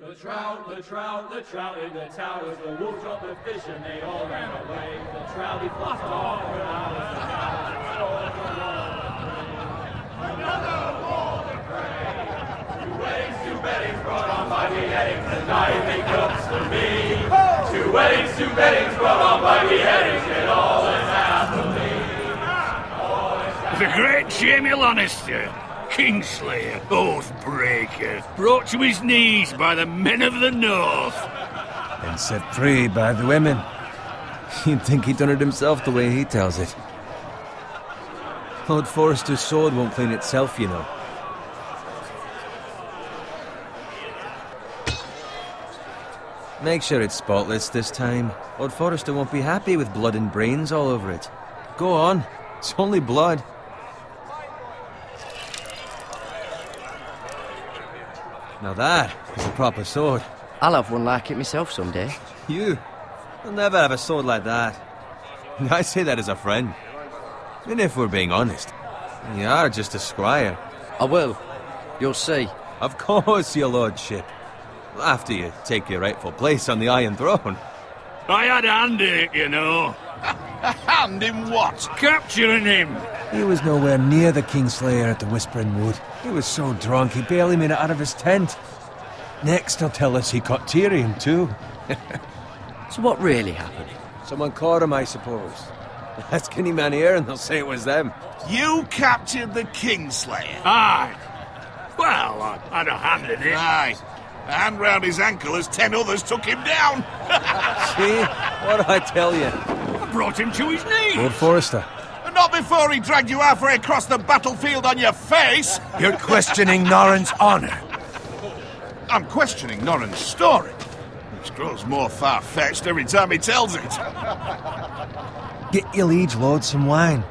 The trout in the towers, the wolves dropped the fish and they all ran away. The trout he flopped off for hours and hours. Another war to pray. Two weddings brought on by beheadings, the night they cooks to me. Two weddings brought on by beheadings, it all is happily. The great Jamie Lannister, Kingslayer, Oathbreaker, brought to his knees by the men of the North. And set free by the women. You'd think he'd done it himself the way he tells it. Lord Forrester's sword won't clean itself, you know. Make sure it's spotless this time. Lord Forrester won't be happy with blood and brains all over it. Go on, it's only blood. Now that is a proper sword. I'll have one like it myself someday. You'll never have a sword like that. I say that as a friend. And if we're being honest, you are just a squire. I will. You'll see. Of course, your lordship. After you take your rightful place on the Iron Throne. I had a hand in it, you know. A hand in what? Capturing him. He was nowhere near the Kingslayer at the Whispering Wood. He was so drunk he barely made it out of his tent. Next he'll tell us he caught Tyrion too. So what really happened? Someone caught him, I suppose. Ask any man here and they'll say it was them. You captured the Kingslayer? Aye. Well, I had a hand in it. Aye. A hand round his ankle as 10 others took him down. See? What did I tell you? I brought him to his knees. Lord Forrester. And not before he dragged you halfway across the battlefield on your face. You're questioning Norrin's honor. I'm questioning Norrin's story, which grows more far-fetched every time he tells it. Get your liege lord some wine.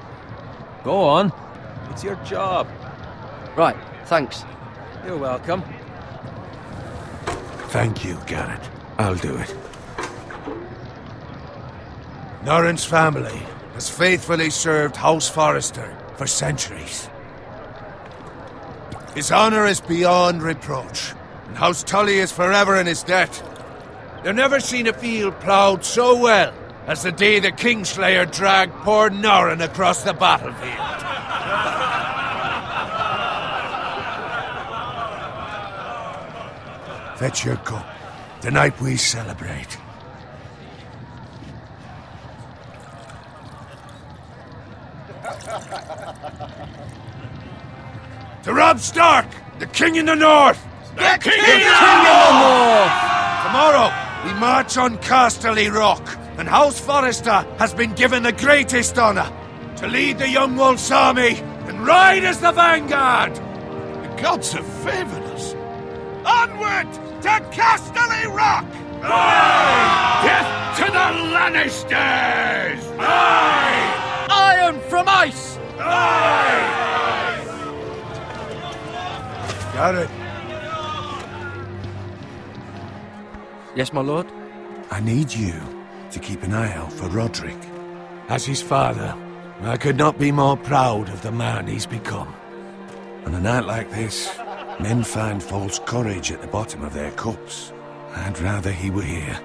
Go on. It's your job. Right, thanks. You're welcome. Thank you, Garrett. I'll do it. Norrin's family has faithfully served House Forrester for centuries. His honor is beyond reproach, and House Tully is forever in his debt. They've never seen a field ploughed so well as the day the Kingslayer dragged poor Norrin across the battlefield. Fetch your cup. Tonight we celebrate. To Robb Stark, the King in the North! The King in the North! Tomorrow, we march on Casterly Rock, and House Forrester has been given the greatest honor to lead the Young Wolf's army and ride as the vanguard! The gods have favored us. Onward to Casterly Rock! Aye! Death to the Lannisters! Aye! Iron from ice! Aye! Garrett, Yes, my lord? I need you to keep an eye out for Roderick. As his father, I could not be more proud of the man he's become. On a night like this, men find false courage at the bottom of their cups. I'd rather he were here.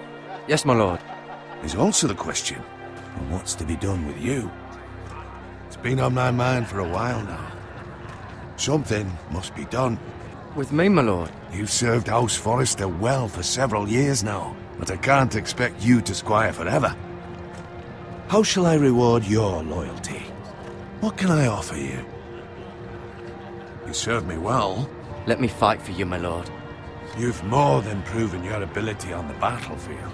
Yes, my lord. There's also the question of what's to be done with you. It's been on my mind for a while now. Something must be done. With me, my lord? You've served House Forrester well for several years now, but I can't expect you to squire forever. How shall I reward your loyalty? What can I offer you? You serve me well. Let me fight for you, my lord. You've more than proven your ability on the battlefield.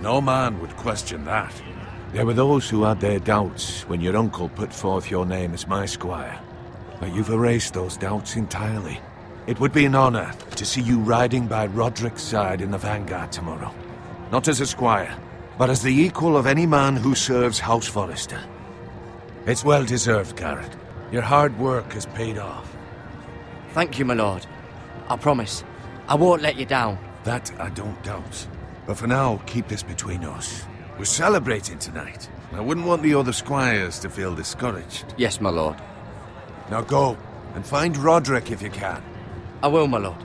No man would question that. There were those who had their doubts when your uncle put forth your name as my squire. But you've erased those doubts entirely. It would be an honor to see you riding by Roderick's side in the vanguard tomorrow. Not as a squire, but as the equal of any man who serves House Forrester. It's well deserved, Garrett. Your hard work has paid off. Thank you, my lord. I promise. I won't let you down. That I don't doubt. But for now, keep this between us. We're celebrating tonight. I wouldn't want the other squires to feel discouraged. Yes, my lord. Now go, and find Roderick if you can. I will, my lord.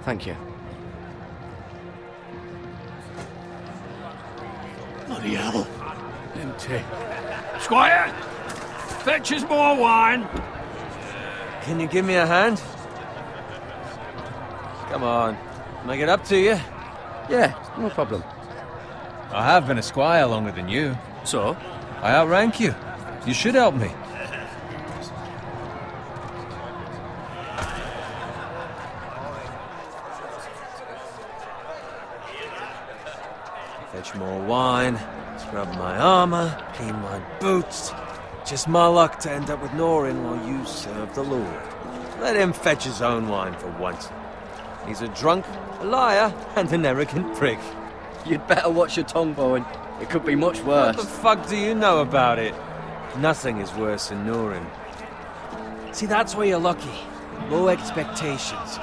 Thank you. Bloody hell. Empty. Squire! Fetch us more wine! Can you give me a hand? Come on. Make it up to you. Yeah, no problem. I have been a squire longer than you. So? I outrank you. You should help me. Fetch more wine, scrub my armor, clean my boots. Just my luck to end up with Norin while you serve the Lord. Let him fetch his own wine for once. He's a drunk, a liar, and an arrogant prick. You'd better watch your tongue, Bowen. It could be much worse. What the fuck do you know about it? Nothing is worse than Norin. See, that's where you're lucky. Low expectations.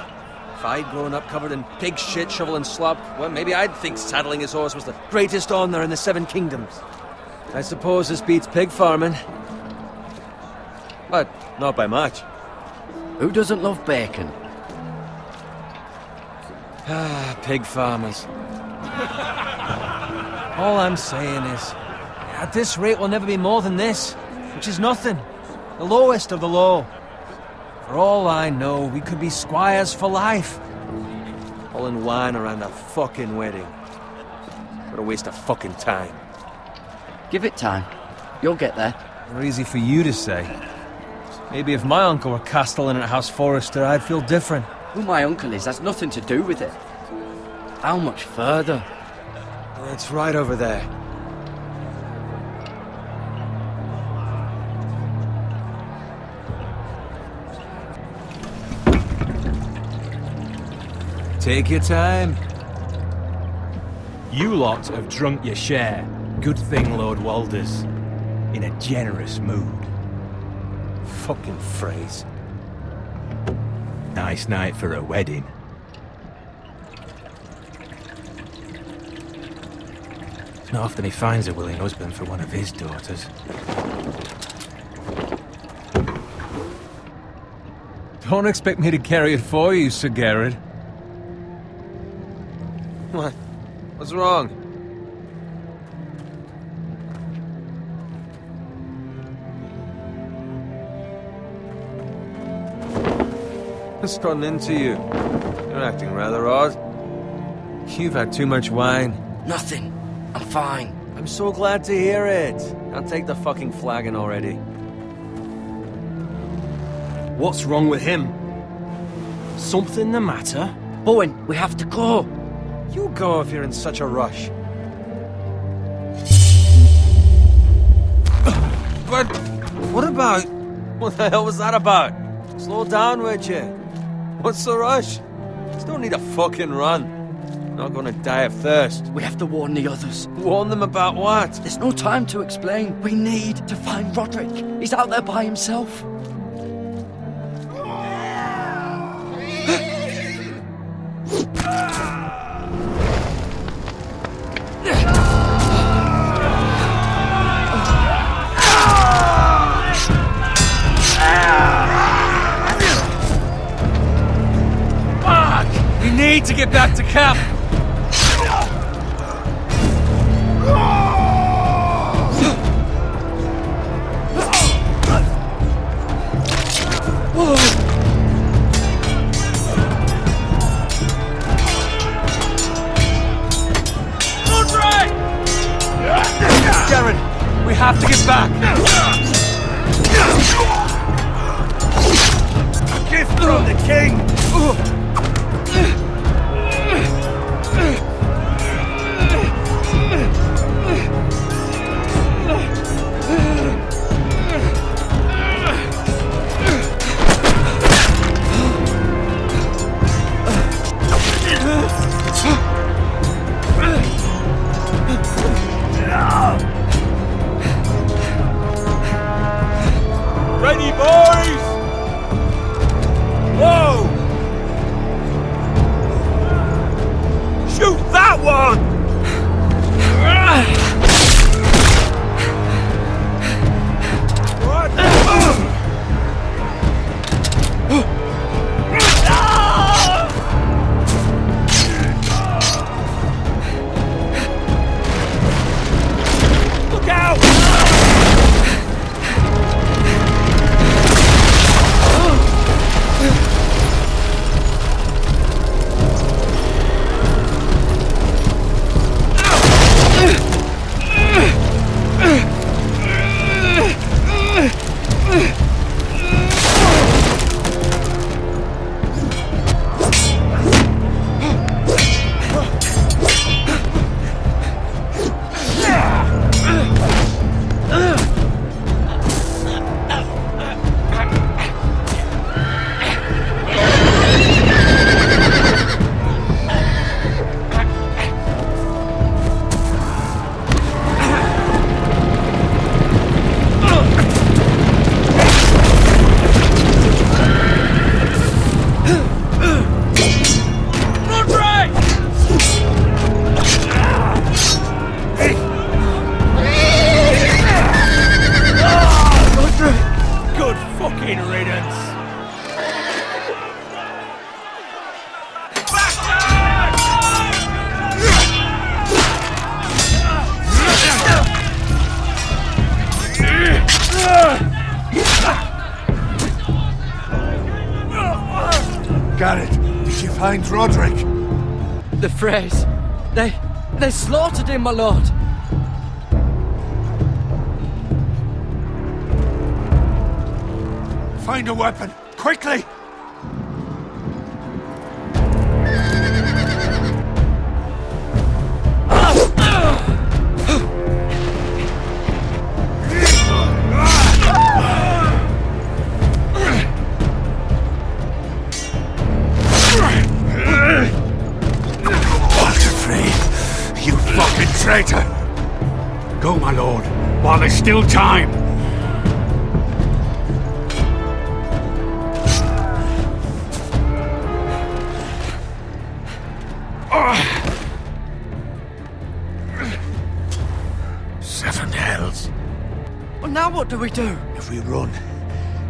If I'd grown up covered in pig shit, shovel and slop, well, maybe I'd think saddling his horse was the greatest honor in the Seven Kingdoms. I suppose this beats pig farming. But not by much. Who doesn't love bacon? Ah, pig farmers. All I'm saying is, at this rate we'll never be more than this, which is nothing. The lowest of the low. For all I know, we could be squires for life. Pulling wine around a fucking wedding. What a waste of fucking time. Give it time. You'll get there. More easy for you to say. Maybe if my uncle were castellan at House Forrester, I'd feel different. Who my uncle is has nothing to do with it. How much further? It's right over there. Take your time. You lot have drunk your share. Good thing Lord Walder's in a generous mood. Fucking phrase. Nice night for a wedding. It's not often he finds a willing husband for one of his daughters. Don't expect me to carry it for you, Sir Garrett. What? What's wrong? What's gotten into you? You're acting rather odd. You've had too much wine. Nothing. I'm fine. I'm so glad to hear it. I'll take the fucking flagon already. What's wrong with him? Something the matter? Bowen, we have to go. You go if you're in such a rush. But what about... What the hell was that about? Slow down, would you? What's the rush? Just don't need a fucking run. Not gonna die of thirst. We have to warn the others. Warn them about what? There's no time to explain. We need to find Roderick. He's out there by himself. We need to get back to camp. Darren, we have to get back. A gift from the king. Ready, boys! Whoa! Shoot that one! Garrett, did you find Roderick? The phrase. They slaughtered him, my lord. Find a weapon, quickly! Traitor! Go, my lord, while there's still time. Seven hells. Well, now what do we do? If we run,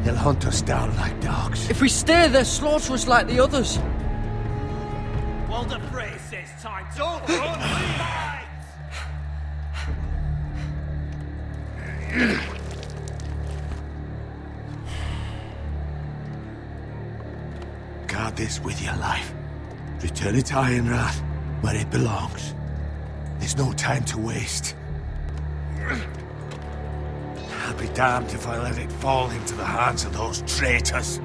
they'll hunt us down like dogs. If we stay, they'll slaughter us like the others. Well, the phrase says time. Don't run, Guard this with your life. Return it to Ironrath, where it belongs. There's no time to waste. I'll be damned if I let it fall into the hands of those traitors.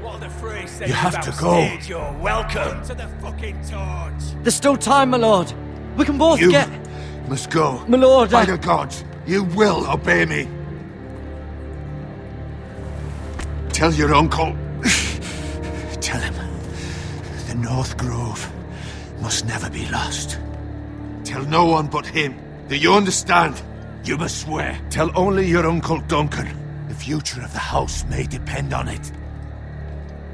What the phrase says You have about to go. stage, you're welcome to the fucking torch. There's still time, my lord. We can both You get... must go. My lord, By the gods, you will obey me. Tell your uncle. Tell him the North Grove must never be lost. Tell no one but him. Do you understand? You must swear. Tell only your Uncle Duncan. The future of the house may depend on it.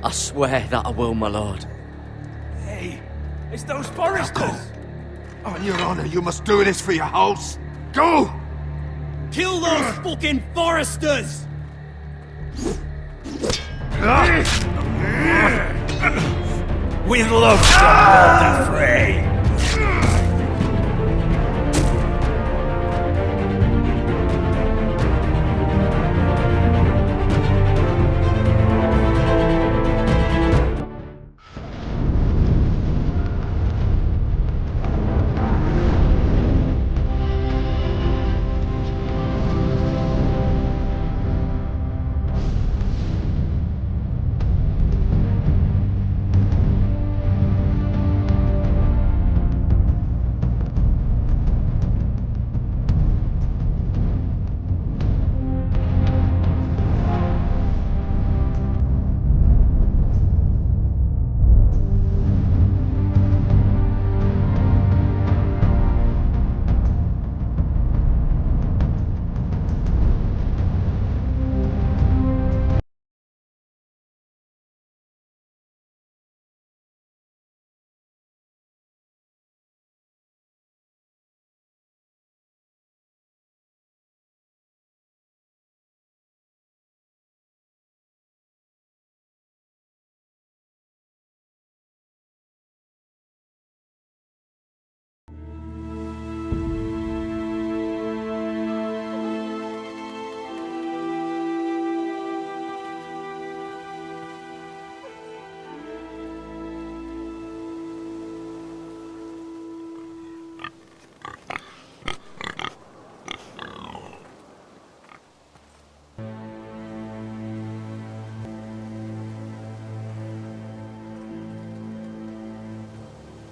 I swear that I will, my lord. Hey, it's those Forresters. On your honor, you must do this for your house. Go! Kill those fucking Forresters! With love, the fray.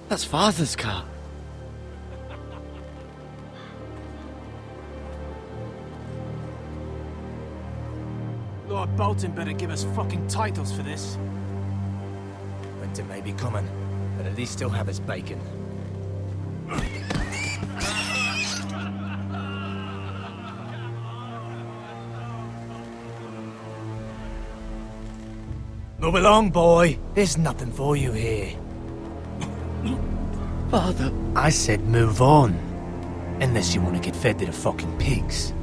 That's Father's car. Lord Bolton better give us fucking titles for this. Winter may be coming, but at least he'll have his bacon. Move along, boy. There's nothing for you here. Father. I said move on. Unless you want to get fed to the fucking pigs.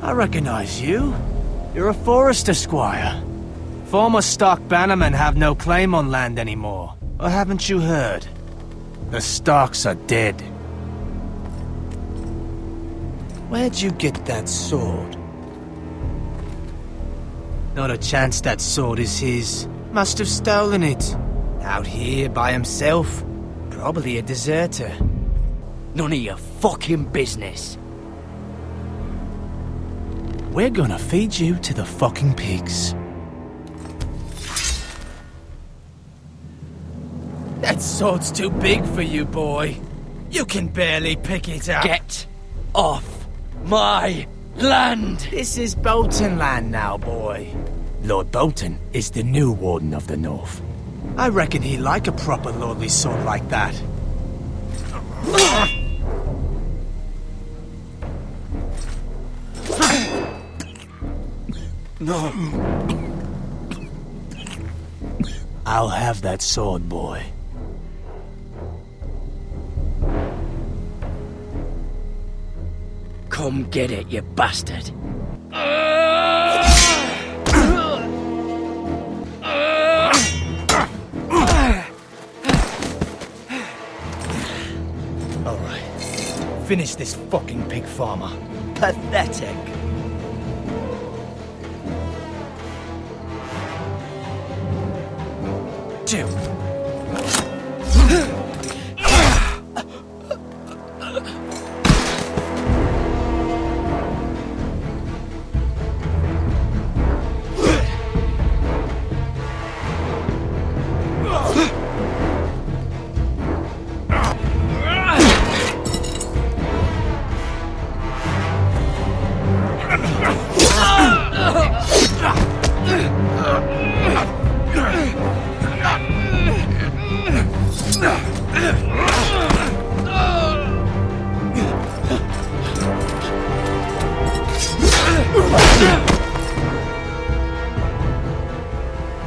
I recognize you. You're a Forrester squire. Former stock bannermen have no claim on land anymore. Or haven't you heard? The Starks are dead. Where'd you get that sword? Not a chance that sword is his. Must have stolen it. Out here by himself. Probably a deserter. None of your fucking business. We're gonna feed you to the fucking pigs. That sword's too big for you, boy. You can barely pick it up. Get off my land! This is Bolton land now, boy. Lord Bolton is the new Warden of the North. I reckon he'd like a proper lordly sword like that. No. I'll have that sword, boy. Come get it, you bastard. Alright. Finish this fucking pig farmer. Pathetic. Two.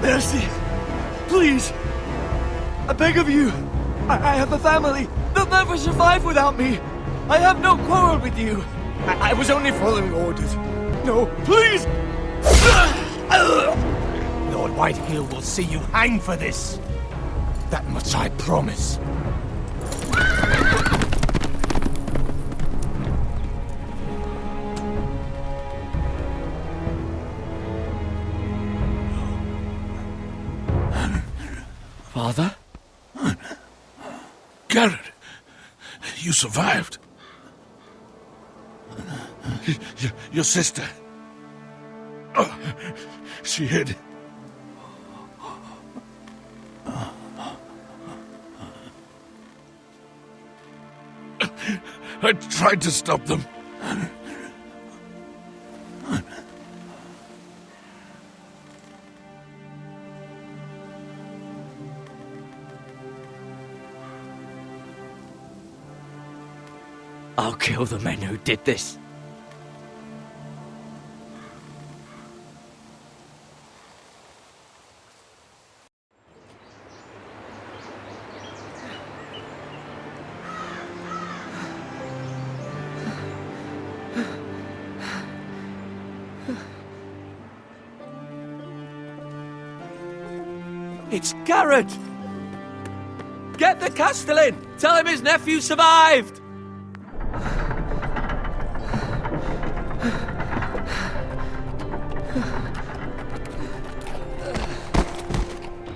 Mercy! Please! I beg of you! I have a family! They'll never survive without me! I have no quarrel with you! I was only following orders. No, please! Lord Whitehill will see you hang for this. That much I promise. Father? Garrett, you survived. Your sister. Oh, she hid. I tried to stop them. I'll kill the men who did this. It's Garrett! Get the Castellan! Tell him his nephew survived!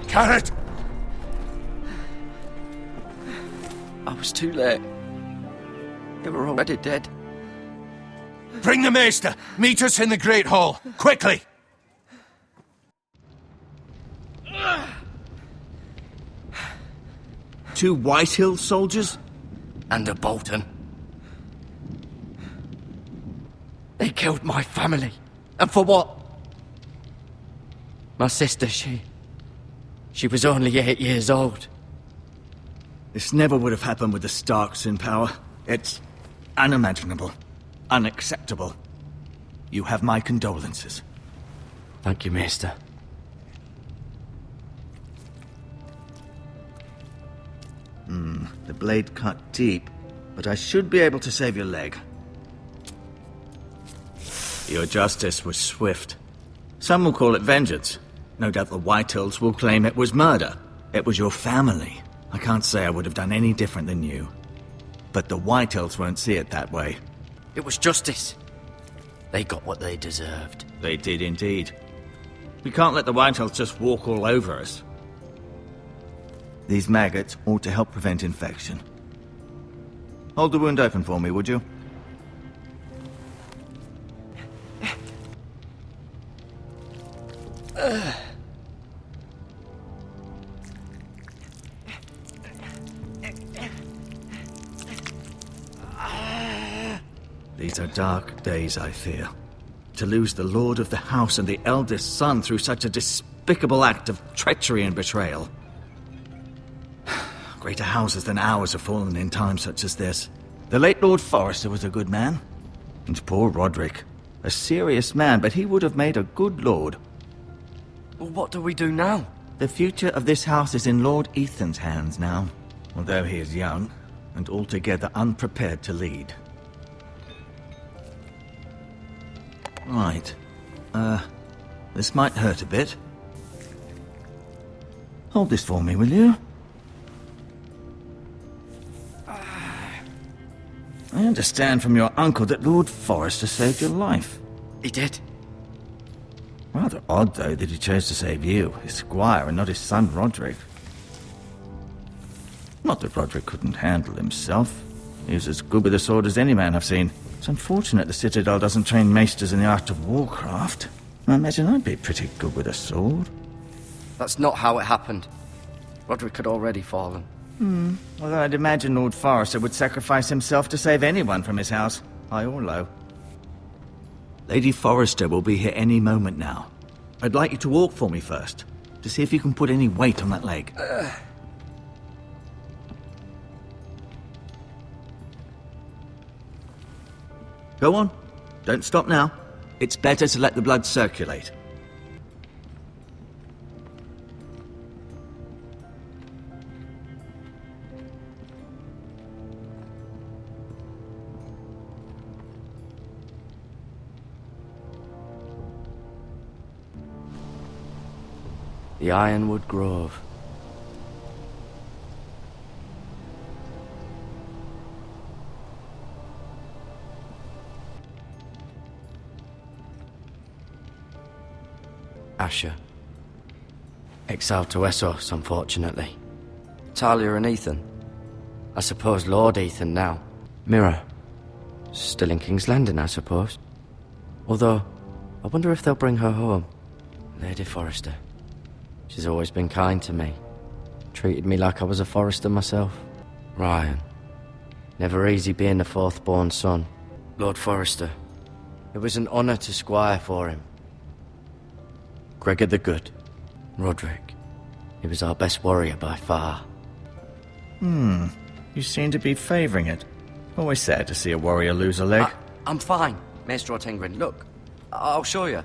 Garrett! I was too late. They were already dead. Bring the maester! Meet us in the Great Hall! Quickly! 2 White Hill soldiers? And a Bolton. They killed my family. And for what? My sister, she was only 8 years old. This never would have happened with the Starks in power. It's unimaginable. Unacceptable. You have my condolences. Thank you, Maester. The blade cut deep, but I should be able to save your leg. Your justice was swift. Some will call it vengeance. No doubt the Whitehills will claim it was murder. It was your family. I can't say I would have done any different than you. But the Whitehills won't see it that way. It was justice. They got what they deserved. They did indeed. We can't let the Whitehills just walk all over us. These maggots ought to help prevent infection. Hold the wound open for me, would you? These are dark days, I fear. To lose the lord of the house and the eldest son through such a despicable act of treachery and betrayal. Greater houses than ours have fallen in times such as this. The late Lord Forrester was a good man. And poor Roderick. A serious man, but he would have made a good lord. Well, what do we do now? The future of this house is in Lord Ethan's hands now. Although he is young, and altogether unprepared to lead. Right. This might hurt a bit. Hold this for me, will you? I understand from your uncle that Lord Forrester saved your life. He did. Rather odd, though, that he chose to save you, his squire, and not his son Roderick. Not that Roderick couldn't handle himself. He was as good with a sword as any man I've seen. It's unfortunate the Citadel doesn't train maesters in the art of warcraft. I imagine I'd be pretty good with a sword. That's not how it happened. Roderick had already fallen. Although I'd imagine Lord Forrester would sacrifice himself to save anyone from his house, high or low. Lady Forrester will be here any moment now. I'd like you to walk for me first, to see if you can put any weight on that leg. Go on. Don't stop now. It's better to let the blood circulate. The Ironwood Grove. Asher. Exiled to Essos, unfortunately. Talia and Ethan. I suppose Lord Ethan now. Mira. Still in King's Landing, I suppose. Although, I wonder if they'll bring her home. Lady Forrester. She's always been kind to me. Treated me like I was a Forrester myself. Ryan. Never easy being the fourth-born son. Lord Forrester. It was an honour to squire for him. Gregor the Good. Roderick. He was our best warrior by far. You seem to be favouring it. Always sad to see a warrior lose a leg. I'm fine, Maester Ortengrin. Look, I'll show you.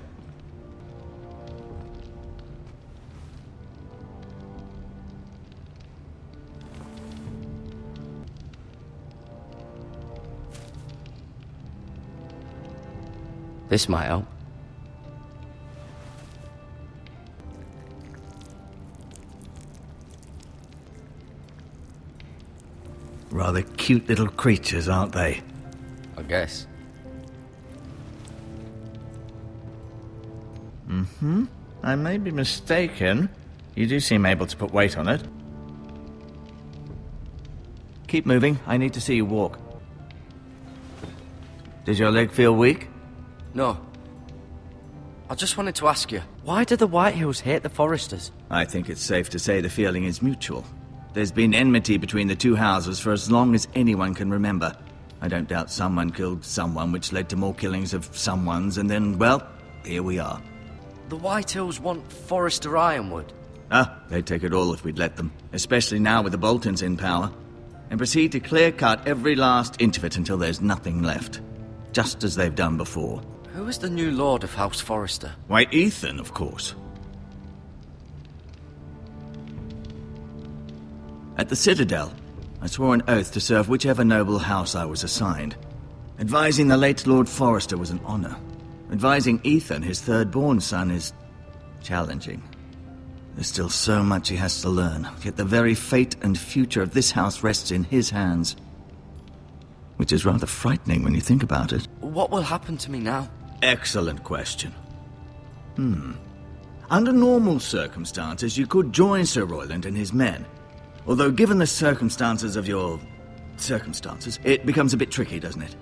This might help. Rather cute little creatures, aren't they? I guess. I may be mistaken. You do seem able to put weight on it. Keep moving. I need to see you walk. Does your leg feel weak? No. I just wanted to ask you, why do the Whitehills hate the Forresters? I think it's safe to say the feeling is mutual. There's been enmity between the two houses for as long as anyone can remember. I don't doubt someone killed someone, which led to more killings of someone's, and then, well, here we are. The Whitehills want Forrester Ironwood. They'd take it all if we'd let them, especially now with the Boltons in power, and proceed to clear-cut every last inch of it until there's nothing left, just as they've done before. Who is the new Lord of House Forrester? Why, Ethan, of course. At the Citadel, I swore an oath to serve whichever noble house I was assigned. Advising the late Lord Forrester was an honor. Advising Ethan, his third-born son, is challenging. There's still so much he has to learn, yet the very fate and future of this house rests in his hands. Which is rather frightening when you think about it. What will happen to me now? Excellent question. Under normal circumstances, you could join Sir Royland and his men. Although given the circumstances of your circumstances, it becomes a bit tricky, doesn't it?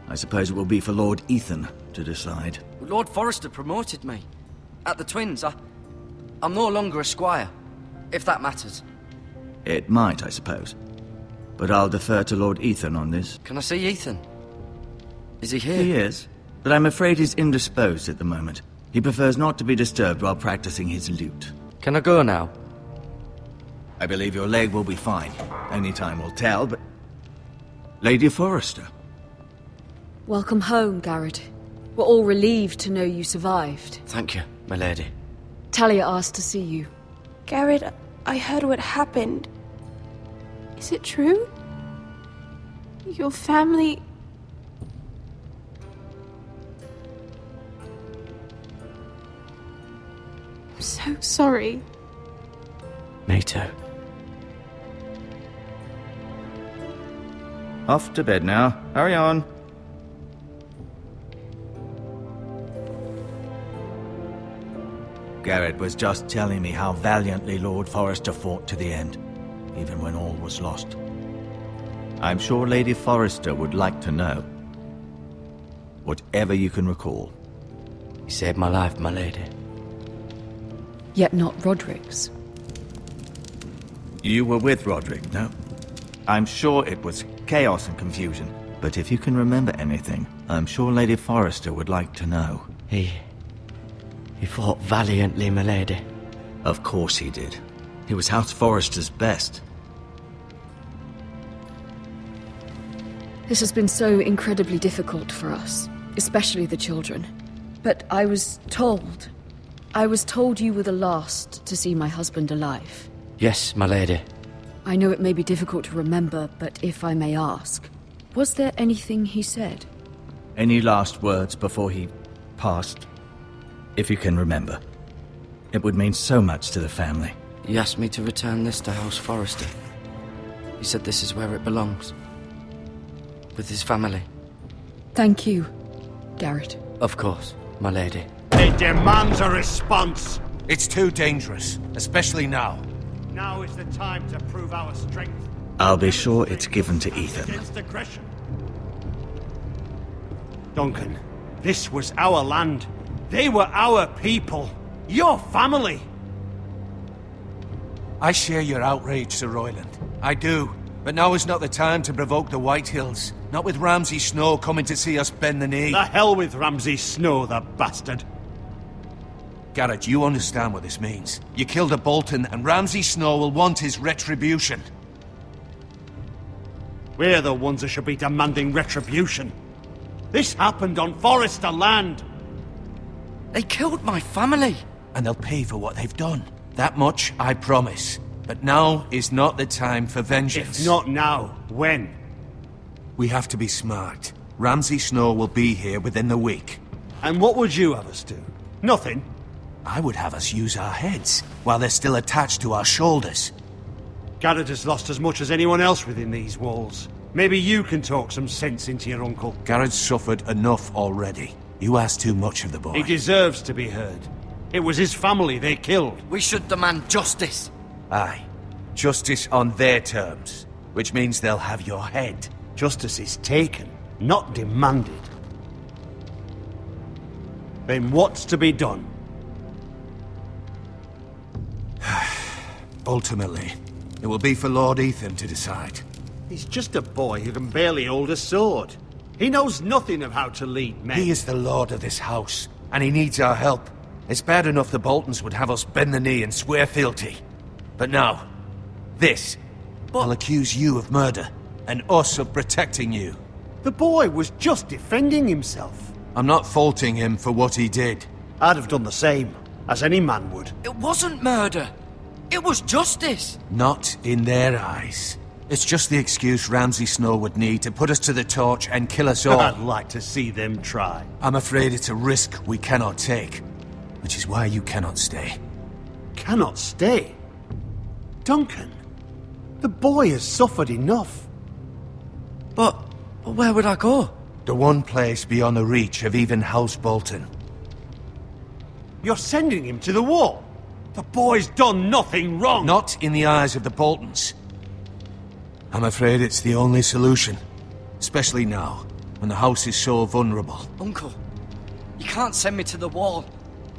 I suppose it will be for Lord Ethan to decide. Lord Forrester promoted me. At the Twins, I'm no longer a squire, if that matters. It might, I suppose. But I'll defer to Lord Ethan on this. Can I see Ethan? Is he here? He is, but I'm afraid he's indisposed at the moment. He prefers not to be disturbed while practicing his lute. Can I go now? I believe your leg will be fine. Only time will tell, but... Lady Forrester. Welcome home, Garrett. We're all relieved to know you survived. Thank you, my lady. Talia asked to see you. Garrett, I heard what happened. Is it true? Your family... I'm so sorry. Me too. Off to bed now. Hurry on. Garrett was just telling me how valiantly Lord Forrester fought to the end, even when all was lost. I'm sure Lady Forrester would like to know. Whatever you can recall. You saved my life, my lady. Yet not Roderick's. You were with Roderick, no? I'm sure it was chaos and confusion, but if you can remember anything, I'm sure Lady Forrester would like to know. He fought valiantly, my lady. Of course he did. He was House Forrester's best. This has been so incredibly difficult for us, especially the children. But I was told you were the last to see my husband alive. Yes, my lady. I know it may be difficult to remember, but if I may ask, was there anything he said? Any last words before he passed? If you can remember. It would mean so much to the family. He asked me to return this to House Forrester. He said this is where it belongs. With his family. Thank you, Garrett. Of course, my lady. It demands a response. It's too dangerous, especially now. Now is the time to prove our strength. I'll be sure it's given to Ethan. Against aggression. Duncan, this was our land. They were our people. Your family. I share your outrage, Sir Royland. I do. But now is not the time to provoke the Whitehills. Not with Ramsay Snow coming to see us bend the knee. The hell with Ramsay Snow, the bastard. Garrett, you understand what this means. You killed a Bolton, and Ramsay Snow will want his retribution. We're the ones that should be demanding retribution. This happened on Forrester land. They killed my family. And they'll pay for what they've done. That much, I promise. But now is not the time for vengeance. If not now, when? We have to be smart. Ramsay Snow will be here within the week. And what would you have us do? Nothing. I would have us use our heads, while they're still attached to our shoulders. Garrett has lost as much as anyone else within these walls. Maybe you can talk some sense into your uncle. Garrett's suffered enough already. You ask too much of the boy. He deserves to be heard. It was his family they killed. We should demand justice. Aye. Justice on their terms. Which means they'll have your head. Justice is taken, not demanded. Then what's to be done? Ultimately, It will be for Lord Ethan to decide. He's just a boy who can barely hold a sword. He knows nothing of how to lead men. He is the lord of this house, and he needs our help. It's bad enough the Boltons would have us bend the knee and swear fealty. But now, this. I'll accuse you of murder, and us of protecting you. The boy was just defending himself. I'm not faulting him for what he did. I'd have done the same, as any man would. It wasn't murder. It was justice. Not in their eyes. It's just the excuse Ramsay Snow would need to put us to the torch and kill us all. I'd like to see them try. I'm afraid it's a risk we cannot take, which is why you cannot stay. Cannot stay? Duncan, the boy has suffered enough. But where would I go? The one place beyond the reach of even House Bolton. You're sending him to the wall? The boy's done nothing wrong! Not in the eyes of the Boltons. I'm afraid it's the only solution. Especially now, when the house is so vulnerable. Uncle, you can't send me to the wall.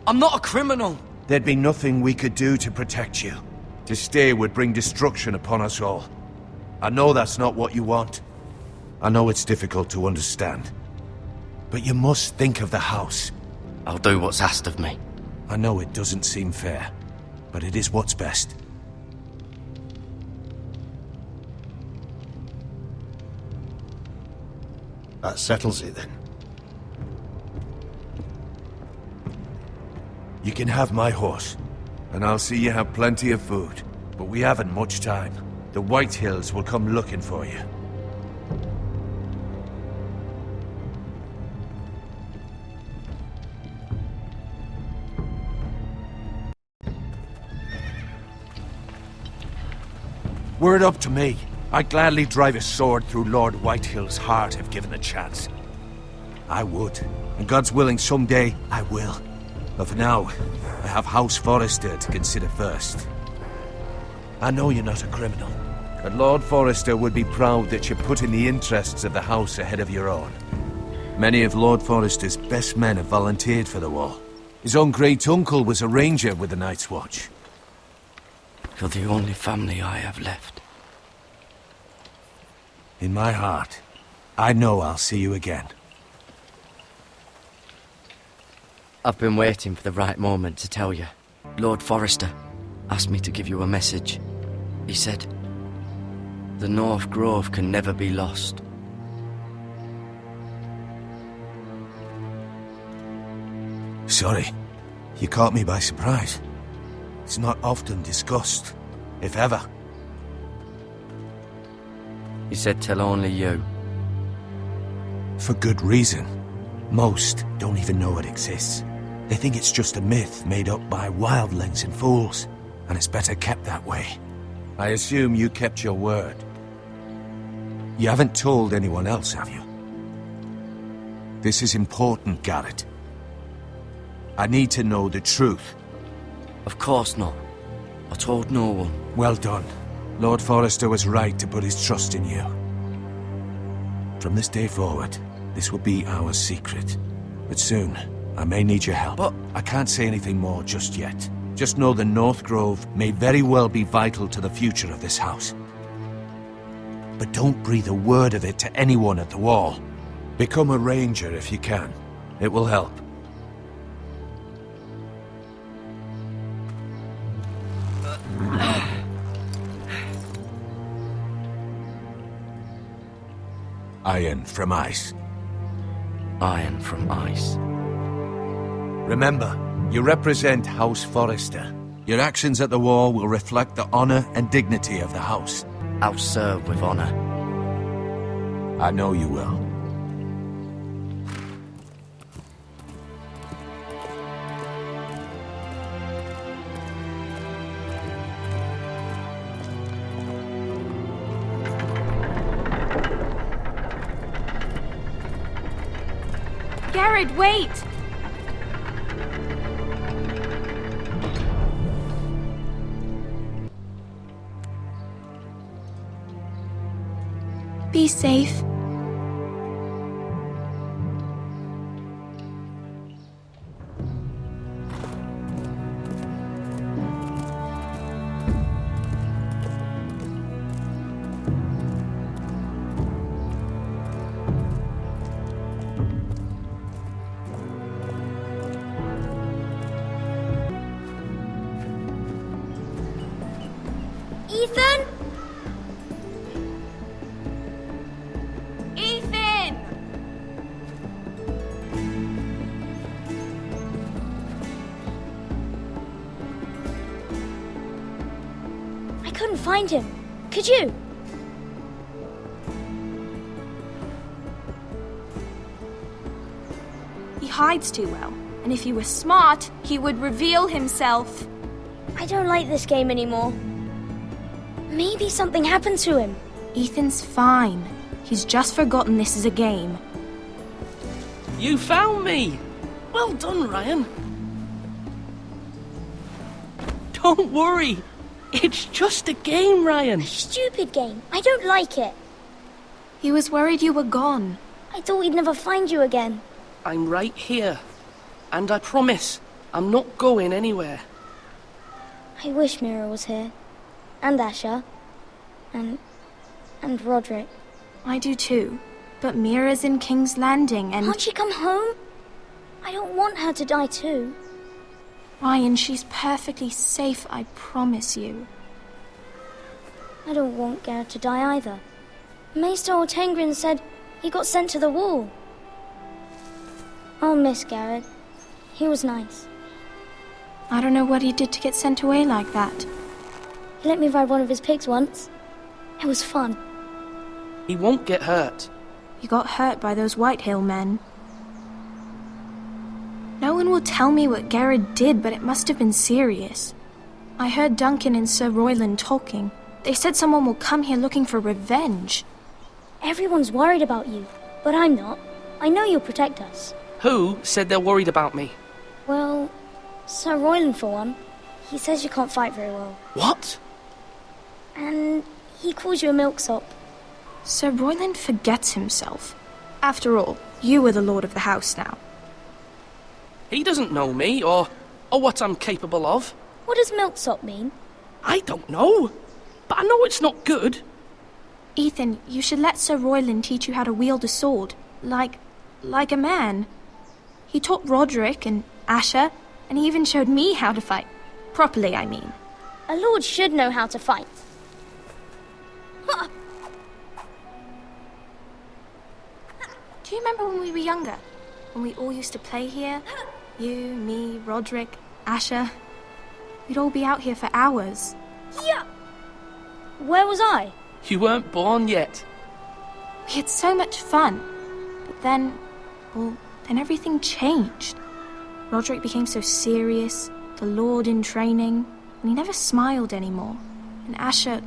I'm not a criminal. There'd be nothing we could do to protect you. To stay would bring destruction upon us all. I know that's not what you want. I know it's difficult to understand. But you must think of the house. I'll do what's asked of me. I know it doesn't seem fair, but it is what's best. That settles it then. You can have my horse, and I'll see you have plenty of food. But we haven't much time. The White Hills will come looking for you. Were it up to me, I'd gladly drive a sword through Lord Whitehill's heart if given the chance. I would, and God's willing someday I will. But for now, I have House Forrester to consider first. I know you're not a criminal, but Lord Forrester would be proud that you're putting the interests of the house ahead of your own. Many of Lord Forrester's best men have volunteered for the war. His own great-uncle was a ranger with the Night's Watch. You're the only family I have left. In my heart, I know I'll see you again. I've been waiting for the right moment to tell you. Lord Forrester asked me to give you a message. He said, the North Grove can never be lost. Sorry, you caught me by surprise. It's not often discussed, if ever. He said tell only you. For good reason. Most don't even know it exists. They think it's just a myth made up by wildlings and fools, and it's better kept that way. I assume you kept your word. You haven't told anyone else, have you? This is important, Garrett. I need to know the truth. Of course not. I told no one. Well done. Lord Forrester was right to put his trust in you. From this day forward, this will be our secret. But soon, I may need your help. But I can't say anything more just yet. Just know the North Grove may very well be vital to the future of this house. But don't breathe a word of it to anyone at the wall. Become a ranger if you can. It will help. Iron from ice. Iron from ice. Remember, you represent House Forrester. Your actions at the war will reflect the honor and dignity of the house. I'll serve with honor. I know you will. Garrett, wait! Be safe. Ethan? Ethan! I couldn't find him. Could you? He hides too well, and if he were smart, he would reveal himself. I don't like this game anymore. Maybe something happened to him. Ethan's fine. He's just forgotten this is a game. You found me! Well done, Ryan. Don't worry. It's just a game, Ryan. A stupid game. I don't like it. He was worried you were gone. I thought we'd never find you again. I'm right here. And I promise, I'm not going anywhere. I wish Mira was here. And Asher. And Roderick. I do too. But Mira's in King's Landing and... Can't she come home? I don't want her to die too. Ryan, she's perfectly safe, I promise you. I don't want Garrett to die either. Maester Ortengrin said he got sent to the wall. I'll miss Garrett. He was nice. I don't know what he did to get sent away like that. He let me ride one of his pigs once. It was fun. He won't get hurt. He got hurt by those Whitehill men. No one will tell me what Garrett did, but it must have been serious. I heard Duncan and Sir Royland talking. They said someone will come here looking for revenge. Everyone's worried about you, but I'm not. I know you'll protect us. Who said they're worried about me? Well, Sir Royland for one. He says you can't fight very well. What? And he calls you a milksop. Sir Royland forgets himself. After all, you are the lord of the house now. He doesn't know me, or what I'm capable of. What does milksop mean? I don't know, but I know it's not good. Ethan, you should let Sir Royland teach you how to wield a sword, like a man. He taught Roderick and Asher, and he even showed me how to fight. Properly, I mean. A lord should know how to fight. Do you remember when we were younger? When we all used to play here? You, me, Roderick, Asher. We'd all be out here for hours. Yeah. Where was I? You weren't born yet. We had so much fun. But then everything changed. Roderick became so serious, the Lord in training, and he never smiled anymore. And Asher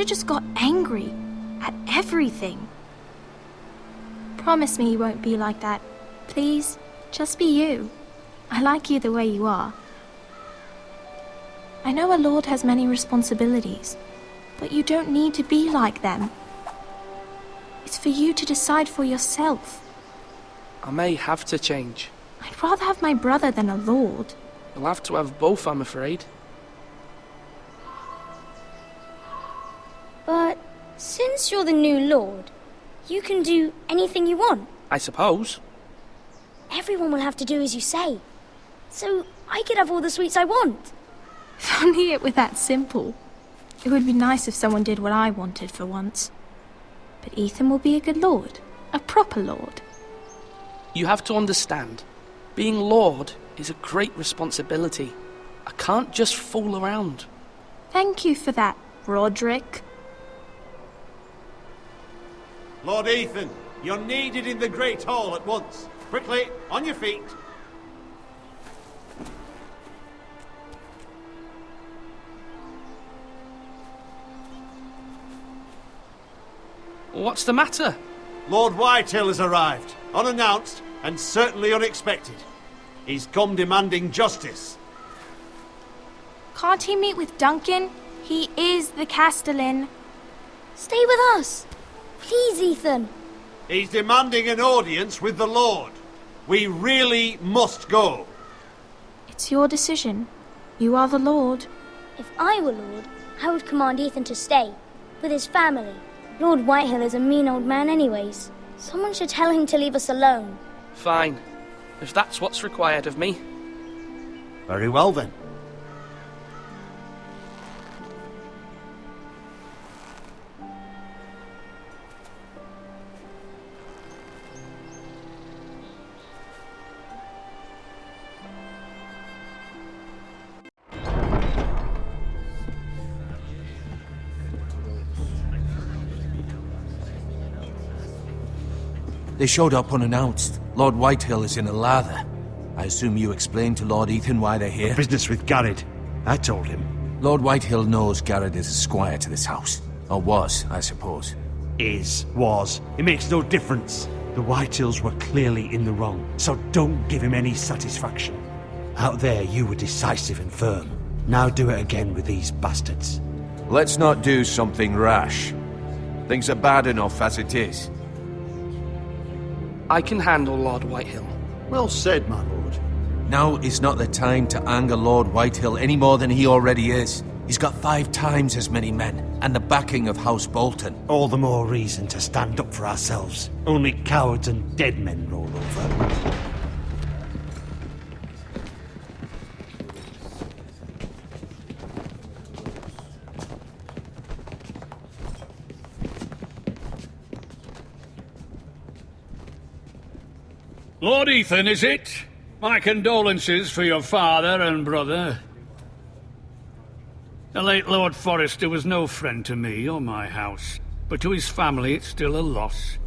just got angry at everything. Promise me you won't be like that. Please, just be you. I like you the way you are. I know a lord has many responsibilities, but you don't need to be like them. It's for you to decide for yourself. I may have to change. I'd rather have my brother than a lord. You'll have to have both, I'm afraid. But since you're the new lord, you can do anything you want. I suppose. Everyone will have to do as you say. So I could have all the sweets I want. If only it were that simple. It would be nice if someone did what I wanted for once. But Ethan will be a good lord. A proper lord. You have to understand. Being lord is a great responsibility. I can't just fool around. Thank you for that, Roderick. Lord Ethan, you're needed in the Great Hall at once. Quickly, on your feet. What's the matter? Lord Whitehill has arrived, unannounced and certainly unexpected. He's come demanding justice. Can't he meet with Duncan? He is the Castellan. Stay with us. Please, Ethan. He's demanding an audience with the Lord. We really must go. It's your decision. You are the Lord. If I were Lord, I would command Ethan to stay, with his family. Lord Whitehill is a mean old man anyways. Someone should tell him to leave us alone. Fine. If that's what's required of me. Very well then. They showed up unannounced. Lord Whitehill is in a lather. I assume you explained to Lord Ethan why they're here? Business with Garrett. I told him. Lord Whitehill knows Garrett is a squire to this house. Or was, I suppose. Was. It makes no difference. The Whitehills were clearly in the wrong, so don't give him any satisfaction. Out there, you were decisive and firm. Now do it again with these bastards. Let's not do something rash. Things are bad enough as it is. I can handle Lord Whitehill. Well said, my lord. Now is not the time to anger Lord Whitehill any more than he already is. He's got 5 times as many men, and the backing of House Bolton. All the more reason to stand up for ourselves. Only cowards and dead men roll over. Lord Ethan, is it? My condolences for your father and brother. The late Lord Forrester was no friend to me or my house, but to his family it's still a loss.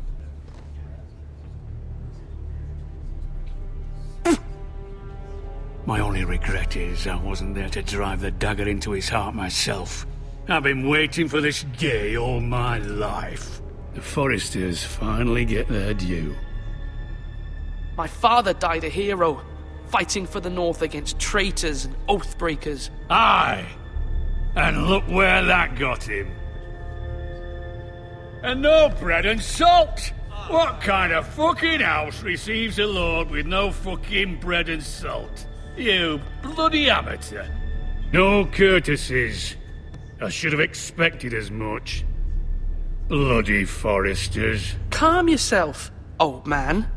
My only regret is I wasn't there to drive the dagger into his heart myself. I've been waiting for this day all my life. The Forresters finally get their due. My father died a hero, fighting for the North against traitors and oath-breakers. Aye! And look where that got him. And no bread and salt! What kind of fucking house receives a lord with no fucking bread and salt? You bloody amateur. No courtesies. I should have expected as much. Bloody Forresters. Calm yourself, old man.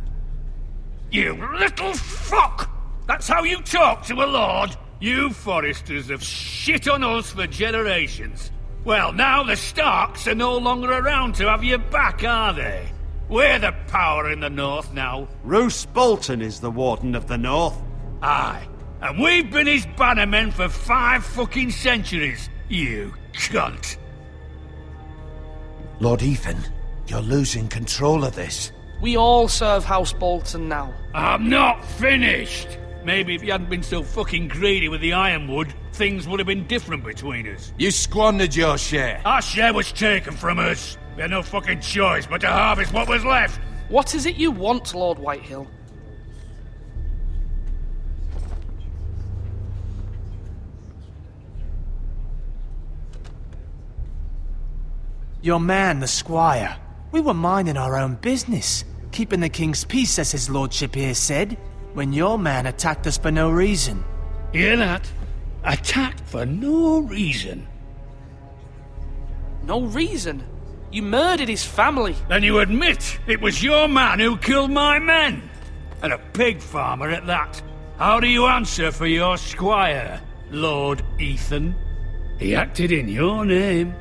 You little fuck! That's how you talk to a lord? You Forresters have shit on us for generations. Well, now the Starks are no longer around to have your back, are they? We're the power in the North now. Roose Bolton is the Warden of the North. Aye. And we've been his bannermen for 5 fucking centuries. You cunt. Lord Ethan, you're losing control of this. We all serve House Bolton now. I'm not finished. Maybe if you hadn't been so fucking greedy with the ironwood, things would have been different between us. You squandered your share. Our share was taken from us. We had no fucking choice but to harvest what was left. What is it you want, Lord Whitehill? Your man, the squire. We were minding our own business, keeping the king's peace, as his lordship here said, when your man attacked us for no reason. Hear that? Attacked for no reason. No reason? You murdered his family. Then you admit it was your man who killed my men. And a pig farmer at that. How do you answer for your squire, Lord Ethan? He acted in your name.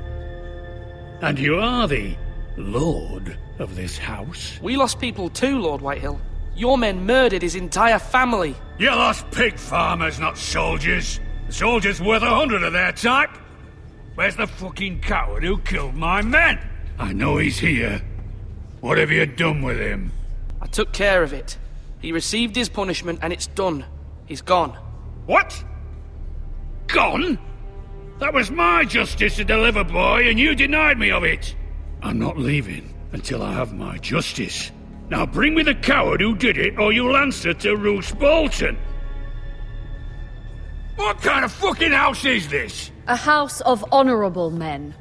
And you are the lord of this house. We lost people too, Lord Whitehill. Your men murdered his entire family. You lost pig farmers, not soldiers. The soldiers worth 100 of their type. Where's the fucking coward who killed my men? I know he's here. What have you done with him? I took care of it. He received his punishment and it's done. He's gone. What? Gone? That was my justice to deliver, boy, and you denied me of it. I'm not leaving until I have my justice. Now bring me the coward who did it, or you'll answer to Roose Bolton. What kind of fucking house is this? A house of honorable men.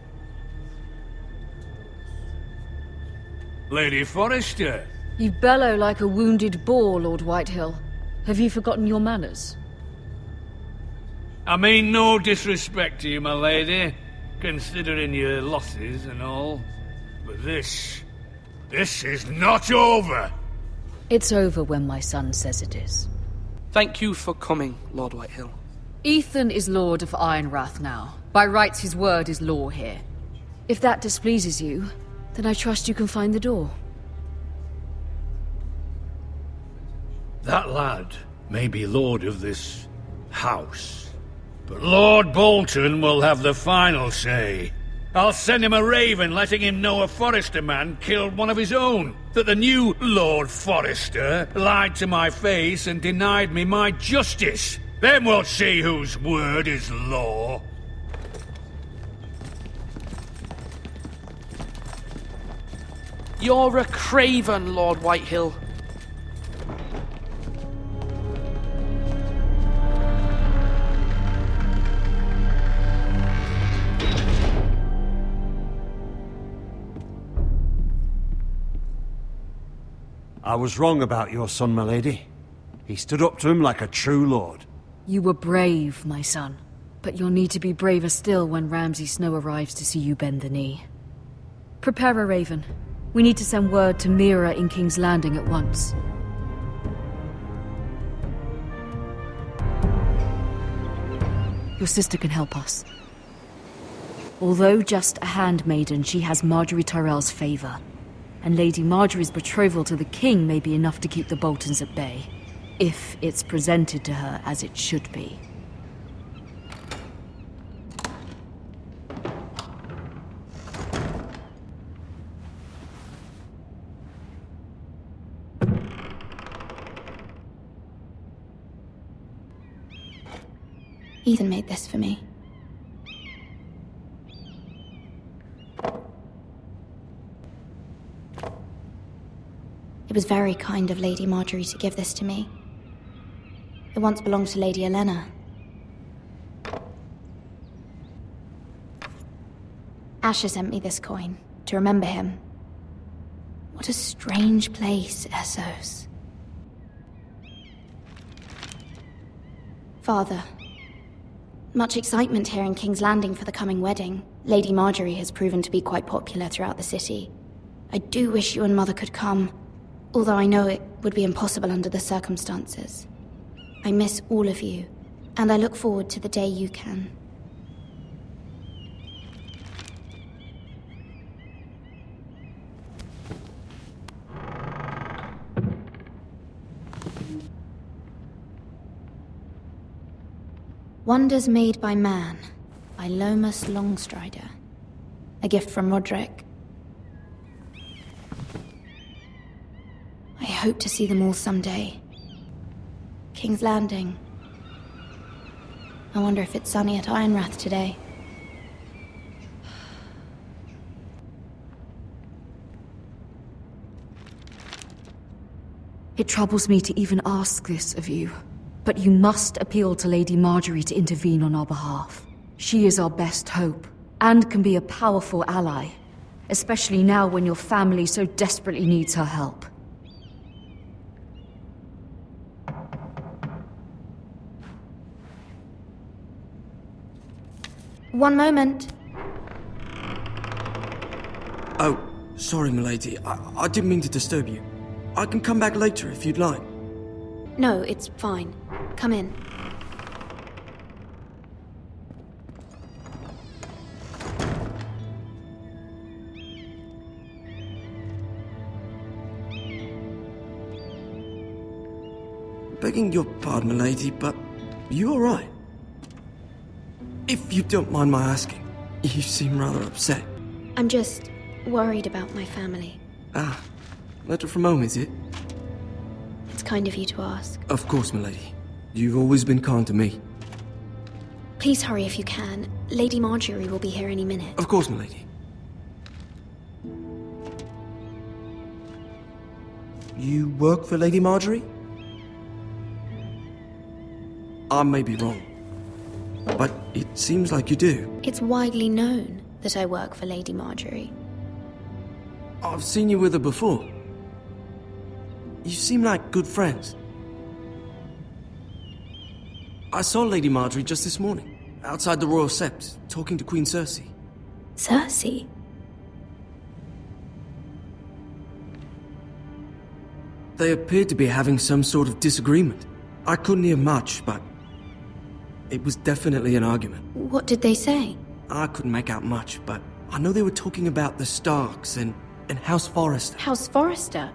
Lady Forrester. You bellow like a wounded boar, Lord Whitehill. Have you forgotten your manners? I mean no disrespect to you, my lady, considering your losses and all. But this is not over. It's over when my son says it is. Thank you for coming, Lord Whitehill. Ethan is Lord of Ironrath now. By rights, his word is law here. If that displeases you, then I trust you can find the door. That lad may be lord of this house, but Lord Bolton will have the final say. I'll send him a raven letting him know a Forrester man killed one of his own. That the new Lord Forrester lied to my face and denied me my justice. Then we'll see whose word is law. You're a craven, Lord Whitehill. I was wrong about your son, my lady. He stood up to him like a true lord. You were brave, my son. But you'll need to be braver still when Ramsay Snow arrives to see you bend the knee. Prepare a raven. We need to send word to Mira in King's Landing at once. Your sister can help us. Although just a handmaiden, she has Marjorie Tyrell's favor. And Lady Marjorie's betrothal to the king may be enough to keep the Boltons at bay. If it's presented to her as it should be. Ethan made this for me. It was very kind of Lady Marjorie to give this to me. It once belonged to Lady Elena. Asher sent me this coin to remember him. What a strange place, Essos. Father, much excitement here in King's Landing for the coming wedding. Lady Marjorie has proven to be quite popular throughout the city. I do wish you and Mother could come, although I know it would be impossible under the circumstances. I miss all of you, and I look forward to the day you can. Wonders Made by Man, by Lomas Longstrider. A gift from Roderick. I hope to see them all someday. King's Landing. I wonder if it's sunny at Ironrath today. It troubles me to even ask this of you, but you must appeal to Lady Marjorie to intervene on our behalf. She is our best hope, and can be a powerful ally, especially now when your family so desperately needs her help. One moment. Oh, sorry, milady. I didn't mean to disturb you. I can come back later if you'd like. No, it's fine. Come in. Begging your pardon, milady, but you alright? If you don't mind my asking, you seem rather upset. I'm just worried about my family. Ah, letter from home, is it? It's kind of you to ask. Of course, milady. You've always been kind to me. Please hurry if you can. Lady Marjorie will be here any minute. Of course, milady. You work for Lady Marjorie? I may be wrong, but it seems like you do. It's widely known that I work for Lady Marjorie. I've seen you with her before. You seem like good friends. I saw Lady Marjorie just this morning, outside the Royal Sept, talking to Queen Cersei. Cersei? They appeared to be having some sort of disagreement. I couldn't hear much, but it was definitely an argument. What did they say? I couldn't make out much, but I know they were talking about the Starks and House Forrester. House Forrester?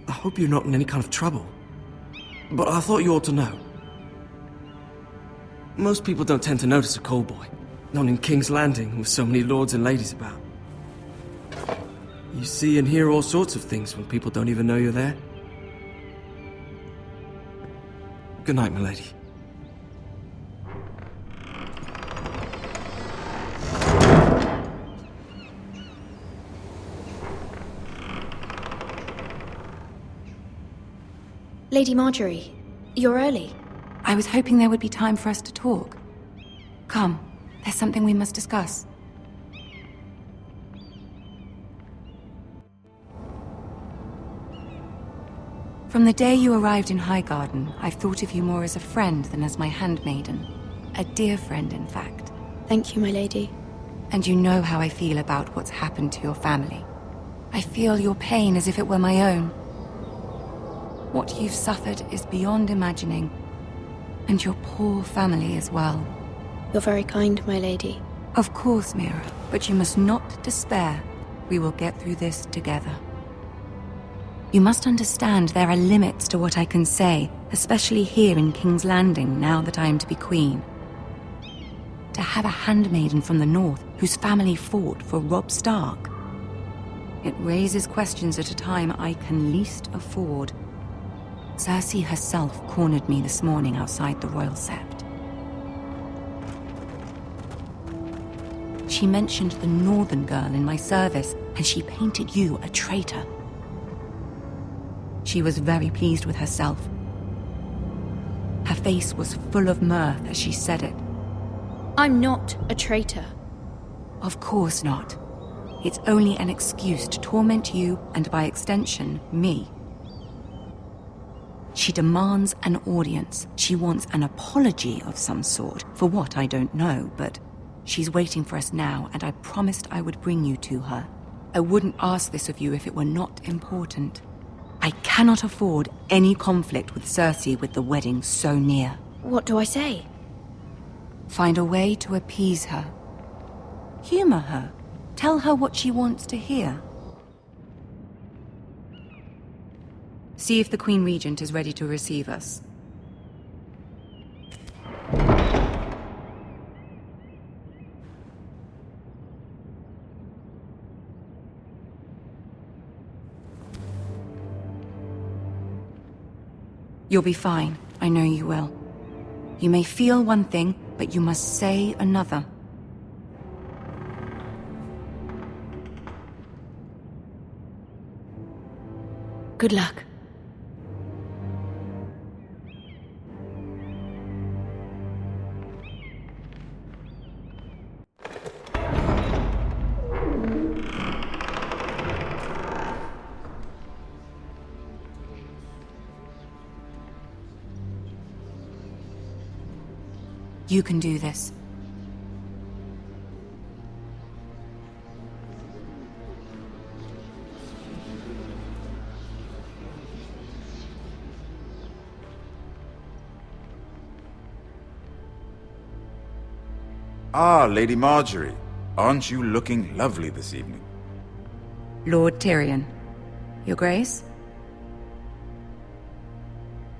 I hope you're not in any kind of trouble, but I thought you ought to know. Most people don't tend to notice a call boy. Not in King's Landing, with so many lords and ladies about. You see and hear all sorts of things when people don't even know you're there. Good night, milady. Lady Marjorie, you're early. I was hoping there would be time for us to talk. Come, there's something we must discuss. From the day you arrived in Highgarden, I've thought of you more as a friend than as my handmaiden. A dear friend, in fact. Thank you, my lady. And you know how I feel about what's happened to your family. I feel your pain as if it were my own. What you've suffered is beyond imagining. And your poor family as well. You're very kind, my lady. Of course, Mira, but you must not despair. We will get through this together. You must understand there are limits to what I can say, especially here in King's Landing, now that I am to be queen. To have a handmaiden from the north whose family fought for Robb Stark. It raises questions at a time I can least afford. Cersei herself cornered me this morning outside the Royal Sept. She mentioned the northern girl in my service, and she painted you a traitor. She was very pleased with herself. Her face was full of mirth as she said it. I'm not a traitor. Of course not. It's only an excuse to torment you, and by extension, me. She demands an audience. She wants an apology of some sort, for what I don't know, but she's waiting for us now, and I promised I would bring you to her. I wouldn't ask this of you if it were not important. I cannot afford any conflict with Cersei with the wedding so near. What do I say? Find a way to appease her. Humor her. Tell her what she wants to hear. See if the Queen Regent is ready to receive us. You'll be fine. I know you will. You may feel one thing, but you must say another. Good luck. You can do this. Ah, Lady Marjorie. Aren't you looking lovely this evening? Lord Tyrion. Your Grace?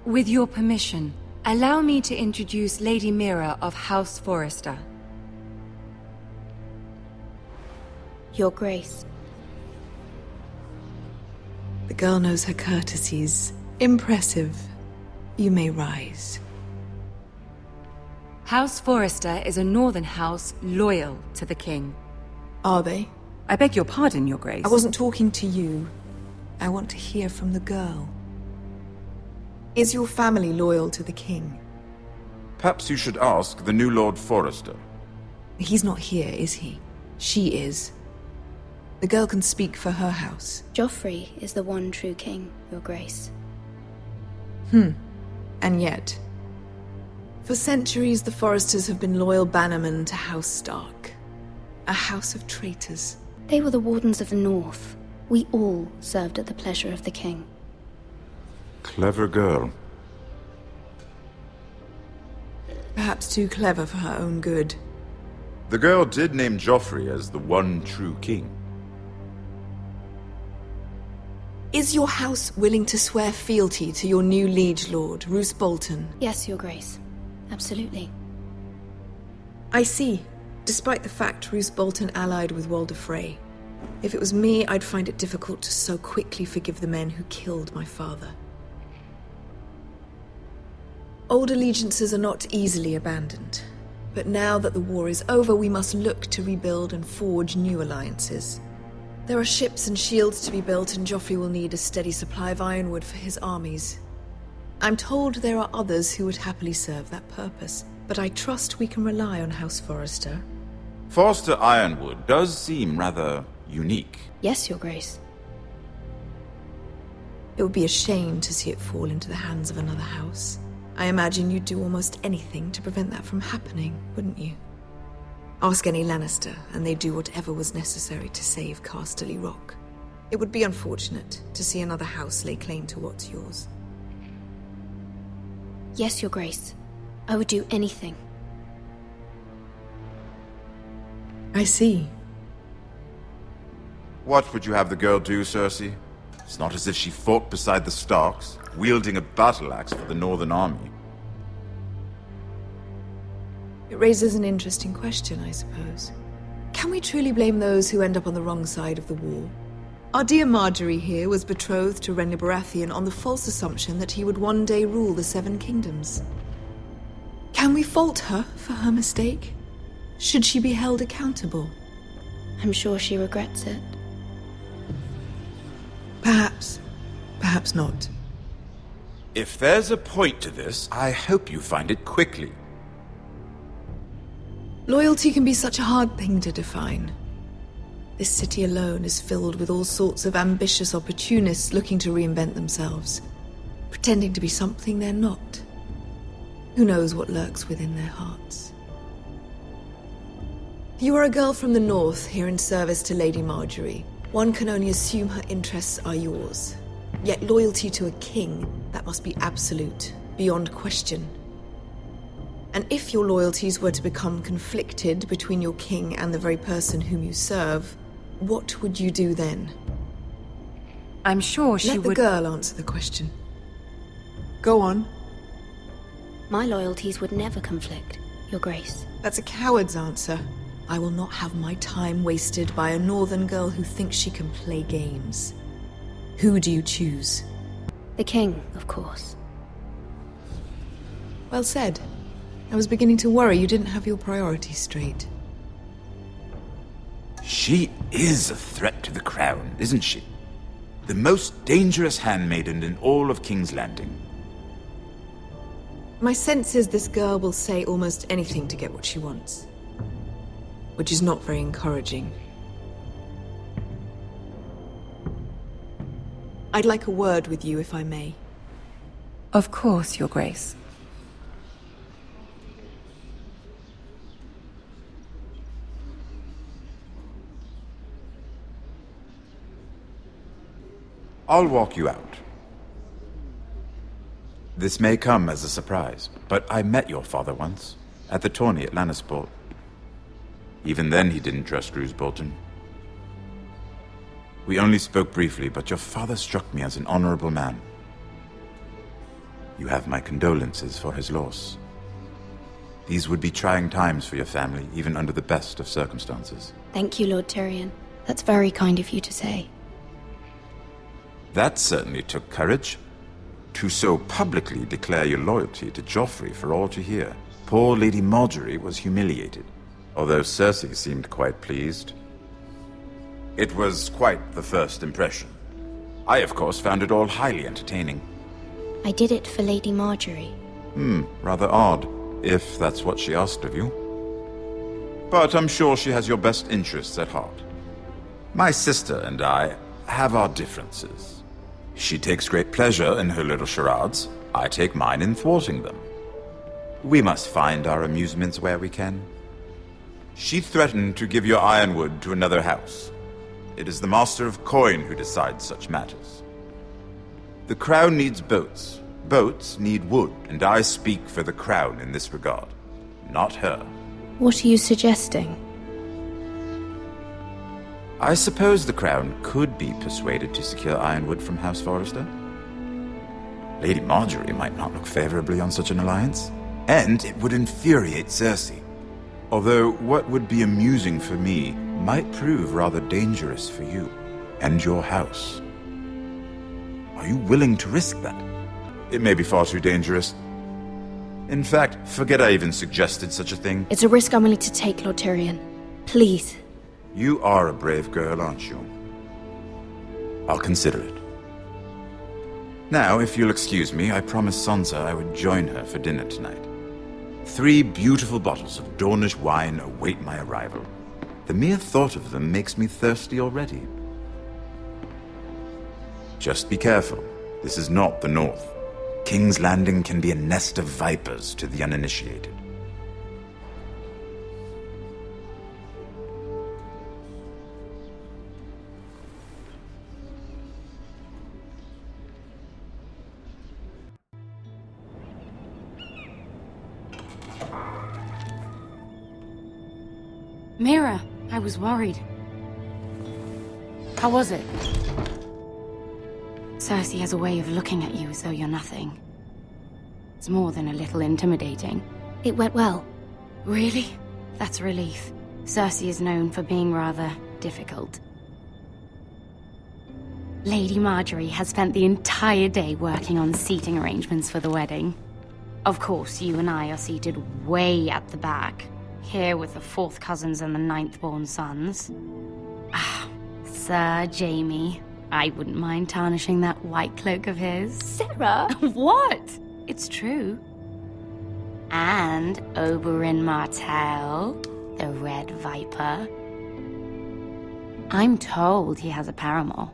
With your permission, allow me to introduce Lady Mira of House Forrester. Your Grace. The girl knows her courtesies. Impressive. You may rise. House Forrester is a northern house loyal to the king. Are they? I beg your pardon, Your Grace. I wasn't talking to you. I want to hear from the girl. Is your family loyal to the king? Perhaps you should ask the new Lord Forrester. He's not here, is he? She is. The girl can speak for her house. Joffrey is the one true king, Your Grace. And yet, for centuries the Forresters have been loyal bannermen to House Stark. A house of traitors. They were the Wardens of the North. We all served at the pleasure of the king. Clever girl. Perhaps too clever for her own good. The girl did name Joffrey as the one true king. Is your house willing to swear fealty to your new liege lord, Roose Bolton? Yes, Your Grace. Absolutely. I see. Despite the fact Roose Bolton allied with Walder Frey. If it was me, I'd find it difficult to so quickly forgive the men who killed my father. Old allegiances are not easily abandoned. But now that the war is over, we must look to rebuild and forge new alliances. There are ships and shields to be built, and Joffrey will need a steady supply of ironwood for his armies. I'm told there are others who would happily serve that purpose, but I trust we can rely on House Forrester. Forrester Ironwood does seem rather unique. Yes, Your Grace. It would be a shame to see it fall into the hands of another house. I imagine you'd do almost anything to prevent that from happening, wouldn't you? Ask any Lannister, and they'd do whatever was necessary to save Casterly Rock. It would be unfortunate to see another house lay claim to what's yours. Yes, Your Grace. I would do anything. I see. What would you have the girl do, Cersei? It's not as if she fought beside the Starks, wielding a battle axe for the Northern Army. It raises an interesting question, I suppose. Can we truly blame those who end up on the wrong side of the war? Our dear Marjorie here was betrothed to Renly Baratheon on the false assumption that he would one day rule the Seven Kingdoms. Can we fault her for her mistake? Should she be held accountable? I'm sure she regrets it. Perhaps. Perhaps not. If there's a point to this, I hope you find it quickly. Loyalty can be such a hard thing to define. This city alone is filled with all sorts of ambitious opportunists looking to reinvent themselves, pretending to be something they're not. Who knows what lurks within their hearts? You are a girl from the north, here in service to Lady Marjorie. One can only assume her interests are yours. Yet loyalty to a king, that must be absolute, beyond question. And if your loyalties were to become conflicted between your king and the very person whom you serve, what would you do then? I'm sure she would... Let the girl answer the question. Go on. My loyalties would never conflict, Your Grace. That's a coward's answer. I will not have my time wasted by a northern girl who thinks she can play games. Who do you choose? The king, of course. Well said. I was beginning to worry you didn't have your priorities straight. She is a threat to the crown, isn't she? The most dangerous handmaiden in all of King's Landing. My sense is this girl will say almost anything to get what she wants. Which is not very encouraging. I'd like a word with you, if I may. Of course, Your Grace. I'll walk you out. This may come as a surprise, but I met your father once, at the tourney at Lannisport. Even then he didn't trust Roose Bolton. We only spoke briefly, but your father struck me as an honorable man. You have my condolences for his loss. These would be trying times for your family, even under the best of circumstances. Thank you, Lord Tyrion. That's very kind of you to say. That certainly took courage. To so publicly declare your loyalty to Joffrey for all to hear. Poor Lady Marjorie was humiliated, although Cersei seemed quite pleased. It was quite the first impression. I, of course, found it all highly entertaining. I did it for Lady Marjorie. Rather odd, if that's what she asked of you. But I'm sure she has your best interests at heart. My sister and I have our differences. She takes great pleasure in her little charades. I take mine in thwarting them. We must find our amusements where we can. She threatened to give your ironwood to another house. It is the Master of Coin who decides such matters. The crown needs boats. Boats need wood, and I speak for the crown in this regard, not her. What are you suggesting? I suppose the crown could be persuaded to secure ironwood from House Forrester. Lady Marjorie might not look favorably on such an alliance, and it would infuriate Cersei. Although what would be amusing for me might prove rather dangerous for you and your house. Are you willing to risk that? It may be far too dangerous. In fact, forget I even suggested such a thing. It's a risk I'm willing to take, Lord Tyrion. Please. You are a brave girl, aren't you? I'll consider it. Now, if you'll excuse me, I promised Sansa I would join her for dinner tonight. 3 beautiful bottles of Dornish wine await my arrival. The mere thought of them makes me thirsty already. Just be careful. This is not the North. King's Landing can be a nest of vipers to the uninitiated. Mira, I was worried. How was it? Cersei has a way of looking at you as though you're nothing. It's more than a little intimidating. It went well. Really? That's a relief. Cersei is known for being rather difficult. Lady Marjorie has spent the entire day working on seating arrangements for the wedding. Of course, you and I are seated way at the back, here with the 4th cousins and the 9th-born sons. Ah, Sir Jaime. I wouldn't mind tarnishing that white cloak of his. Sarah! What? It's true. And Oberyn Martell, the Red Viper. I'm told he has a paramour.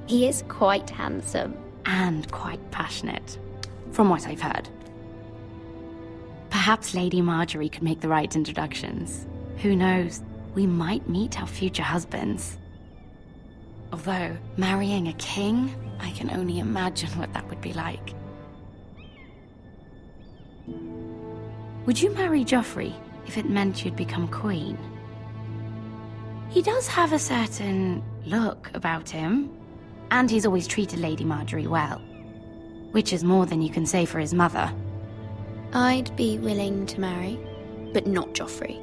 He is quite handsome. And quite passionate, from what I've heard. Perhaps Lady Marjorie could make the right introductions. Who knows? We might meet our future husbands. Although, marrying a king, I can only imagine what that would be like. Would you marry Joffrey if it meant you'd become queen? He does have a certain look about him, and he's always treated Lady Marjorie well, which is more than you can say for his mother. I'd be willing to marry, but not Joffrey.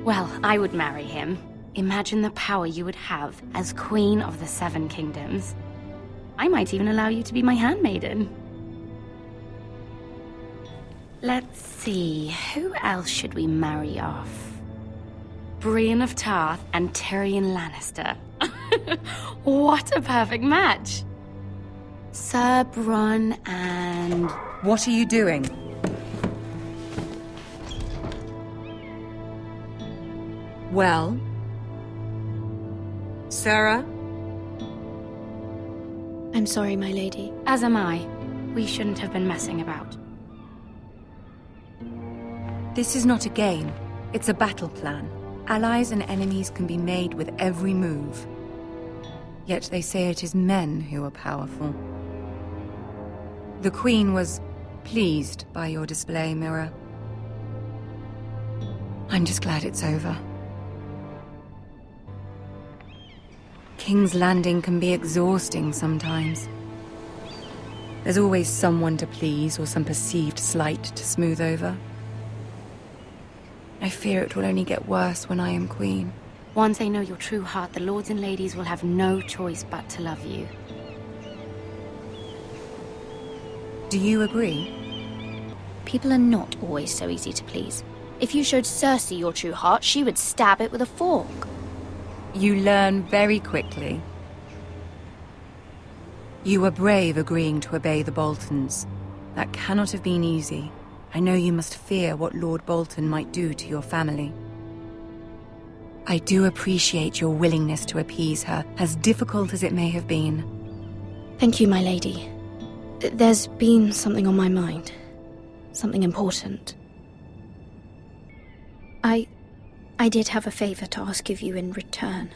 Well, I would marry him. Imagine the power you would have as Queen of the 7 Kingdoms. I might even allow you to be my handmaiden. Let's see, who else should we marry off? Brienne of Tarth and Tyrion Lannister. What a perfect match! Sir Bronn and... What are you doing? Well? Sarah? I'm sorry, my lady. As am I. We shouldn't have been messing about. This is not a game. It's a battle plan. Allies and enemies can be made with every move. Yet they say it is men who are powerful. The Queen was pleased by your display, Mira. I'm just glad it's over. King's Landing can be exhausting sometimes. There's always someone to please or some perceived slight to smooth over. I fear it will only get worse when I am queen. Once they know your true heart, the lords and ladies will have no choice but to love you. Do you agree? People are not always so easy to please. If you showed Cersei your true heart, she would stab it with a fork. You learn very quickly. You were brave agreeing to obey the Boltons. That cannot have been easy. I know you must fear what Lord Bolton might do to your family. I do appreciate your willingness to appease her, as difficult as it may have been. Thank you, my lady. There's been something on my mind. Something important. I did have a favor to ask of you in return.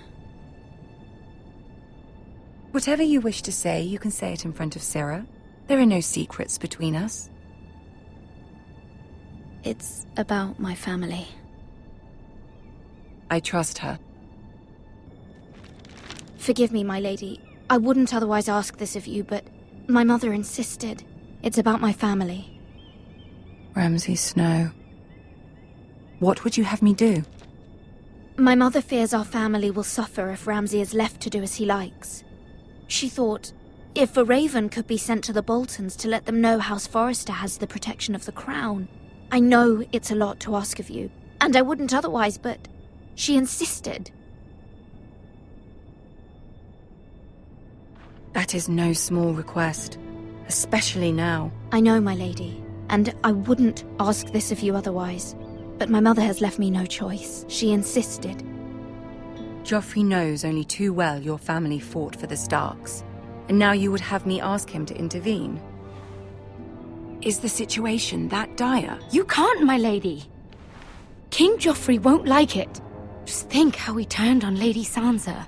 Whatever you wish to say, you can say it in front of Sarah. There are no secrets between us. It's about my family. I trust her. Forgive me, my lady. I wouldn't otherwise ask this of you, but my mother insisted. It's about my family. Ramsay Snow. What would you have me do? My mother fears our family will suffer if Ramsay is left to do as he likes. She thought, if a raven could be sent to the Boltons to let them know House Forrester has the protection of the crown. I know it's a lot to ask of you, and I wouldn't otherwise, but she insisted. That is no small request, especially now. I know, my lady, and I wouldn't ask this of you otherwise. But my mother has left me no choice. She insisted. Joffrey knows only too well your family fought for the Starks, and now you would have me ask him to intervene. Is the situation that dire? You can't, my lady. King Joffrey won't like it. Just think how he turned on Lady Sansa.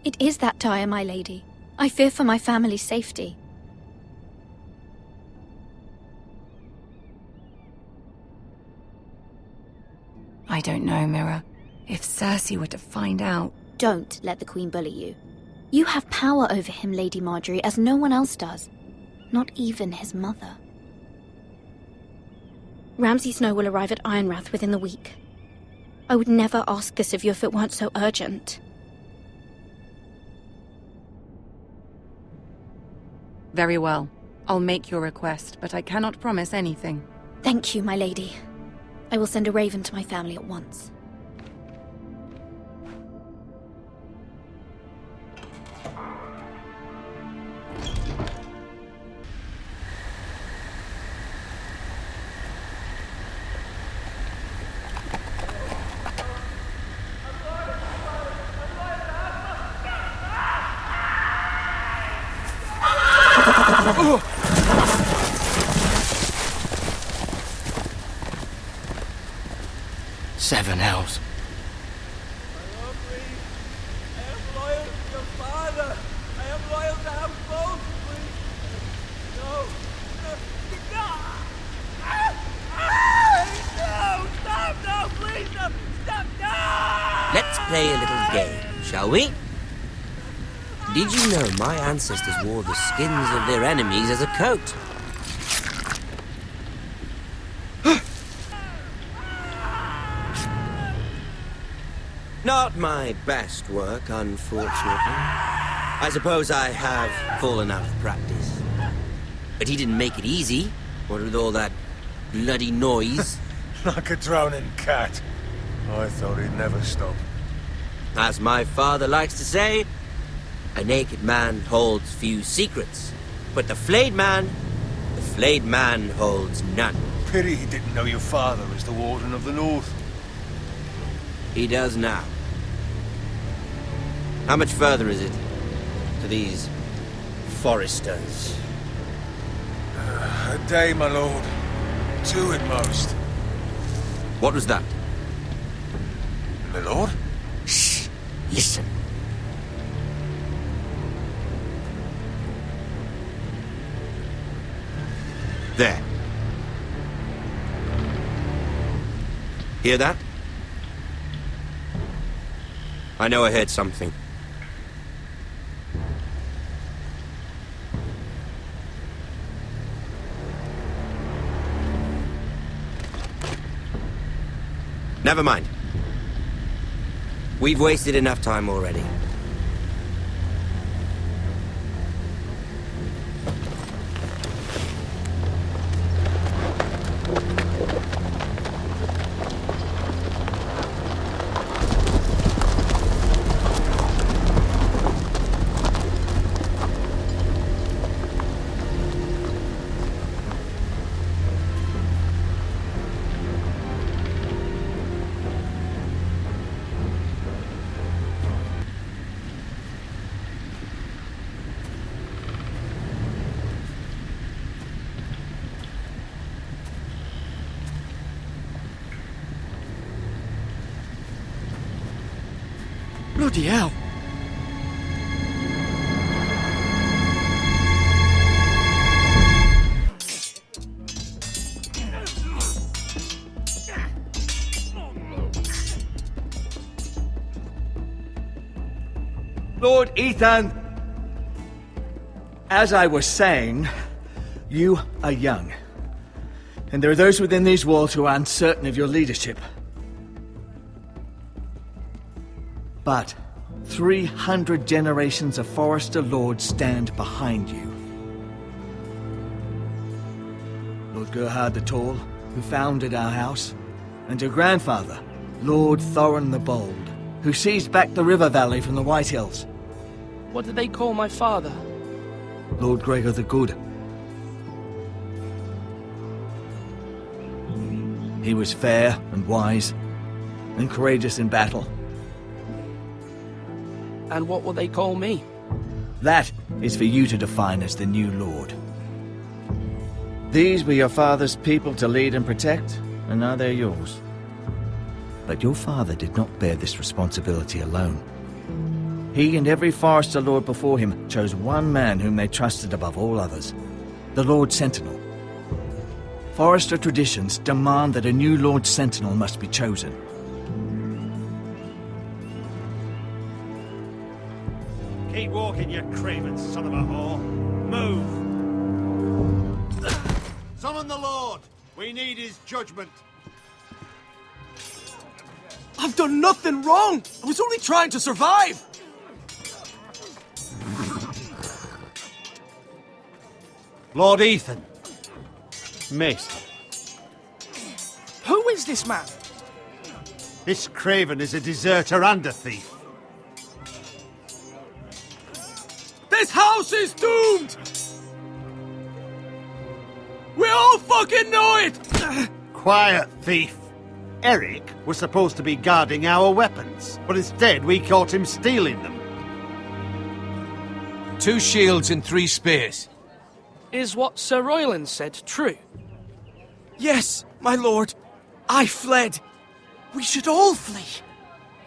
It is that dire, my lady. I fear for my family's safety. I don't know, Mira. If Cersei were to find out... Don't let the Queen bully you. You have power over him, Lady Marjorie, as no one else does. Not even his mother. Ramsay Snow will arrive at Ironrath within the week. I would never ask this of you if it weren't so urgent. Very well. I'll make your request, but I cannot promise anything. Thank you, my lady. I will send a raven to my family at once. Seven hells. Let's play a little game, shall we? Did you know my ancestors wore the skins of their enemies as a coat? Not my best work, unfortunately. I suppose I have fallen out of practice. But he didn't make it easy, what with all that bloody noise. Like a drowning cat. I thought he'd never stop. As my father likes to say, a naked man holds few secrets, but the flayed man holds none. Pity he didn't know your father was the Warden of the North. He does now. How much further is it to these Forresters? A day, my lord. 2 at most. What was that? My lord? Shh! Listen. There. Hear that? I know I heard something. Never mind. We've wasted enough time already. Bloody hell. Lord Ethan, as I was saying, you are young. And there are those within these walls who are uncertain of your leadership. But 300 generations of Forrester lords stand behind you. Lord Gerhard the Tall, who founded our house, and your grandfather, Lord Thorin the Bold, who seized back the river valley from the White Hills. What did they call my father? Lord Gregor the Good. He was fair and wise, and courageous in battle. And what will they call me? That is for you to define as the new lord. These were your father's people to lead and protect, and now they're yours. But your father did not bear this responsibility alone. He and every Forrester lord before him chose one man whom they trusted above all others, the Lord Sentinel. Forrester traditions demand that a new Lord Sentinel must be chosen. Keep walking, you craven son of a whore. Move! Summon the Lord! We need his judgment. I've done nothing wrong! I was only trying to survive! Lord Ethan. Maester. Who is this man? This craven is a deserter and a thief. This house is doomed! We all fucking know it! Quiet, thief. Eric was supposed to be guarding our weapons, but instead we caught him stealing them. 2 shields and 3 spears. Is what Sir Royland said true? Yes, my lord. I fled. We should all flee.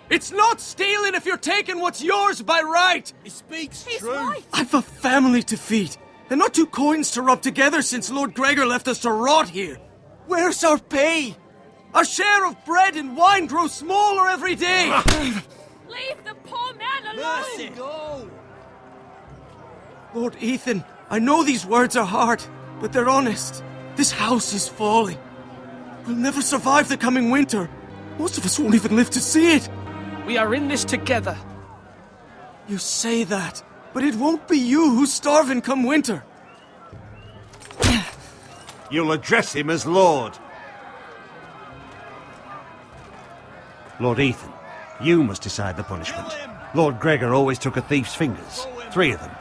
It's not stealing if you're taking what's yours by right. He speaks true. I've a family to feed, and not 2 coins to rub together since Lord Gregor left us to rot here. Where's our pay? Our share of bread and wine grows smaller every day. Leave the poor man alone! Mercy, go! Lord Ethan, I know these words are hard, but they're honest. This house is falling. We'll never survive the coming winter. Most of us won't even live to see it. We are in this together. You say that, but it won't be you who's starving come winter. You'll address him as Lord. Lord Ethan, you must decide the punishment. Lord Gregor always took a thief's fingers. 3 of them.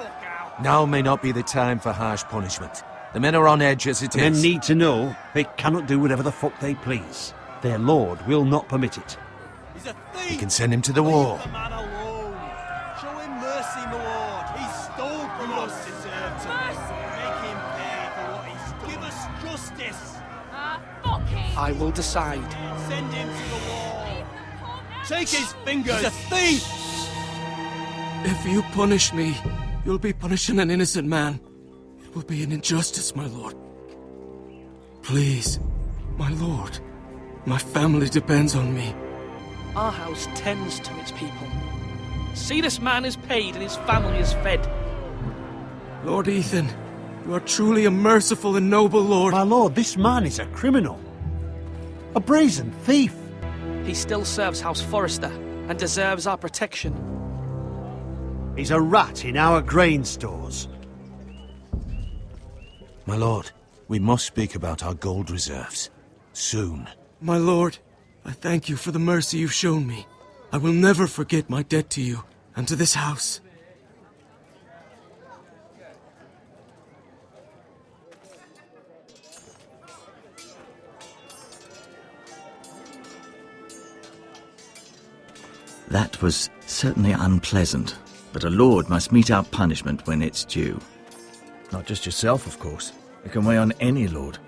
Now may not be the time for harsh punishment. The men are on edge as it The men is. need to know they cannot do whatever the fuck they please. Their lord will not permit it. He's a thief! We can send him to the wall. Leave the man alone. Show him mercy, my lord. He stole from us. Deserve to make him pay for what he stole. Give us justice. Fuck him! I will decide. Send him to the wall. Take his fingers. He's a thief! If you punish me, you'll be punishing an innocent man. It will be an injustice, my lord. Please, my lord. My family depends on me. Our house tends to its people. See, this man is paid and his family is fed. Lord Ethan, you are truly a merciful and noble lord. My lord, this man is a criminal. A brazen thief. He still serves House Forrester and deserves our protection. He's a rat in our grain stores. My lord, we must speak about our gold reserves. Soon. My lord, I thank you for the mercy you've shown me. I will never forget my debt to you and to this house. That was certainly unpleasant, but a lord must mete out punishment when it's due. Not just yourself, of course. It can weigh on any lord.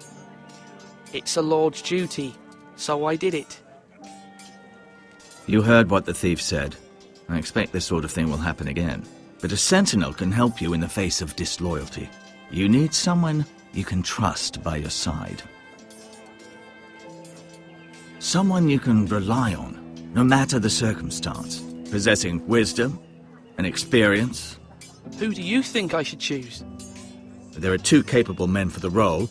It's a lord's duty, so I did it. You heard what the thief said. I expect this sort of thing will happen again. But a sentinel can help you in the face of disloyalty. You need someone you can trust by your side. Someone you can rely on, no matter the circumstance. Possessing wisdom and experience. Who do you think I should choose? There are 2 capable men for the role.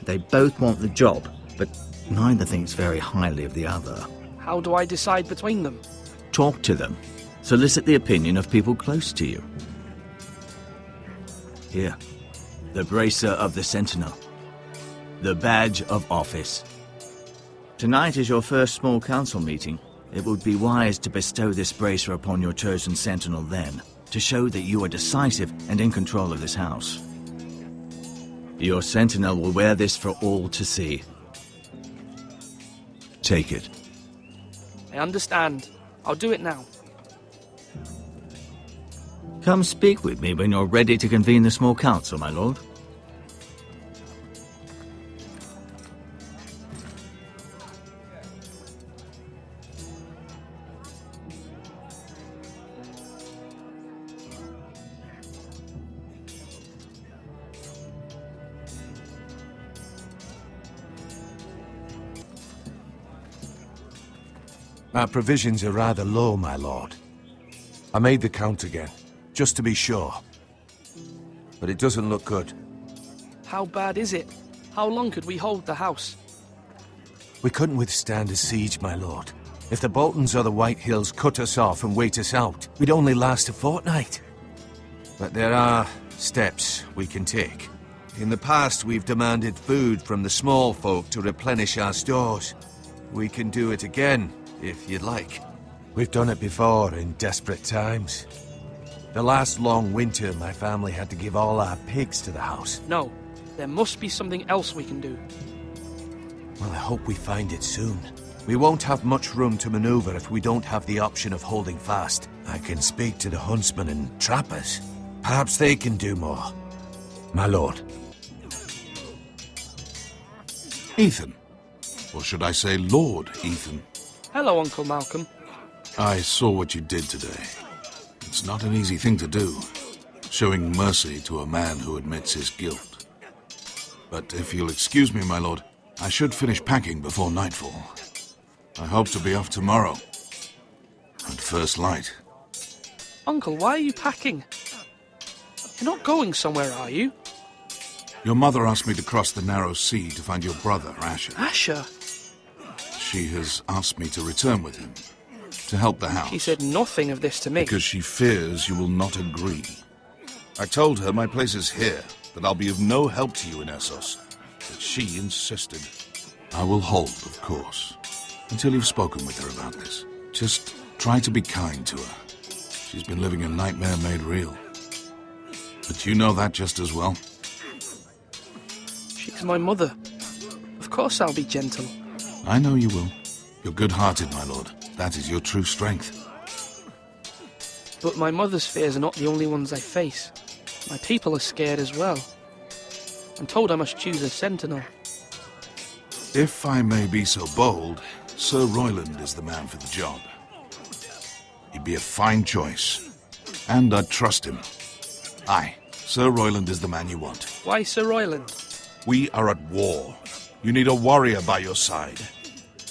They both want the job, but neither thinks very highly of the other. How do I decide between them? Talk to them. Solicit the opinion of people close to you. Here, the bracer of the Sentinel. The badge of office. Tonight is your first small council meeting. It would be wise to bestow this bracer upon your chosen Sentinel then, to show that you are decisive and in control of this house. Your Sentinel will wear this for all to see. Take it. I understand. I'll do it now. Come speak with me when you're ready to convene the small council, my lord. Our provisions are rather low, my lord. I made the count again, just to be sure. But it doesn't look good. How bad is it? How long could we hold the house? We couldn't withstand a siege, my lord. If the Boltons or the White Hills cut us off and wait us out, we'd only last a fortnight. But there are steps we can take. In the past, we've demanded food from the small folk to replenish our stores. We can do it again, if you'd like. We've done it before in desperate times. The last long winter, my family had to give all our pigs to the house. No, there must be something else we can do. Well, I hope we find it soon. We won't have much room to maneuver if we don't have the option of holding fast. I can speak to the huntsmen and trappers. Perhaps they can do more. My lord. Ethan. Or should I say Lord Ethan? Hello, Uncle Malcolm. I saw what you did today. It's not an easy thing to do, showing mercy to a man who admits his guilt. But if you'll excuse me, my lord, I should finish packing before nightfall. I hope to be off tomorrow. At first light. Uncle, why are you packing? You're not going somewhere, are you? Your mother asked me to cross the narrow sea to find your brother, Asher. Asher? She has asked me to return with him, to help the house. She said nothing of this to me. Because she fears you will not agree. I told her my place is here, that I'll be of no help to you in Essos. But she insisted. I will hold, of course, until you've spoken with her about this. Just try to be kind to her. She's been living a nightmare made real. But you know that just as well. She's my mother. Of course I'll be gentle. I know you will. You're good-hearted, my lord. That is your true strength. But my mother's fears are not the only ones I face. My people are scared as well. I'm told I must choose a sentinel. If I may be so bold, Sir Royland is the man for the job. He'd be a fine choice. And I'd trust him. Aye, Sir Royland is the man you want. Why Sir Royland? We are at war. You need a warrior by your side.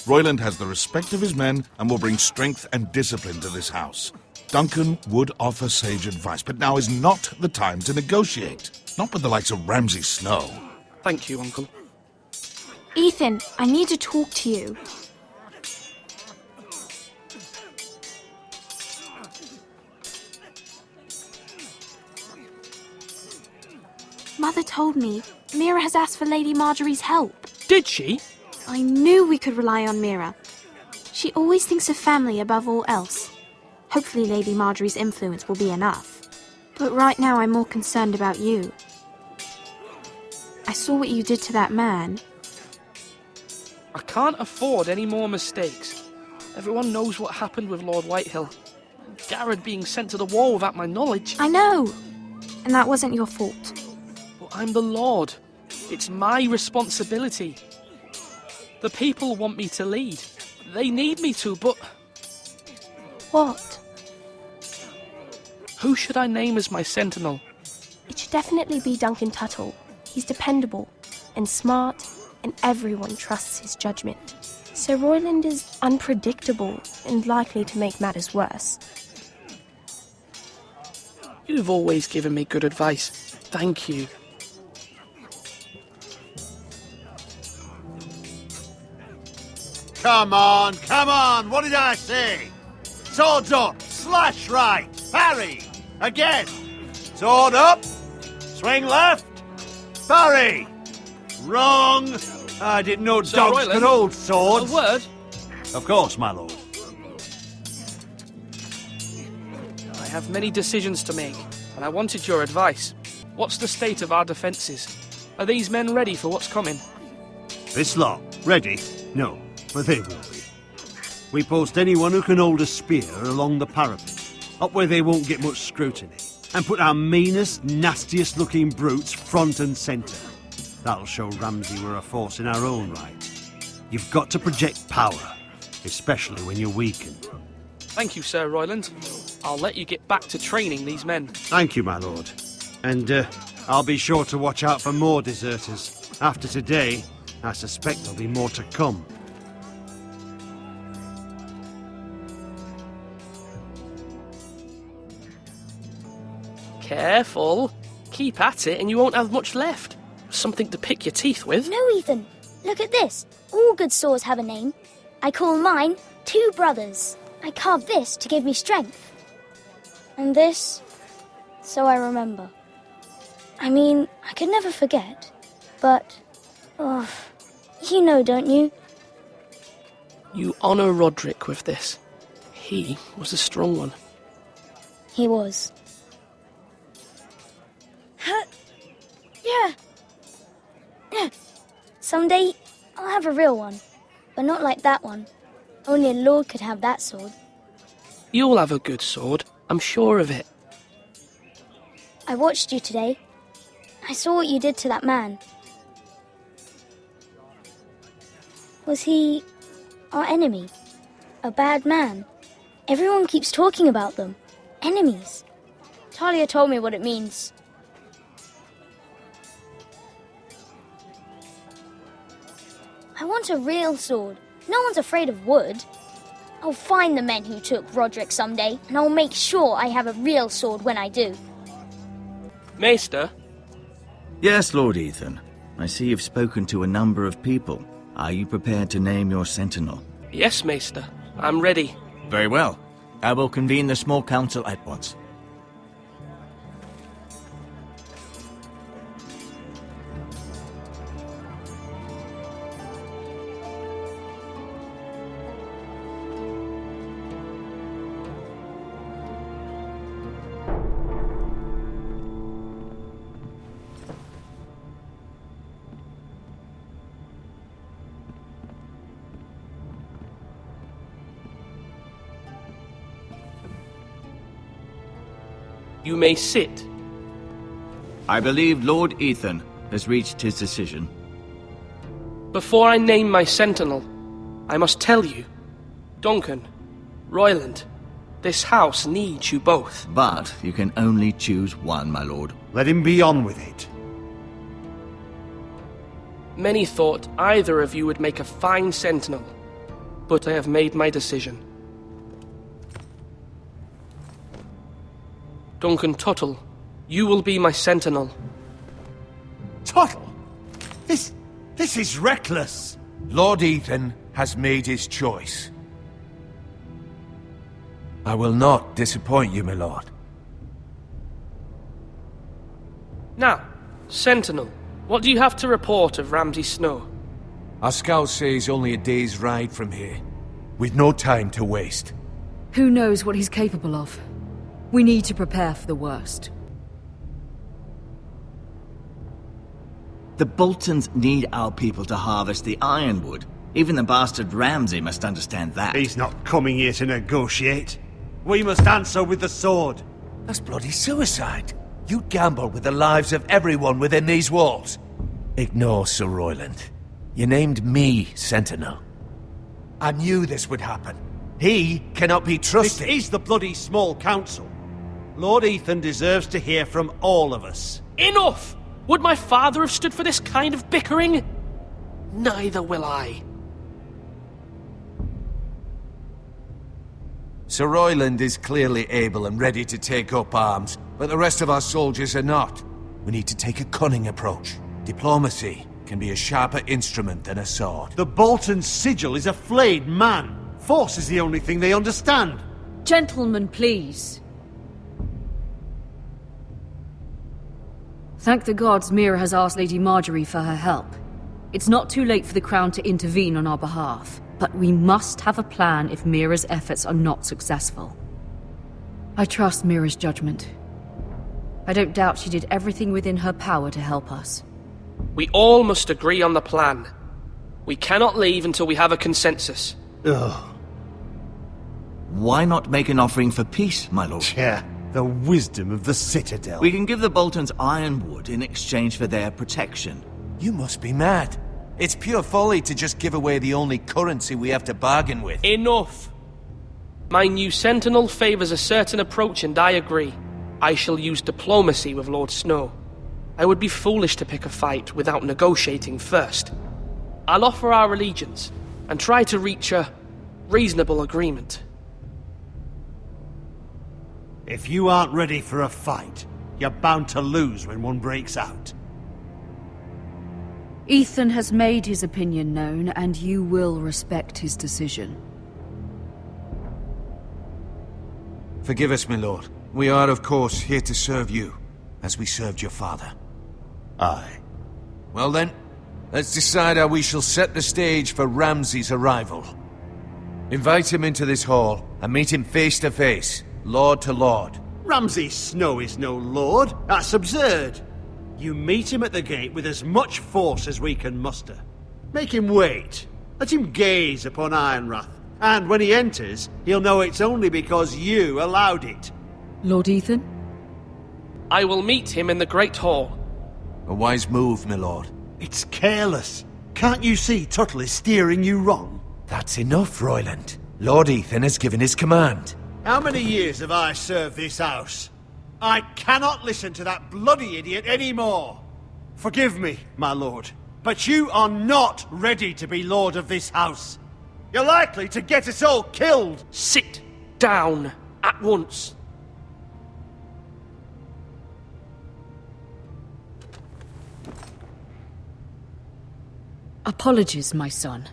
Royland has the respect of his men and will bring strength and discipline to this house. Duncan would offer sage advice, but now is not the time to negotiate. Not with the likes of Ramsay Snow. Thank you, Uncle. Ethan, I need to talk to you. Mother told me Mira has asked for Lady Marjorie's help. Did she? I knew we could rely on Mira. She always thinks of family above all else. Hopefully Lady Marjorie's influence will be enough. But right now I'm more concerned about you. I saw what you did to that man. I can't afford any more mistakes. Everyone knows what happened with Lord Whitehill. Garrett being sent to the war without my knowledge. I know. And that wasn't your fault. But I'm the Lord. It's my responsibility. The people want me to lead. They need me to, but... What? Who should I name as my sentinel? It should definitely be Duncan Tuttle. He's dependable and smart, and everyone trusts his judgment. Sir Royland is unpredictable and likely to make matters worse. You've always given me good advice. Thank you. Come on, what did I say? Swords up, slash right, parry, again. Sword up, swing left, parry. Wrong. I didn't know dogs could hold swords. A word? Of course, my lord. I have many decisions to make, and I wanted your advice. What's the state of our defences? Are these men ready for what's coming? This lot, ready? No, but they will be. We post anyone who can hold a spear along the parapet, up where they won't get much scrutiny, and put our meanest, nastiest looking brutes front and centre. That'll show Ramsay we're a force in our own right. You've got to project power, especially when you're weakened. Thank you, Sir Royland. I'll let you get back to training these men. Thank you, my lord. And I'll be sure to watch out for more deserters. After today, I suspect there'll be more to come. Careful. Keep at it and you won't have much left. Something to pick your teeth with. No, Ethan. Look at this. All good swords have a name. I call mine Two Brothers. I carved this to give me strength. And this, so I remember. I mean, I could never forget. But, you know, don't you? You honour Roderick with this. He was a strong one. He was. Yeah. Someday, I'll have a real one. But not like that one. Only a lord could have that sword. You'll have a good sword. I'm sure of it. I watched you today. I saw what you did to that man. Was he our enemy? A bad man? Everyone keeps talking about them. Enemies. Talia told me what it means. I want a real sword. No one's afraid of wood. I'll find the men who took Roderick someday, and I'll make sure I have a real sword when I do. Maester? Yes, Lord Ethan. I see you've spoken to a number of people. Are you prepared to name your sentinel? Yes, Maester. I'm ready. Very well. I will convene the small council at once. You may sit. I believe Lord Ethan has reached his decision. Before I name my sentinel, I must tell you, Duncan, Royland, this house needs you both. But you can only choose one, my lord. Let him be on with it. Many thought either of you would make a fine sentinel, but I have made my decision. Duncan Tuttle, you will be my sentinel. Tuttle? This is reckless. Lord Ethan has made his choice. I will not disappoint you, my lord. Now, sentinel, what do you have to report of Ramsay Snow? Our scouts say he's only a day's ride from here, with no time to waste. Who knows what he's capable of? We need to prepare for the worst. The Boltons need our people to harvest the ironwood. Even the bastard Ramsay must understand that. He's not coming here to negotiate. We must answer with the sword. That's bloody suicide. You gamble with the lives of everyone within these walls. Ignore Sir Royland. You named me Sentinel. I knew this would happen. He cannot be trusted. This is the bloody small council. Lord Ethan deserves to hear from all of us. Enough! Would my father have stood for this kind of bickering? Neither will I. Sir Royland is clearly able and ready to take up arms, but the rest of our soldiers are not. We need to take a cunning approach. Diplomacy, can be a sharper instrument than a sword. The Bolton sigil is a flayed man. Force is the only thing they understand. Gentlemen, please. Thank the gods Mira has asked Lady Marjorie for her help. It's not too late for the Crown to intervene on our behalf, but we must have a plan if Mira's efforts are not successful. I trust Mira's judgment. I don't doubt she did everything within her power to help us. We all must agree on the plan. We cannot leave until we have a consensus. Ugh. Why not make an offering for peace, my lord? Yeah, the wisdom of the Citadel. We can give the Boltons ironwood in exchange for their protection. You must be mad. It's pure folly to just give away the only currency we have to bargain with. Enough! My new sentinel favours a certain approach, and I agree. I shall use diplomacy with Lord Snow. I would be foolish to pick a fight without negotiating first. I'll offer our allegiance, and try to reach a reasonable agreement. If you aren't ready for a fight, you're bound to lose when one breaks out. Ethan has made his opinion known, and you will respect his decision. Forgive us, my lord. We are, of course, here to serve you, as we served your father. Aye. Well then, let's decide how we shall set the stage for Ramsay's arrival. Invite him into this hall, and meet him face to face, lord to lord. Ramsay Snow is no lord. That's absurd. You meet him at the gate with as much force as we can muster. Make him wait. Let him gaze upon Ironrath. And when he enters, he'll know it's only because you allowed it. Lord Ethan? I will meet him in the Great Hall. A wise move, my lord. It's careless. Can't you see Tuttle is steering you wrong? That's enough, Royland. Lord Ethan has given his command. How many years have I served this house? I cannot listen to that bloody idiot anymore. Forgive me, my lord, but you are not ready to be lord of this house. You're likely to get us all killed. Sit down at once. Apologies, my son.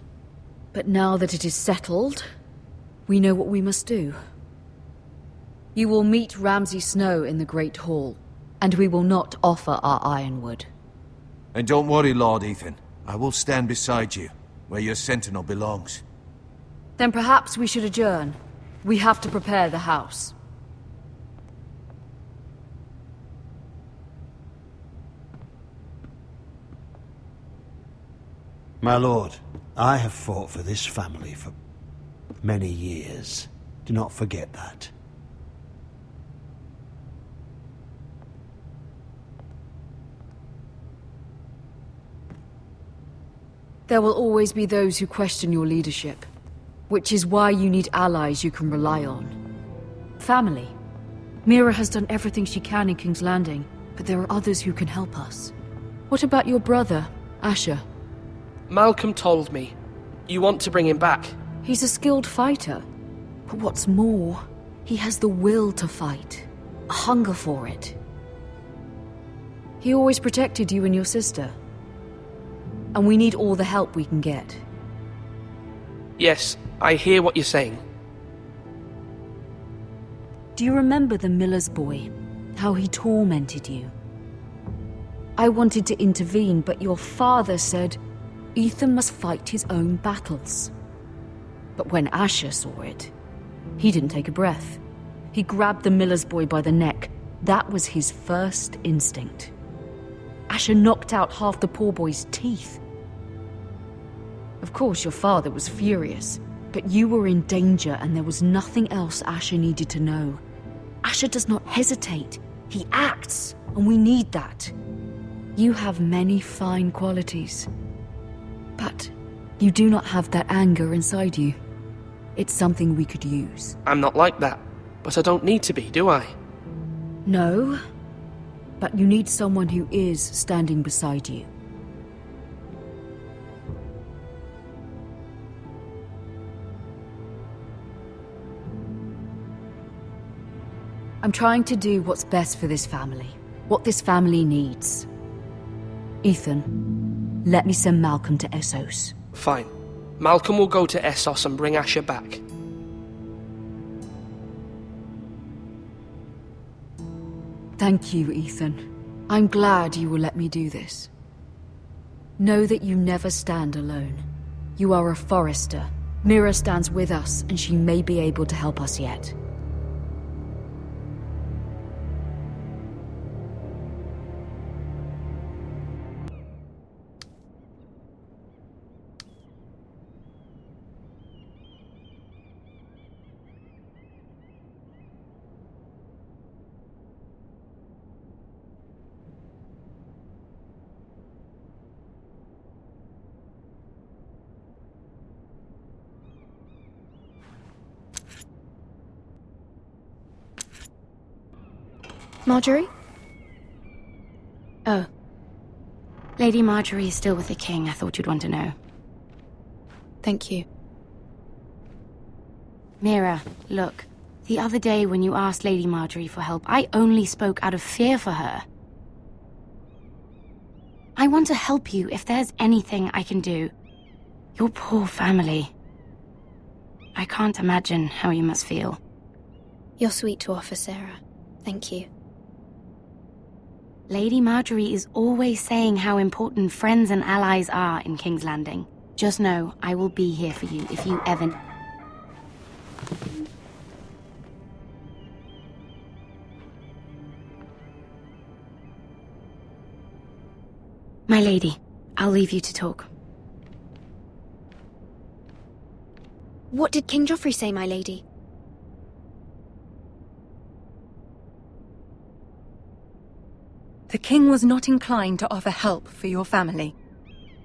But now that it is settled, we know what we must do. You will meet Ramsay Snow in the Great Hall, and we will not offer our ironwood. And don't worry, Lord Ethan. I will stand beside you, where your sentinel belongs. Then perhaps we should adjourn. We have to prepare the house. My lord, I have fought for this family for many years. Do not forget that. There will always be those who question your leadership, which is why you need allies you can rely on. Family. Mira has done everything she can in King's Landing, but there are others who can help us. What about your brother, Asher? Malcolm told me. You want to bring him back? He's a skilled fighter. But what's more, he has the will to fight. A hunger for it. He always protected you and your sister. And we need all the help we can get. Yes, I hear what you're saying. Do you remember the miller's boy? How he tormented you? I wanted to intervene, but your father said Ethan must fight his own battles. But when Asher saw it, he didn't take a breath. He grabbed the miller's boy by the neck. That was his first instinct. Asher knocked out half the poor boy's teeth. Of course, your father was furious, but you were in danger and there was nothing else Asher needed to know. Asher does not hesitate. He acts, and we need that. You have many fine qualities, but you do not have that anger inside you. It's something we could use. I'm not like that, but I don't need to be, do I? No, but you need someone who is standing beside you. I'm trying to do what's best for this family, what this family needs. Ethan, let me send Malcolm to Essos. Fine. Malcolm will go to Essos and bring Asher back. Thank you, Ethan. I'm glad you will let me do this. Know that you never stand alone. You are a Forrester. Mira stands with us, and she may be able to help us yet. Marjorie? Oh. Lady Marjorie is still with the king. I thought you'd want to know. Thank you. Mira, look. The other day when you asked Lady Marjorie for help, I only spoke out of fear for her. I want to help you if there's anything I can do. Your poor family. I can't imagine how you must feel. You're sweet to offer, Sarah. Thank you. Lady Marjorie is always saying how important friends and allies are in King's Landing. Just know, I will be here for you if you ever... My lady, I'll leave you to talk. What did King Joffrey say, my lady? The king was not inclined to offer help for your family.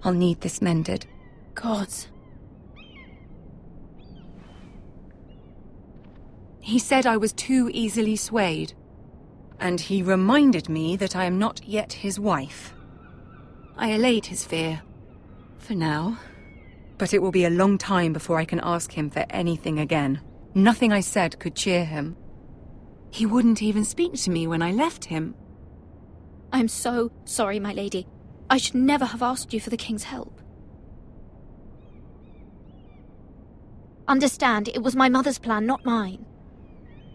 I'll need this mended. Gods. He said I was too easily swayed. And he reminded me that I am not yet his wife. I allayed his fear. For now. But it will be a long time before I can ask him for anything again. Nothing I said could cheer him. He wouldn't even speak to me when I left him. I'm so sorry, my lady. I should never have asked you for the king's help. Understand, it was my mother's plan, not mine.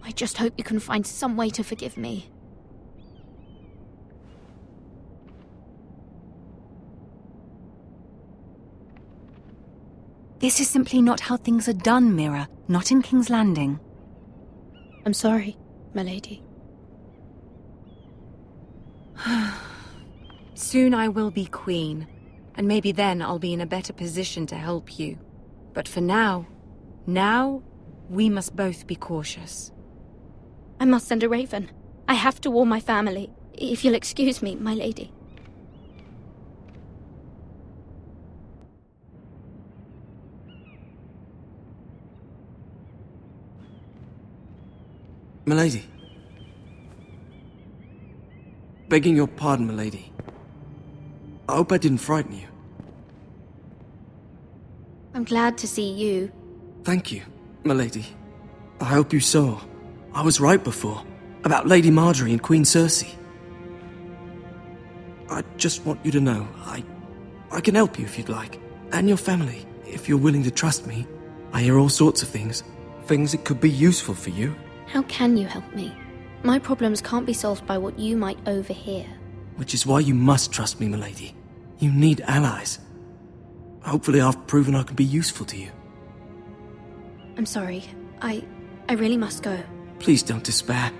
I just hope you can find some way to forgive me. This is simply not how things are done, Mira. Not in King's Landing. I'm sorry, my lady. Soon I will be queen, and maybe then I'll be in a better position to help you. But for now, we must both be cautious. I must send a raven. I have to warn my family. If you'll excuse me, my lady. Milady. Begging your pardon, milady. I hope I didn't frighten you. I'm glad to see you. Thank you, milady. I hope you saw. I was right before. About Lady Marjorie and Queen Cersei. I just want you to know, I can help you if you'd like. And your family, if you're willing to trust me. I hear all sorts of things. Things that could be useful for you. How can you help me? My problems can't be solved by what you might overhear. Which is why you must trust me, milady. You need allies. Hopefully I've proven I can be useful to you. I'm sorry. I really must go. Please don't despair.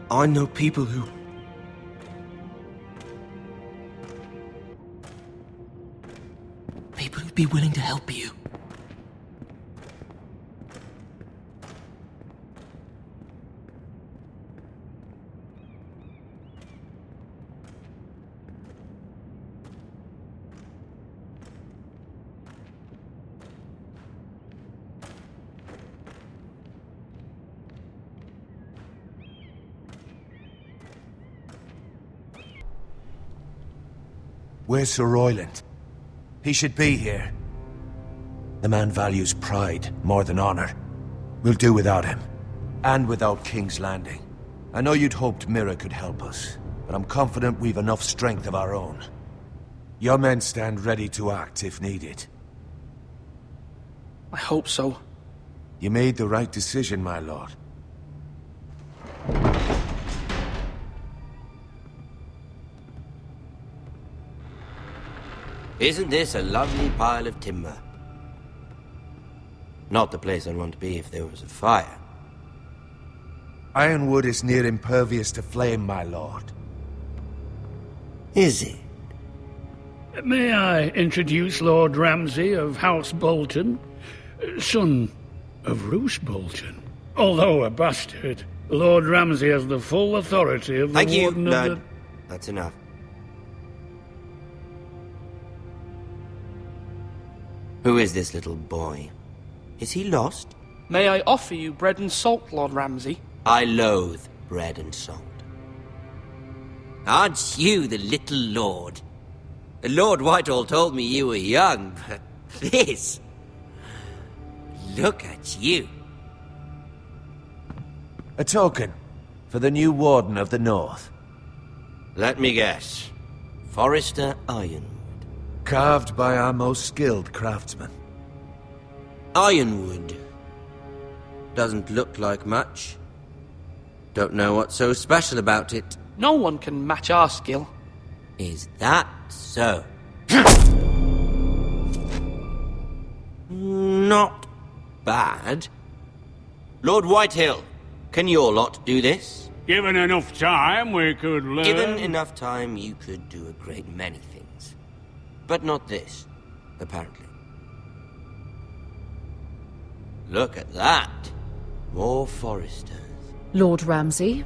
I know people who... People who'd be willing to help you. Where's Sir Royland? He should be here. The man values pride more than honor. We'll do without him. And without King's Landing. I know you'd hoped Mira could help us, but I'm confident we've enough strength of our own. Your men stand ready to act if needed. I hope so. You made the right decision, my lord. Isn't this a lovely pile of timber? Not the place I'd want to be if there was a fire. Ironwood is near impervious to flame, my lord. Is it? May I introduce Lord Ramsay of House Bolton, son of Roose Bolton? Although a bastard, Lord Ramsay has the full authority of the Thank you, Warden of Lord. the... That's enough. Who is this little boy? Is he lost? May I offer you bread and salt, Lord Ramsay? I loathe bread and salt. Aren't you the little lord? Lord Whitehall told me you were young, but this... Look at you. A token for the new Warden of the North. Let me guess. Forrester Ironwood. Carved by our most skilled craftsmen. Ironwood. Doesn't look like much. Don't know what's so special about it. No one can match our skill. Is that so? Not bad. Lord Whitehill, can your lot do this? Given enough time, we could learn... Given enough time, you could do a great many things. But not this, apparently. Look at that. More Forresters. Lord Ramsay?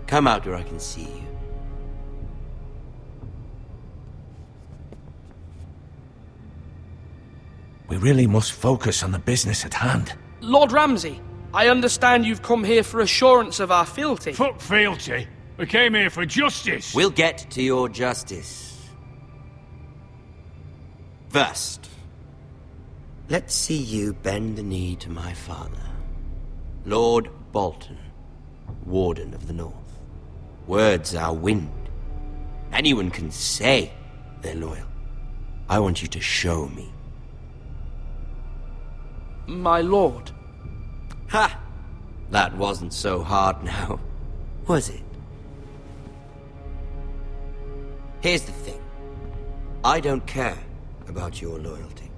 Come out where I can see you. We really must focus on the business at hand. Lord Ramsay, I understand you've come here for assurance of our fealty. Fuck fealty. We came here for justice. We'll get to your justice. First, let's see you bend the knee to my father, Lord Bolton, Warden of the North. Words are wind. Anyone can say they're loyal. I want you to show me. My lord. Ha! That wasn't so hard now, was it? Here's the thing. I don't care about your loyalty.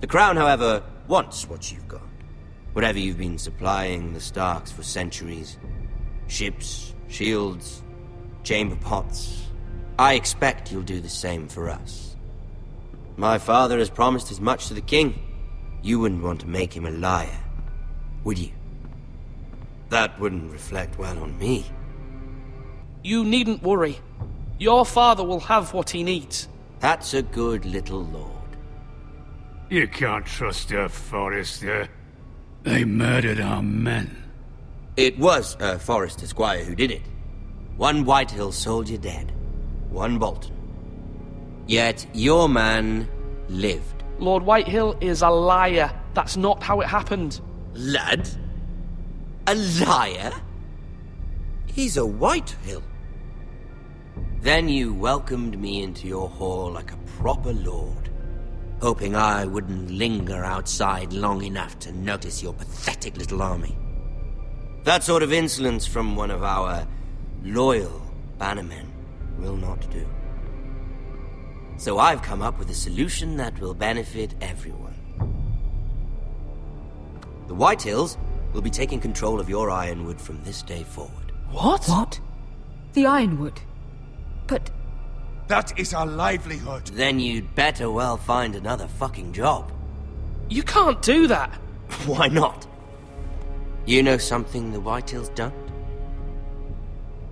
The Crown, however, wants what you've got. Whatever you've been supplying the Starks for centuries. Ships, shields, chamber pots. I expect you'll do the same for us. My father has promised as much to the king. You wouldn't want to make him a liar, would you? That wouldn't reflect well on me. You needn't worry. Your father will have what he needs. That's a good little lord. You can't trust her, Forrester. They murdered our men. It was a Forrester squire who did it. One Whitehill soldier dead. One Bolton. Yet your man lived. Lord Whitehill is a liar. That's not how it happened. Lad? A liar? He's a Whitehill. Then you welcomed me into your hall like a proper lord, hoping I wouldn't linger outside long enough to notice your pathetic little army. That sort of insolence from one of our loyal bannermen will not do. So I've come up with a solution that will benefit everyone. The Whitehills will be taking control of your Ironwood from this day forward. What? What? The Ironwood? But... That is our livelihood. Then you'd better well find another fucking job. You can't do that. Why not? You know something the Whitehills don't?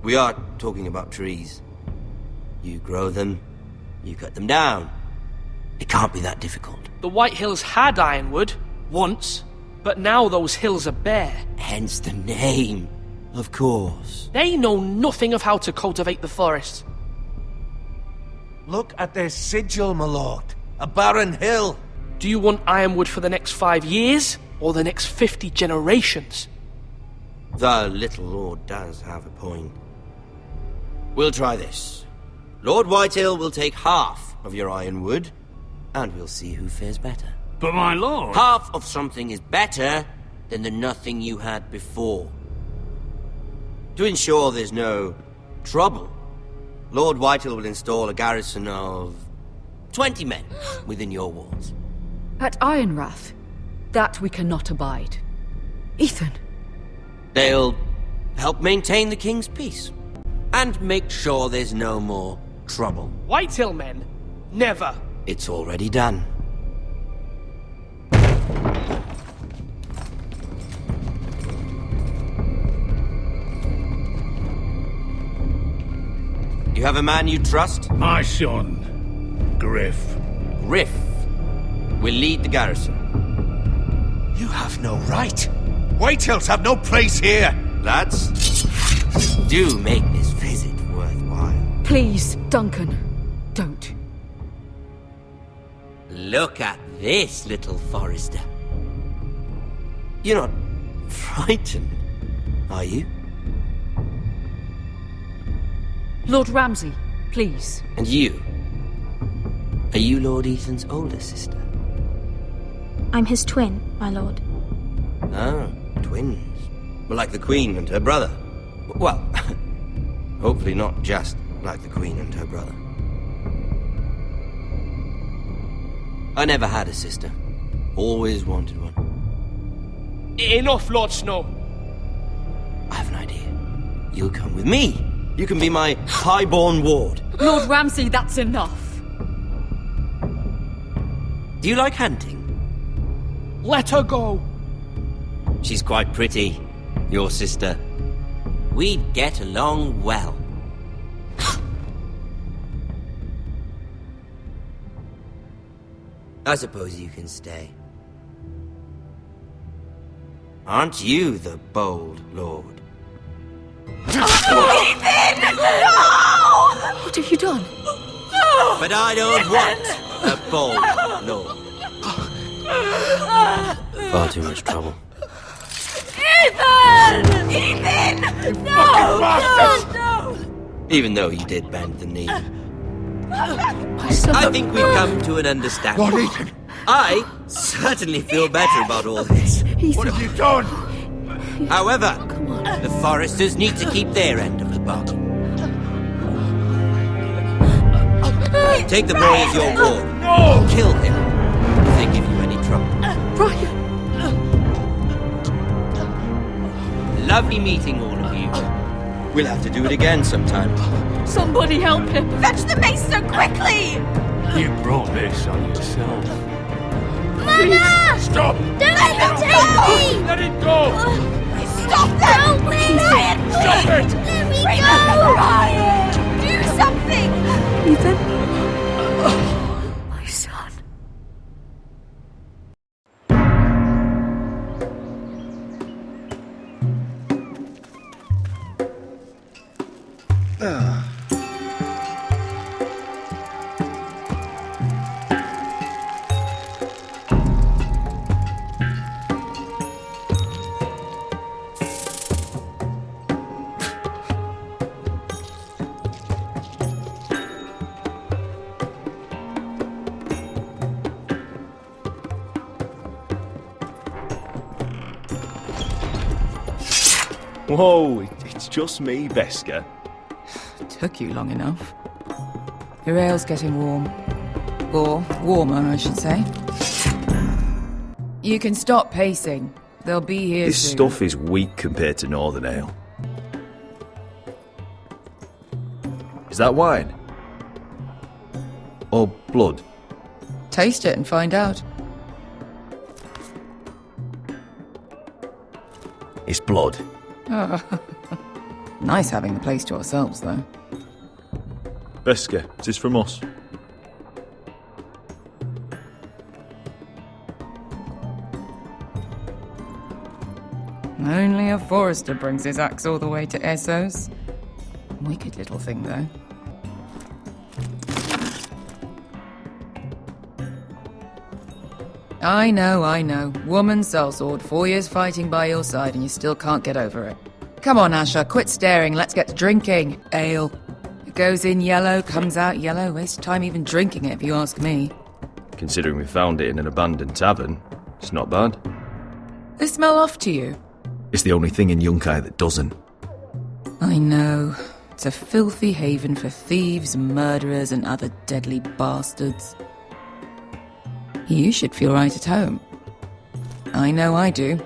We are talking about trees. You grow them, you cut them down. It can't be that difficult. The Whitehills had Ironwood, once, but now those hills are bare. Hence the name, of course. They know nothing of how to cultivate the forest. Look at their sigil, my lord. A barren hill. Do you want Ironwood for the next 5 years, or the next 50 generations? The little lord does have a point. We'll try this. Lord Whitehill will take half of your ironwood, and we'll see who fares better. But my lord... Half of something is better than the nothing you had before. To ensure there's no trouble, Lord Whitehill will install a garrison of 20 men within your walls. At Ironrath, that we cannot abide. Ethan. They'll help maintain the king's peace, and make sure there's no more trouble. Whitehill men? Never. It's already done. You have a man you trust? My son, Griff. Griff will lead the garrison. You have no right. Whitehills have no place here. Lads, do make this visit worthwhile. Please, Duncan, don't. Look at this, little Forrester. You're not frightened, are you? Lord Ramsay, please. And you? Are you Lord Ethan's older sister? I'm his twin, my lord. Ah, twins. Well, like the Queen and her brother. Well, hopefully not just like the Queen and her brother. I never had a sister. Always wanted one. Enough, Lord Snow. I have an idea. You'll come with me. You can be my highborn ward. Lord Ramsay, that's enough. Do you like hunting? Let her go. She's quite pretty, your sister. We'd get along well. I suppose you can stay. Aren't you the bold lord? Ethan! No! What have you done? No! But I don't want a bold lord. Far too much trouble. Ethan! Ethan! No! No! Even though you did bend the knee. My son. I think we've come to an understanding. Lord Ethan! I certainly feel better about all this. Ethan. What have you done? However, the Forresters need to keep their end of the bargain. Take the boy as your ward. No! Kill him if they give you any trouble. Brian! Lovely meeting all of you. We'll have to do it again sometime. Somebody help him! Fetch the mace so quickly! You brought this on yourself. Mama! Stop! Don't let him take me! Let it go! Stop them! Help me! Ryan, Stop it! Let me Remember, go! Ryan! Do something! Ethan? My son. Whoa, it's just me, Veska. Took you long enough. Your ale's getting warm. Or warmer, I should say. You can stop pacing. They'll be here This soon. stuff is weak compared to Northern Ale. Is that wine? Or blood? Taste it and find out. It's blood. Nice having the place to ourselves, though. Veska, is this from us? Only a Forrester brings his axe all the way to Essos. Wicked little thing, though. I know. Woman sellsword, 4 years fighting by your side and you still can't get over it. Come on, Asher, quit staring, let's get to drinking. Ale. It goes in yellow, comes out yellow. Waste time even drinking it, if you ask me. Considering we found it in an abandoned tavern, it's not bad. They smell off to you? It's the only thing in Yunkai that doesn't. I know. It's a filthy haven for thieves, murderers, and other deadly bastards. You should feel right at home. I know I do.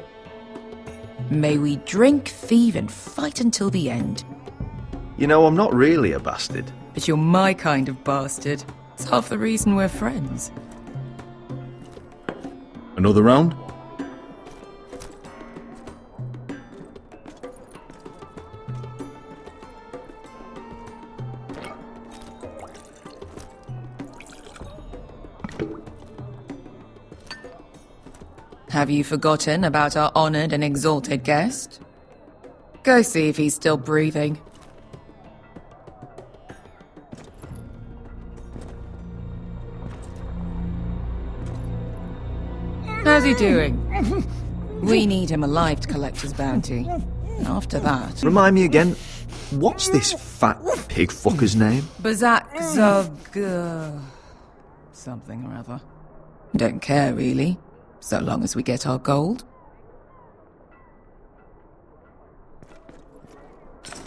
May we drink, thieve, and fight until the end. You know, I'm not really a bastard. But you're my kind of bastard. It's half the reason we're friends. Another round? Have you forgotten about our honored and exalted guest? Go see if he's still breathing. How's he doing? We need him alive to collect his bounty. After that... Remind me again, what's this fat pig fucker's name? Bazak Zog... something or other. Don't care, really. So long as we get our gold.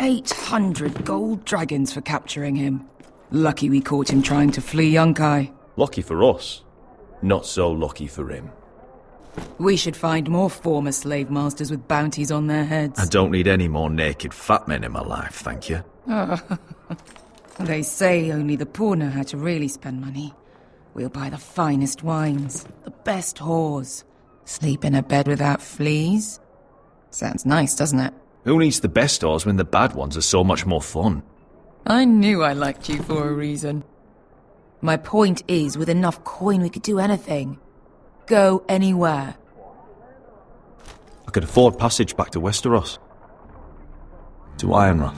800 gold dragons for capturing him. Lucky we caught him trying to flee Yunkai. Lucky for us. Not so lucky for him. We should find more former slave masters with bounties on their heads. I don't need any more naked fat men in my life, thank you. They say only the poor know how to really spend money. We'll buy the finest wines, the best whores, sleep in a bed without fleas. Sounds nice, doesn't it? Who needs the best whores when the bad ones are so much more fun? I knew I liked you for a reason. My point is, with enough coin we could do anything. Go anywhere. I could afford passage back to Westeros. To Ironrath.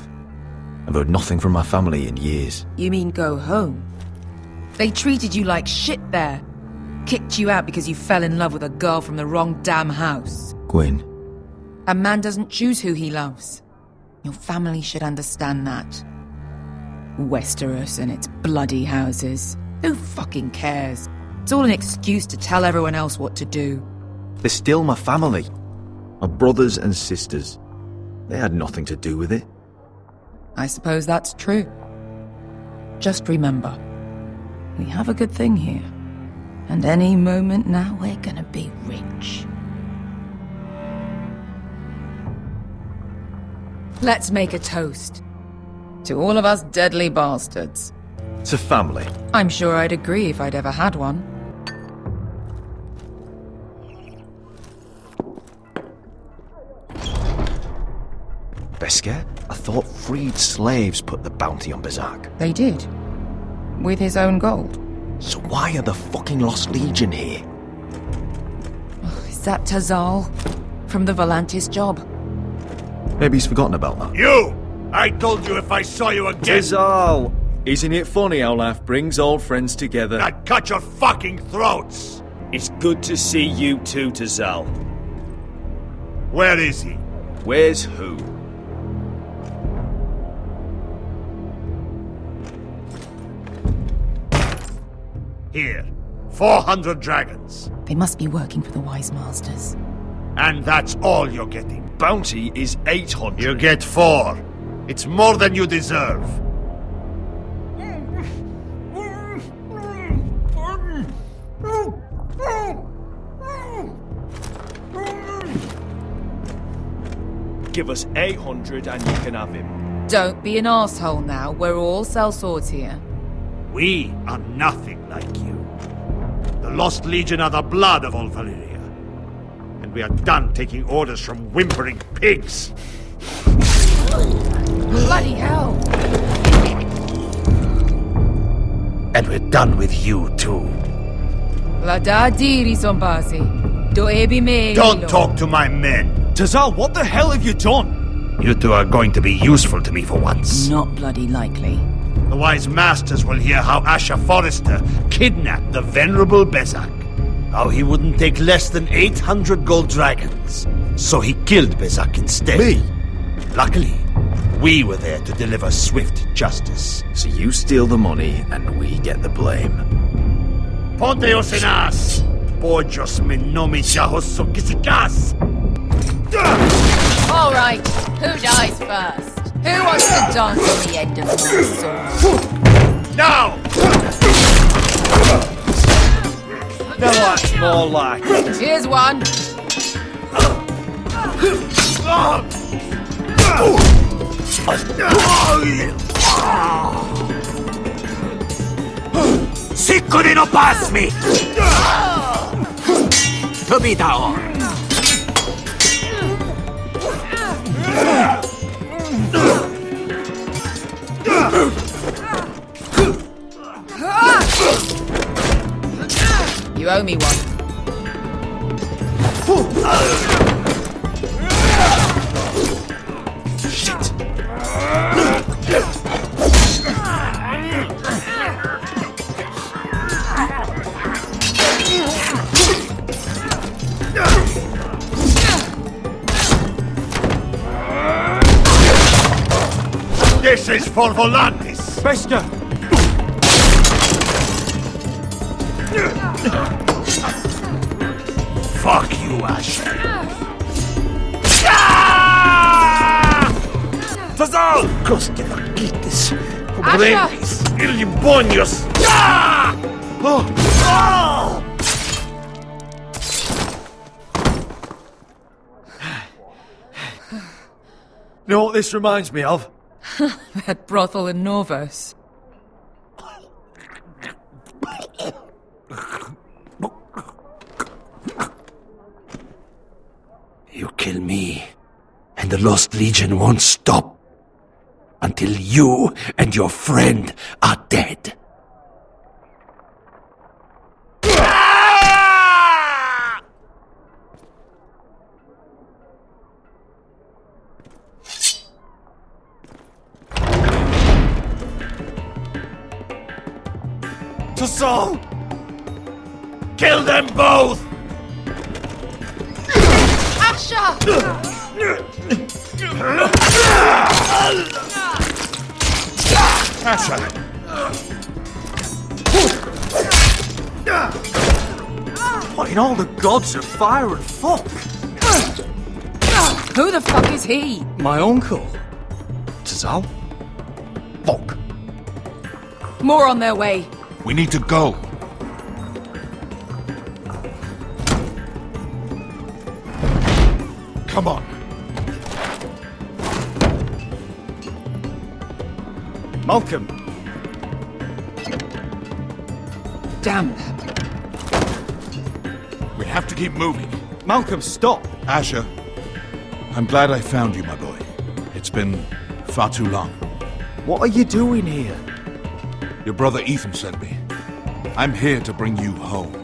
I've heard nothing from my family in years. You mean go home? They treated you like shit there. Kicked you out because you fell in love with a girl from the wrong damn house. Gwyn. A man doesn't choose who he loves. Your family should understand that. Westeros and its bloody houses. Who fucking cares? It's all an excuse to tell everyone else what to do. They're still my family. My brothers and sisters. They had nothing to do with it. I suppose that's true. Just remember, we have a good thing here. And any moment now we're gonna be rich. Let's make a toast. To all of us deadly bastards. To family. I'm sure I'd agree if I'd ever had one. Beskar? I thought freed slaves put the bounty on Bazak. They did. With his own gold. So why are the fucking Lost Legion here? Oh, is that Tazal? From the Volantis job? Maybe he's forgotten about that. You! I told you if I saw you again... Tazal! Isn't it funny how life brings old friends together? I'd cut your fucking throats! It's good to see you too, Tazal. Where is he? Where's who? Here. 400 dragons. They must be working for the Wise Masters. And that's all you're getting. Bounty is 800. You get 4. It's more than you deserve. Give us 800 and you can have him. Don't be an asshole now. We're all sellswords here. We are nothing like you. The Lost Legion are the blood of all Valyria. And we are done taking orders from whimpering pigs. Bloody hell! And we're done with you too. Don't talk to my men. Tazal, what the hell have you done? You two are going to be useful to me for once. Not bloody likely. The Wise Masters will hear how Asher Forrester kidnapped the venerable Bezak. How he wouldn't take less than 800 gold dragons. So he killed Bezak instead. Me? Luckily, We were there to deliver swift justice. So you steal the money and we get the blame. Ponteos en as! Pollos me nomi jahosso kisikas! All right, who dies first? Who wants to dance on the end of my sword? Now! Now that's more like it. Here's one. Sikkuri no pass me! Tobitao! You owe me one. Shit! This is for Volantis! Bester! Fuck you, Ash! Tazal! Coste vaquites! Brembis! Illimbonios! You know what this reminds me of? That brothel in Novos. You kill me, and the Lost Legion won't stop until you and your friend are dead. Tazal! Kill them both! Asha! Asha! What in all the gods of fire and fuck? Who the fuck is he? My uncle. Tazal? Fuck. More on their way. We need to go. Come on. Malcolm. Damn them. We have to keep moving. Malcolm, stop. Asher, I'm glad I found you, my boy. It's been far too long. What are you doing here? Your brother Ethan sent me. I'm here to bring you home.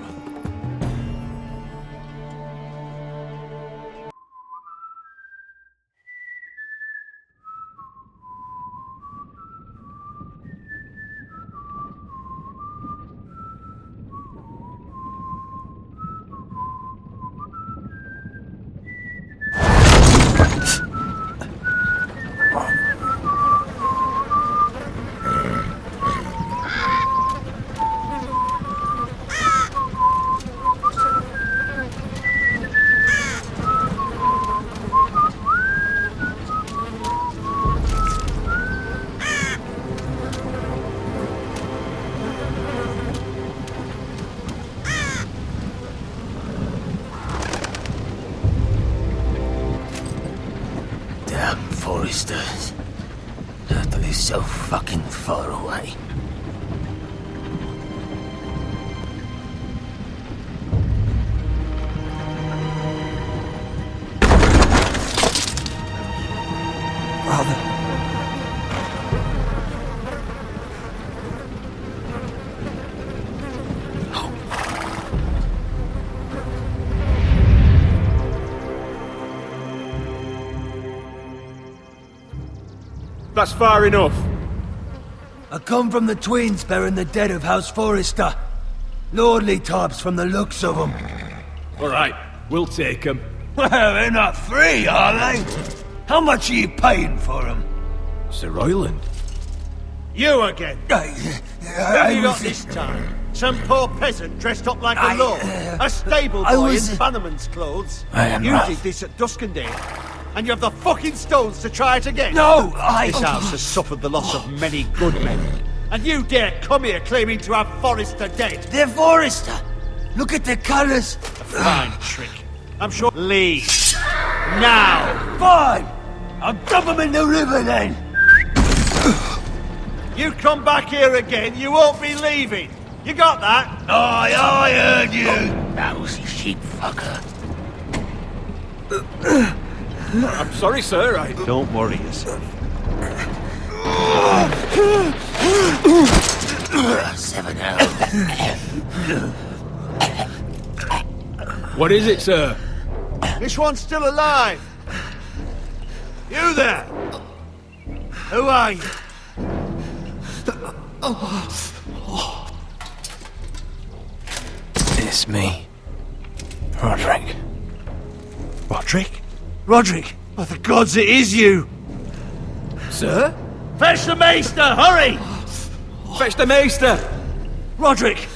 Forresters. Totally so fucking far away. Brother. That's far enough. I come from the twins bearing the dead of House Forrester. Lordly types from the looks of them. All right, we'll take them. Well, they're not free, are they? How much are you paying for them? Sir Royland. You again. Who have you got this time? Some poor peasant dressed up like a lord? A stable boy in bannerman's clothes? You did this at Duskendale, and you have the fucking stones to try it again? No, This house has suffered the loss of many good men, and you dare come here claiming to have Forrester dead? They're Forrester. Look at the colours. A fine trick. I'm sure. Leave. Now. Fine. I'll dump them in the river then. You come back here again, you won't be leaving. You got that? I heard you. Lousy sheep fucker. I'm sorry, sir. Don't worry yourself. 7 hours. What is it, sir? This one's still alive. You there? Who are you? It's me. Roderick. Roderick? Roderick! By the gods, it is you! Sir? Fetch the maester, hurry! Fetch the maester! Roderick!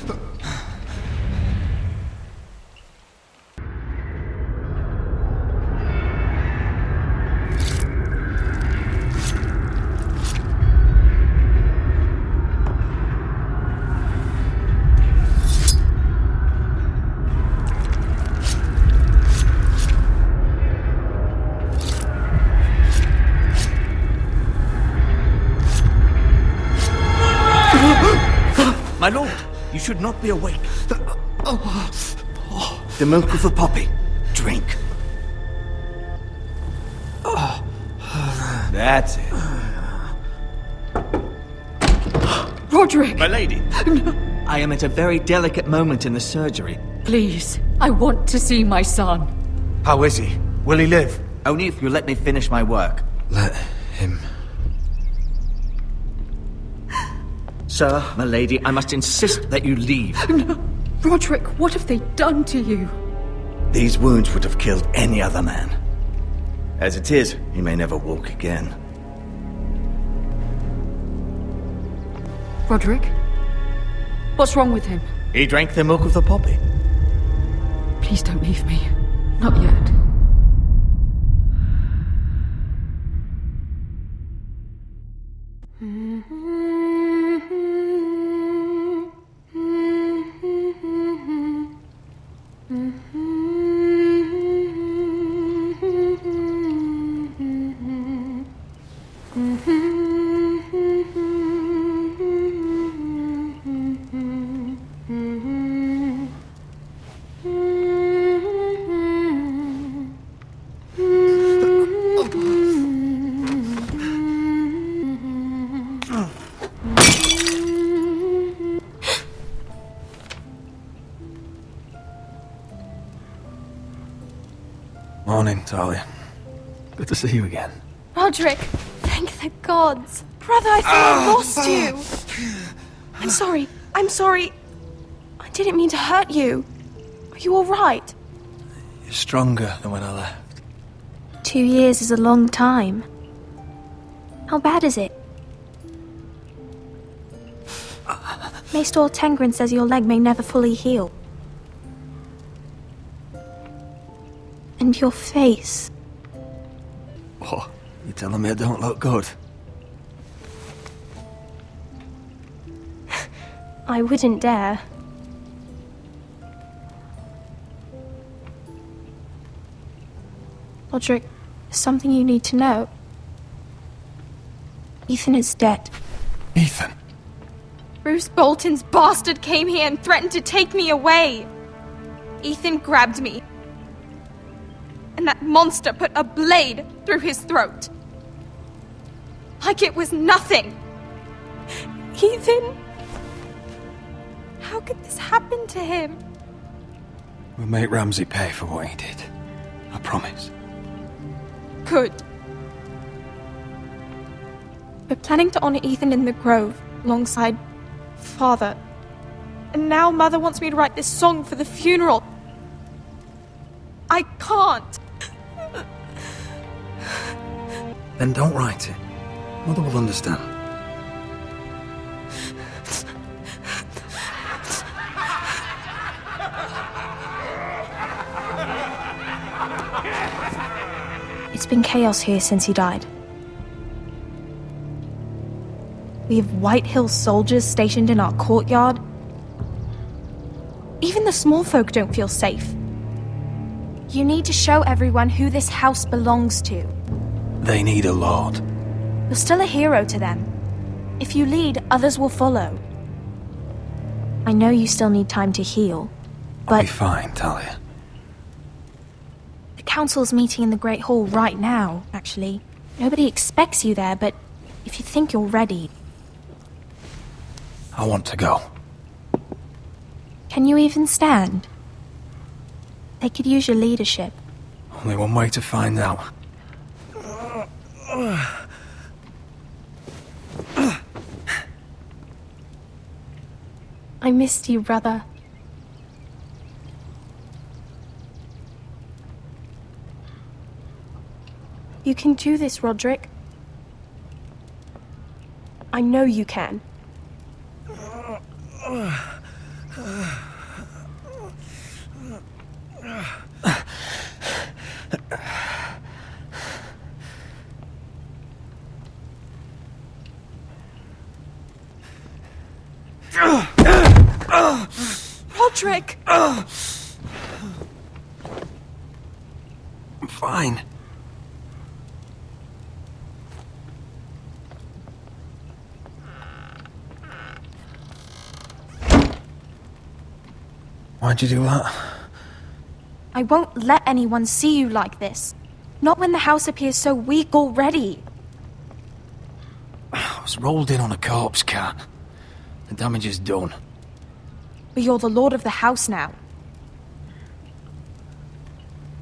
My lord, you should not be awake. The milk of the poppy. Drink. That's it. Roderick! My lady. No. I am at a very delicate moment in the surgery. Please, I want to see my son. How is he? Will he live? Only if you let me finish my work. Let him. Sir, my lady, I must insist that you leave. No. Roderick, what have they done to you? These wounds would have killed any other man. As it is, he may never walk again. Roderick? What's wrong with him? He drank the milk of the poppy. Please don't leave me. Not yet. Morning, Talia. Good to see you again. Roderick, thank the gods. Brother, I thought I lost you. I'm sorry. I didn't mean to hurt you. Are you all right? You're stronger than when I left. 2 years is a long time. How bad is it? Maester Tengrin says your leg may never fully heal. And your face. What? You telling me I don't look good? I wouldn't dare. Roderick, there's something you need to know. Ethan is dead. Ethan? Bruce Bolton's bastard came here and threatened to take me away. Ethan grabbed me. And that monster put a blade through his throat. Like it was nothing. Ethan? How could this happen to him? We'll make Ramsay pay for what he did. I promise. Good. We're planning to honor Ethan in the Grove, alongside Father. And now Mother wants me to write this song for the funeral. I can't. Then don't write it. Mother will understand. It's been chaos here since he died. We have White Hill soldiers stationed in our courtyard. Even the small folk don't feel safe. You need to show everyone who this house belongs to. They need a lord. You're still a hero to them. If you lead, others will follow. I know you still need time to heal, but... I'll be fine, Talia. The council's meeting in the Great Hall right now, actually. Nobody expects you there, but if you think you're ready... I want to go. Can you even stand? They could use your leadership. Only one way to find out. I missed you, brother. You can do this, Roderick. I know you can. Roderick! I'm fine. Why'd you do that? I won't let anyone see you like this. Not when the house appears so weak already. I was rolled in on a corpse cart. The damage is done. But you're the lord of the house now.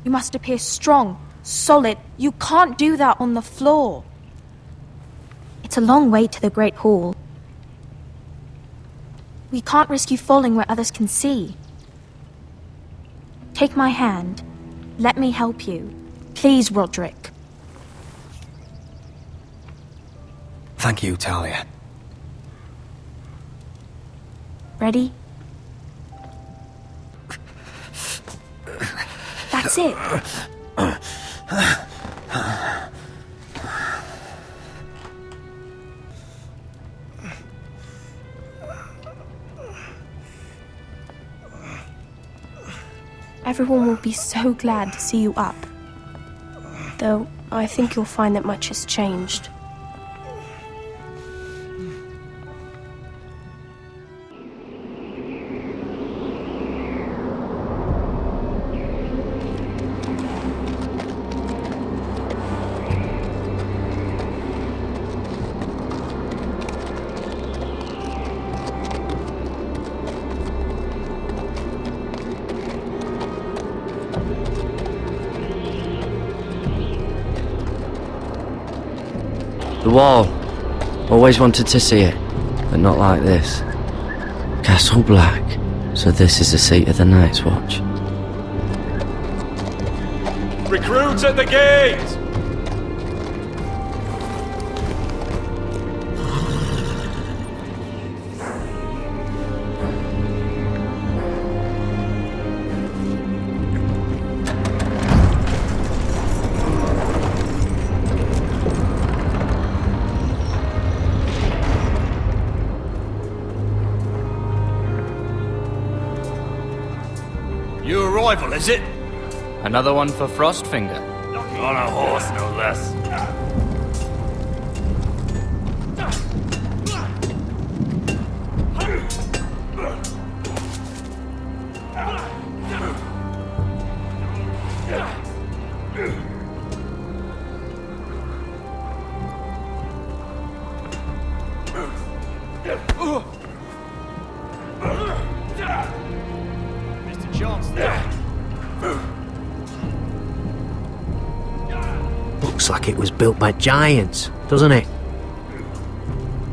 You must appear strong, solid. You can't do that on the floor. It's a long way to the Great Hall. We can't risk you falling where others can see. Take my hand. Let me help you. Please, Roderick. Thank you, Talia. Ready? That's it. Everyone will be so glad to see you up. Though, I think you'll find that much has changed. The wall. Always wanted to see it, but not like this. Castle Black. So this is the seat of the Night's Watch. Recruits at the gate! New arrival, is it? Another one for Frostfinger. On a horse, no less. Mr. Chance there. Looks like it was built by giants, doesn't it?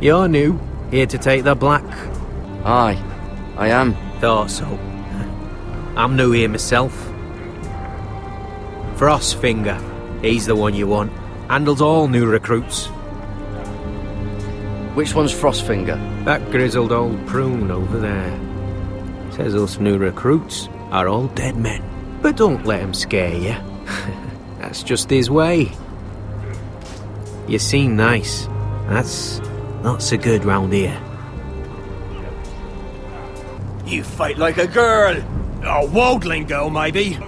You're new, here to take the black. Aye, I am. Thought so. I'm new here myself. Frostfinger, he's the one you want. Handles all new recruits. Which one's Frostfinger? That grizzled old prune over there. Says us new recruits are all dead men. But don't let him scare you. That's just his way. You seem nice. That's not so good round here. You fight like a girl! A waldling girl, maybe?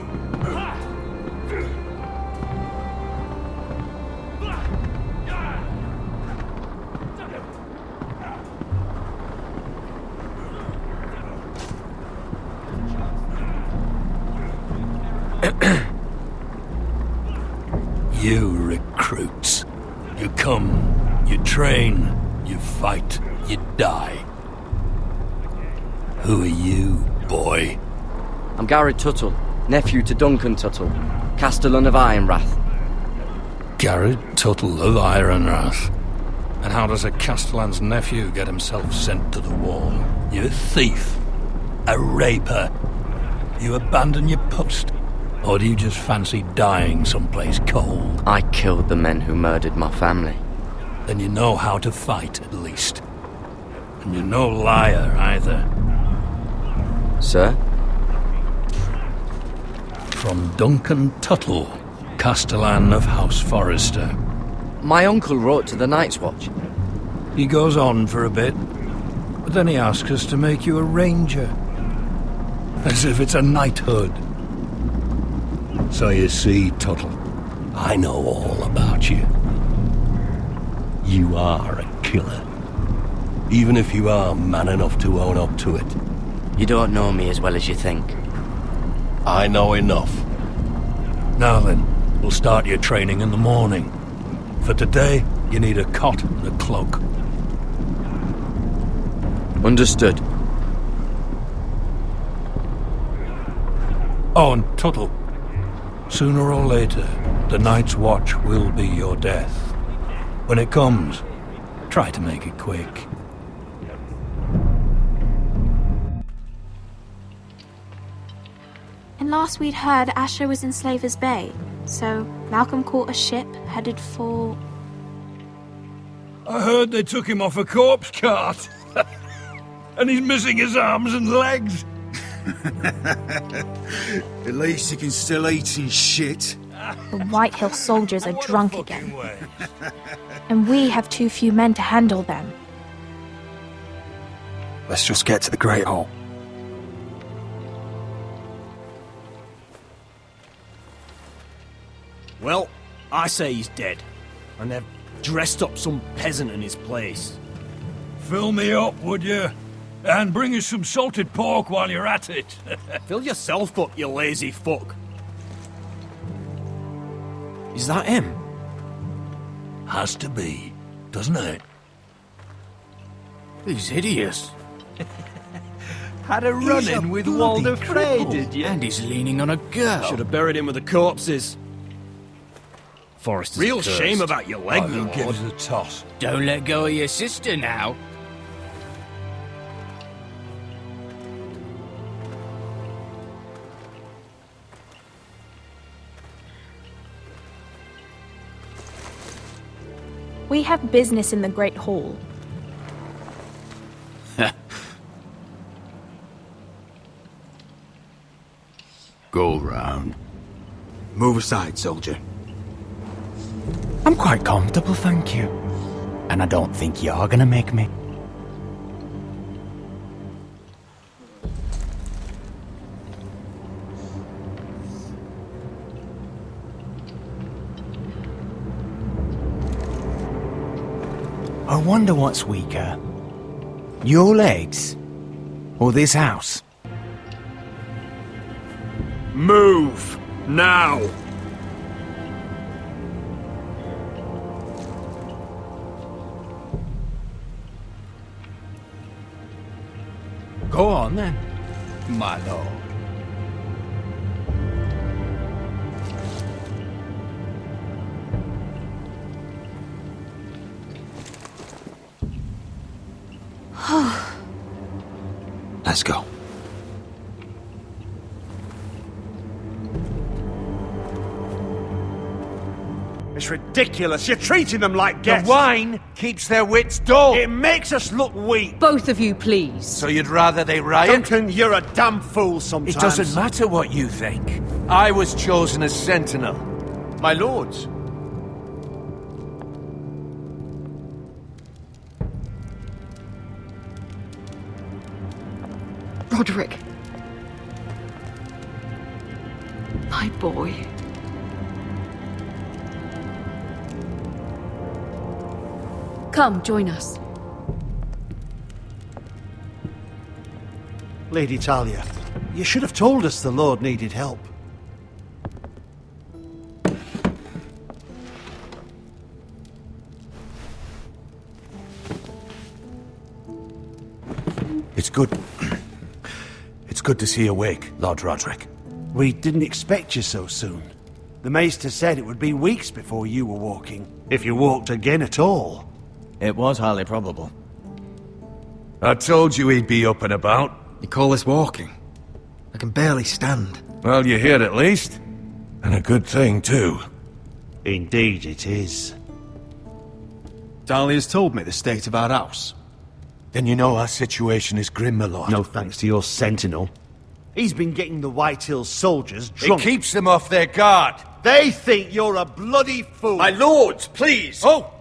You recruits. You come, you train, you fight, you die. Who are you, boy? I'm Gary Tuttle, nephew to Duncan Tuttle, Castellan of Ironrath. Garrett Tuttle of Ironrath. And how does a Castellan's nephew get himself sent to the wall? You a thief? A raper? You abandon your post? Or do you just fancy dying someplace cold? I killed the men who murdered my family. Then you know how to fight, at least. And you're no liar, either. Sir? From Duncan Tuttle, Castellan of House Forrester. My uncle wrote to the Night's Watch. He goes on for a bit, but then he asks us to make you a ranger. As if it's a knighthood. So you see, Tuttle, I know all about you. You are a killer. Even if you are man enough to own up to it. You don't know me as well as you think. I know enough. Now then, we'll start your training in the morning. For today, you need a cot and a cloak. Understood. Oh, and Tuttle. Sooner or later, the Night's Watch will be your death. When it comes, try to make it quick. And last we'd heard Asher was in Slaver's Bay, so Malcolm caught a ship headed for... I heard they took him off a corpse cart. And he's missing his arms and legs. At least he can still eat his shit. The White Hill soldiers are drunk again. And we have too few men to handle them. Let's just get to the Great Hall. Well, I say he's dead. And they've dressed up some peasant in his place. Fill me up, would you? And bring us some salted pork while you're at it. Fill yourself up, you lazy fuck. Is that him? Has to be, doesn't it? He's hideous. Had a run-in with Walder Frey, did you? And he's leaning on a girl. Should have buried him with the corpses. Forrester's Real cursed. shame about your leg, Who Lord. gives a toss? Don't let go of your sister now. We have business in the Great Hall. Go round. Move aside, soldier. I'm quite comfortable, thank you. And I don't think you're gonna make me. I wonder what's weaker. Your legs? Or this house? Move! Now! Go on then, my lord. Let's go. It's ridiculous. You're treating them like guests. The wine keeps their wits dull. It makes us look weak. Both of you, please. So you'd rather they riot? Duncan, you're a damn fool sometimes. It doesn't matter what you think. I was chosen as sentinel. My lords. Roderick. My boy. Come, join us. Lady Talia, you should have told us the Lord needed help. It's good. It's good to see you awake, Lord Roderick. We didn't expect you so soon. The Maester said it would be weeks before you were walking, if you walked again at all. It was highly probable. I told you he'd be up and about. You call this walking? I can barely stand. Well, you're here at least. And a good thing, too. Indeed it is. Talia's told me the state of our house. Then you know our situation is grim, my lord. No thanks to your sentinel. He's been getting the White Hills soldiers drunk. It keeps them off their guard. They think you're a bloody fool. My lords, please! Oh,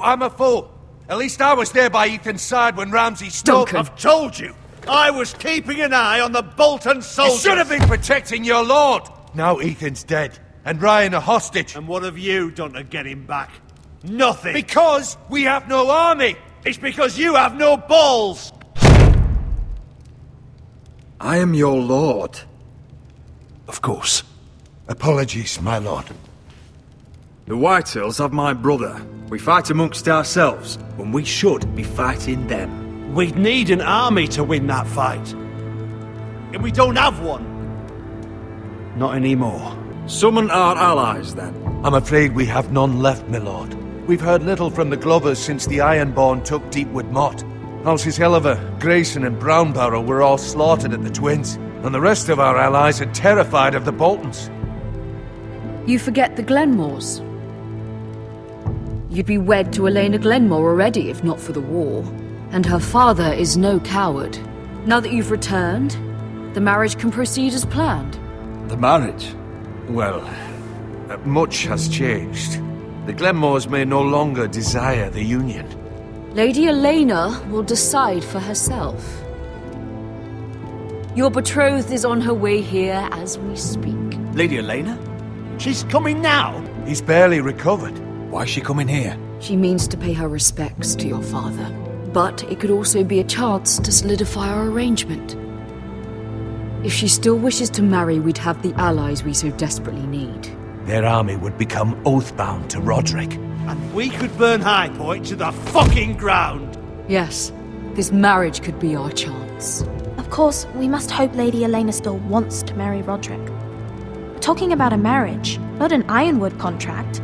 I'm a fool. At least I was there by Ethan's side when Ramsay stole... I've told you. I was keeping an eye on the Bolton soldiers. You should have been protecting your lord. Now Ethan's dead, and Ryan a hostage. And what have you done to get him back? Nothing. Because we have no army. It's because you have no balls. I am your lord. Of course. Apologies, my lord. The Whitehills have my brother. We fight amongst ourselves, when we should be fighting them. We'd need an army to win that fight. And we don't have one. Not anymore. Summon our allies, then. I'm afraid we have none left, my lord. We've heard little from the Glovers since the Ironborn took Deepwood Motte. Houses Helliver, Grayson and Brownbarrow were all slaughtered at the Twins, and the rest of our allies are terrified of the Boltons. You forget the Glenmores. You'd be wed to Elena Glenmore already, if not for the war. And her father is no coward. Now that you've returned, the marriage can proceed as planned. The marriage? Well, much has changed. The Glenmores may no longer desire the union. Lady Elena will decide for herself. Your betrothed is on her way here as we speak. Lady Elena? She's coming now. He's barely recovered. Why is she coming here? She means to pay her respects to your father. But it could also be a chance to solidify our arrangement. If she still wishes to marry, we'd have the allies we so desperately need. Their army would become oathbound to Roderick. And we could burn High Point to the fucking ground. Yes, this marriage could be our chance. Of course, we must hope Lady Elena still wants to marry Roderick. We're talking about a marriage, not an Ironwood contract.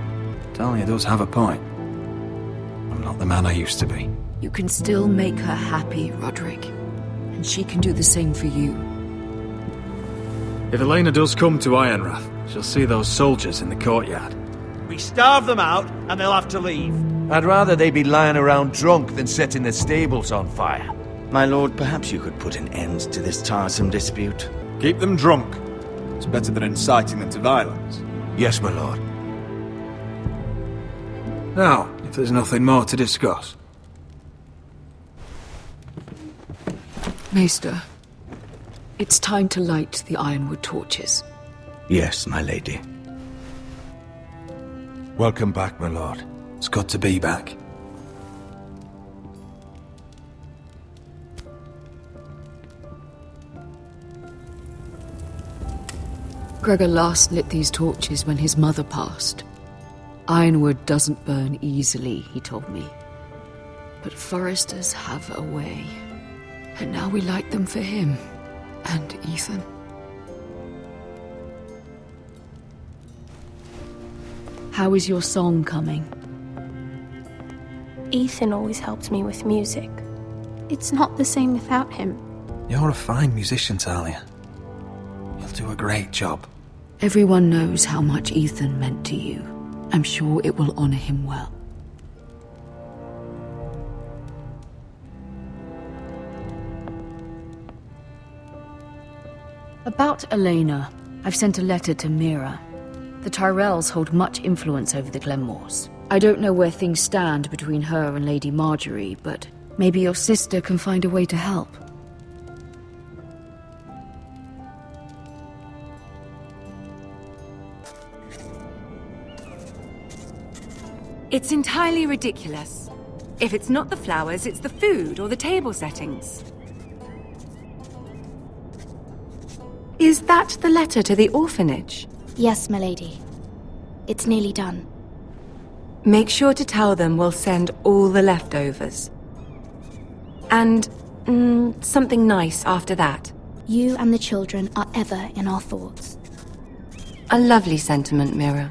Talia does have a point. I'm not the man I used to be. You can still make her happy, Roderick. And she can do the same for you. If Elena does come to Ironrath, she'll see those soldiers in the courtyard. We starve them out, and they'll have to leave. I'd rather they be lying around drunk than setting the stables on fire. My lord, perhaps you could put an end to this tiresome dispute. Keep them drunk. It's better than inciting them to violence. Yes, my lord. Now, if there's nothing more to discuss. Maester, it's time to light the Ironwood torches. Yes, my lady. Welcome back, my lord. It's good to be back. Gregor last lit these torches when his mother passed. Ironwood doesn't burn easily, he told me. But Forresters have a way. And now we light them for him. And Ethan. How is your song coming? Ethan always helped me with music. It's not the same without him. You're a fine musician, Talia. You'll do a great job. Everyone knows how much Ethan meant to you. I'm sure it will honor him well. About Elena, I've sent a letter to Mira. The Tyrells hold much influence over the Glenmores. I don't know where things stand between her and Lady Marjorie, but maybe your sister can find a way to help. It's entirely ridiculous. If it's not the flowers, it's the food or the table settings. Is that the letter to the orphanage? Yes, milady. It's nearly done. Make sure to tell them we'll send all the leftovers. And, something nice after that. You and the children are ever in our thoughts. A lovely sentiment, Mira.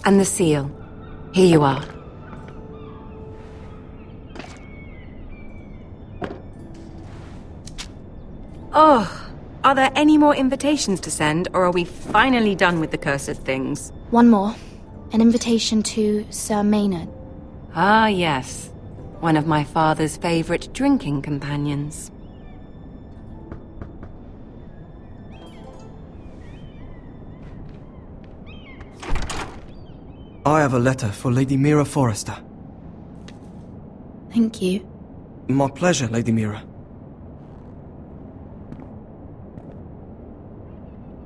And the seal. Here you are. Oh, are there any more invitations to send, or are we finally done with the cursed things? One more. An invitation to Sir Maynard. Ah, yes. One of my father's favorite drinking companions. I have a letter for Lady Mira Forrester. Thank you. My pleasure, Lady Mira.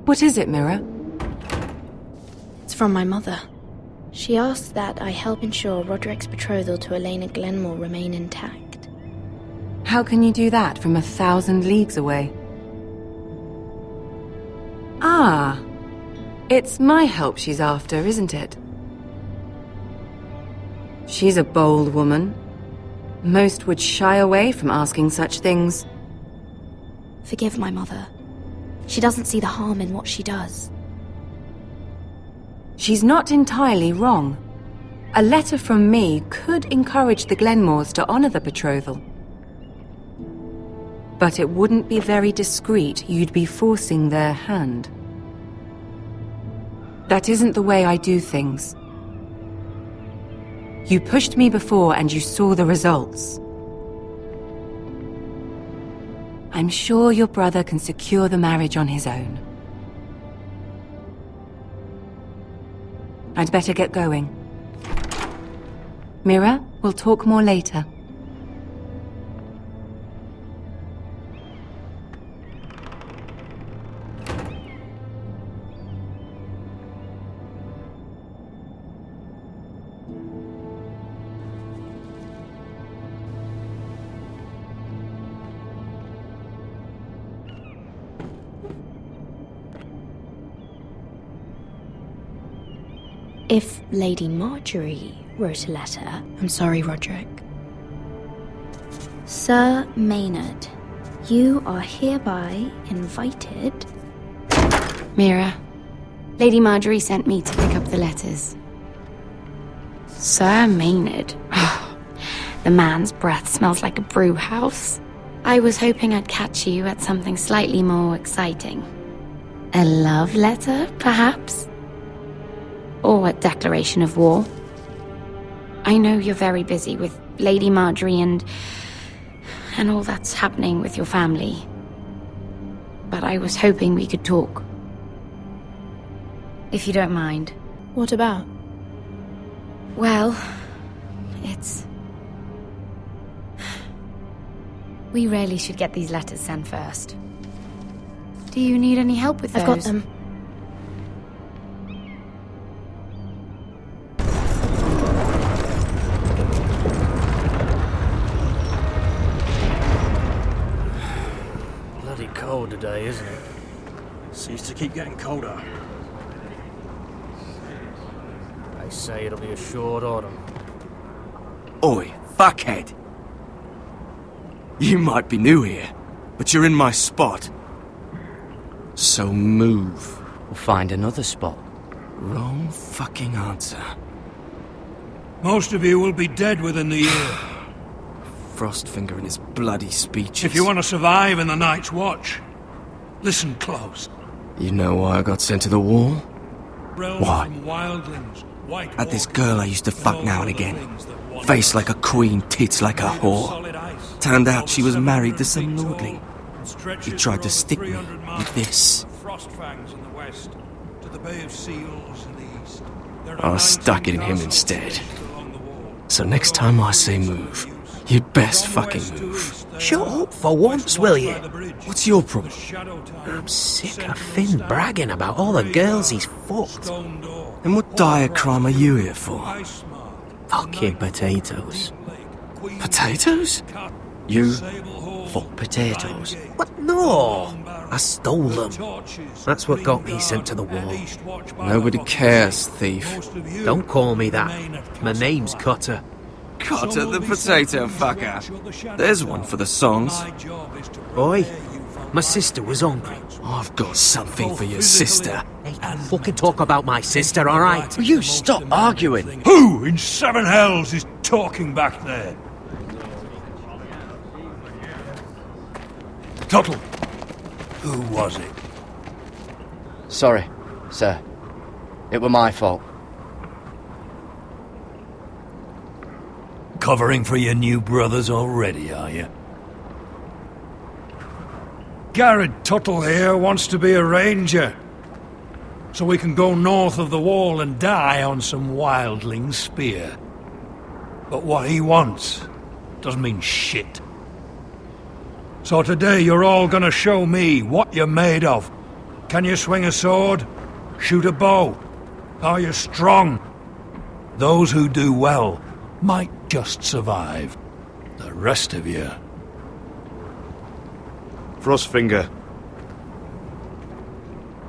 What is it, Mira? It's from my mother. She asks that I help ensure Roderick's betrothal to Elena Glenmore remain intact. How can you do that from 1,000 leagues away? Ah, it's my help she's after, isn't it? She's a bold woman. Most would shy away from asking such things. Forgive my mother. She doesn't see the harm in what she does. She's not entirely wrong. A letter from me could encourage the Glenmores to honor the betrothal. But it wouldn't be very discreet. You'd be forcing their hand. That isn't the way I do things. You pushed me before and you saw the results. I'm sure your brother can secure the marriage on his own. I'd better get going. Mira, we'll talk more later. If Lady Marjorie wrote a letter, I'm sorry, Roderick. Sir Maynard, you are hereby invited. Mira, Lady Marjorie sent me to pick up the letters. Sir Maynard. The man's breath smells like a brew house. I was hoping I'd catch you at something slightly more exciting. A love letter, perhaps? Or a declaration of war. I know you're very busy with Lady Marjorie and all that's happening with your family. But I was hoping we could talk. If you don't mind. What about? Well, it's... We really should get these letters sent first. Do you need any help with those? I've got them. Cold today, isn't it? Seems to keep getting colder. They say it'll be a short autumn. Oi, fuckhead! You might be new here, but you're in my spot. So move. We'll find another spot. Wrong fucking answer. Most of you will be dead within the year. Frostfinger and his bloody speeches. If you want to survive in the Night's Watch, listen close. You know why I got sent to the wall? Realms Why? and wildlings, Had this girl I used to fuck now and again. Face like a queen, tits like a whore. Turned out she was married to some lordling. He tried to stick me with this. I stuck it in him instead. So next time I say move, you'd best fucking move. Shut up for once, will you? What's your problem? I'm sick of Finn bragging about all the girls he's fucked. And what dire crime are you here for? Fucking potatoes. Potatoes? You fuck potatoes? What? No! I stole them. That's what got me sent to the wall. Nobody cares, thief. Don't call me that. My name's Cutter. Cutter the potato fucker. There's one for the songs. Boy, my sister was hungry. I've got something for your sister. Hey, fucking talk about my sister, alright? Will you stop arguing? Who in seven hells is talking back there? Tuttle, who was it? Sorry, sir. It were my fault. Covering for your new brothers already, are you? Garrett Tuttle here wants to be a ranger, so we can go north of the wall and die on some wildling spear. But what he wants doesn't mean shit. So today you're all gonna show me what you're made of. Can you swing a sword? Shoot a bow? Are you strong? Those who do well might just survive. The rest of you... Frostfinger.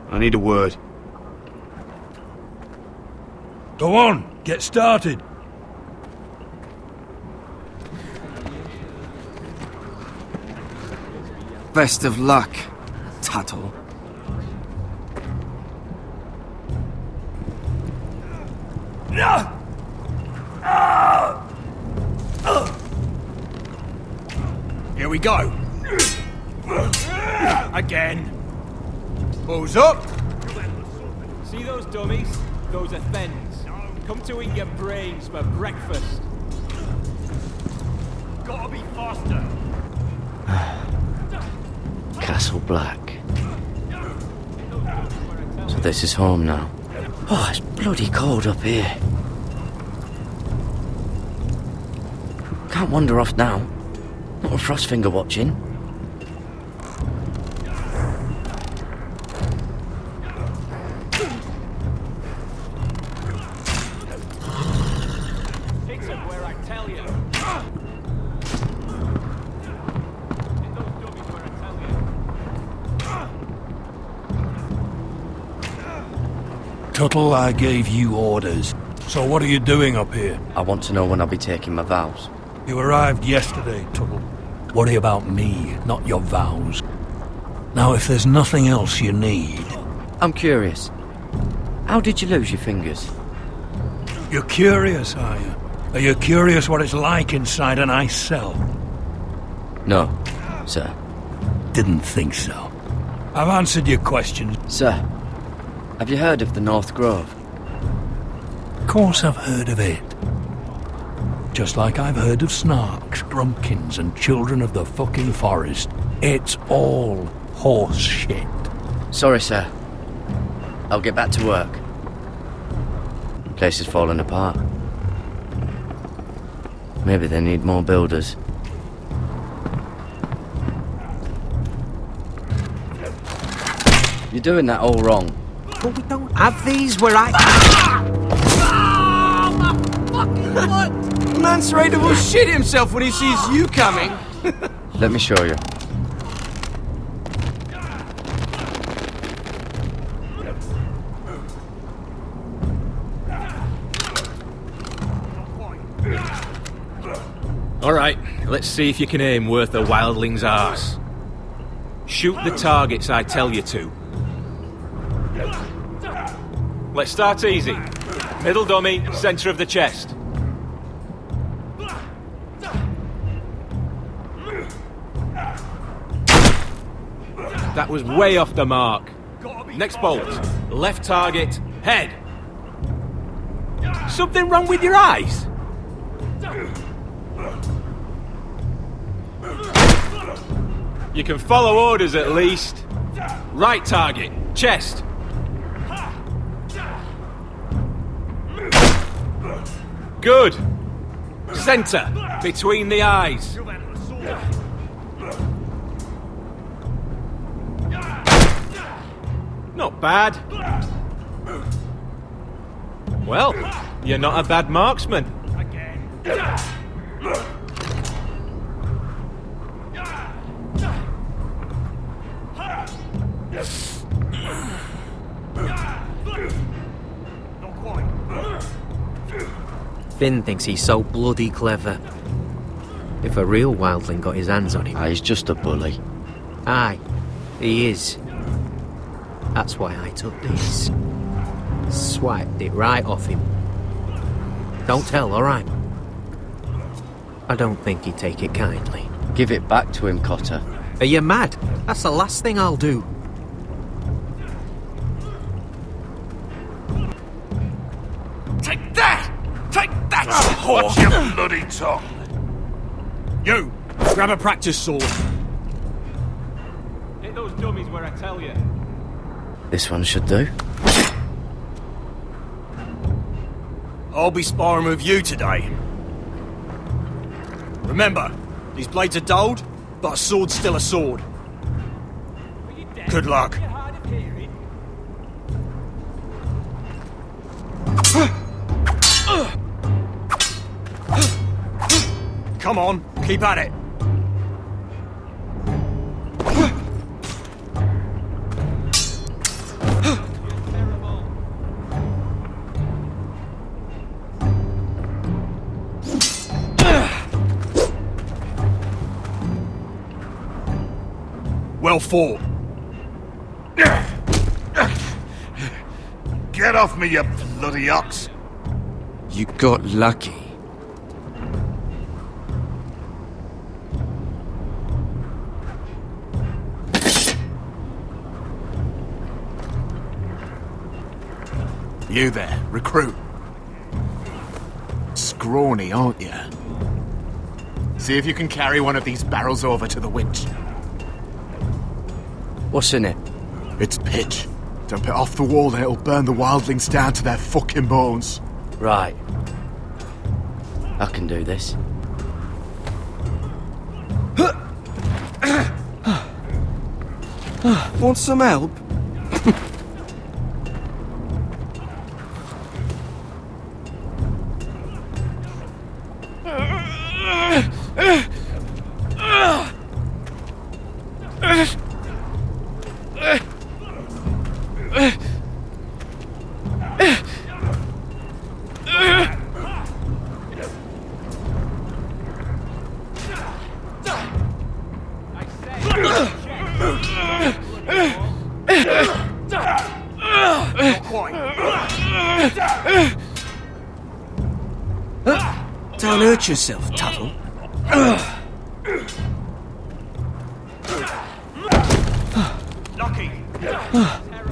I need a word. Go on, get started. Best of luck, Tuttle. Here we go. Again. Who's up? See those dummies? Those are thens. Come to eat your brains for breakfast. Gotta be faster. Castle Black. So this is home now. Oh, it's bloody cold up here. Can't wander off now. Not with Frostfinger watching. Hit him where I tell you. Tuttle, I gave you orders. So what are you doing up here? I want to know when I'll be taking my vows. You arrived yesterday, Tuttle. Worry about me, not your vows. Now, if there's nothing else you need... I'm curious. How did you lose your fingers? You're curious, are you? Are you curious what it's like inside an ice cell? No, sir. Didn't think so. I've answered your questions. Sir, have you heard of the North Grove? Of course I've heard of it. Just like I've heard of Snarks, Grumpkins, and Children of the fucking Forest. It's all horse shit. Sorry, sir. I'll get back to work. The place is falling apart. Maybe they need more builders. You're doing that all wrong. But we don't have these where I... Man's ready to shit himself when he sees you coming. Let me show you. Alright, let's see if you can aim worth a wildling's arse. Shoot the targets I tell you to. Let's start easy. Middle dummy, centre of the chest. That was way off the mark. Next bolt. Left target, head. Something wrong with your eyes? You can follow orders at least. Right target, chest. Good. Center, between the eyes. Not bad. Well, you're not a bad marksman. Finn thinks he's so bloody clever. If a real wildling got his hands on him... He's just a bully. Aye, he is. That's why I took this. Swiped it right off him. Don't tell, alright? I don't think he'd take it kindly. Give it back to him, Cotter. Are you mad? That's the last thing I'll do. Take that! Take that! Watch your bloody tongue! You! Grab a practice sword. Hit those dummies where I tell you. This one should do. I'll be sparring with you today. Remember, these blades are dulled, but a sword's still a sword. Good luck. Come on, keep at it. Well fought. Get off me, you bloody ox! You got lucky. You there, recruit. Scrawny, aren't you? See if you can carry one of these barrels over to the winch. What's in it? It's pitch. Dump it off the wall and it'll burn the wildlings down to their fucking bones. Right. I can do this. Want some help? Don't hurt yourself, Tuttle.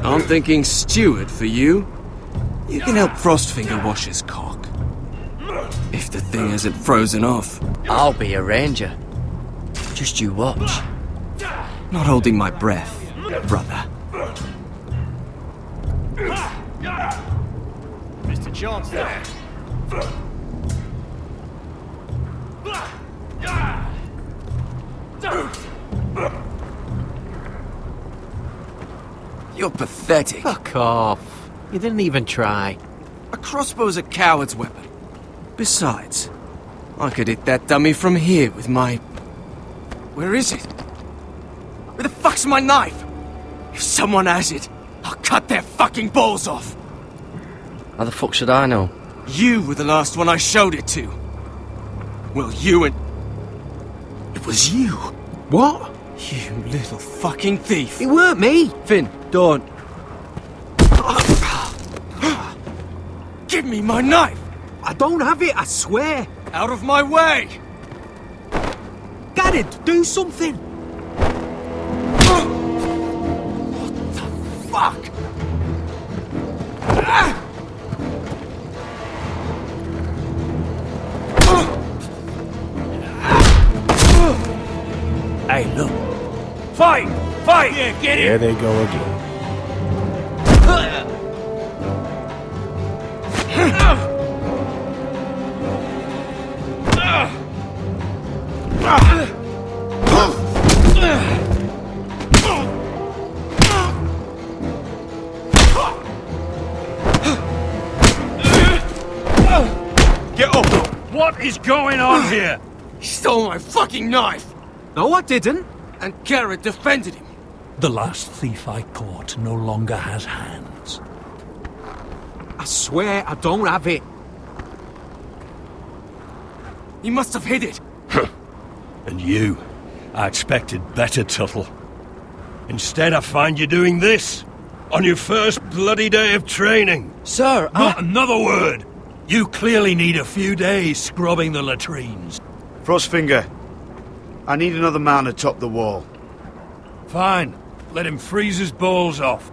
I'm thinking steward for you. You can help Frostfinger wash his cock. If the thing hasn't frozen off. I'll be a ranger. Just you watch. Not holding my breath, brother. Mr. Chancellor. You're pathetic. Fuck off. You didn't even try. A crossbow's a coward's weapon. Besides, I could hit that dummy from here with my... Where is it? Where the fuck's my knife? If someone has it, I'll cut their fucking balls off. How the fuck should I know? You were the last one I showed it to. Well, you and... It was you. What? You little fucking thief. It weren't me. Finn, don't. Give me my knife. I don't have it, I swear. Out of my way. Garrett, do something. What the fuck? Fight! Fight! Yeah, get Here they go again. Get up! What is going on here? He stole my fucking knife! No, I didn't. And Garrett defended him. The last thief I caught no longer has hands. I swear I don't have it. He must have hid it. And you, I expected better, Tuttle. Instead, I find you doing this on your first bloody day of training. Sir, Not another word. You clearly need a few days scrubbing the latrines. Frostfinger, I need another man atop the wall. Fine. Let him freeze his balls off.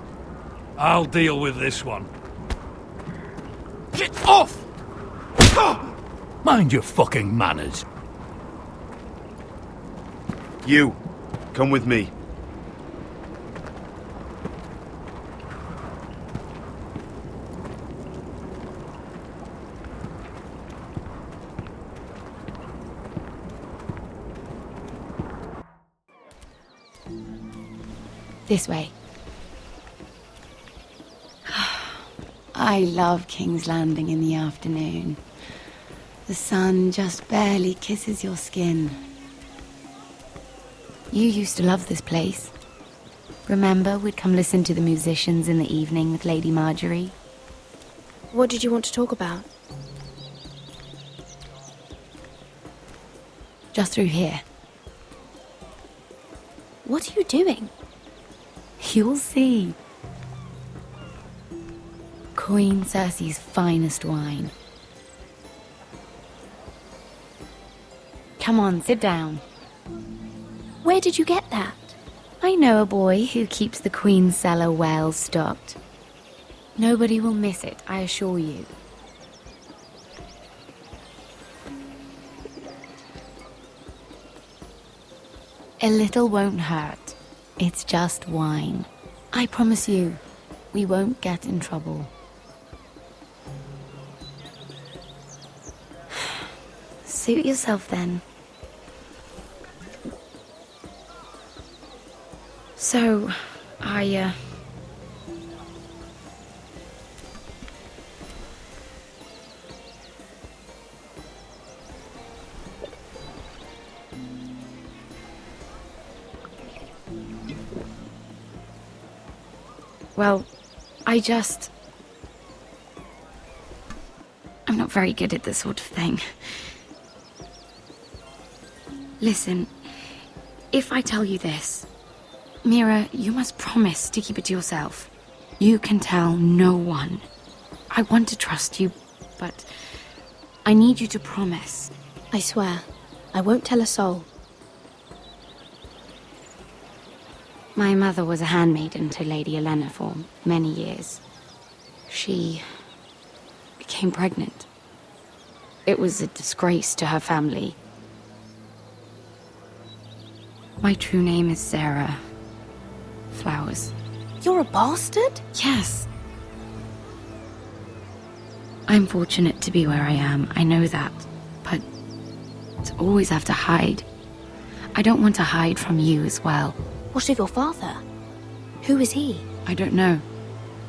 I'll deal with this one. Get off! Mind your fucking manners. You, come with me. This way. I love King's Landing in the afternoon. The sun just barely kisses your skin. You used to love this place. Remember, we'd come listen to the musicians in the evening with Lady Marjorie? What did you want to talk about? Just through here. What are you doing? You'll see. Queen Cersei's finest wine. Come on, sit down. Where did you get that? I know a boy who keeps the Queen's cellar well stocked. Nobody will miss it, I assure you. A little won't hurt. It's just wine. I promise you, we won't get in trouble. Suit yourself then. So, Well, I'm not very good at this sort of thing. Listen, if I tell you this, Mira, you must promise to keep it to yourself. You can tell no one. I want to trust you, but I need you to promise. I swear, I won't tell a soul. My mother was a handmaiden to Lady Olenna for many years. She became pregnant. It was a disgrace to her family. My true name is Sarah Flowers. You're a bastard? Yes. I'm fortunate to be where I am, I know that. But to always have to hide. I don't want to hide from you as well. What of your father? Who is he? I don't know.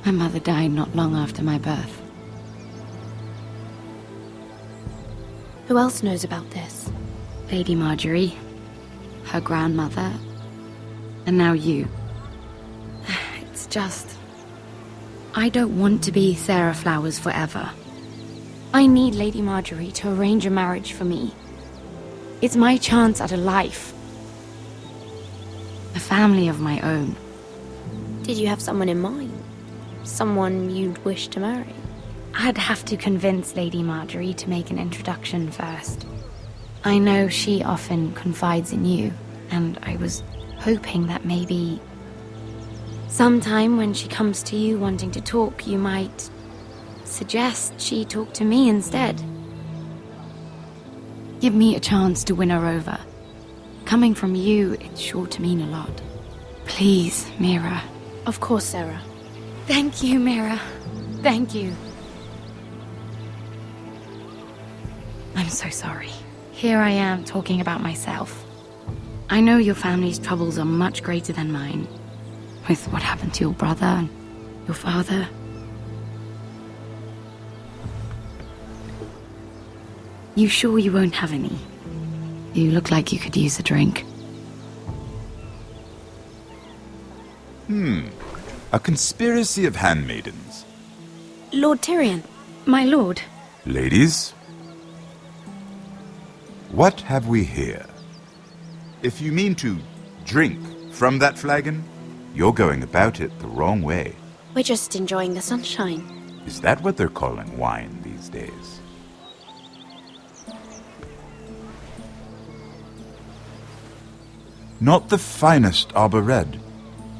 My mother died not long after my birth. Who else knows about this? Lady Marjorie, her grandmother, and now you. It's just... I don't want to be Sarah Flowers forever. I need Lady Marjorie to arrange a marriage for me. It's my chance at a life. A family of my own. Did you have someone in mind? Someone you'd wish to marry? I'd have to convince Lady Marjorie to make an introduction first. I know she often confides in you, and I was hoping that maybe sometime when she comes to you wanting to talk, you might suggest she talk to me instead. Give me a chance to win her over. Coming from you, it's sure to mean a lot. Please, Mira. Of course, Sarah. Thank you, Mira. Thank you. I'm so sorry. Here I am talking about myself. I know your family's troubles are much greater than mine. With what happened to your brother and your father. You sure you won't have any? You look like you could use a drink. A conspiracy of handmaidens. Lord Tyrion. My lord. Ladies, what have we here? If you mean to drink from that flagon, you're going about it the wrong way. We're just enjoying the sunshine. Is that what they're calling wine these days? Not the finest arbor red,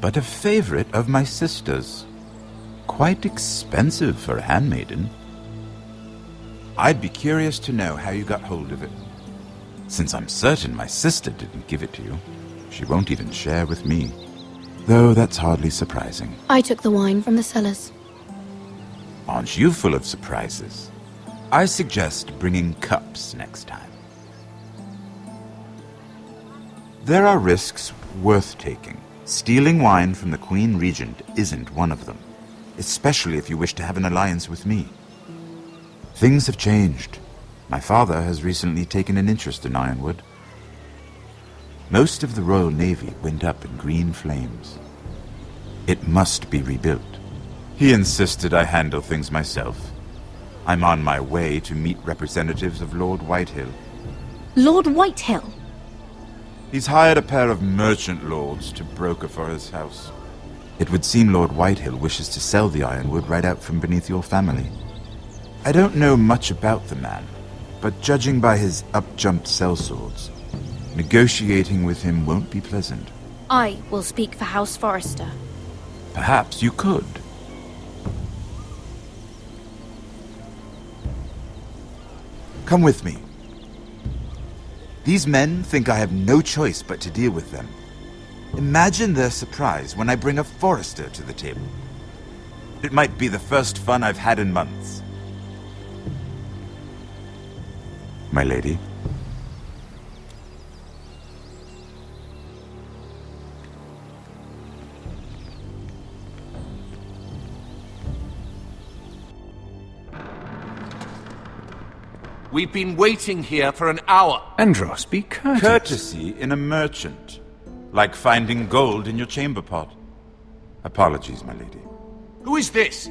but a favorite of my sister's. Quite expensive for a handmaiden. I'd be curious to know how you got hold of it. Since I'm certain my sister didn't give it to you, she won't even share with me. Though that's hardly surprising. I took the wine from the cellars. Aren't you full of surprises? I suggest bringing cups next time. There are risks worth taking. Stealing wine from the Queen Regent isn't one of them, especially if you wish to have an alliance with me. Things have changed. My father has recently taken an interest in Ironwood. Most of the Royal Navy went up in green flames. It must be rebuilt. He insisted I handle things myself. I'm on my way to meet representatives of Lord Whitehill. Lord Whitehill? He's hired a pair of merchant lords to broker for his house. It would seem Lord Whitehill wishes to sell the Ironwood right out from beneath your family. I don't know much about the man, but judging by his up-jumped sellswords, negotiating with him won't be pleasant. I will speak for House Forrester. Perhaps you could. Come with me. These men think I have no choice but to deal with them. Imagine their surprise when I bring a Forrester to the table. It might be the first fun I've had in months. My lady. We've been waiting here for an hour. Andros, be courteous. Courtesy in a merchant. Like finding gold in your chamber pot. Apologies, my lady. Who is this?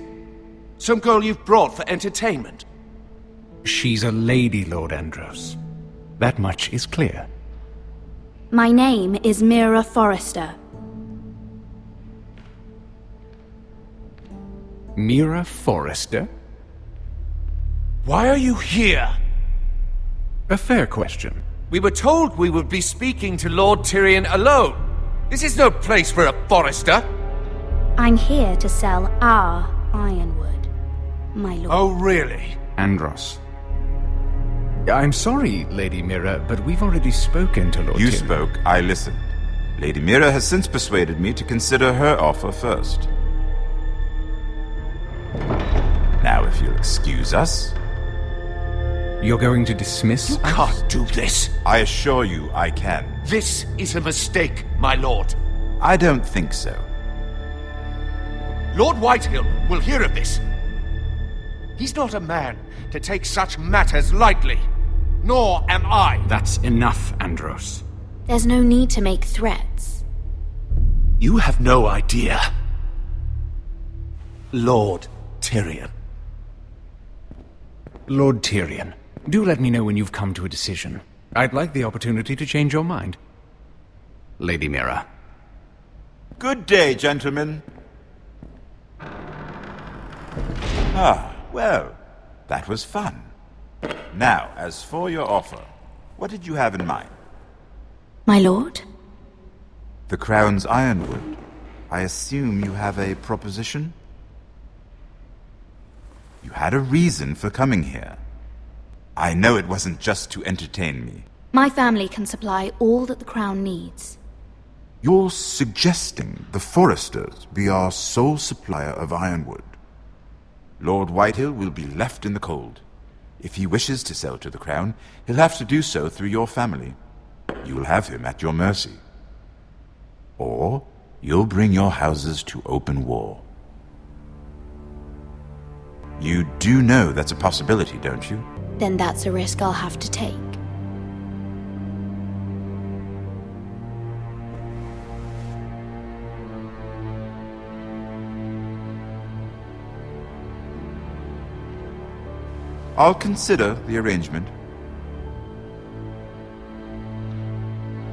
Some girl you've brought for entertainment? She's a lady, Lord Andros. That much is clear. My name is Mira Forrester. Mira Forrester? Why are you here? A fair question. We were told we would be speaking to Lord Tyrion alone. This is no place for a Forrester. I'm here to sell our Ironwood, my lord. Oh, really? Andros. I'm sorry, Lady Mira, but we've already spoken to Lord You Tyrion. spoke, I listened. Lady Mira has since persuaded me to consider her offer first. Now, if you'll excuse us... You're going to dismiss You can't do this. I assure you I can. This is a mistake, my lord. I don't think so. Lord Whitehill will hear of this. He's not a man to take such matters lightly. Nor am I. That's enough, Andros. There's no need to make threats. You have no idea. Lord Tyrion. Lord Tyrion, do let me know when you've come to a decision. I'd like the opportunity to change your mind. Lady Mira. Good day, gentlemen. Ah, well, that was fun. Now, as for your offer, what did you have in mind? My lord? The Crown's Ironwood. I assume you have a proposition? You had a reason for coming here. I know it wasn't just to entertain me. My family can supply all that the Crown needs. You're suggesting the Forresters be our sole supplier of ironwood. Lord Whitehill will be left in the cold. If he wishes to sell to the Crown, he'll have to do so through your family. You'll have him at your mercy. Or you'll bring your houses to open war. You do know that's a possibility, don't you? Then that's a risk I'll have to take. I'll consider the arrangement.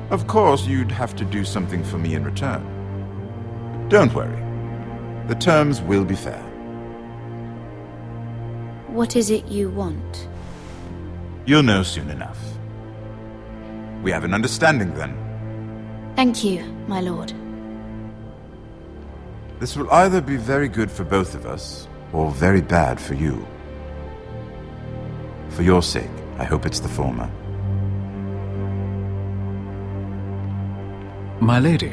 Of course, you'd have to do something for me in return. Don't worry. The terms will be fair. What is it you want? You'll know soon enough. We have an understanding then. Thank you, my lord. This will either be very good for both of us, or very bad for you. For your sake, I hope it's the former. My lady.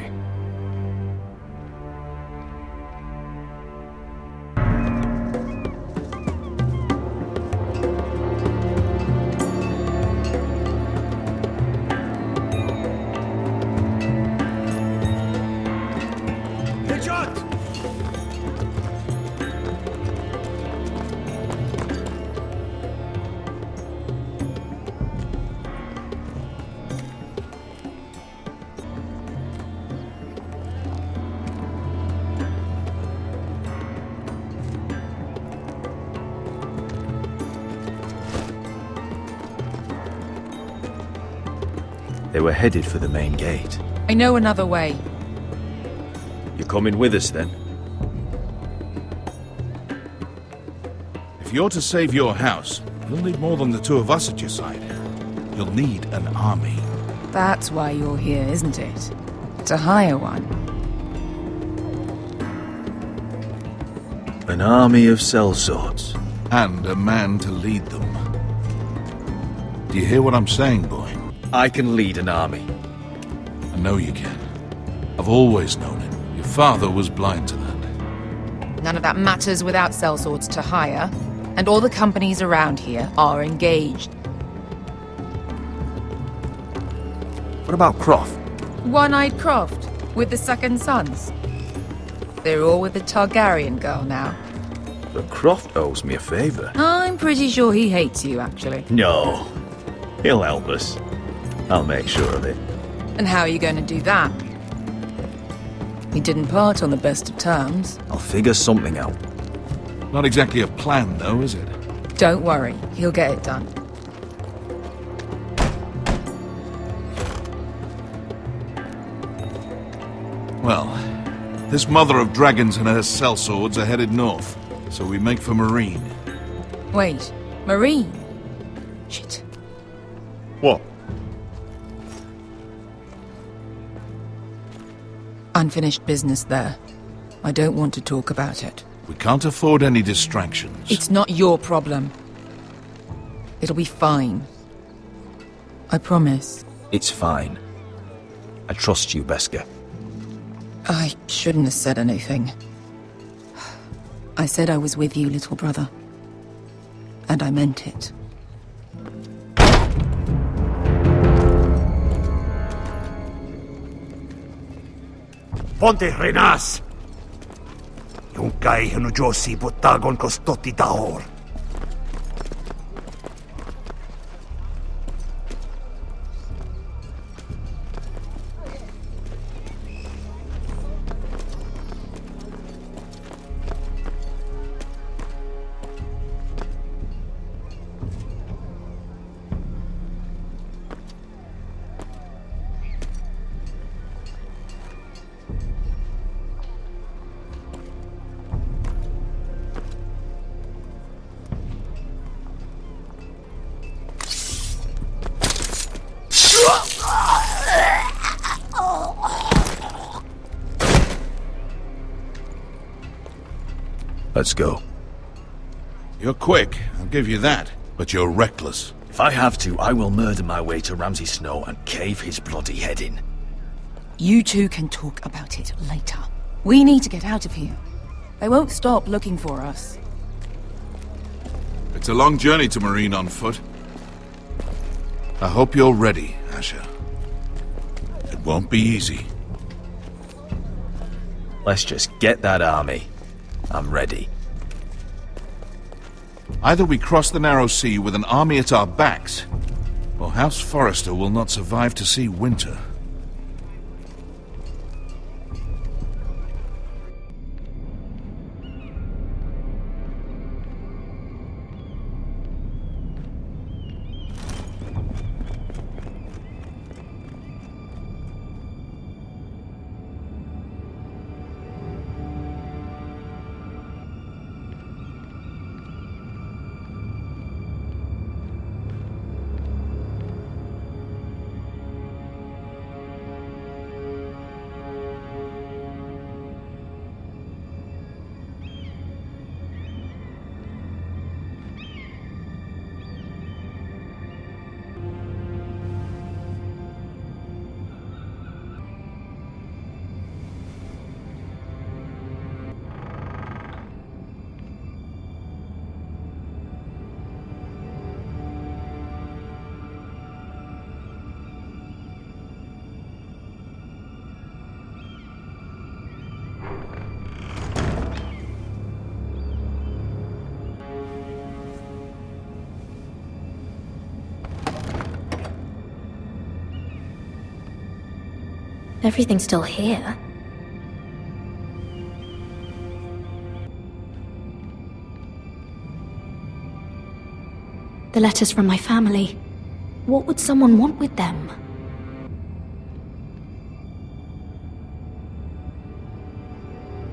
They were headed for the main gate. I know another way. You're coming with us, then? If you're to save your house, you'll need more than the two of us at your side. You'll need an army. That's why you're here, isn't it? To hire one. An army of sellswords. And a man to lead them. Do you hear what I'm saying, boy? I can lead an army. I know you can. I've always known it. Your father was blind to that. None of that matters without sellswords to hire, and all the companies around here are engaged. What about Croft? One-eyed Croft, with the second sons. They're all with the Targaryen girl now. But Croft owes me a favor. I'm pretty sure he hates you, actually. No. He'll help us. I'll make sure of it. And how are you going to do that? We didn't part on the best of terms. I'll figure something out. Not exactly a plan, though, is it? Don't worry, he'll get it done. Well, this mother of dragons and her sellswords are headed north, so we make for Marine. Wait, Marine? Shit. What? Unfinished business there. I don't want to talk about it. We can't afford any distractions. It's not your problem. It'll be fine. I promise. It's fine. I trust you, Beskar. I shouldn't have said anything. I said I was with you, little brother. And I meant it. Ponte Renas! Yung kay Hanujosi Butagon Kostoti Tahor. Let's go. You're quick, I'll give you that. But you're reckless. If I have to, I will murder my way to Ramsay Snow and cave his bloody head in. You two can talk about it later. We need to get out of here. They won't stop looking for us. It's a long journey to Marine on foot. I hope you're ready, Asher. It won't be easy. Let's just get that army. I'm ready. Either we cross the narrow sea with an army at our backs, or House Forrester will not survive to see winter. Everything's still here. The letters from my family. What would someone want with them?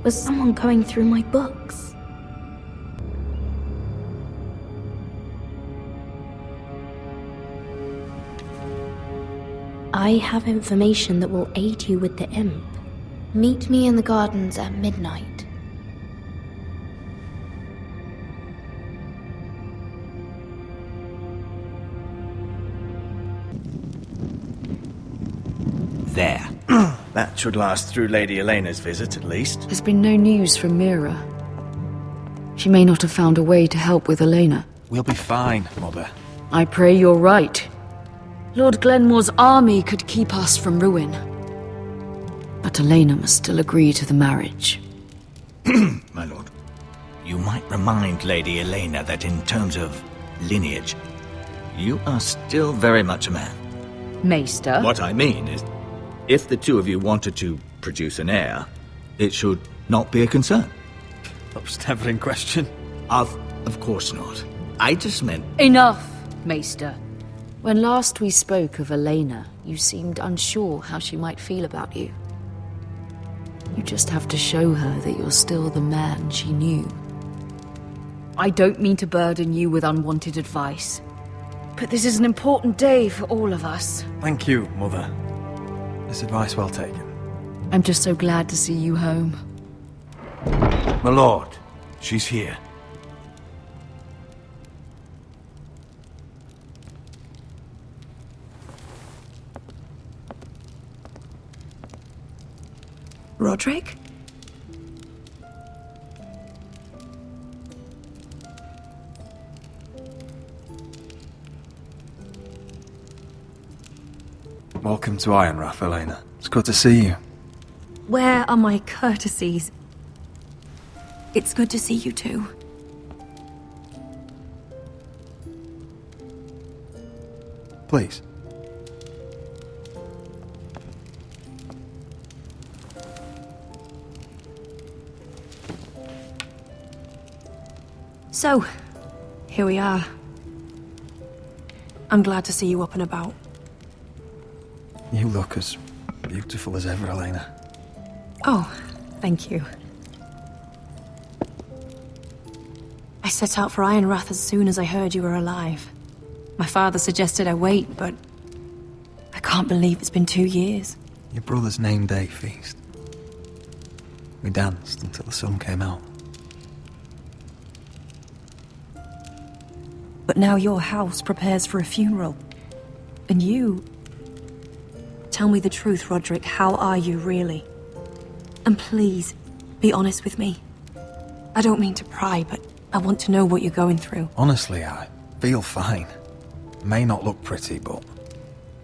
Was someone going through my books? I have information that will aid you with the imp. Meet me in the gardens at midnight. There. That should last through Lady Elena's visit, at least. There's been no news from Mira. She may not have found a way to help with Elena. We'll be fine, Mother. I pray you're right. Lord Glenmore's army could keep us from ruin. But Elena must still agree to the marriage. My lord, you might remind Lady Elena that in terms of lineage, you are still very much a man. Maester? What I mean is, if the two of you wanted to produce an heir, it should not be a concern. That was never in question. Of course not. I just meant... Enough, Maester. When last we spoke of Elena, you seemed unsure how she might feel about you. You just have to show her that you're still the man she knew. I don't mean to burden you with unwanted advice, but this is an important day for all of us. Thank you, Mother. This advice well taken. I'm just so glad to see you home. My lord, she's here. Roderick? Welcome to Ironrath, Elena. It's good to see you. Where are my courtesies? It's good to see you too. Please. So, here we are. I'm glad to see you up and about. You look as beautiful as ever, Elena. Oh, thank you. I set out for Ironrath as soon as I heard you were alive. My father suggested I wait, but I can't believe it's been 2 years. Your brother's name day feast. We danced until the sun came out. But now your house prepares for a funeral. And you... Tell me the truth, Roderick. How are you, really? And please, be honest with me. I don't mean to pry, but I want to know what you're going through. Honestly, I feel fine. May not look pretty, but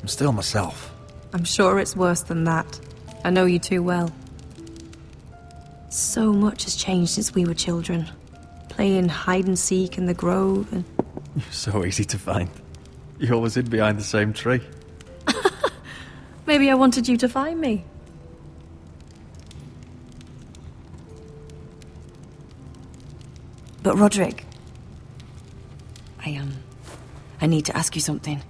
I'm still myself. I'm sure it's worse than that. I know you too well. So much has changed since we were children. Playing hide and seek in the grove and... You're so easy to find. You always hid behind the same tree. Maybe I wanted you to find me. But Roderick, I need to ask you something.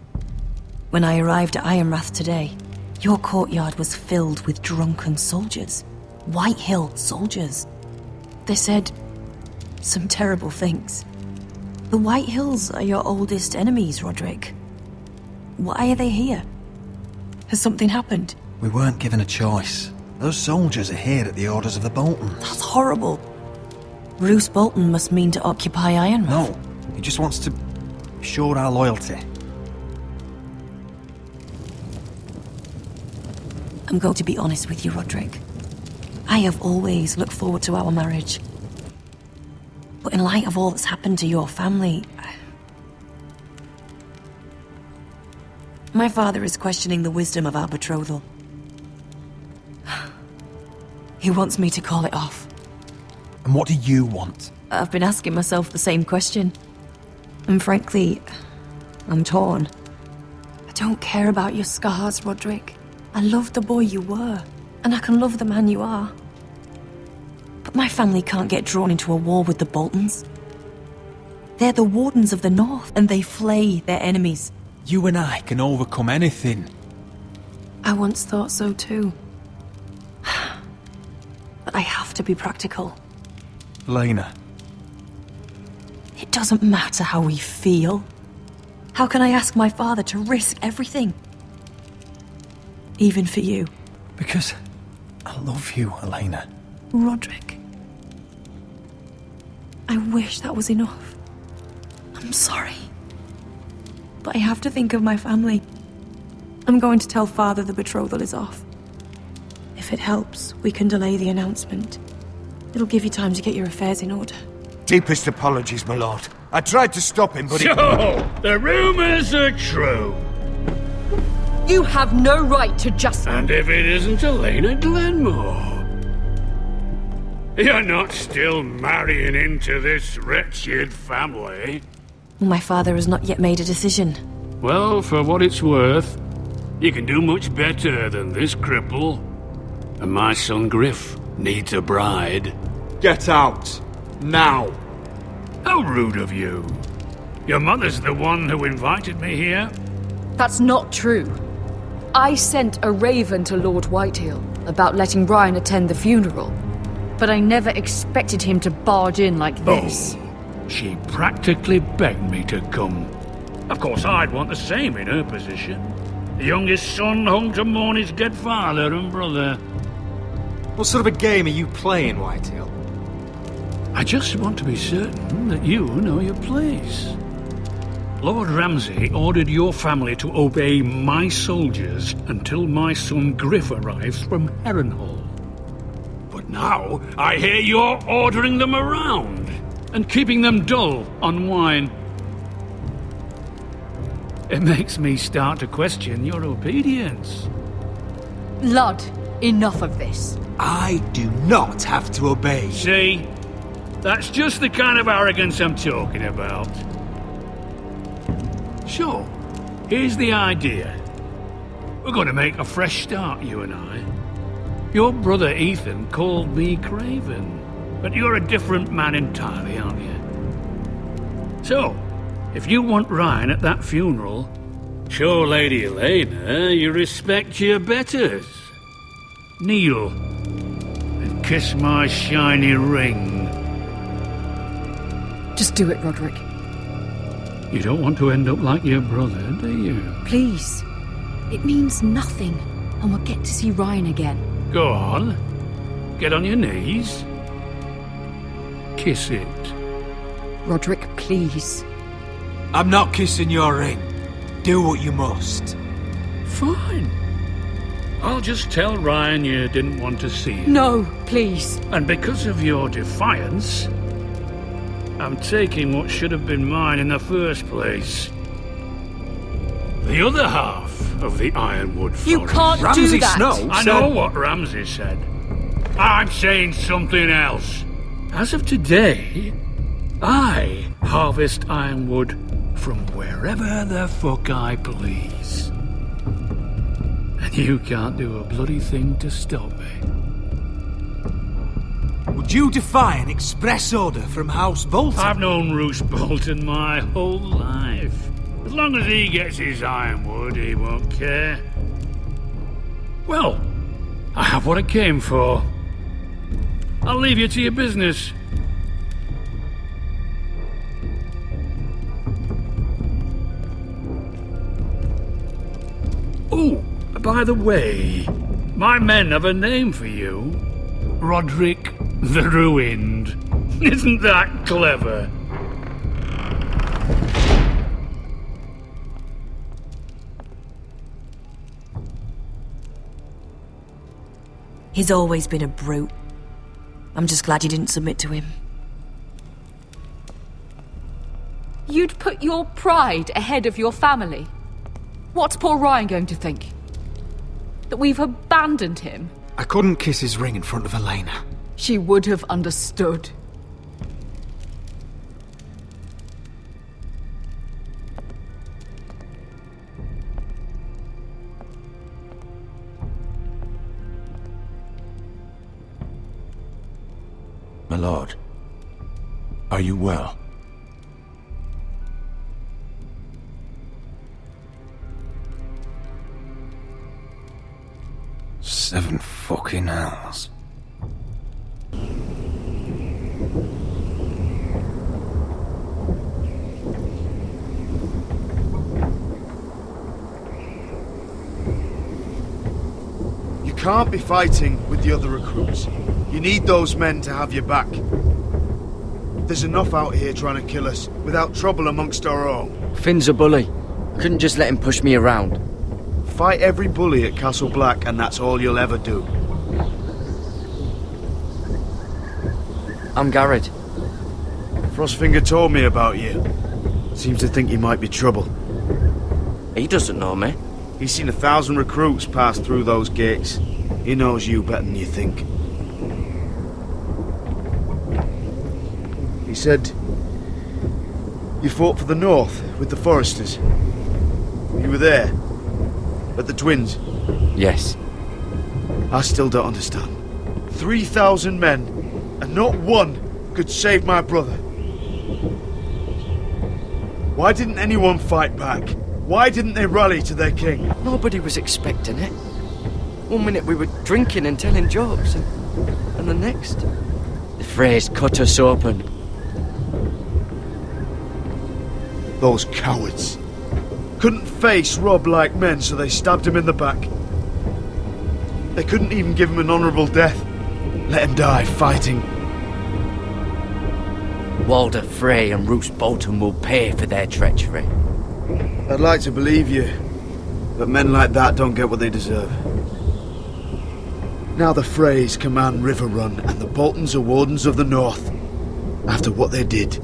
When I arrived at Ironrath today, your courtyard was filled with drunken soldiers. White Hill soldiers. They said some terrible things. The White Hills are your oldest enemies, Roderick. Why are they here? Has something happened? We weren't given a choice. Those soldiers are here at the orders of the Boltons. That's horrible. Roose Bolton must mean to occupy Ironrath. No, he just wants to assure our loyalty. I'm going to be honest with you, Roderick. I have always looked forward to our marriage. But in light of all that's happened to your family... My father is questioning the wisdom of our betrothal. He wants me to call it off. And what do you want? I've been asking myself the same question. And frankly, I'm torn. I don't care about your scars, Roderick. I love the boy you were, and I can love the man you are. But my family can't get drawn into a war with the Boltons. They're the Wardens of the North, and they flay their enemies. You and I can overcome anything. I once thought so too. But I have to be practical. Lena. It doesn't matter how we feel. How can I ask my father to risk everything? Even for you. Because I love you, Elena. Roderick. I wish that was enough. I'm sorry. But I have to think of my family. I'm going to tell Father the betrothal is off. If it helps, we can delay the announcement. It'll give you time to get your affairs in order. Deepest apologies, my lord. I tried to stop him, but So, the rumours are true. You have no right to just... And if it isn't Elena Glenmore? You're not still marrying into this wretched family? My father has not yet made a decision. Well, for what it's worth, you can do much better than this cripple. And my son Griff needs a bride. Get out. Now. How rude of you. Your mother's the one who invited me here. That's not true. I sent a raven to Lord Whitehill about letting Ryan attend the funeral. But I never expected him to barge in like this. She practically begged me to come. Of course, I'd want the same in her position. The youngest son home to mourn his dead father and brother. What sort of a game are you playing, Whitehill? I just want to be certain that you know your place. Lord Ramsay ordered your family to obey my soldiers until my son Griff arrives from Harrenhal. But now, I hear you're ordering them around and keeping them dull on wine. It makes me start to question your obedience. Lud, enough of this. I do not have to obey. See? That's just the kind of arrogance I'm talking about. So, here's the idea. We're going to make a fresh start, you and I. Your brother Ethan called me Craven, but you're a different man entirely, aren't you? So, if you want Ryan at that funeral, show Lady Elena you respect your betters. Kneel and kiss my shiny ring. Just do it, Roderick. You don't want to end up like your brother, do you? Please. It means nothing, and we'll get to see Ryan again. Go on. Get on your knees. Kiss it. Roderick, please. I'm not kissing your ring. Do what you must. Fine. I'll just tell Ryan you didn't want to see him. No, please. And because of your defiance, I'm taking what should have been mine in the first place. The other half of the Ironwood Forest. You can't do that! I know what Ramsay said. I'm saying something else. As of today, I harvest ironwood from wherever the fuck I please. And you can't do a bloody thing to stop me. Would you defy an express order from House Bolton? I've known Roose Bolton my whole life. As long as he gets his ironwood, he won't care. Well, I have what I came for. I'll leave you to your business. Oh, by the way, my men have a name for you. Roderick the Ruined. Isn't that clever? He's always been a brute. I'm just glad you didn't submit to him. You'd put your pride ahead of your family. What's poor Ryan going to think? That we've abandoned him? I couldn't kiss his ring in front of Elena. She would have understood. My lord, are you well? Seven fucking hells. You can't be fighting with the other recruits. You need those men to have your back. There's enough out here trying to kill us, without trouble amongst our own. Finn's a bully. Couldn't just let him push me around. Fight every bully at Castle Black, and that's all you'll ever do. I'm Garrett. Frostfinger told me about you. Seems to think you might be trouble. He doesn't know me. He's seen 1,000 recruits pass through those gates. He knows you better than you think. He said you fought for the North with the Forresters. You were there, at the Twins. Yes. I still don't understand. 3,000 men, and not one could save my brother. Why didn't anyone fight back? Why didn't they rally to their king? Nobody was expecting it. One minute we were drinking and telling jokes, and the next, the Freys cut us open. Those cowards. Couldn't face Rob like men, so they stabbed him in the back. They couldn't even give him an honourable death. Let him die fighting. Walder Frey and Roose Bolton will pay for their treachery. I'd like to believe you, but men like that don't get what they deserve. Now the Freys command River Run, and the Boltons are Wardens of the North. After what they did.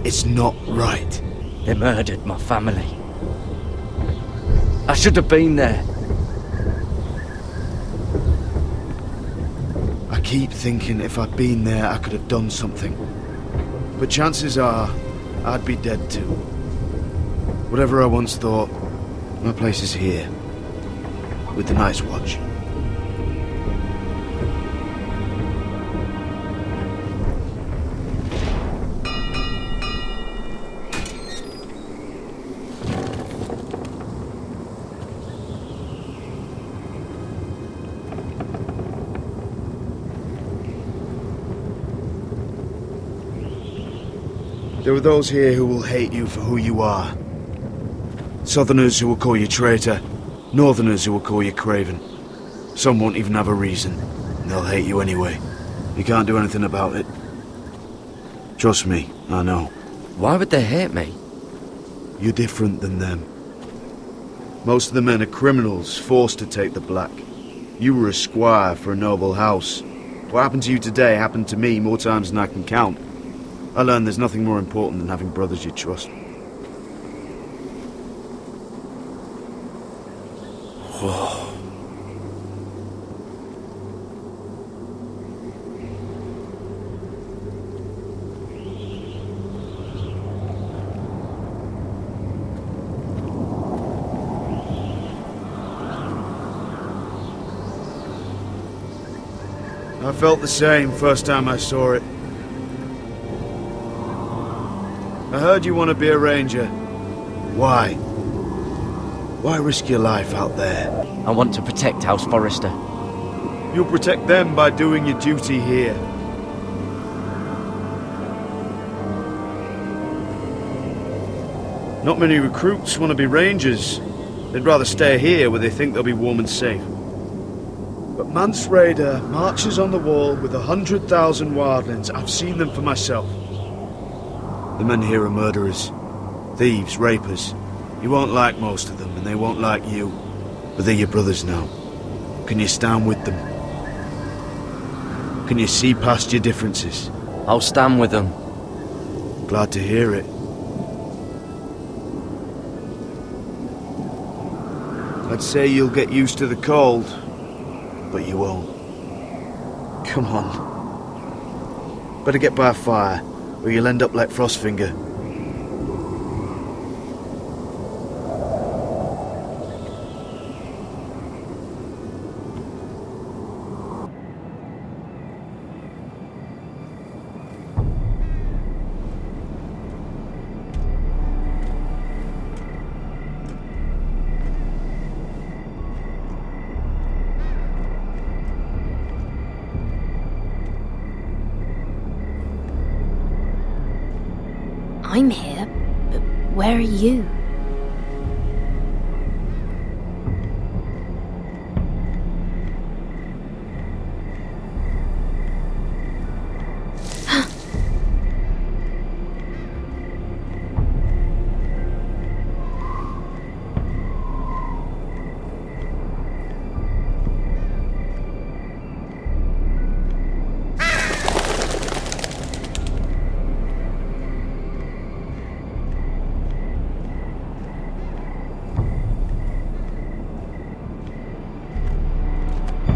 It's not right. They murdered my family. I should have been there. I keep thinking if I'd been there, I could have done something. But chances are, I'd be dead too. Whatever I once thought, my place is here. With the Night's Watch. There are those here who will hate you for who you are. Southerners who will call you traitor. Northerners who will call you craven. Some won't even have a reason, and they'll hate you anyway. You can't do anything about it. Trust me, I know. Why would they hate me? You're different than them. Most of the men are criminals, forced to take the black. You were a squire for a noble house. What happened to you today happened to me more times than I can count. I learned there's nothing more important than having brothers you trust. Whoa. I felt the same first time I saw it. I heard you want to be a ranger. Why? Why risk your life out there? I want to protect House Forrester. You'll protect them by doing your duty here. Not many recruits want to be rangers. They'd rather stay here where they think they'll be warm and safe. But Mance Raider marches on the wall with 100,000 wildlings. I've seen them for myself. The men here are murderers, thieves, rapers. You won't like most of them, and they won't like you. But they're your brothers now. Can you stand with them? Can you see past your differences? I'll stand with them. Glad to hear it. I'd say you'll get used to the cold, but you won't. Come on. Better get by a fire, or you'll end up like Frostfinger. I'm here, but where are you?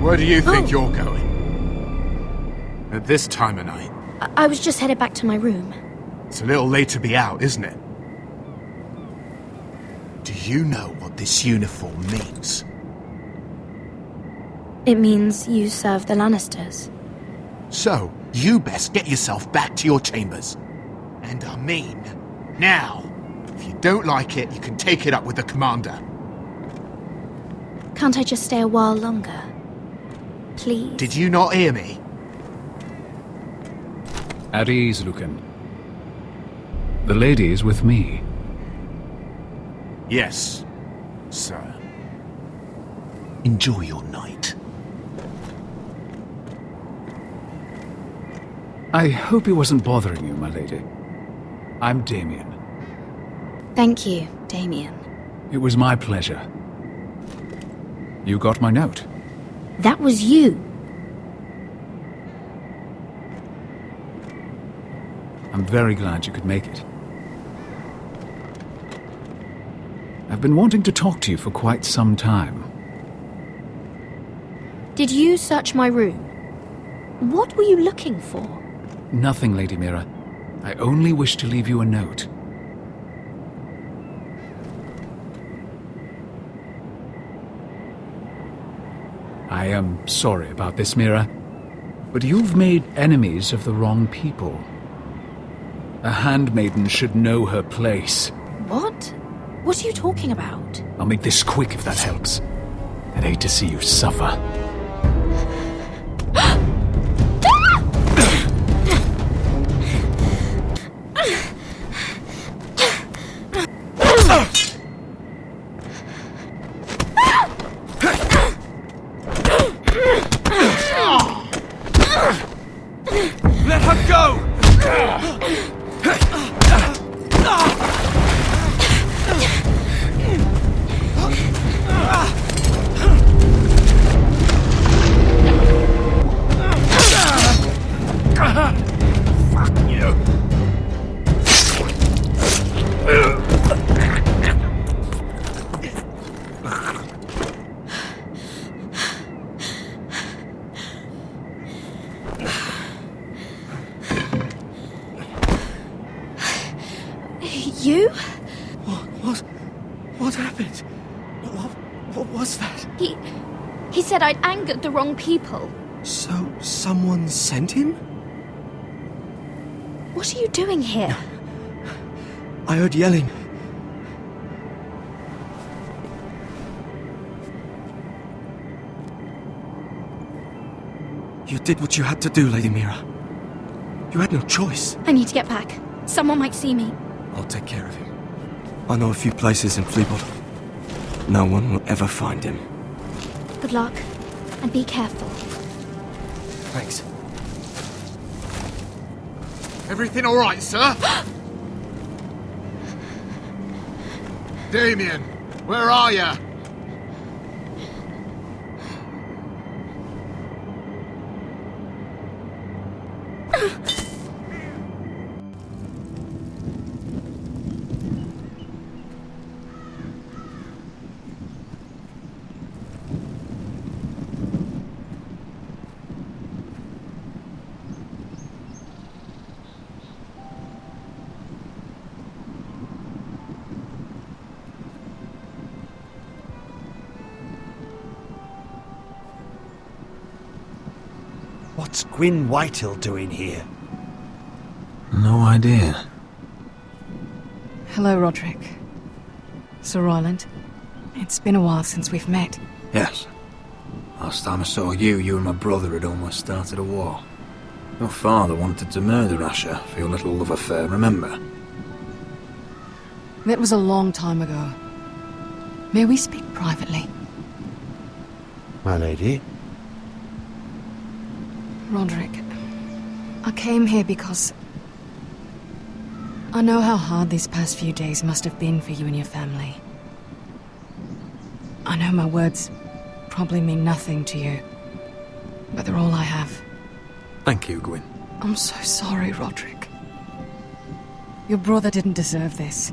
Where do you think you're going? At this time of night? I was just headed back to my room. It's a little late to be out, isn't it? Do you know what this uniform means? It means you serve the Lannisters. So, you best get yourself back to your chambers. And I mean, now. If you don't like it, you can take it up with the commander. Can't I just stay a while longer? Please? Did you not hear me? At ease, Lucan. The lady is with me. Yes, sir. Enjoy your night. I hope he wasn't bothering you, my lady. I'm Damien. Thank you, Damien. It was my pleasure. You got my note. That was you. I'm very glad you could make it. I've been wanting to talk to you for quite some time. Did you search my room? What were you looking for? Nothing, Lady Mira. I only wish to leave you a note. I am sorry about this, Mira, but you've made enemies of the wrong people. A handmaiden should know her place. What? What are you talking about? I'll make this quick if that helps. I'd hate to see you suffer. Let her go! You? What happened? What was that? He said I'd angered the wrong people. So, someone sent him? What are you doing here? I heard yelling. You did what you had to do, Lady Mira. You had no choice. I need to get back. Someone might see me. I'll take care of him. I know a few places in Fleetwood. No one will ever find him. Good luck, and be careful. Thanks. Everything all right, sir? Damien, where are you? What's Gwyn Whitehill doing here? No idea. Hello, Roderick. Sir Royland. It's been a while since we've met. Yes. Last time I saw you and my brother had almost started a war. Your father wanted to murder Asher for your little love affair, remember? That was a long time ago. May we speak privately? My lady? Roderick, I came here because I know how hard these past few days must have been for you and your family. I know my words probably mean nothing to you, but they're all I have. Thank you, Gwyn. I'm so sorry, Roderick. Your brother didn't deserve this.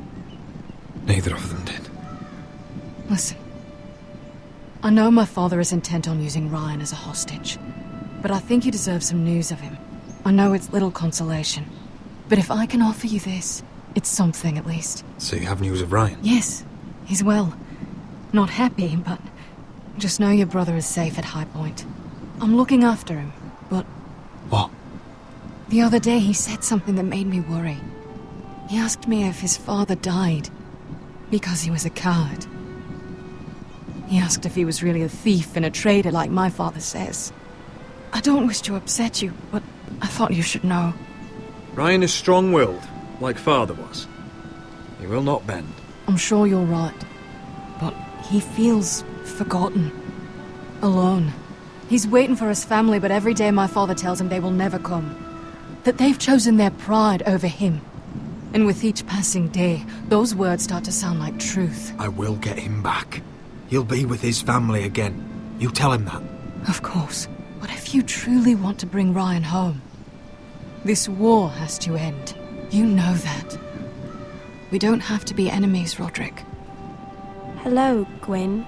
Neither of them did. Listen, I know my father is intent on using Ryan as a hostage, but I think you deserve some news of him. I know it's little consolation, but if I can offer you this, it's something at least. So you have news of Ryan? Yes, he's well. Not happy, but just know your brother is safe at High Point. I'm looking after him, but... What? The other day he said something that made me worry. He asked me if his father died because he was a coward. He asked if he was really a thief and a traitor like my father says. I don't wish to upset you, but I thought you should know. Ryan is strong-willed, like father was. He will not bend. I'm sure you're right, but he feels forgotten. Alone. He's waiting for his family, but every day my father tells him they will never come. That they've chosen their pride over him. And with each passing day, those words start to sound like truth. I will get him back. He'll be with his family again. You tell him that. Of course. But if you truly want to bring Ryan home, this war has to end. You know that. We don't have to be enemies, Roderick. Hello, Gwyn.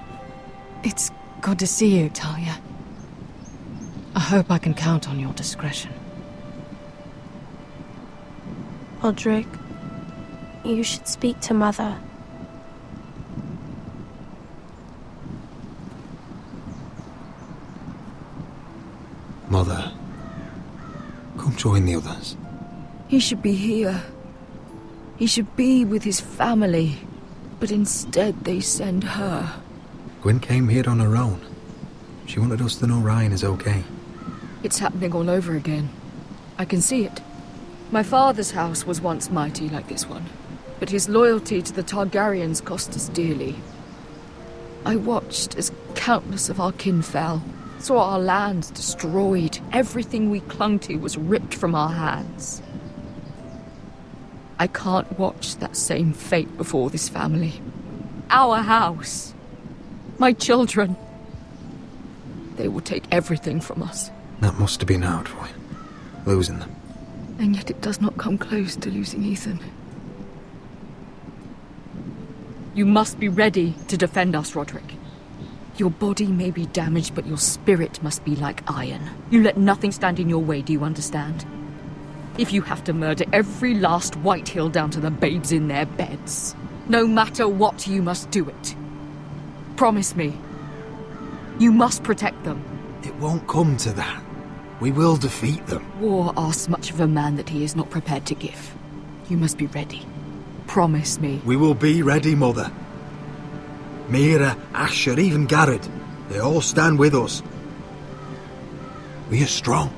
It's good to see you, Talia. I hope I can count on your discretion. Roderick, you should speak to Mother. Mother, come join the others. He should be here. He should be with his family. But instead they send her. Gwyn came here on her own. She wanted us to know Ryan is okay. It's happening all over again. I can see it. My father's house was once mighty like this one, but his loyalty to the Targaryens cost us dearly. I watched as countless of our kin fell, saw our lands destroyed, everything we clung to was ripped from our hands. I can't watch that same fate before this family. Our house. My children. They will take everything from us. That must have been hard for you, losing them. And yet it does not come close to losing Ethan. You must be ready to defend us, Roderick. Your body may be damaged, but your spirit must be like iron. You let nothing stand in your way, do you understand? If you have to murder every last Whitehill down to the babes in their beds. No matter what, you must do it. Promise me. You must protect them. It won't come to that. We will defeat them. War asks much of a man that he is not prepared to give. You must be ready. Promise me. We will be ready, Mother. Mira, Asher, even Garrett. They all stand with us. We are strong.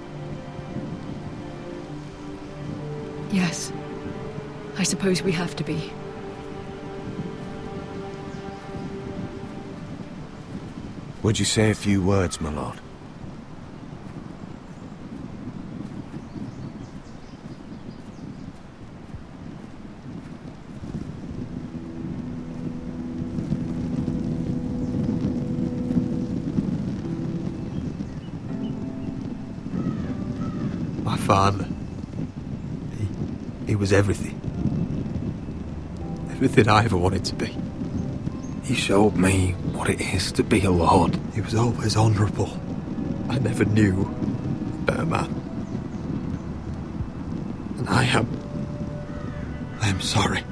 Yes. I suppose we have to be. Would you say a few words, my lord? My father. He was everything. Everything I ever wanted to be. He showed me what it is to be a lord. He was always honourable. I never knew a better man. And I am sorry.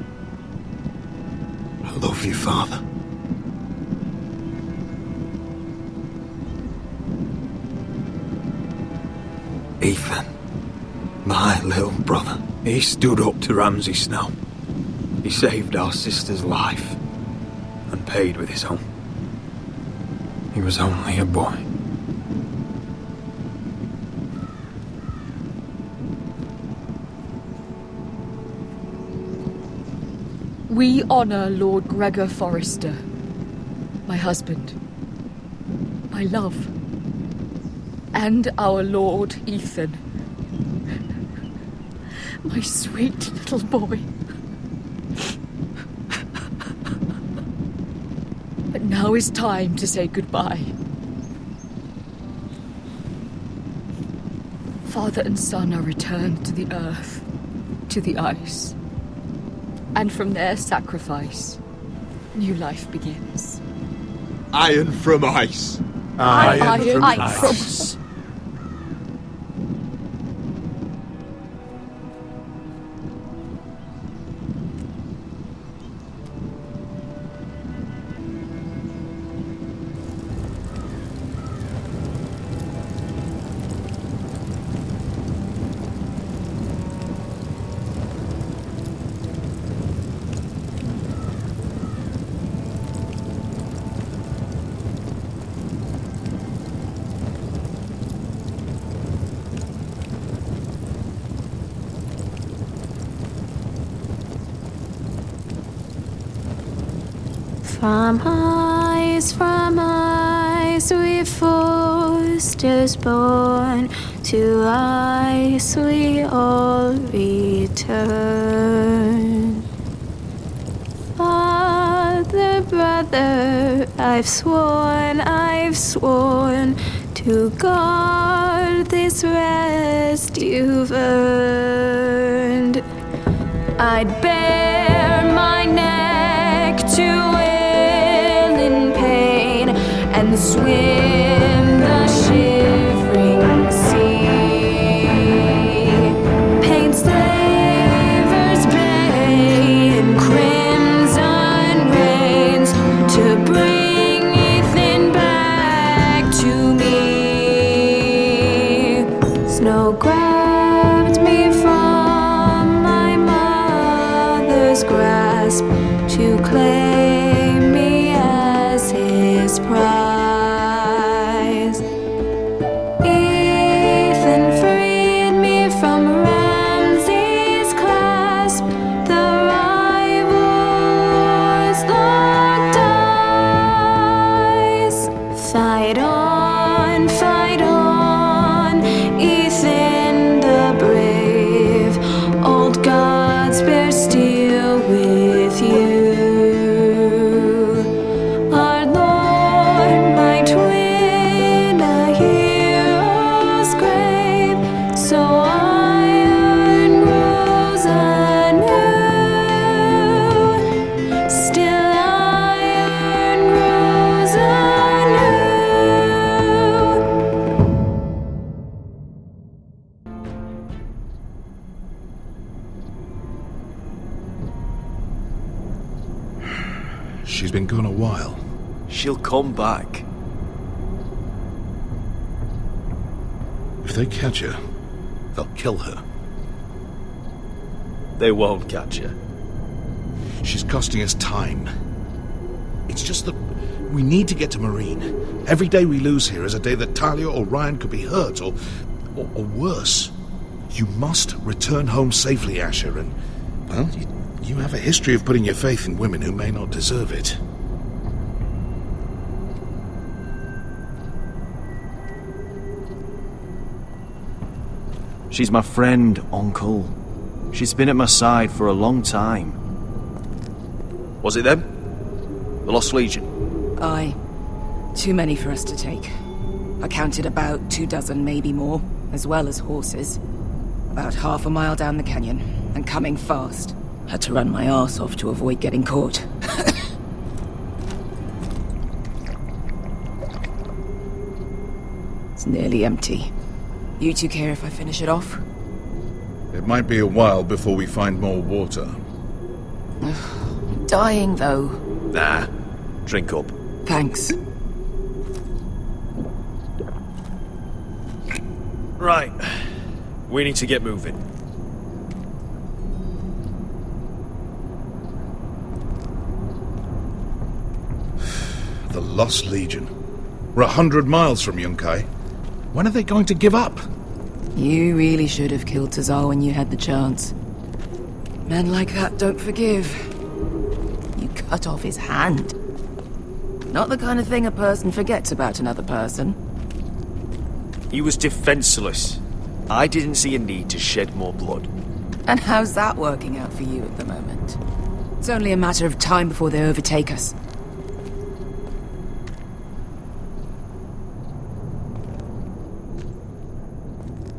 I love you, Father. Ethan, my little brother, he stood up to Ramsay Snow. He saved our sister's life and paid with his own. He was only a boy. We honor Lord Gregor Forrester, my husband, my love, and our Lord Ethan, my sweet little boy. But now is time to say goodbye. Father and son are returned to the earth, to the ice. And from their sacrifice, new life begins. Iron from ice. Iron from ice. From ice we Forresters born, to ice we all return. Father, brother, I've sworn to guard this rest you've earned. I'd bare my neck to and swim the shivering sea. Paint slavers bay in crimson rains to bring Ethan back to me. Snow grabbed me from my mother's grasp to claim me as his prize. Our Lord, She's been gone a while. She'll come back. If they catch her, they'll kill her. They won't catch her. She's costing us time. It's just that we need to get to Marine. Every day we lose here is a day that Talia or Ryan could be hurt, or worse. You must return home safely, Asher, and, well, you have a history of putting your faith in women who may not deserve it. She's my friend, Uncle. She's been at my side for a long time. Was it them? The Lost Legion? Aye. Too many for us to take. I counted about 24, maybe more, as well as horses. About half a mile down the canyon, and coming fast. Had to run my arse off to avoid getting caught. It's nearly empty. You two care if I finish it off? It might be a while before we find more water. Dying, though. Nah. Drink up. Thanks. Right. We need to get moving. The Lost Legion. We're 100 miles from Yunkai. When are they going to give up? You really should have killed Tazal when you had the chance. Men like that don't forgive. You cut off his hand. Not the kind of thing a person forgets about another person. He was defenseless. I didn't see a need to shed more blood. And how's that working out for you at the moment? It's only a matter of time before they overtake us.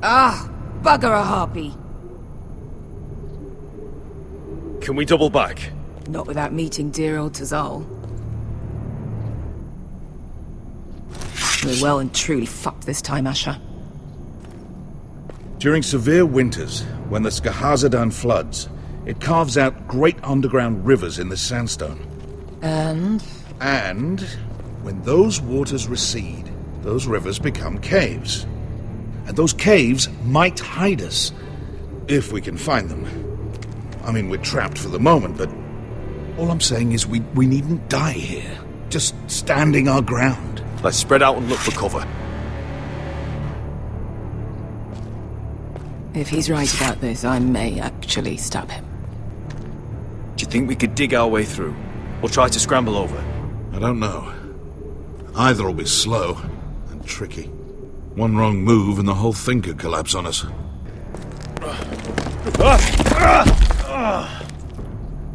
Ah, bugger a harpy. Can we double back? Not without meeting dear old Tazal. We're well and truly fucked this time, Asher. During severe winters, when the Skahazadan floods, it carves out great underground rivers in the sandstone. And? And when those waters recede, those rivers become caves. And those caves might hide us, if we can find them. I mean, we're trapped for the moment, but all I'm saying is we needn't die here. Just standing our ground. Let's spread out and look for cover. If he's right about this, I may actually stab him. Do you think we could dig our way through? Or try to scramble over? I don't know. Either will be slow and tricky. One wrong move and the whole thing could collapse on us.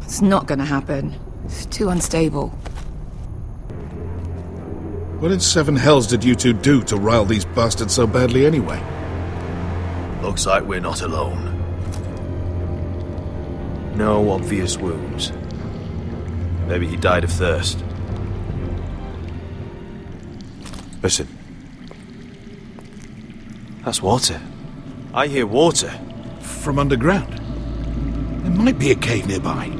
It's not gonna happen. It's too unstable. What in seven hells did you two do to rile these bastards so badly anyway? Looks like we're not alone. No obvious wounds. Maybe he died of thirst. Listen. That's water. I hear water. From underground. There might be a cave nearby.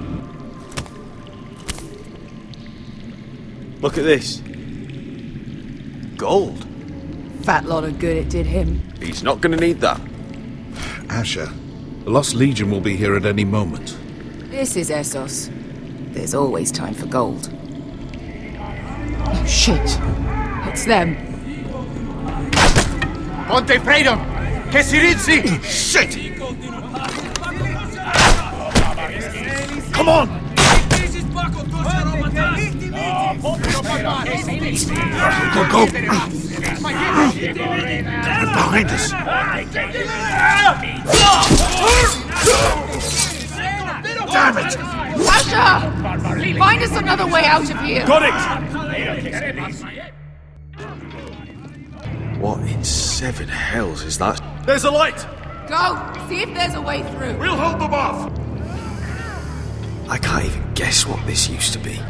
Look at this. Gold. Fat lot of good it did him. He's not gonna need that. Asher, the Lost Legion will be here at any moment. This is Essos. There's always time for gold. Oh, shit. It's them. Ponte freedom! Che si rizzi! Shit! Come on! Go, go! They're behind us! Damn it! Asher! Find us another way out of here! Got it! What in seven hells is that? There's a light! Go! See if there's a way through. We'll hold them off! I can't even guess what this used to be.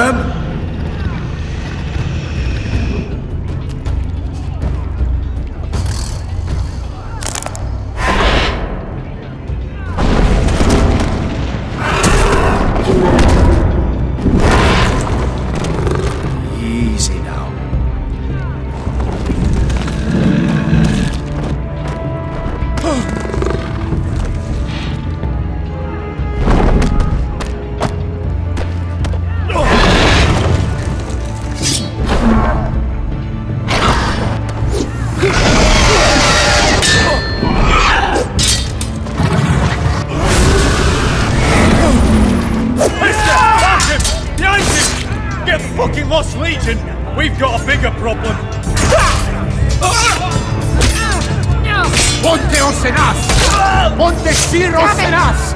Malcolm! Easy now. Lost Legion, we've got a bigger problem. Ponteos en us! Montesiros en us!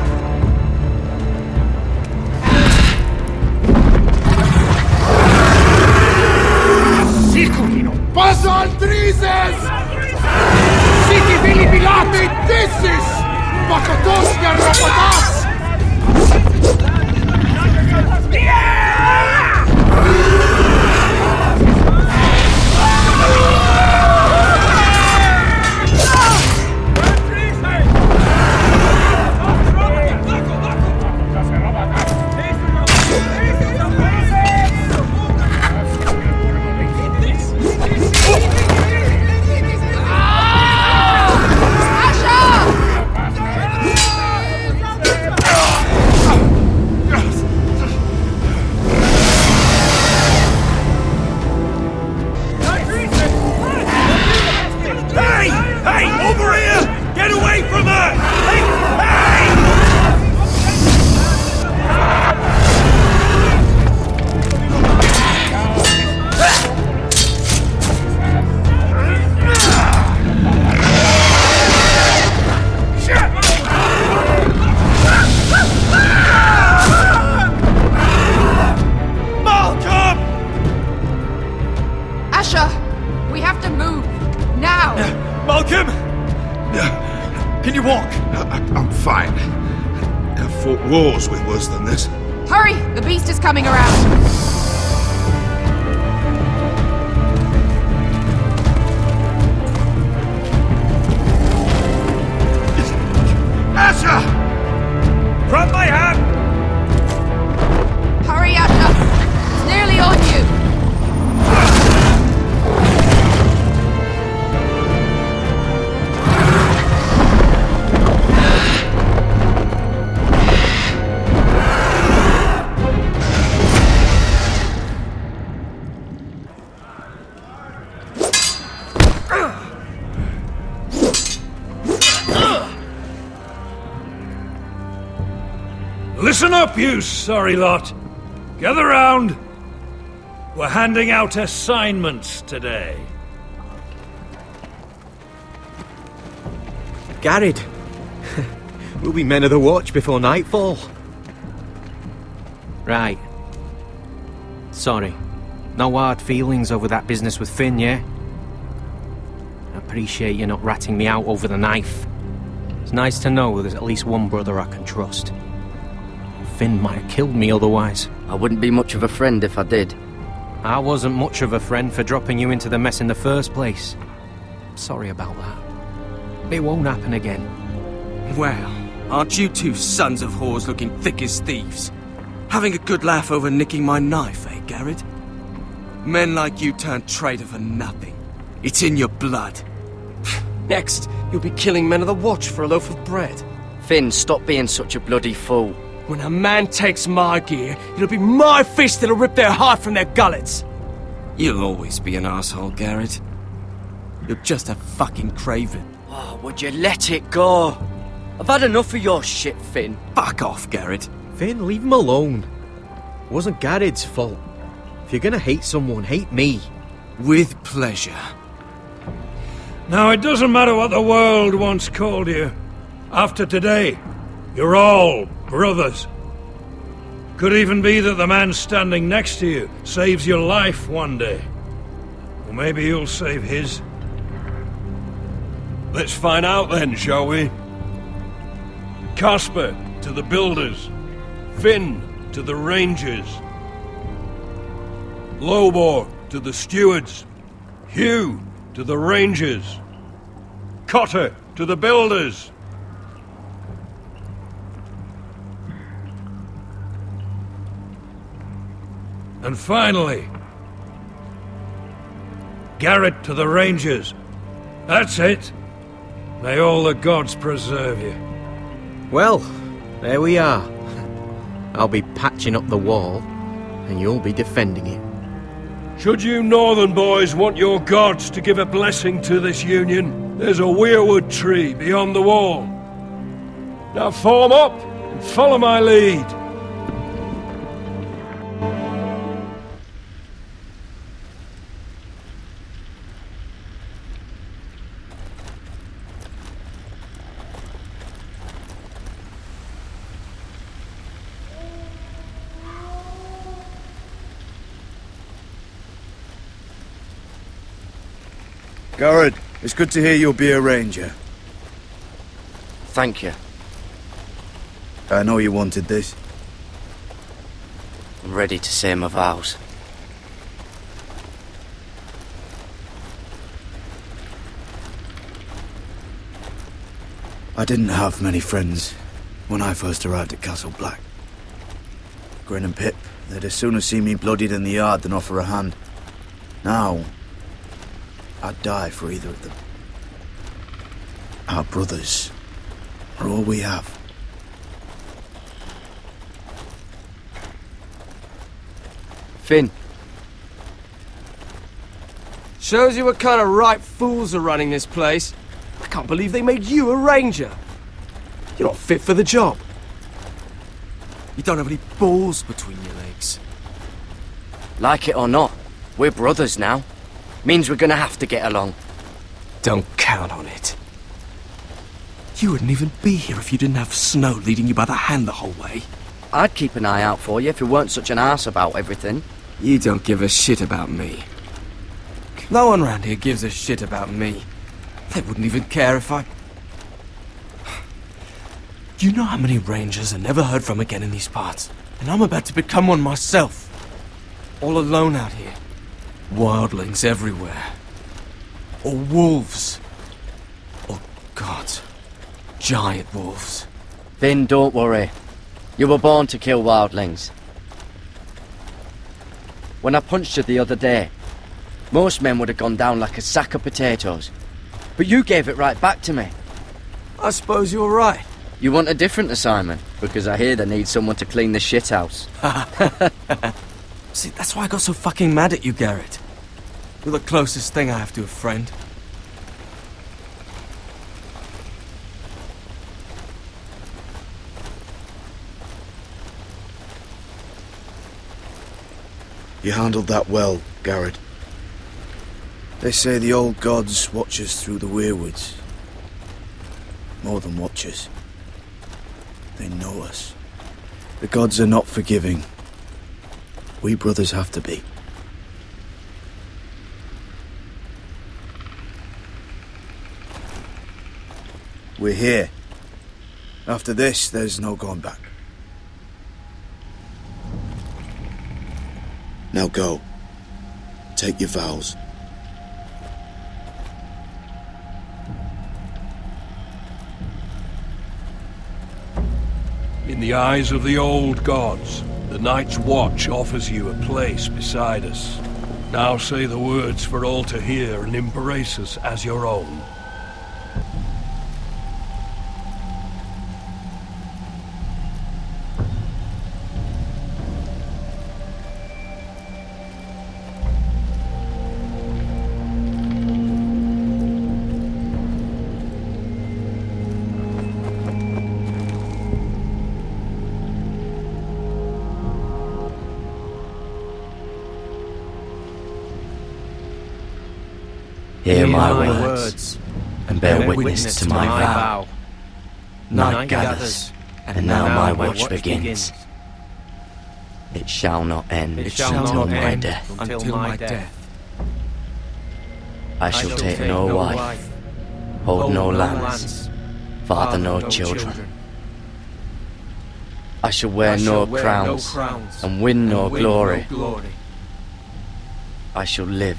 Siculino! Paso Altrises! Siki Vili Pilate Dissis! Pakatoska Ropatas! Wars with worse than this. Hurry! The beast is coming around! Asher! Grab my hand! Hurry, Asher! It's nearly on you! Listen up, you sorry lot. Gather round. We're handing out assignments today. Garrett. We'll be men of the watch before nightfall. Right. Sorry. No hard feelings over that business with Finn, yeah? I appreciate you not ratting me out over the knife. It's nice to know there's at least one brother I can trust. Finn might have killed me otherwise. I wouldn't be much of a friend if I did. I wasn't much of a friend for dropping you into the mess in the first place. Sorry about that. It won't happen again. Well, aren't you two sons of whores looking thick as thieves? Having a good laugh over nicking my knife, eh, Garrett? Men like you turn traitor for nothing. It's in your blood. Next, you'll be killing men of the watch for a loaf of bread. Finn, stop being such a bloody fool. When a man takes my gear, it'll be my fist that'll rip their heart from their gullets. You'll always be an asshole, Garrett. You're just a fucking craven. Oh, would you let it go? I've had enough of your shit, Finn. Fuck off, Garrett. Finn, leave him alone. It wasn't Garrett's fault. If you're gonna hate someone, hate me. With pleasure. Now, it doesn't matter what the world once called you. After today, you're all brothers. Could even be that the man standing next to you saves your life one day. Or maybe you'll save his. Let's find out then, shall we? Casper to the builders. Finn to the rangers. Lobor to the stewards. Hugh to the rangers. Cotter to the builders. And finally, Garrett to the rangers. That's it. May all the gods preserve you. Well, there we are. I'll be patching up the wall, and you'll be defending it. Should you northern boys want your gods to give a blessing to this union, there's a weirwood tree beyond the wall. Now form up and follow my lead. Garrett, it's good to hear you'll be a ranger. Thank you. I know you wanted this. I'm ready to say my vows. I didn't have many friends when I first arrived at Castle Black. Grin and Pip, they'd as soon have seen me bloodied in the yard than offer a hand. Now, I'd die for either of them. Our brothers are all we have. Finn. Shows you what kind of ripe fools are running this place. I can't believe they made you a ranger. You're not fit for the job. You don't have any balls between your legs. Like it or not, we're brothers now. Means we're gonna have to get along. Don't count on it. You wouldn't even be here if you didn't have Snow leading you by the hand the whole way. I'd keep an eye out for you if you weren't such an arse about everything. You don't give a shit about me. No one around here gives a shit about me. They wouldn't even care if I... You know how many rangers are never heard from again in these parts? And I'm about to become one myself. All alone out here. Wildlings everywhere. Or wolves. Or gods. Giant wolves. Finn, don't worry. You were born to kill wildlings. When I punched you the other day, most men would have gone down like a sack of potatoes. But you gave it right back to me. I suppose you're right. You want a different assignment? Because I hear they need someone to clean the shithouse. See, that's why I got so fucking mad at you, Garrett. You're the closest thing I have to a friend. You handled that well, Garrett. They say the old gods watch us through the weirwoods. More than watch us. They know us. The gods are not forgiving. We brothers have to be. We're here. After this, there's no going back. Now go. Take your vows. In the eyes of the old gods, the Night's Watch offers you a place beside us. Now say the words for all to hear and embrace us as your own. Hear my words, and bear witness to my vow. Night gathers, and now my watch begins. It shall not end until my death. Until my death. I shall take no wife, hold no lands, father no children. I shall wear no crowns, and win no glory. I shall live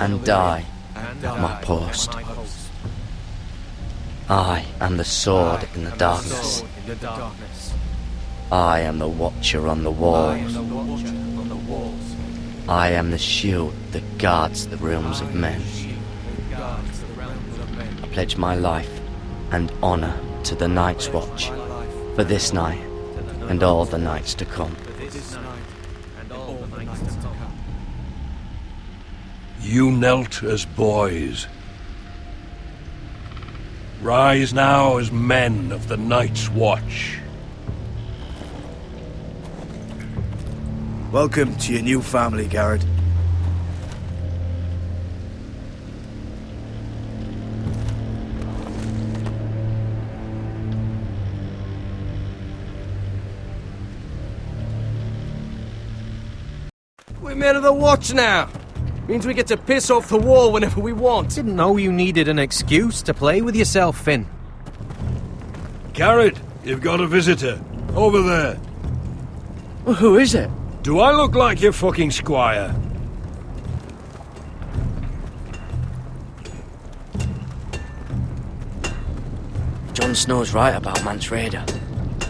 and die at my post. I am the sword in the darkness. I am the watcher on the walls. I am the shield that guards the realms of men. I pledge my life and honor to the Night's Watch for this night and all the nights to come. You knelt as boys. Rise now as men of the Night's Watch. Welcome to your new family, Garrett. We're men of the Watch now. Means we get to piss off the wall whenever we want. Didn't know you needed an excuse to play with yourself, Finn. Garrett, you've got a visitor. Over there. Well, who is it? Do I look like your fucking squire? Jon Snow's right about Mance Rayder.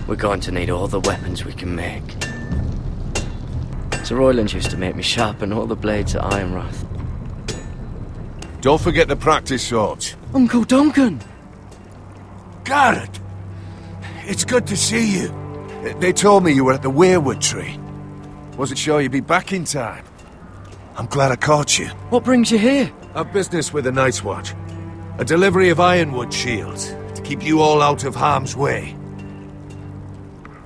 We're going to need all the weapons we can make. Sir Royland used to make me sharpen all the blades at Ironrath. Don't forget the practice swords. Uncle Duncan! Garrett! It's good to see you. They told me you were at the weirwood tree. Wasn't sure you'd be back in time. I'm glad I caught you. What brings you here? I've business with the Night's Watch. A delivery of ironwood shields to keep you all out of harm's way.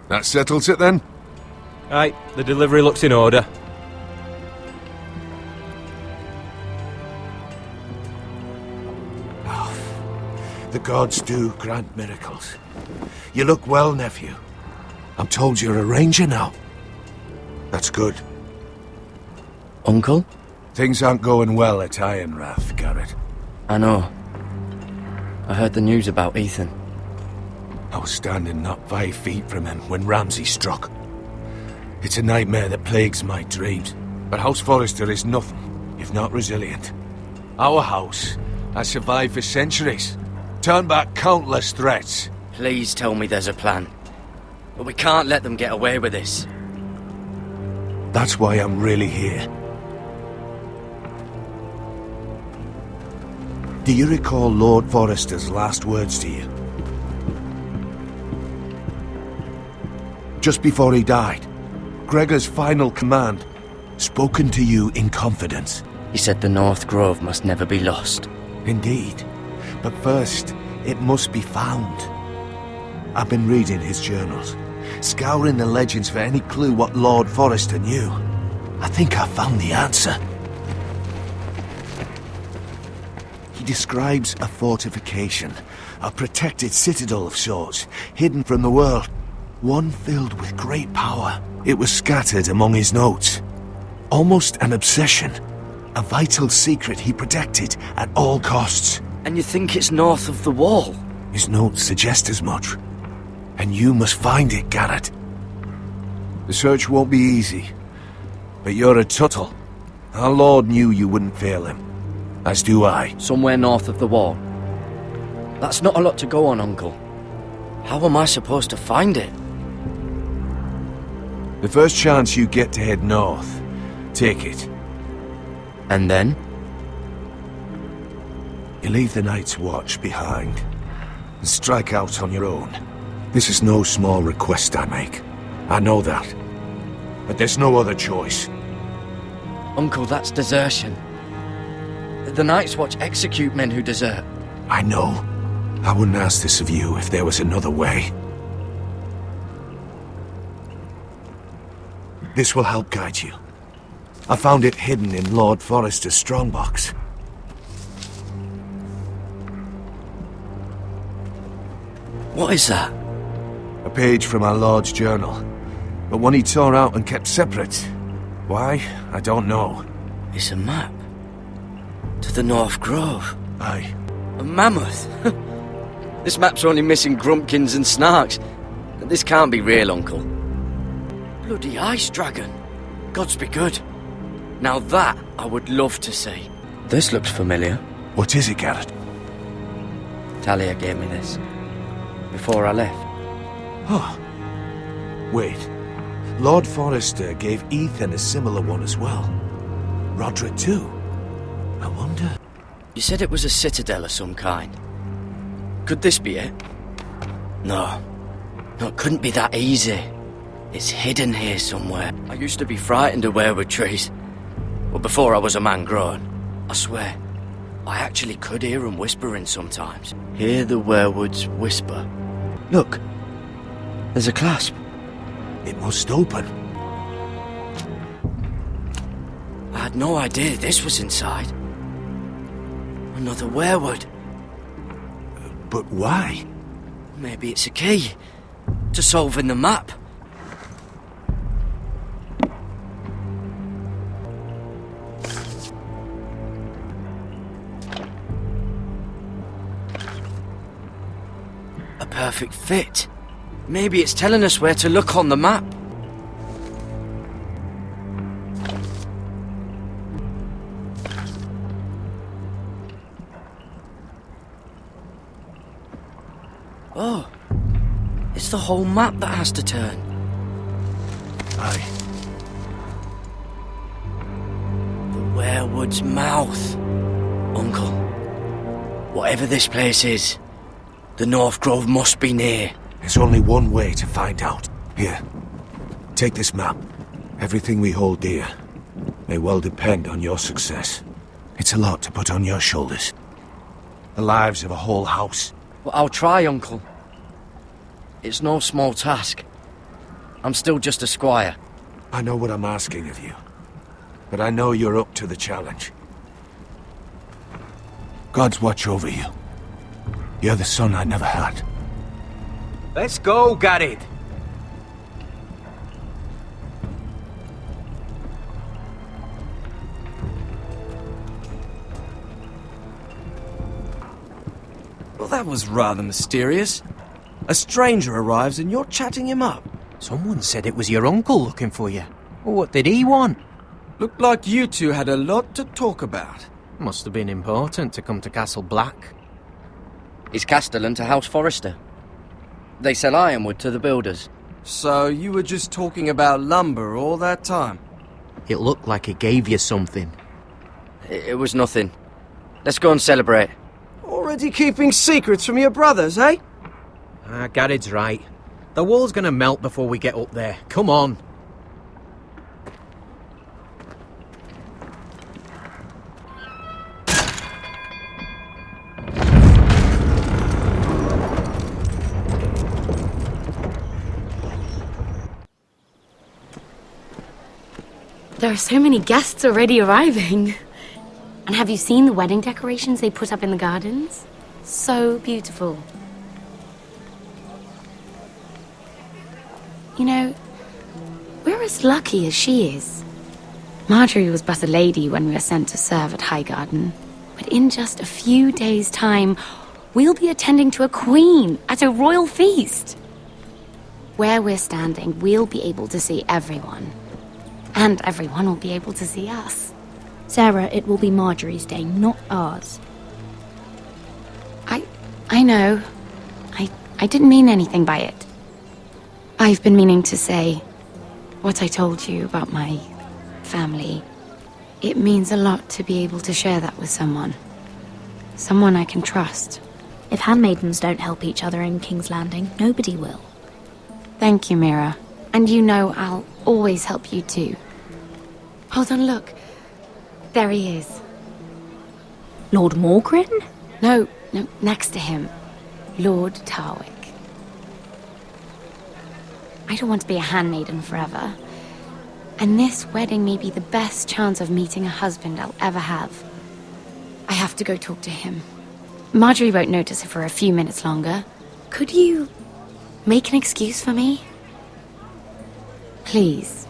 That settles it then? Aye, the delivery looks in order. The gods do grant miracles. You look well, nephew. I'm told you're a ranger now. That's good. Uncle? Things aren't going well at Ironrath, Garrett. I know. I heard the news about Ethan. I was standing not 5 feet from him when Ramsay struck. It's a nightmare that plagues my dreams. But House Forrester is nothing, if not resilient. Our house has survived for centuries. Turned back countless threats. Please tell me there's a plan. But we can't let them get away with this. That's why I'm really here. Do you recall Lord Forrester's last words to you? Just before he died, Gregor's final command, spoken to you in confidence. He said the North Grove must never be lost. Indeed. But first, it must be found. I've been reading his journals, scouring the legends for any clue what Lord Forrester knew. I think I found the answer. He describes a fortification, a protected citadel of sorts, hidden from the world, one filled with great power. It was scattered among his notes. Almost an obsession, a vital secret he protected at all costs. And you think it's north of the wall? His notes suggest as much. And you must find it, Garrett. The search won't be easy. But you're a Tuttle. Our Lord knew you wouldn't fail him. As do I. Somewhere north of the wall. That's not a lot to go on, Uncle. How am I supposed to find it? The first chance you get to head north, take it. And then? You leave the Night's Watch behind and strike out on your own. This is no small request I make. I know that. But there's no other choice. Uncle, that's desertion. The Night's Watch execute men who desert. I know. I wouldn't ask this of you if there was another way. This will help guide you. I found it hidden in Lord Forrester's strongbox. What is that? A page from our Lord's journal, but one he tore out and kept separate. Why? I don't know. It's a map. To the North Grove. Aye. A mammoth. This map's only missing grumpkins and snarks. This can't be real, Uncle. Bloody ice dragon. Gods be good. Now that I would love to see. This looks familiar. What is it, Garrett? Talia gave me this. Before I left. Oh. Wait. Lord Forrester gave Ethan a similar one as well. Roderick too. I wonder... You said it was a citadel of some kind. Could this be it? No. No, it couldn't be that easy. It's hidden here somewhere. I used to be frightened of weirwood trees. But before I was a man grown, I swear, I actually could hear them whispering sometimes. Hear the weirwoods whisper. Look, there's a clasp. It must open. I had no idea this was inside. Another weirwood. But why? Maybe it's a key to solving the map. A perfect fit. Maybe it's telling us where to look on the map. Oh, it's the whole map that has to turn. Aye. The weirwood's mouth. Uncle, whatever this place is, the North Grove must be near. There's only one way to find out. Here, take this map. Everything we hold dear may well depend on your success. It's a lot to put on your shoulders. The lives of a whole house. Well, I'll try, Uncle. It's no small task. I'm still just a squire. I know what I'm asking of you, but I know you're up to the challenge. God's watch over you. You're the son I never had. Let's go, Garrett. Well, that was rather mysterious. A stranger arrives and you're chatting him up. Someone said it was your uncle looking for you. Well, what did he want? Looked like you two had a lot to talk about. Must have been important to come to Castle Black. It's Castellan to House Forrester. They sell ironwood to the builders. So you were just talking about lumber all that time? It looked like he gave you something. It was nothing. Let's go and celebrate. Already keeping secrets from your brothers, eh? Garrett's right. The wall's gonna melt before we get up there. Come on. There are so many guests already arriving. And have you seen the wedding decorations they put up in the gardens? So beautiful. You know, we're as lucky as she is. Marjorie was but a lady when we were sent to serve at Highgarden. But in just a few days' time, we'll be attending to a queen at a royal feast. Where we're standing, we'll be able to see everyone. And everyone will be able to see us. Sarah, it will be Marjorie's day, not ours. I know. I didn't mean anything by it. I've been meaning to say what I told you about my family. It means a lot to be able to share that with someone. Someone I can trust. If handmaidens don't help each other in King's Landing, nobody will. Thank you, Mira. And you know I'll always help you too. Hold on, look. There he is. Lord Morgrin? No, next to him. Lord Tarwick. I don't want to be a handmaiden forever. And this wedding may be the best chance of meeting a husband I'll ever have. I have to go talk to him. Marjorie won't notice it for a few minutes longer. Could you make an excuse for me? Please.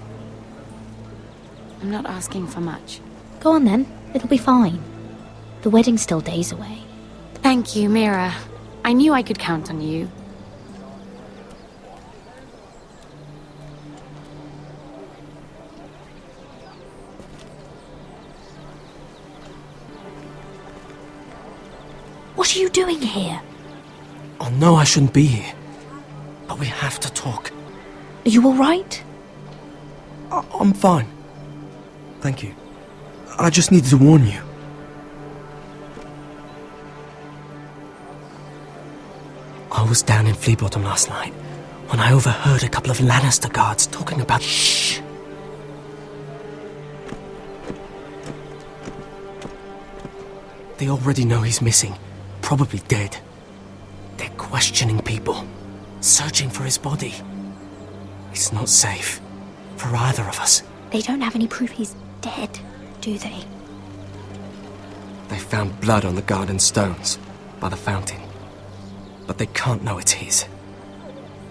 I'm not asking for much. Go on then. It'll be fine. The wedding's still days away. Thank you, Mira. I knew I could count on you. What are you doing here? I know I shouldn't be here, but we have to talk. Are you alright? I'm fine. Thank you. I just needed to warn you. I was down in Flea Bottom last night when I overheard a couple of Lannister guards talking about... Shh! They already know he's missing, probably dead. They're questioning people, searching for his body. It's not safe for either of us. They don't have any proof he's dead, do they? They found blood on the garden stones by the fountain, but they can't know it's his.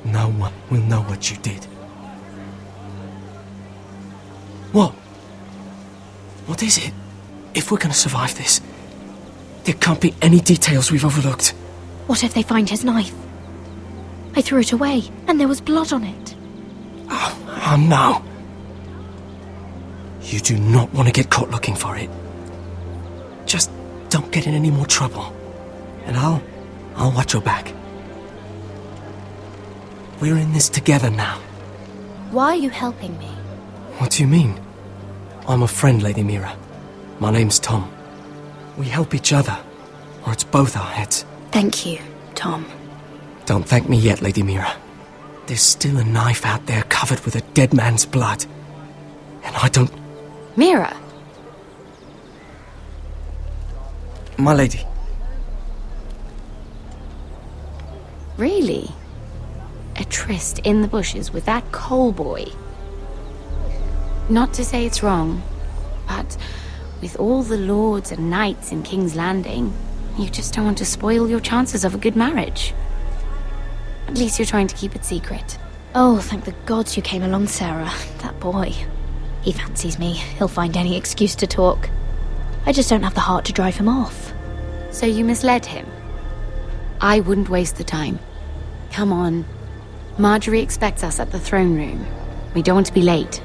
No one will know what you did. What? What is it? If we're gonna survive this, there can't be any details we've overlooked. What if they find his knife? I threw it away, and there was blood on it. Oh no. You do not want to get caught looking for it. Just don't get in any more trouble. And I'll watch your back. We're in this together now. Why are you helping me? What do you mean? I'm a friend, Lady Mira. My name's Tom. We help each other, or it's both our heads. Thank you, Tom. Don't thank me yet, Lady Mira. There's still a knife out there covered with a dead man's blood. And I don't... Mira! My lady. Really? A tryst in the bushes with that coal boy? Not to say it's wrong, but with all the lords and knights in King's Landing, you just don't want to spoil your chances of a good marriage. At least you're trying to keep it secret. Oh, thank the gods you came along, Sarah. That boy. He fancies me. He'll find any excuse to talk. I just don't have the heart to drive him off. So you misled him? I wouldn't waste the time. Come on. Marjorie expects us at the throne room. We don't want to be late.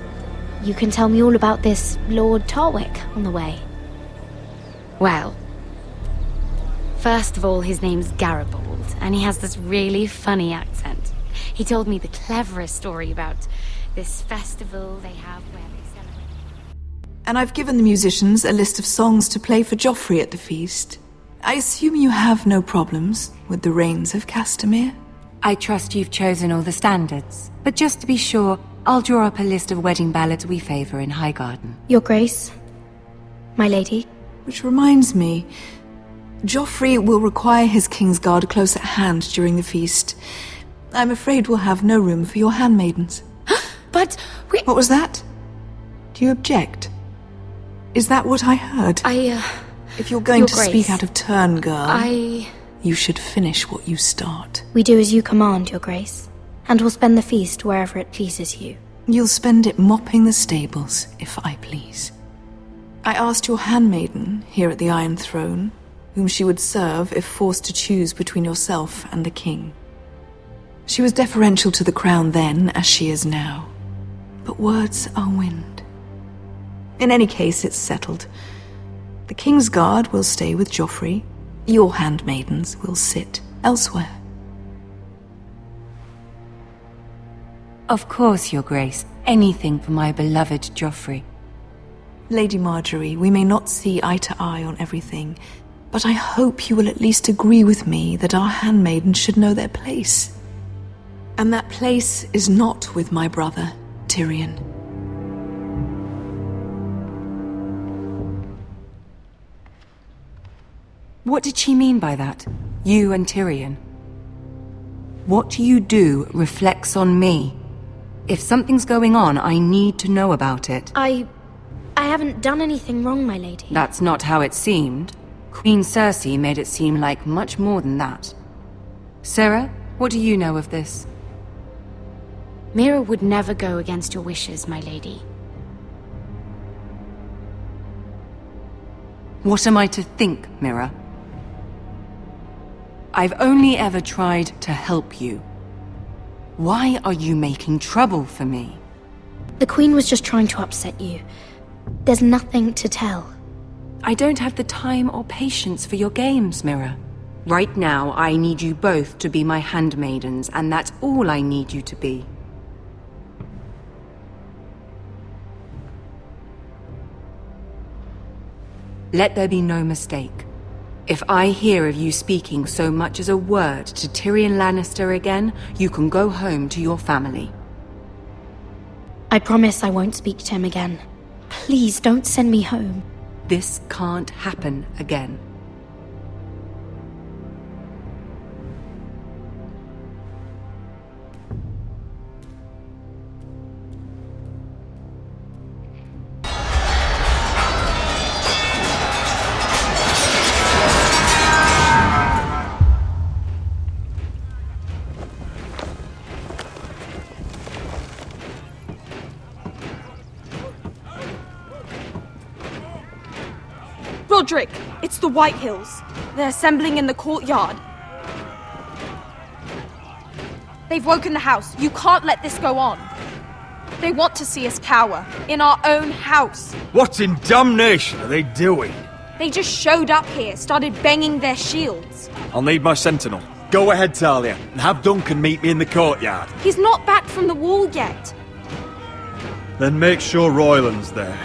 You can tell me all about this Lord Tarwick on the way. Well, first of all, his name's Garibald, and he has this really funny accent. He told me the cleverest story about this festival they have where they celebrate. And I've given the musicians a list of songs to play for Joffrey at the feast. I assume you have no problems with the Rains of Castamere? I trust you've chosen all the standards, but just to be sure, I'll draw up a list of wedding ballads we favour in Highgarden. Your Grace, my lady. Which reminds me, Joffrey will require his Kingsguard close at hand during the feast. I'm afraid we'll have no room for your handmaidens. But we... What was that? Do you object? Is that what I heard? If you're going to speak out of turn, girl, you should finish what you start. We do as you command, Your Grace, and we'll spend the feast wherever it pleases you. You'll spend it mopping the stables, if I please. I asked your handmaiden here at the Iron Throne whom she would serve if forced to choose between yourself and the king. She was deferential to the crown then, as she is now. But words are wind. In any case, it's settled. The Kingsguard will stay with Joffrey. Your handmaidens will sit elsewhere. Of course, Your Grace. Anything for my beloved Joffrey. Lady Marjorie, we may not see eye to eye on everything, but I hope you will at least agree with me that our handmaidens should know their place. And that place is not with my brother, Tyrion. What did she mean by that? You and Tyrion? What you do reflects on me. If something's going on, I need to know about it. I haven't done anything wrong, my lady. That's not how it seemed. Queen Cersei made it seem like much more than that. Sarah, what do you know of this? Mira would never go against your wishes, my lady. What am I to think, Mira? I've only ever tried to help you. Why are you making trouble for me? The Queen was just trying to upset you. There's nothing to tell. I don't have the time or patience for your games, Mira. Right now, I need you both to be my handmaidens, and that's all I need you to be. Let there be no mistake. If I hear of you speaking so much as a word to Tyrion Lannister again, you can go home to your family. I promise I won't speak to him again. Please don't send me home. This can't happen again. Roderick, it's the White Hills. They're assembling in the courtyard. They've woken the house. You can't let this go on. They want to see us cower. In our own house. What in damnation are they doing? They just showed up here, started banging their shields. I'll need my sentinel. Go ahead, Talia, and have Duncan meet me in the courtyard. He's not back from the wall yet. Then make sure Royland's there.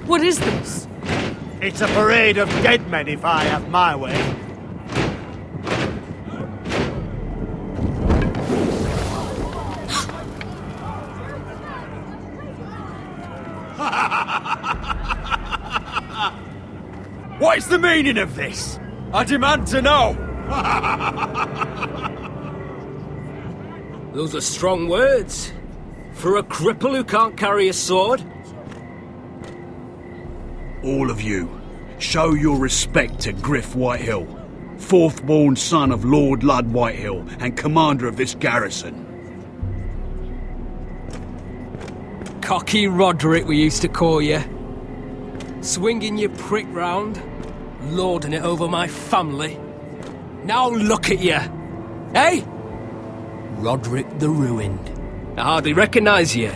What is this? It's a parade of dead men if I have my way. What is the meaning of this? I demand to know! Those are strong words. For a cripple who can't carry a sword. All of you, show your respect to Griff Whitehill, fourth-born son of Lord Lud Whitehill and commander of this garrison. Cocky Roderick, we used to call you. Swinging your prick round, lording it over my family. Now look at you, eh? Roderick the Ruined. I hardly recognise you.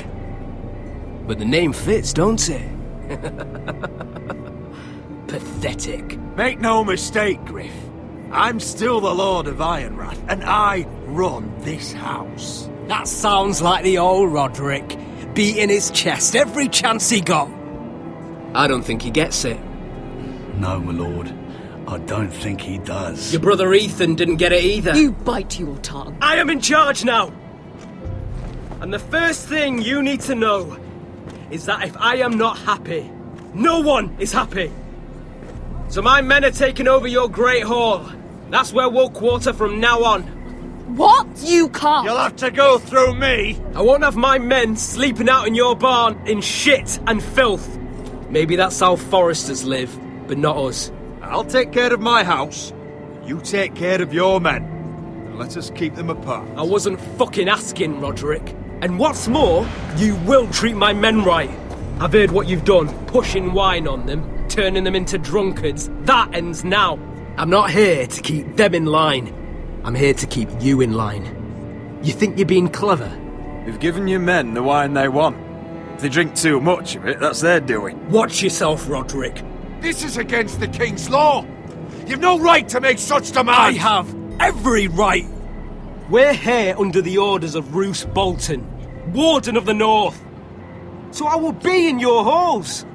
But the name fits, don't it? Pathetic. Make no mistake, Griff. I'm still the Lord of Ironrath, and I run this house. That sounds like the old Roderick, beating his chest every chance he got. I don't think he gets it. No, my lord. I don't think he does. Your brother Ethan didn't get it either. You bite your tongue. I am in charge now! And the first thing you need to know is that if I am not happy, no one is happy. So my men are taking over your Great Hall. That's where we'll quarter from now on. What? You can't. You'll have to go through me. I won't have my men sleeping out in your barn in shit and filth. Maybe that's how Forresters live, but not us. I'll take care of my house. You take care of your men. And let us keep them apart. I wasn't fucking asking, Roderick. And what's more, you will treat my men right. I've heard what you've done, pushing wine on them, turning them into drunkards. That ends now. I'm not here to keep them in line. I'm here to keep you in line. You think you're being clever? We've given your men the wine they want. If they drink too much of it, that's their doing. Watch yourself, Roderick. This is against the King's law. You've no right to make such demands. I have every right. We're here under the orders of Roose Bolton, Warden of the North. So I will be in your halls.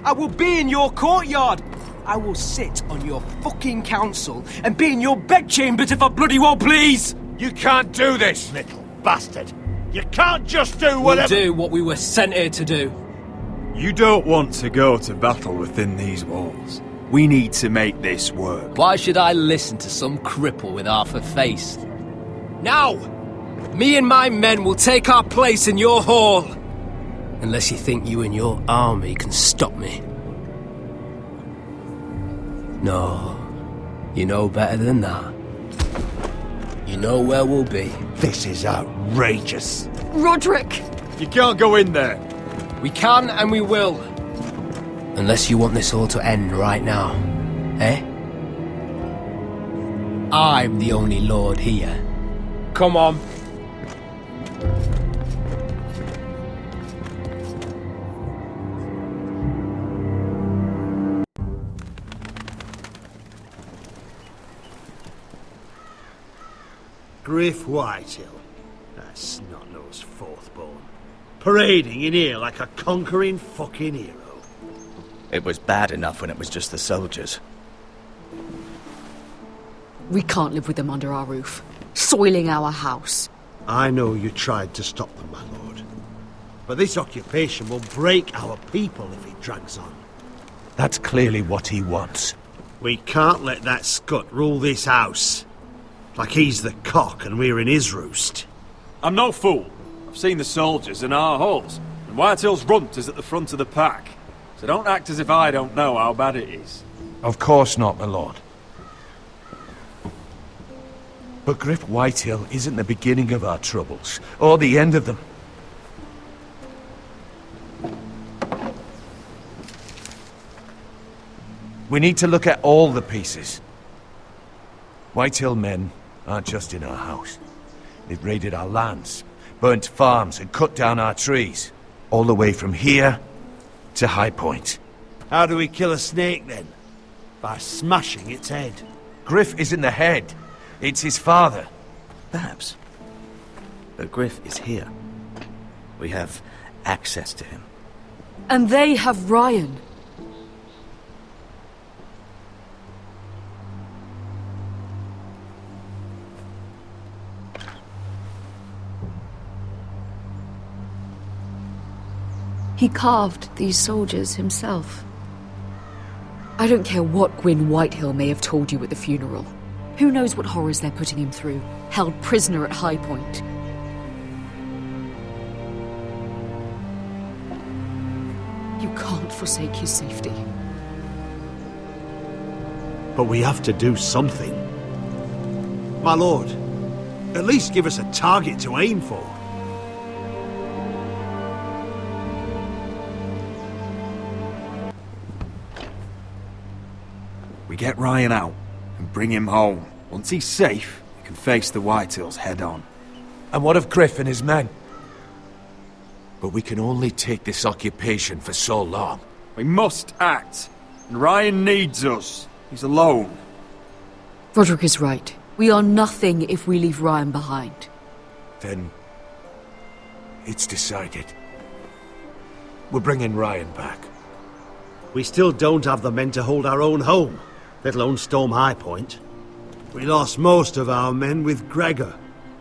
I will be in your courtyard. I will sit on your fucking council and be in your bedchambers if I bloody well please. You can't do this, little bastard. You can't just do whatever... We'll do what we were sent here to do. You don't want to go to battle within these walls. We need to make this work. Why should I listen to some cripple with half a face? Now! Me and my men will take our place in your hall. Unless you think you and your army can stop me. No, you know better than that. You know where we'll be. This is outrageous. Roderick! You can't go in there. We can and we will. Unless you want this all to end right now, eh? I'm the only lord here. Come on. Griff Whitehill. That snot-nosed fourth-born. Parading in here like a conquering fucking hero. It was bad enough when it was just the soldiers. We can't live with them under our roof, soiling our house. I know you tried to stop them, my lord. But this occupation will break our people if it drags on. That's clearly what he wants. We can't let that scut rule this house. Like he's the cock and we're in his roost. I'm no fool. I've seen the soldiers in our halls, and Whitehill's runt is at the front of the pack. So don't act as if I don't know how bad it is. Of course not, my lord. But Griff Whitehill isn't the beginning of our troubles, or the end of them. We need to look at all the pieces. Whitehill men aren't just in our house. They've raided our lands, burnt farms and cut down our trees. All the way from here to High Point. How do we kill a snake then? By smashing its head. Griff isn't the head. It's his father. Perhaps. But Griff is here. We have access to him. And they have Ryan. He carved these soldiers himself. I don't care what Gwyn Whitehill may have told you at the funeral. Who knows what horrors they're putting him through, held prisoner at High Point. You can't forsake his safety. But we have to do something. My lord, at least give us a target to aim for. We get Ryan out and bring him home. Once he's safe, we can face the Whitehills head on. And what of Griff and his men? But we can only take this occupation for so long. We must act. And Ryan needs us. He's alone. Roderick is right. We are nothing if we leave Ryan behind. Then it's decided. We're bringing Ryan back. We still don't have the men to hold our own home, let alone storm High Point. We lost most of our men with Gregor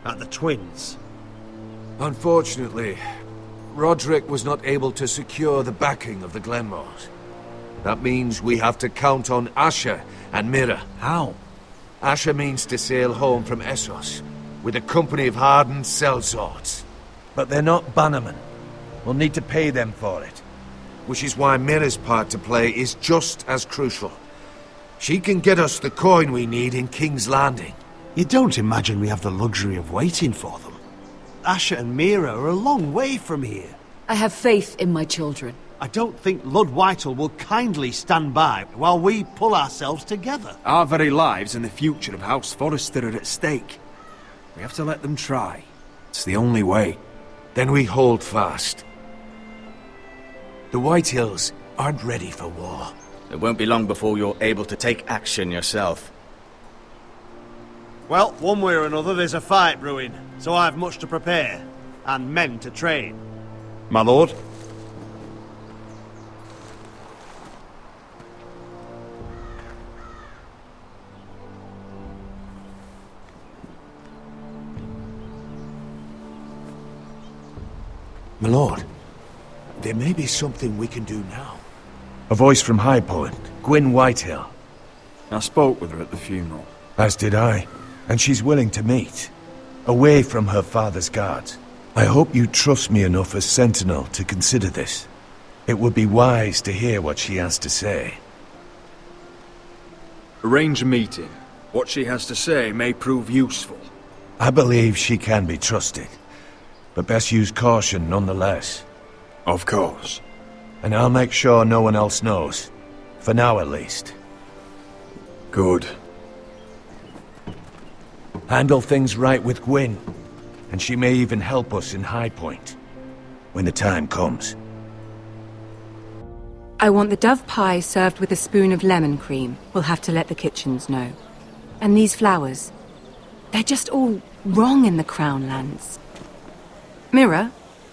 at the Twins. Unfortunately, Roderick was not able to secure the backing of the Glenmores. That means we have to count on Asher and Mira. How? Asher means to sail home from Essos with a company of hardened sellswords. But they're not bannermen. We'll need to pay them for it. Which is why Mira's part to play is just as crucial. She can get us the coin we need in King's Landing. You don't imagine we have the luxury of waiting for them? Asher and Mira are a long way from here. I have faith in my children. I don't think Lord Whitehill will kindly stand by while we pull ourselves together. Our very lives and the future of House Forrester are at stake. We have to let them try. It's the only way. Then we hold fast. The Whitehills aren't ready for war. It won't be long before you're able to take action yourself. Well, one way or another there's a fight brewing, so I've much to prepare, and men to train. My lord? My lord, there may be something we can do now. A voice from High Point, Gwyn Whitehill. I spoke with her at the funeral. As did I, and she's willing to meet. Away from her father's guards. I hope you trust me enough as Sentinel to consider this. It would be wise to hear what she has to say. Arrange a meeting. What she has to say may prove useful. I believe she can be trusted, but best use caution nonetheless. Of course. And I'll make sure no one else knows. For now, at least. Good. Handle things right with Gwyn, and she may even help us in High Point, when the time comes. I want the dove pie served with a spoon of lemon cream. We'll have to let the kitchens know. And these flowers, they're just all wrong in the Crown lands. Mira,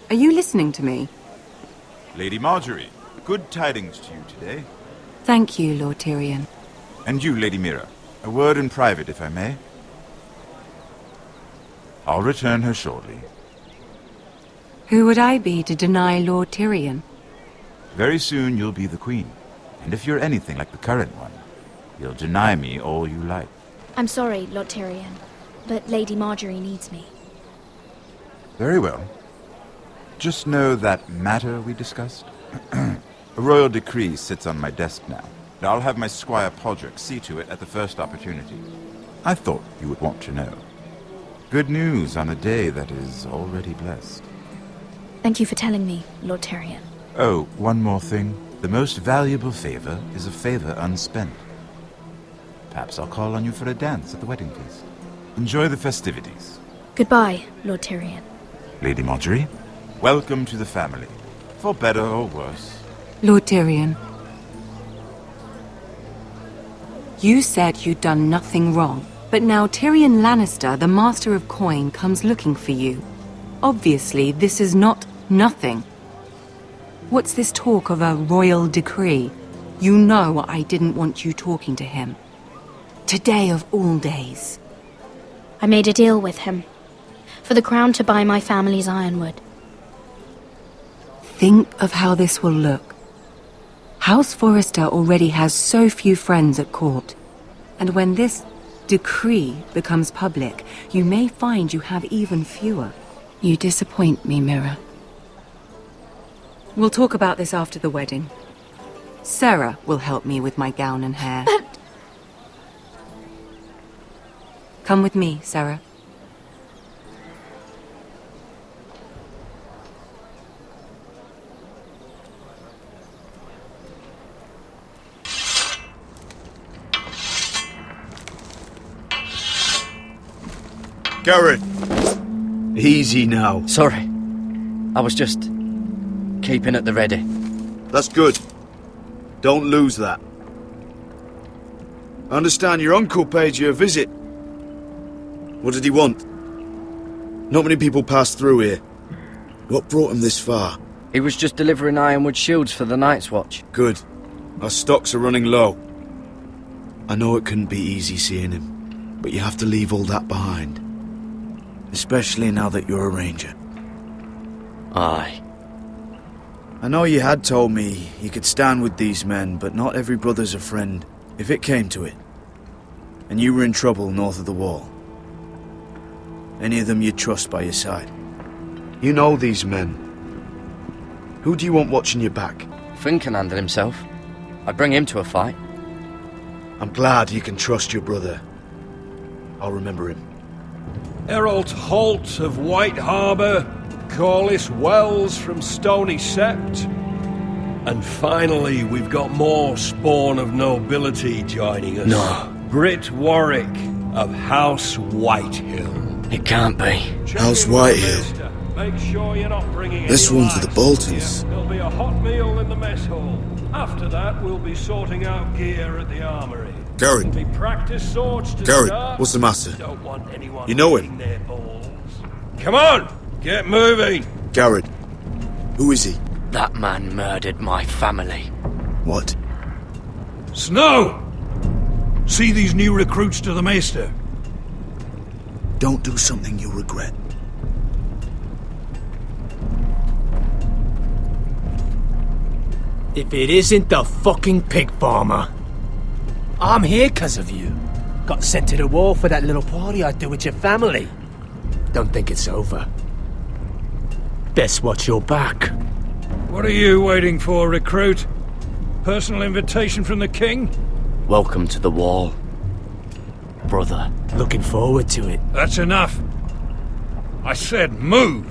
are you listening to me? Lady Marjorie, good tidings to you today. Thank you, Lord Tyrion. And you, Lady Mira, a word in private, if I may. I'll return her shortly. Who would I be to deny Lord Tyrion? Very soon you'll be the queen. And if you're anything like the current one, you'll deny me all you like. I'm sorry, Lord Tyrion, but Lady Marjorie needs me. Very well. Just know that matter we discussed? A royal decree sits on my desk now. And I'll have my Squire Podrick see to it at the first opportunity. I thought you would want to know. Good news on a day that is already blessed. Thank you for telling me, Lord Tyrion. Oh, one more thing. The most valuable favor is a favor unspent. Perhaps I'll call on you for a dance at the wedding feast. Enjoy the festivities. Goodbye, Lord Tyrion. Lady Marjorie, welcome to the family. For better or worse. Lord Tyrion. You said you'd done nothing wrong, but now Tyrion Lannister, the Master of Coin, comes looking for you. Obviously, this is not nothing. What's this talk of a royal decree? You know I didn't want you talking to him. Today of all days. I made a deal with him. For the crown to buy my family's ironwood. Think of how this will look. House Forrester already has so few friends at court. And when this decree becomes public, you may find you have even fewer. You disappoint me, Mira. We'll talk about this after the wedding. Sarah will help me with my gown and hair. But... Come with me, Sarah. Garrett! Easy now. Sorry. I was just keeping at the ready. That's good. Don't lose that. I understand your uncle paid you a visit. What did he want? Not many people pass through here. What brought him this far? He was just delivering ironwood shields for the Night's Watch. Good. Our stocks are running low. I know it couldn't be easy seeing him, but you have to leave all that behind. Especially now that you're a ranger. Aye. I know you had told me you could stand with these men, but not every brother's a friend, if it came to it. And you were in trouble north of the wall. Any of them you'd trust by your side. You know these men. Who do you want watching your back? Finn can handle himself. I'd bring him to a fight. I'm glad you can trust your brother. I'll remember him. Errol Holt of White Harbour, Corliss Wells from Stony Sept, and finally we've got more spawn of nobility joining us. No. Brit Warwick of House Whitehill. It can't be. House Whitehill. Make sure you're not bringing This any one's for the lights. Boltons. There'll be a hot meal in the mess hall. After that, we'll be sorting out gear at the armory. Garrett. There'll be practice swords to Garrett, start. what's the matter? Don't want anyone You know licking him? their balls. Come on, get moving. Garrett. Who is he? That man murdered my family. What? Snow! See these new recruits to the Maester. Don't do something you'll regret. If it isn't the fucking pig farmer. I'm here 'cause of you. Got sent to the wall for that little party I do with your family. Don't think it's over. Best watch your back. What are you waiting for, recruit? Personal invitation from the king? Welcome to the wall, brother. Looking forward to it. That's enough. I said move.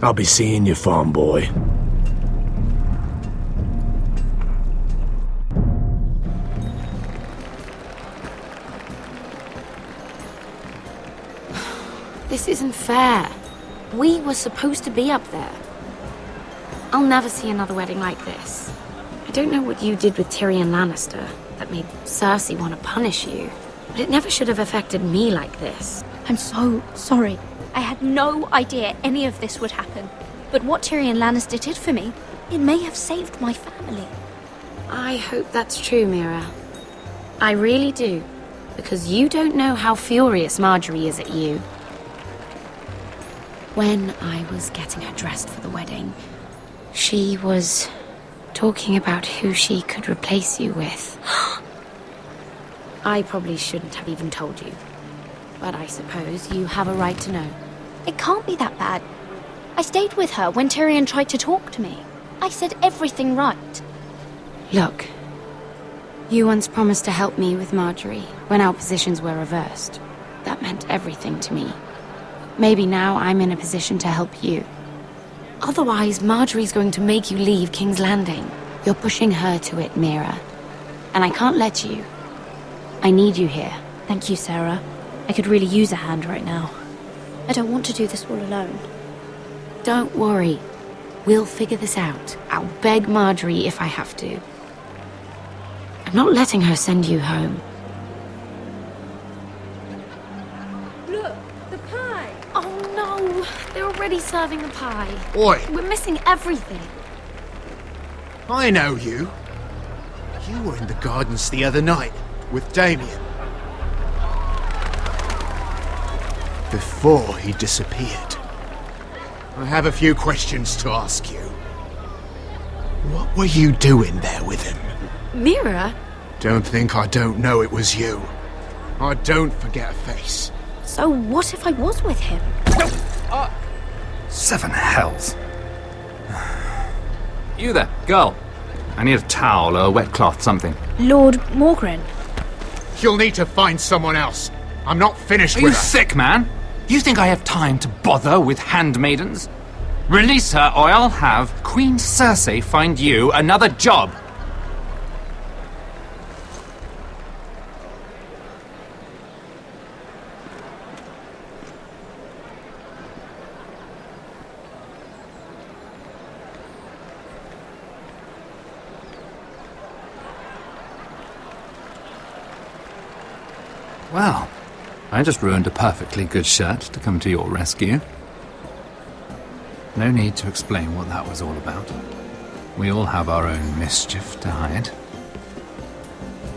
I'll be seeing you, farm boy. This isn't fair. We were supposed to be up there. I'll never see another wedding like this. I don't know what you did with Tyrion Lannister that made Cersei want to punish you, but it never should have affected me like this. I'm so sorry. I had no idea any of this would happen. But what Tyrion Lannister did for me, it may have saved my family. I hope that's true, Mira. I really do. Because you don't know how furious Marjorie is at you. When I was getting her dressed for the wedding, she was talking about who she could replace you with. I probably shouldn't have even told you. But I suppose you have a right to know. It can't be that bad. I stayed with her when Tyrion tried to talk to me. I said everything right. Look, you once promised to help me with Marjorie when our positions were reversed. That meant everything to me. Maybe now I'm in a position to help you. Otherwise, Marjorie's going to make you leave King's Landing. You're pushing her to it, Mira. And I can't let you. I need you here. Thank you, Sarah. I could really use a hand right now. I don't want to do this all alone. Don't worry. We'll figure this out. I'll beg Marjorie if I have to. I'm not letting her send you home. Look, the pie! Oh no! They're already serving the pie. Oi! We're missing everything. I know you. You were in the gardens the other night with Damien. Before he disappeared. I have a few questions to ask you. What were you doing there with him? Mira? Don't think I don't know it was you. I don't forget a face. So what if I was with him? Seven hells. You there, girl. I need a towel or a wet cloth, something. Lord Morgren. You'll need to find someone else. I'm not finished Are with you her. sick, man? You think I have time to bother with handmaidens? Release her, or I'll have Queen Cersei find you another job. Well, I just ruined a perfectly good shirt to come to your rescue. No need to explain what that was all about. We all have our own mischief to hide.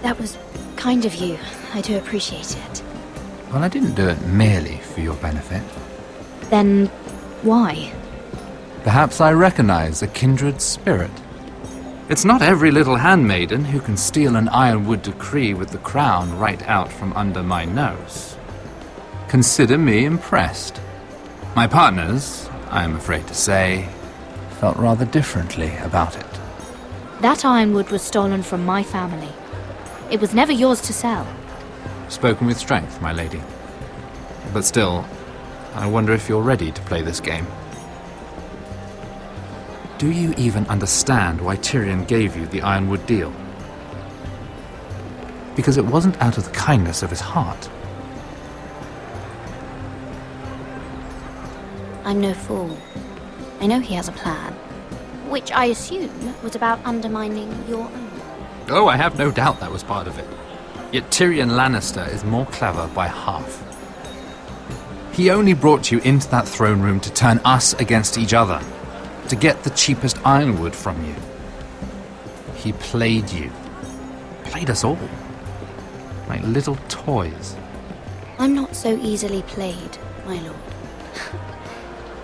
That was kind of you. I do appreciate it. Well, I didn't do it merely for your benefit. Then why? Perhaps I recognize a kindred spirit. It's not every little handmaiden who can steal an ironwood decree with the crown right out from under my nose. Consider me impressed. My partners, I am afraid to say, felt rather differently about it. That ironwood was stolen from my family. It was never yours to sell. Spoken with strength, my lady. But still, I wonder if you're ready to play this game. Do you even understand why Tyrion gave you the ironwood deal? Because it wasn't out of the kindness of his heart. I'm no fool. I know he has a plan. Which I assume was about undermining your own. Oh, I have no doubt that was part of it. Yet Tyrion Lannister is more clever by half. He only brought you into that throne room to turn us against each other, to get the cheapest ironwood from you. He played you. Played us all. Like little toys. I'm not so easily played, my lord.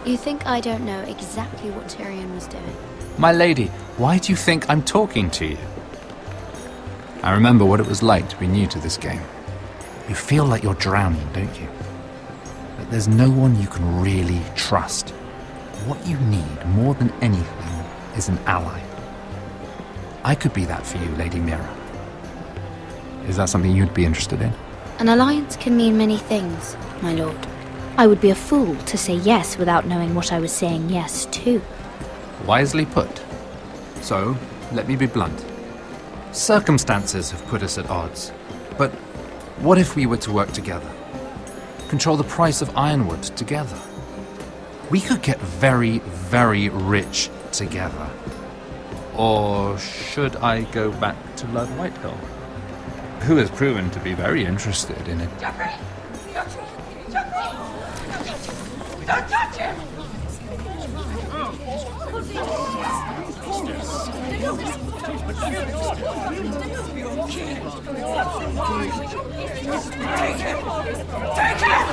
You think I don't know exactly what Tyrion was doing? My lady, why do you think I'm talking to you? I remember what it was like to be new to this game. You feel like you're drowning, don't you? But there's no one you can really trust. What you need more than anything is an ally. I could be that for you, Lady Mira. Is that something you'd be interested in? An alliance can mean many things, my lord. I would be a fool to say yes without knowing what I was saying yes to. Wisely put. So, let me be blunt. Circumstances have put us at odds. But what if we were to work together? control the price of ironwood together. We could get very, very rich together. Or should I go back to Lord Whitehill, who has proven to be very interested in it? Don't touch him! Take him! Take him!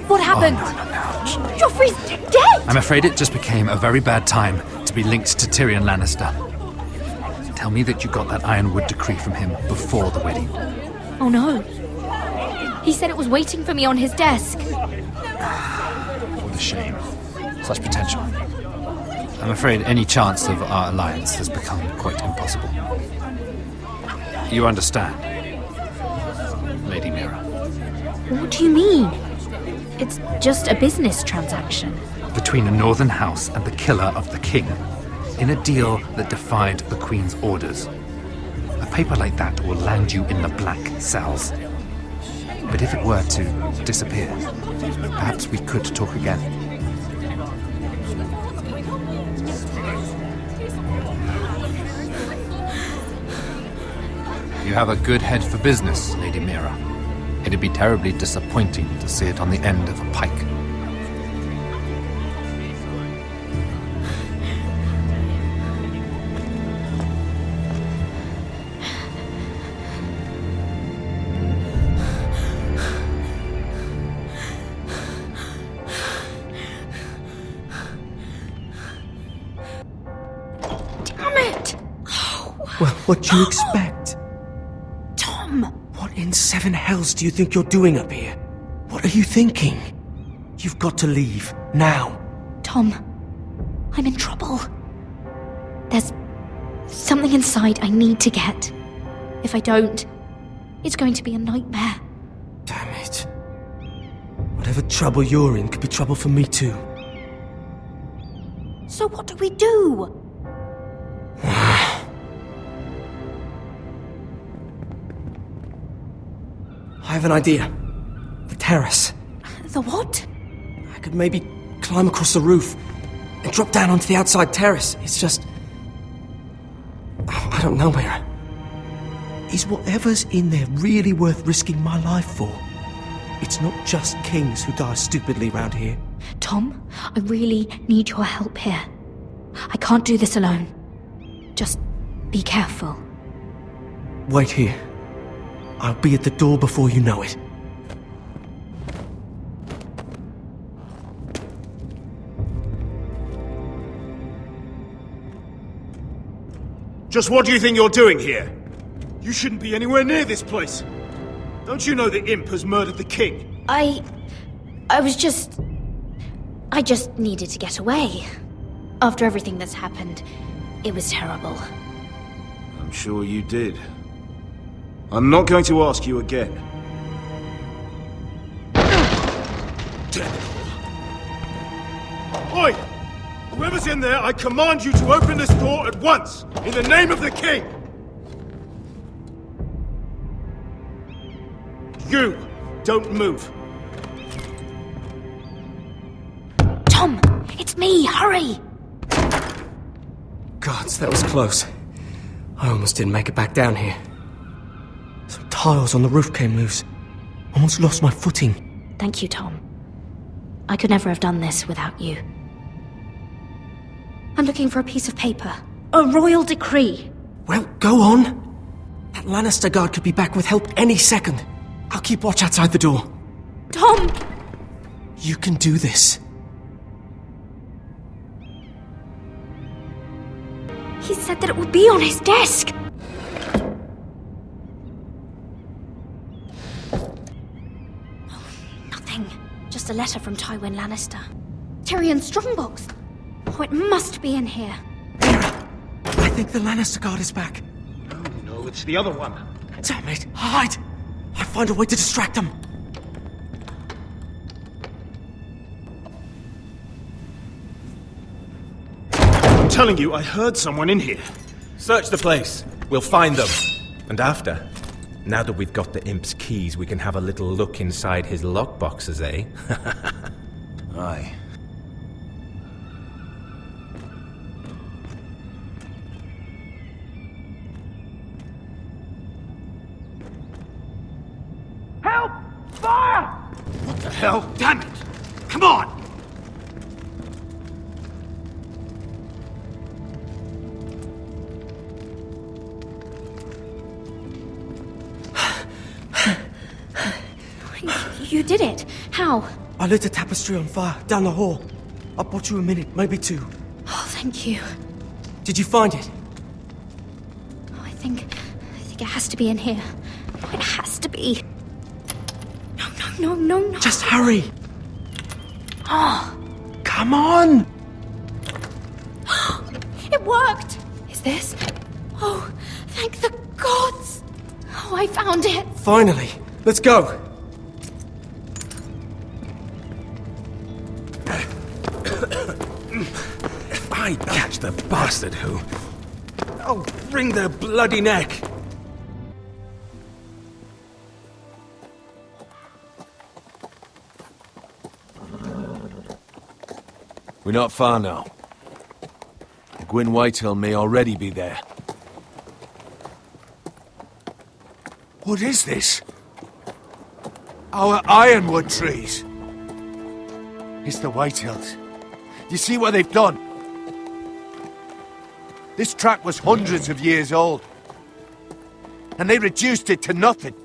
What happened? Joffrey's dead! I'm afraid it just became a very bad time to be linked to Tyrion Lannister. Tell me that you got that ironwood decree from him before the wedding. Oh no. He said it was waiting for me on his desk. What a shame. Such potential. I'm afraid any chance of our alliance has become quite impossible. You understand, Lady Mira? What do you mean? It's just a business transaction. Between a northern house and the killer of the king, in a deal that defied the Queen's orders. A paper like that will land you in the black cells. But if it were to disappear, perhaps we could talk again. You have a good head for business, Lady Mira. It'd be terribly disappointing to see it on the end of a pike. Damn it! Well, what do you expect? Tom! What in seven hells do you think you're doing up here? What are you thinking? You've got to leave, now. Tom, I'm in trouble. There's something inside I need to get. If I don't, it's going to be a nightmare. Damn it. Whatever trouble you're in could be trouble for me too. So what do we do? I have an idea. The terrace. The what? I could maybe climb across the roof and drop down onto the outside terrace. It's just... I don't know, Mira. Is whatever's in there really worth risking my life for? It's not just kings who die stupidly around here. Tom, I really need your help here. I can't do this alone. Just be careful. Wait here. I'll be at the door before you know it. Just what do you think you're doing here? You shouldn't be anywhere near this place. Don't you know the imp has murdered the king? I just needed to get away. After everything that's happened, it was terrible. I'm sure you did. I'm not going to ask you again. Damn it all. Oi! Whoever's in there, I command you to open this door at once! In the name of the king! You! Don't move! Tom! It's me! Hurry! Gods, that was close. I almost didn't make it back down here. Some tiles on the roof came loose. Almost lost my footing. Thank you, Tom. I could never have done this without you. I'm looking for a piece of paper. A royal decree. Well, go on. That Lannister guard could be back with help any second. I'll keep watch outside the door. Tom! You can do this. He said that it would be on his desk. Nothing. Just a letter from Tywin Lannister. Tyrion's strongbox. Oh, it must be in here. I think the Lannister guard is back. No, it's the other one. Damn it! Hide! I'll find a way to distract them. telling you, I heard someone in here. Search the place. We'll find them. And after, now that we've got the imp's keys, we can have a little look inside his lockboxes, eh? Aye. Help! Fire! What the hell? Damn it! Come on! You did it. How? I lit a tapestry on fire down the hall. I bought you a minute, maybe two. Oh, thank you. Did you find it? Oh, I think it has to be in here. Oh, it has to be. No. Just hurry. Oh, Come on! it worked. Is this? Oh, thank the gods. Oh, I found it. Finally. Let's go. If I catch the bastard who... I'll wring their bloody neck. We're not far now. Gwyn Whitehill may already be there. What is this? Our ironwood trees. It's the Whitehills. You see what they've done? This track was hundreds of years old. And they reduced it to nothing.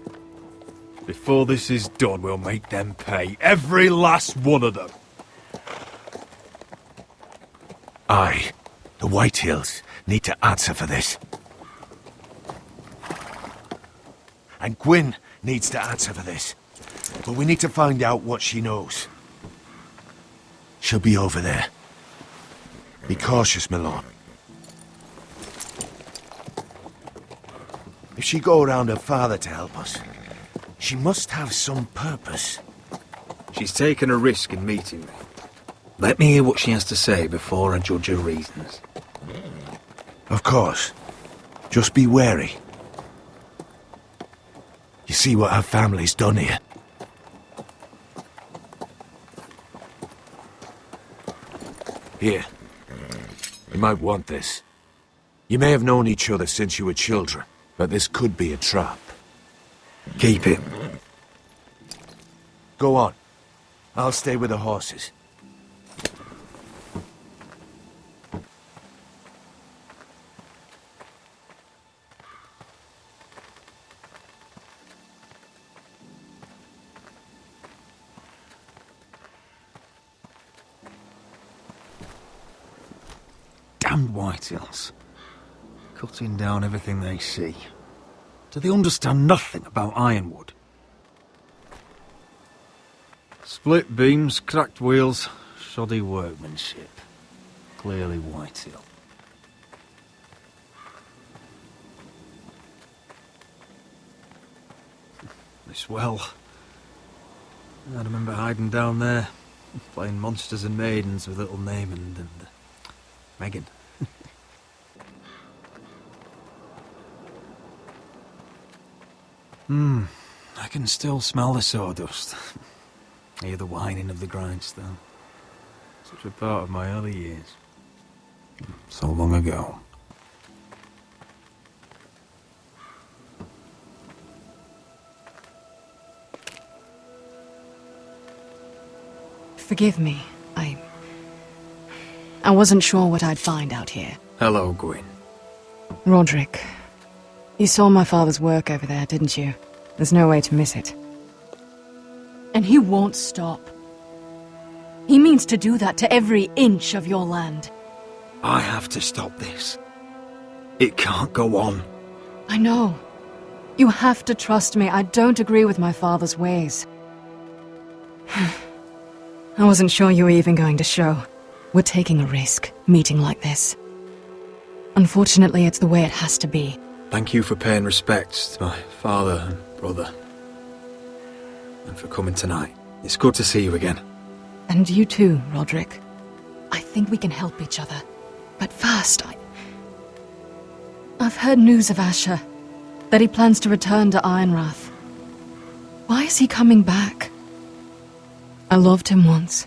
Before this is done, we'll make them pay. Every last one of them. Aye. The Whitehills need to answer for this. And Gwyn needs to answer for this. But we need to find out what she knows. She'll be over there. Be cautious, Milord. If she go around her father to help us, she must have some purpose. She's taken a risk in meeting me. Let me hear what she has to say before I judge her reasons. Of course. Just be wary. You see what her family's done here. Here. You might want this. You may have known each other since you were children, but this could be a trap. Keep it. Go on. I'll stay with the horses. Damned Whitehills. Cutting down everything they see. Do they understand nothing about ironwood? Split beams, cracked wheels, shoddy workmanship. Clearly Whitehill. This well. I remember hiding down there, playing monsters and maidens with little Naaman and Megan. I can still smell the sawdust. Hear the whining of the grindstone. Such a part of my early years. So long ago. Forgive me. I wasn't sure what I'd find out here. Hello, Gwyn. Roderick, you saw my father's work over there, didn't you? There's no way to miss it. And he won't stop. He means to do that to every inch of your land. I have to stop this. It can't go on. I know. You have to trust me. I don't agree with my father's ways. I wasn't sure you were even going to show. We're taking a risk, meeting like this. Unfortunately, it's the way it has to be. Thank you for paying respects to my father and brother. And for coming tonight. It's good to see you again. And you too, Roderick. I think we can help each other. But first, I've heard news of Asher. That he plans to return to Ironrath. Why is he coming back? I loved him once.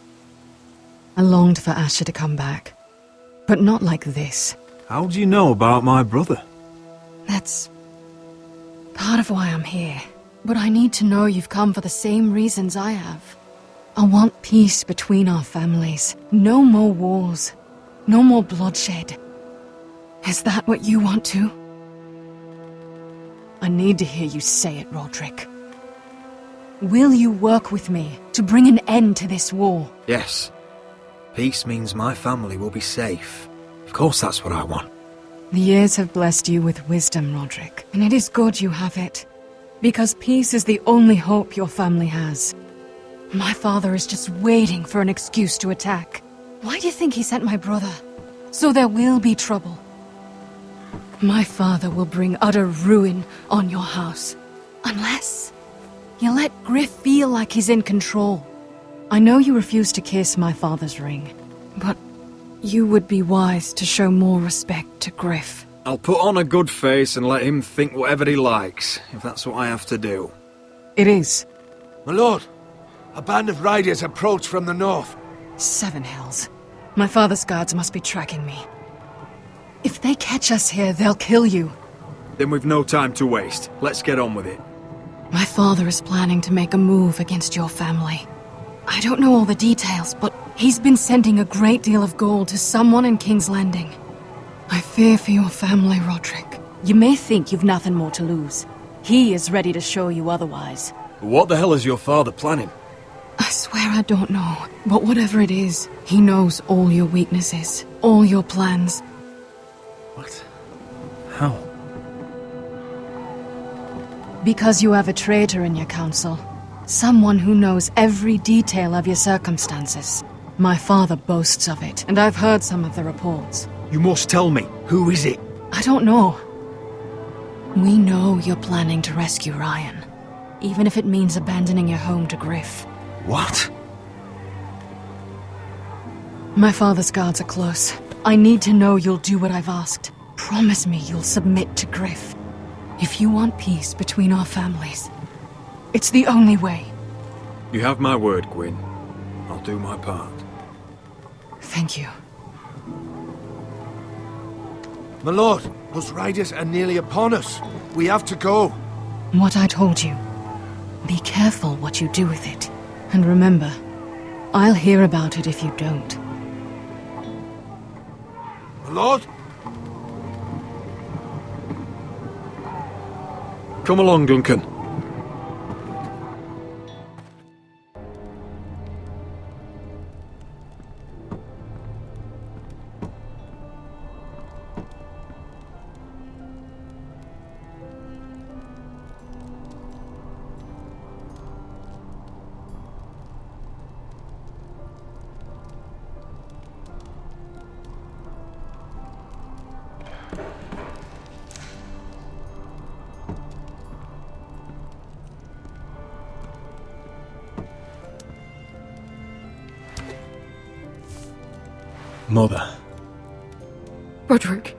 I longed for Asher to come back. But not like this. How do you know about my brother? That's part of why I'm here. But I need to know you've come for the same reasons I have. I want peace between our families. No more wars. No more bloodshed. Is that what you want too? I need to hear you say it, Roderick. Will you work with me to bring an end to this war? Yes. Peace means my family will be safe. Of course that's what I want. The years have blessed you with wisdom, Roderick, and it is good you have it. Because peace is the only hope your family has. My father is just waiting for an excuse to attack. Why do you think he sent my brother? So there will be trouble. My father will bring utter ruin on your house. Unless you let Griff feel like he's in control. I know you refuse to kiss my father's ring, but you would be wise to show more respect to Griff. I'll put on a good face and let him think whatever he likes, if that's what I have to do. It is. My lord, a band of riders approach from the north. 7 hells. My father's guards must be tracking me. If they catch us here, they'll kill you. Then we've no time to waste. Let's get on with it. My father is planning to make a move against your family. I don't know all the details, but he's been sending a great deal of gold to someone in King's Landing. I fear for your family, Roderick. You may think you've nothing more to lose. He is ready to show you otherwise. What the hell is your father planning? I swear I don't know, but whatever it is, he knows all your weaknesses, all your plans. What? How? Because you have a traitor in your council. Someone who knows every detail of your circumstances. My father boasts of it, and I've heard some of the reports. You must tell me. Who is it? I don't know. We know you're planning to rescue Ryan, even if it means abandoning your home to Griff. What? My father's guards are close. I need to know you'll do what I've asked. Promise me you'll submit to Griff. If you want peace between our families, it's the only way. You have my word, Gwyn. I'll do my part. Thank you. My lord, those riders are nearly upon us. We have to go. What I told you. Be careful what you do with it. And remember, I'll hear about it if you don't. My lord? Come along, Duncan. Mother. Roderick.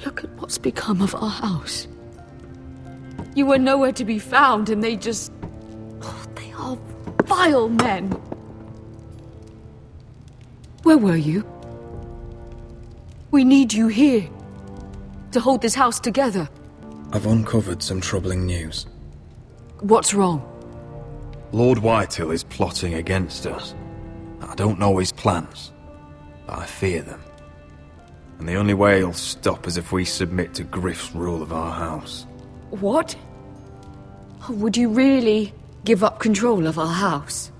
Look at what's become of our house. You were nowhere to be found and they just... Oh, they are vile men. Where were you? We need you here. To hold this house together. I've uncovered some troubling news. What's wrong? Lord Whitehill is plotting against us. I don't know his plans, but I fear them. And the only way he'll stop is if we submit to Griff's rule of our house. What? Would you really give up control of our house?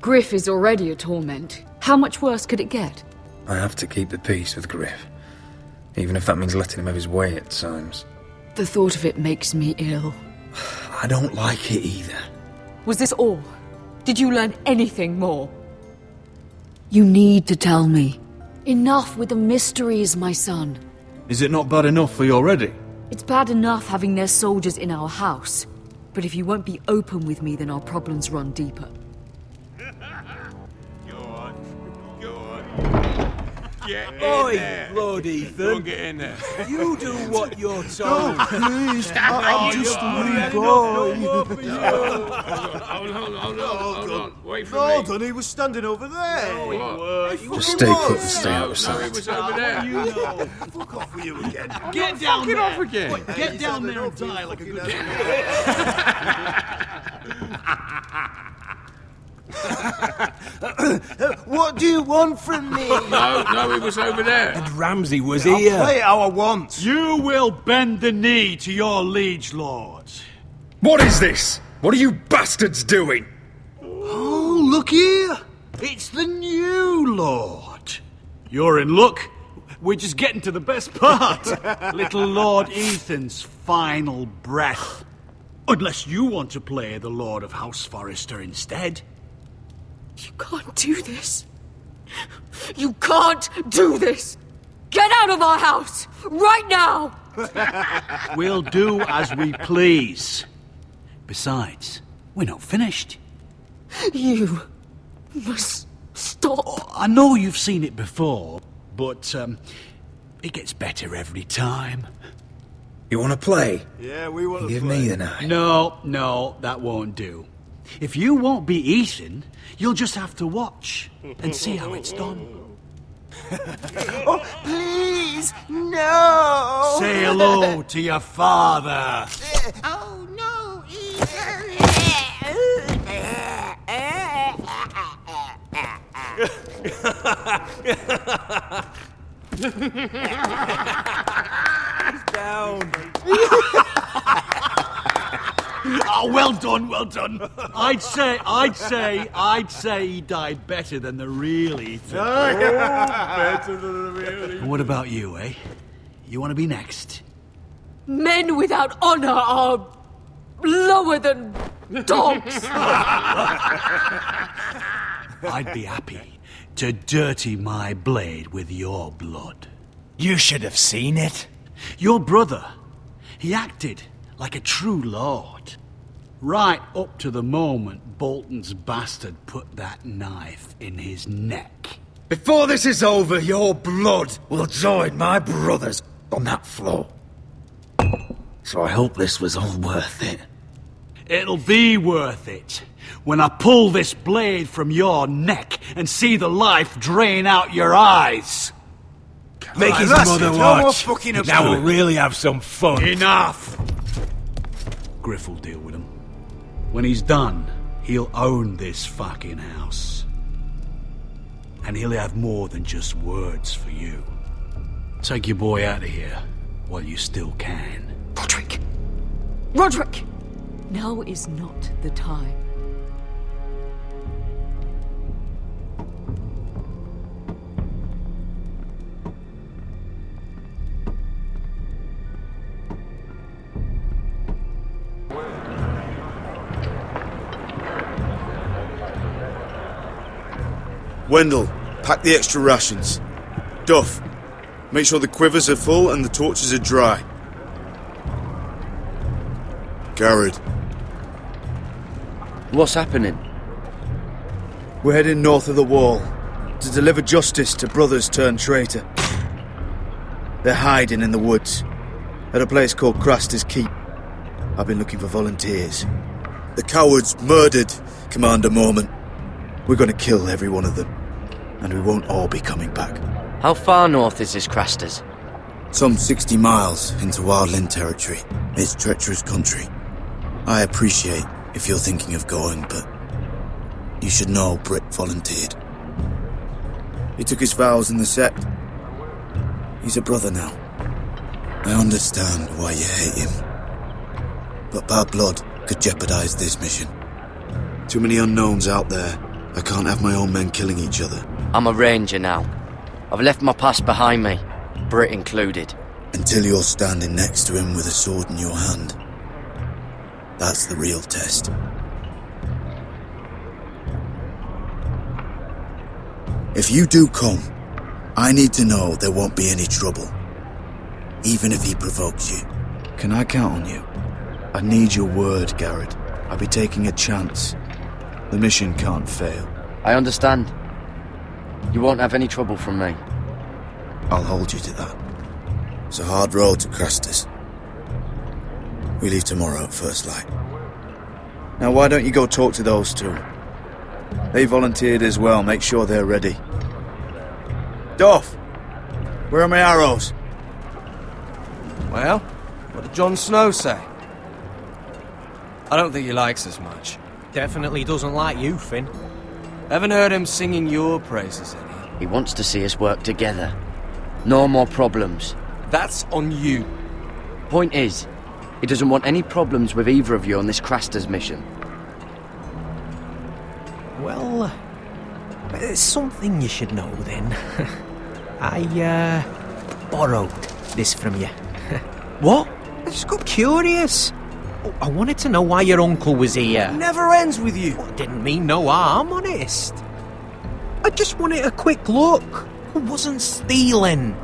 Griff is already a torment. How much worse could it get? I have to keep the peace with Griff, even if that means letting him have his way at times. The thought of it makes me ill. I don't like it either. Was this all? Did you learn anything more? You need to tell me. Enough with the mysteries, my son. Is it not bad enough for you already? It's bad enough having their soldiers in our house. But if you won't be open with me, then our problems run deeper. Oi, Lord Ethan. Don't get in there. You do what you're told. Please, I'm just a wee Hold on. Wait for No, me. Dunny was standing over there. Just stay put and stay out of No, he sight. was over there. Fuck off with you again. Get down there. Off again. Get down there and die like a good What do you want from me? No, he was over there. And Ramsay was I'll here. play how I want. You will bend the knee to your liege lord. What is this? What are you bastards doing? Oh, look here. It's the new lord. You're in luck. We're just getting to the best part. Little Lord Ethan's final breath. Unless you want to play the Lord of House Forrester instead. You can't do this. You can't do this. Get out of our house right now. We'll do as we please. Besides, we're not finished. You must stop. I know you've seen it before, but it gets better every time. You want to play? Yeah, we want to Give play. me the knife. No, that won't do. If you won't be Ethan, you'll just have to watch and see how it's done. Oh, please, no! Say hello to your father. Oh no, Down. Oh, well done. I'd say he died better than the real Ethan. Better than the real. And what about you, eh? You want to be next? Men without honor are lower than dogs. I'd be happy to dirty my blade with your blood. You should have seen it. Your brother, he acted like a true lord. Right up to the moment Bolton's bastard put that knife in his neck. Before this is over, your blood will join my brother's on that floor. So I hope this was all worth it. It'll be worth it when I pull this blade from your neck and see the life drain out your eyes. Make his that's mother it. No more watch. fucking Now about we'll it. really have some fun. Enough! Griff will deal with him. When he's done, he'll own this fucking house. And he'll have more than just words for you. Take your boy out of here while you still can. Roderick! Roderick! Now is not the time. Wendell, pack the extra rations. Duff, make sure the quivers are full and the torches are dry. Garrett. What's happening? We're heading north of the wall to deliver justice to brothers turned traitor. They're hiding in the woods at a place called Craster's Keep. I've been looking for volunteers. The cowards murdered Commander Mormont. We're going to kill every one of them, and we won't all be coming back. How far north is this Craster's? Some 60 miles into wildland territory. It's treacherous country. I appreciate if you're thinking of going, but you should know Britt volunteered. He took his vows in the sect. He's a brother now. I understand why you hate him. But bad blood could jeopardize this mission. Too many unknowns out there. I can't have my own men killing each other. I'm a ranger now. I've left my past behind me, Britt included. Until you're standing next to him with a sword in your hand. That's the real test. If you do come, I need to know there won't be any trouble. Even if he provokes you. Can I count on you? I need your word, Garrett. I'll be taking a chance. The mission can't fail. I understand. You won't have any trouble from me. I'll hold you to that. It's a hard road to Crestus. We leave tomorrow at first light. Now why don't you go talk to those two? They volunteered as well, make sure they're ready. Duff! Where are my arrows? Well, what did Jon Snow say? I don't think he likes us much. Definitely doesn't like you, Finn. Haven't heard him singing your praises any. He wants to see us work together. No more problems. That's on you. Point is, he doesn't want any problems with either of you on this Crestus mission. Well, there's something you should know then. I, borrowed this from you. What? I just got curious. I wanted to know why your uncle was here. Never ends with you. Well, didn't mean no harm, honest. I just wanted a quick look. I wasn't stealing.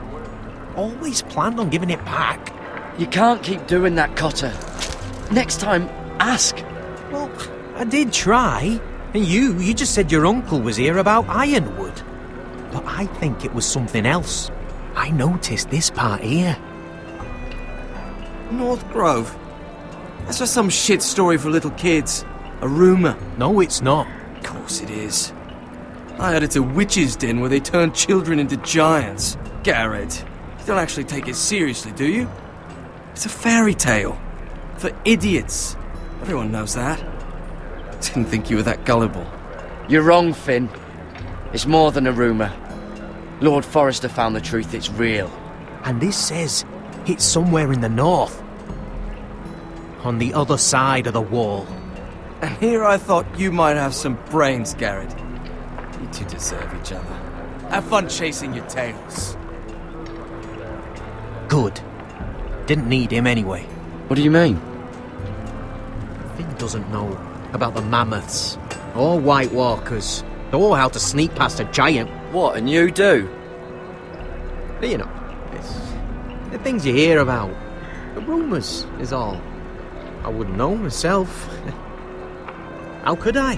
Always planned on giving it back. You can't keep doing that, Cotter. Next time, ask. Well, I did try. And you just said your uncle was here about Ironwood. But I think it was something else. I noticed this part here. North Grove? That's just some shit story for little kids. A rumour. No, it's not. Of course it is. I heard it's a witch's den where they turn children into giants. Garrett, you don't actually take it seriously, do you? It's a fairy tale. For idiots. Everyone knows that. Didn't think you were that gullible. You're wrong, Finn. It's more than a rumour. Lord Forrester found the truth, it's real. And this says it's somewhere in the north. On the other side of the wall. And here I thought you might have some brains, Garrett. You two deserve each other. Have fun chasing your tails. Good. Didn't need him anyway. What do you mean? Finn doesn't know about the mammoths, or White Walkers, or how to sneak past a giant. What, and you do? But you know, it's the things you hear about. The rumours is all. I wouldn't know myself. How could I?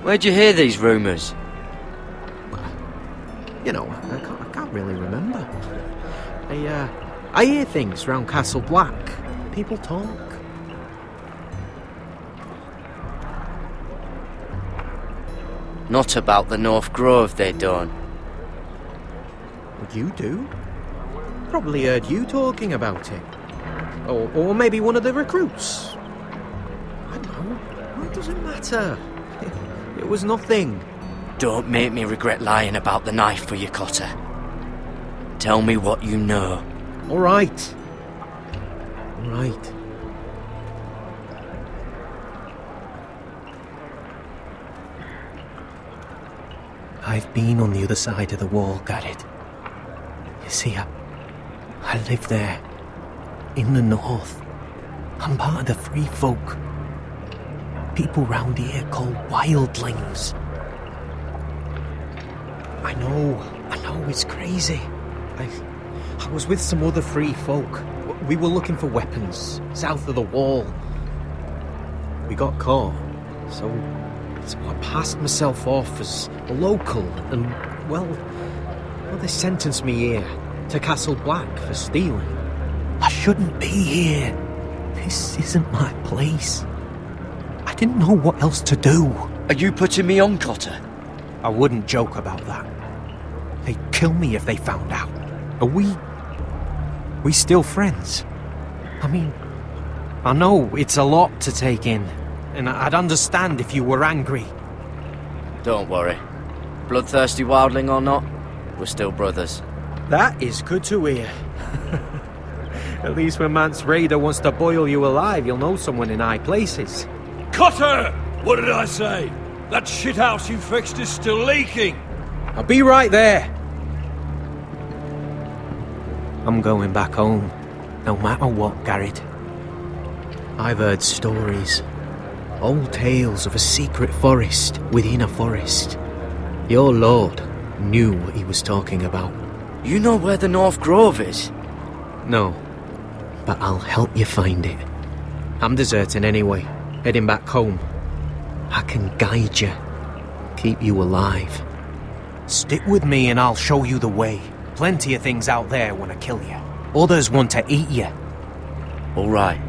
Where'd you hear these rumours? You know, I can't really remember. I hear things round Castle Black. People talk. Not about the North Grove, they don't. You do? Probably heard you talking about it. Or maybe one of the recruits. I don't know. It doesn't matter. It was nothing. Don't make me regret lying about the knife for you, Cotter. Tell me what you know. All right. All right. I've been on the other side of the wall, Garrett. You see, I live there. In the north. I'm part of the free folk. People round here called wildlings. I know, it's crazy. I was with some other free folk. We were looking for weapons, south of the wall. We got caught, so I passed myself off as a local, and, well, they sentenced me here, to Castle Black, for stealing. I shouldn't be here. This isn't my place. I didn't know what else to do. Are you putting me on, Cotter? I wouldn't joke about that. They'd kill me if they found out. Are we still friends? I mean, I know it's a lot to take in, and I'd understand if you were angry. Don't worry. Bloodthirsty wildling or not, we're still brothers. That is good to hear. At least when Mance Raider wants to boil you alive, you'll know someone in high places. Cotter! What did I say? That shithouse you fixed is still leaking! I'll be right there. I'm going back home, no matter what, Garrett. I've heard stories. Old tales of a secret forest within a forest. Your lord knew what he was talking about. You know where the North Grove is? No, but I'll help you find it. I'm deserting anyway, heading back home. I can guide you, keep you alive. Stick with me and I'll show you the way. Plenty of things out there want to kill you. Others want to eat you. All right.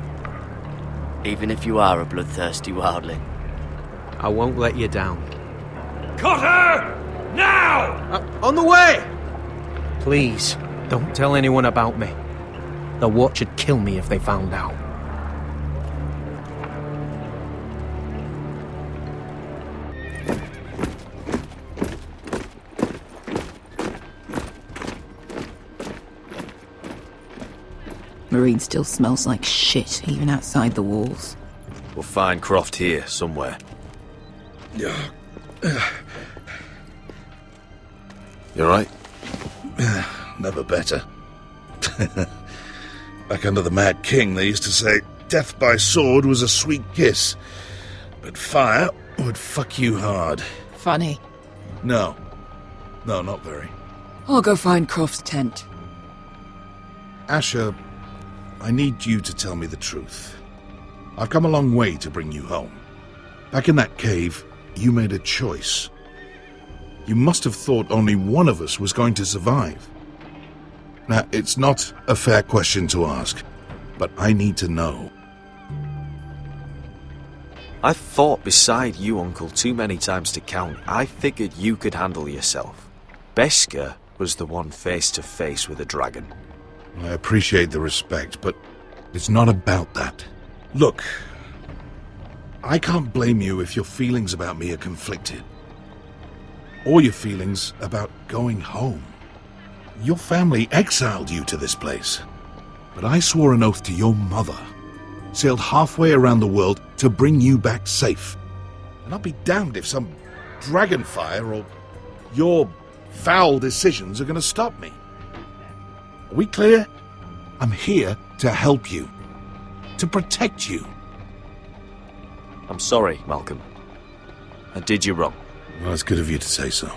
Even if you are a bloodthirsty wildling. I won't let you down. Cut her! Now! On the way! Please, don't tell anyone about me. The Watch would kill me if they found out. Marine still smells like shit, even outside the walls. We'll find Croft here, somewhere. You alright? Never better. Back under the Mad King, they used to say, death by sword was a sweet kiss, but fire would fuck you hard. Funny. No, not very. I'll go find Croft's tent. Asher, I need you to tell me the truth. I've come a long way to bring you home. Back in that cave, you made a choice. You must have thought only one of us was going to survive. Now, it's not a fair question to ask, but I need to know. I've fought beside you, Uncle, too many times to count. I figured you could handle yourself. Beskar was the one face to face with a dragon. I appreciate the respect, but it's not about that. Look, I can't blame you if your feelings about me are conflicted. Or your feelings about going home. Your family exiled you to this place. But I swore an oath to your mother. Sailed halfway around the world to bring you back safe. And I'll be damned if some dragonfire or your foul decisions are going to stop me. Are we clear? I'm here to help you. To protect you. I'm sorry, Malcolm. I did you wrong. Well, it's good of you to say so.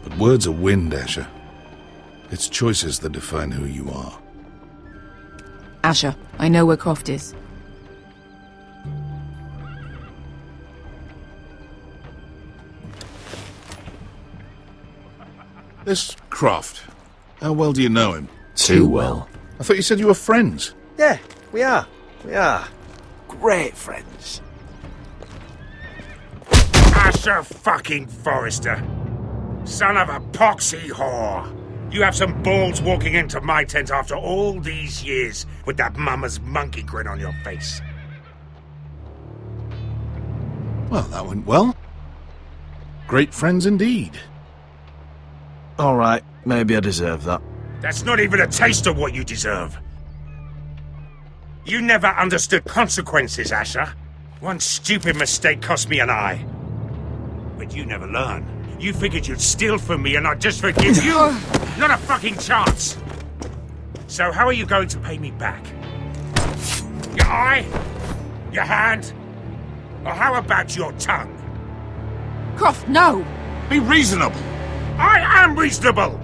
But words are wind, Asher. It's choices that define who you are. Asher, I know where Croft is. This Croft, how well do you know him? Too well. I thought you said you were friends. Yeah, we are. We are. Great friends. Asher fucking Forrester. Son of a poxy whore. You have some balls walking into my tent after all these years with that mama's monkey grin on your face. Well, that went well. Great friends indeed. All right, maybe I deserve that. That's not even a taste of what you deserve. You never understood consequences, Asher. One stupid mistake cost me an eye. But you never learn. You figured you'd steal from me and I'd just forgive you? Not a fucking chance! So how are you going to pay me back? Your eye? Your hand? Or how about your tongue? Croft, no! Be reasonable! I am reasonable!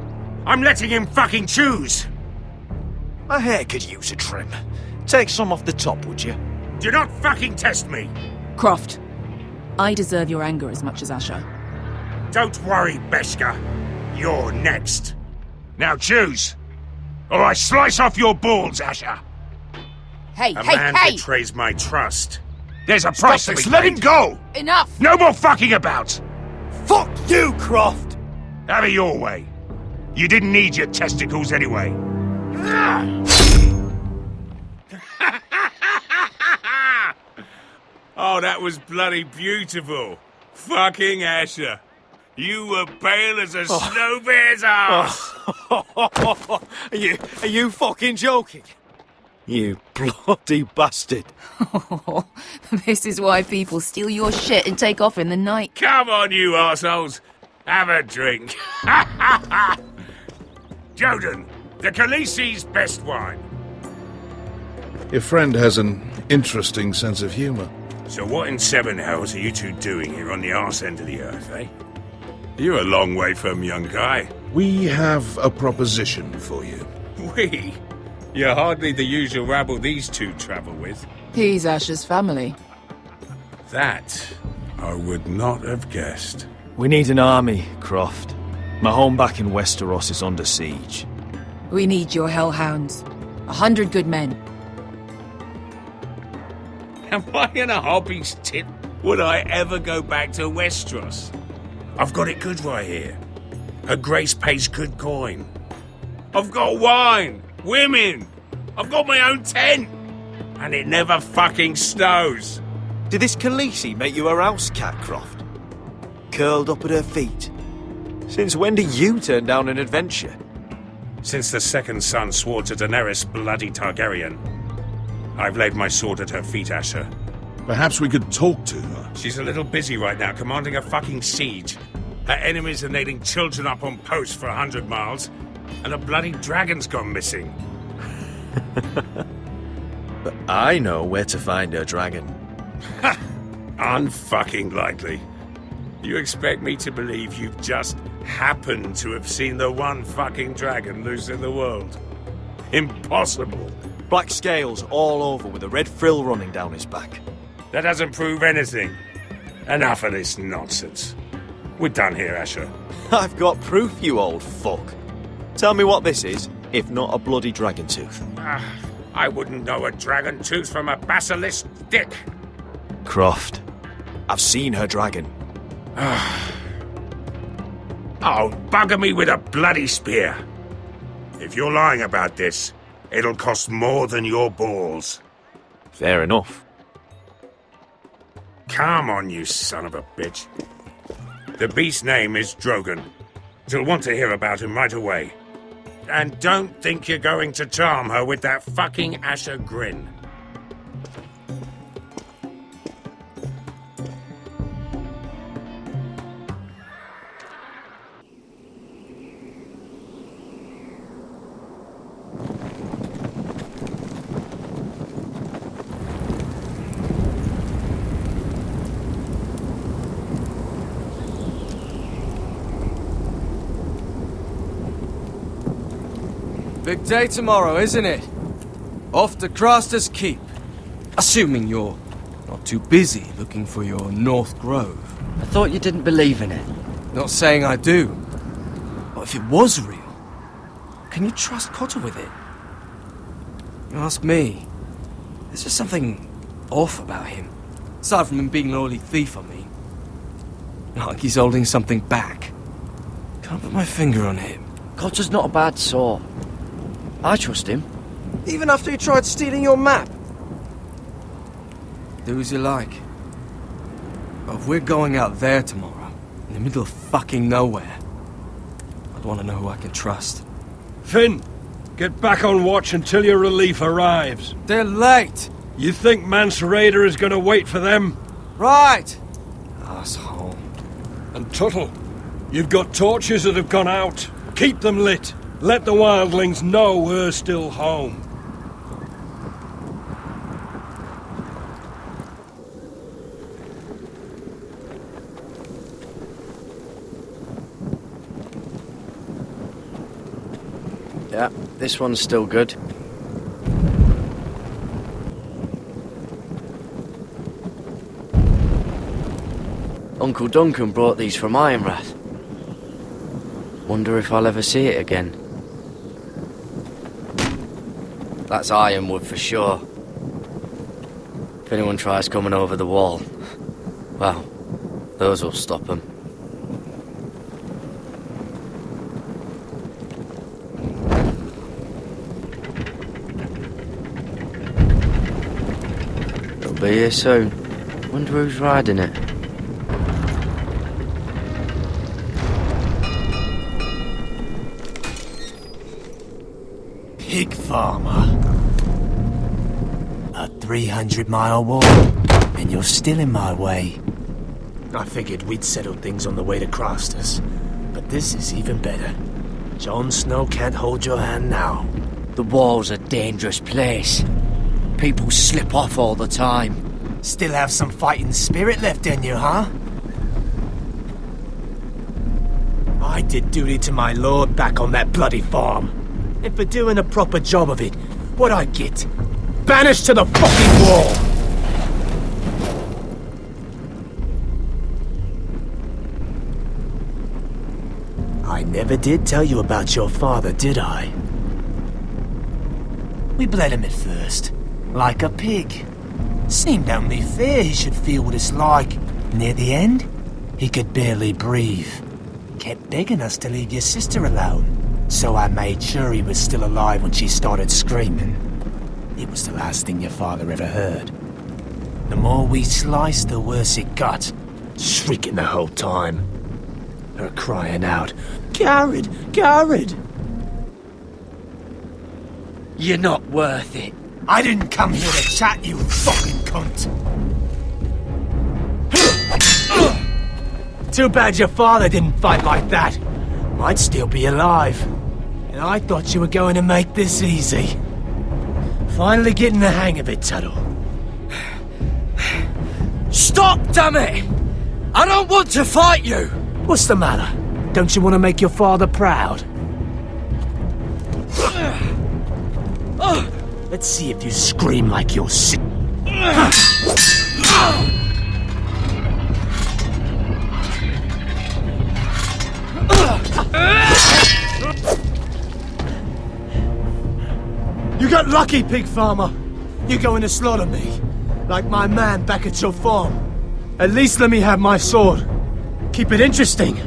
I'm letting him fucking choose! My hair could use a trim. Take some off the top, would you? Do not fucking test me! Croft, I deserve your anger as much as Asher. Don't worry, Beskar. You're next. Now choose, or I slice off your balls, Asher. Hey, A hey, man hey! betrays my trust. There's a price to be Let him paid. go! Enough! No more fucking about! Fuck you, Croft! Have it your way. You didn't need your testicles anyway. Oh, that was bloody beautiful. Fucking Asher. You were pale as a snow bear's ass. Are you fucking joking? You bloody bastard. This is why people steal your shit and take off in the night. Come on, you arseholes. Have a drink. Joden, the Khaleesi's best wine. Your friend has an interesting sense of humor. So what in seven hells are you two doing here on the arse end of the earth, eh? You're a long way from, young guy. We have a proposition for you. We? You're hardly the usual rabble these two travel with. He's Asher's family. That I would not have guessed. We need an army, Croft. My home back in Westeros is under siege. We need your hellhounds. 100 good men. Am I in a hobby's tit? Would I ever go back to Westeros? I've got it good right here. Her Grace pays good coin. I've got wine, women. I've got my own tent. And it never fucking snows. Did this Khaleesi make you her house cat, Croft? Curled up at her feet? Since when do you turn down an adventure? Since the second son swore to Daenerys bloody Targaryen. I've laid my sword at her feet, Asher. Perhaps we could talk to her. She's a little busy right now, commanding a fucking siege. Her enemies are nailing children up on posts for 100 miles, and a bloody dragon's gone missing. But I know where to find her dragon. Ha! Unfucking likely. You expect me to believe you've just happened to have seen the one fucking dragon loose in the world? Impossible. Black scales all over with a red frill running down his back. That doesn't prove anything. Enough of this nonsense. We're done here, Asher. I've got proof, you old fuck. Tell me what this is, if not a bloody dragon tooth. I wouldn't know a dragon tooth from a basilisk dick. Croft, I've seen her dragon. Oh, bugger me with a bloody spear. If you're lying about this, it'll cost more than your balls. Fair enough. Come on, you son of a bitch. The beast's name is Drogon. She'll want to hear about him right away. And don't think you're going to charm her with that fucking Asher grin. Big day tomorrow, isn't it? Off to Craster's Keep. Assuming you're not too busy looking for your North Grove. I thought you didn't believe in it. Not saying I do. But if it was real, can you trust Cotter with it? You ask me. There's just something off about him. Aside from him being an early thief, I mean. Like he's holding something back. Can't put my finger on him. Cotter's not a bad sort. I trust him. Even after he tried stealing your map? Do as you like. But if we're going out there tomorrow, in the middle of fucking nowhere, I'd want to know who I can trust. Finn, get back on watch until your relief arrives. They're late! You think Mance Rayder is going to wait for them? Right! Asshole. And Tuttle, you've got torches that have gone out. Keep them lit. Let the wildlings know we're still home. Yeah, this one's still good. Uncle Duncan brought these from Ironrath. Wonder if I'll ever see it again. That's ironwood for sure. If anyone tries coming over the wall, well, those will stop them. It'll be here soon. Wonder who's riding it. Pig farmer. A 300-mile walk, and you're still in my way. I figured we'd settled things on the way to Craster's, but this is even better. Jon Snow can't hold your hand now. The wall's a dangerous place. People slip off all the time. Still have some fighting spirit left in you, huh? I did duty to my lord back on that bloody farm. And for doing a proper job of it, what'd I get? Banished to the fucking wall! I never did tell you about your father, did I? We bled him at first, like a pig. Seemed only fair he should feel what it's like. Near the end, he could barely breathe. Kept begging us to leave your sister alone, so I made sure he was still alive when she started screaming. It was the last thing your father ever heard. The more we sliced, the worse it got. Shrieking the whole time. Her crying out, "Garrett! Garrett!" You're not worth it. I didn't come here to chat, you fucking cunt. Too bad your father didn't fight like that. Might still be alive. And I thought you were going to make this easy. Finally getting the hang of it, Tuttle. Stop, damn it! I don't want to fight you! What's the matter? Don't you want to make your father proud? Let's see if you scream like you're sick. You got lucky, pig farmer. You're going to slaughter me, like my man back at your farm. At least let me have my sword. Keep it interesting.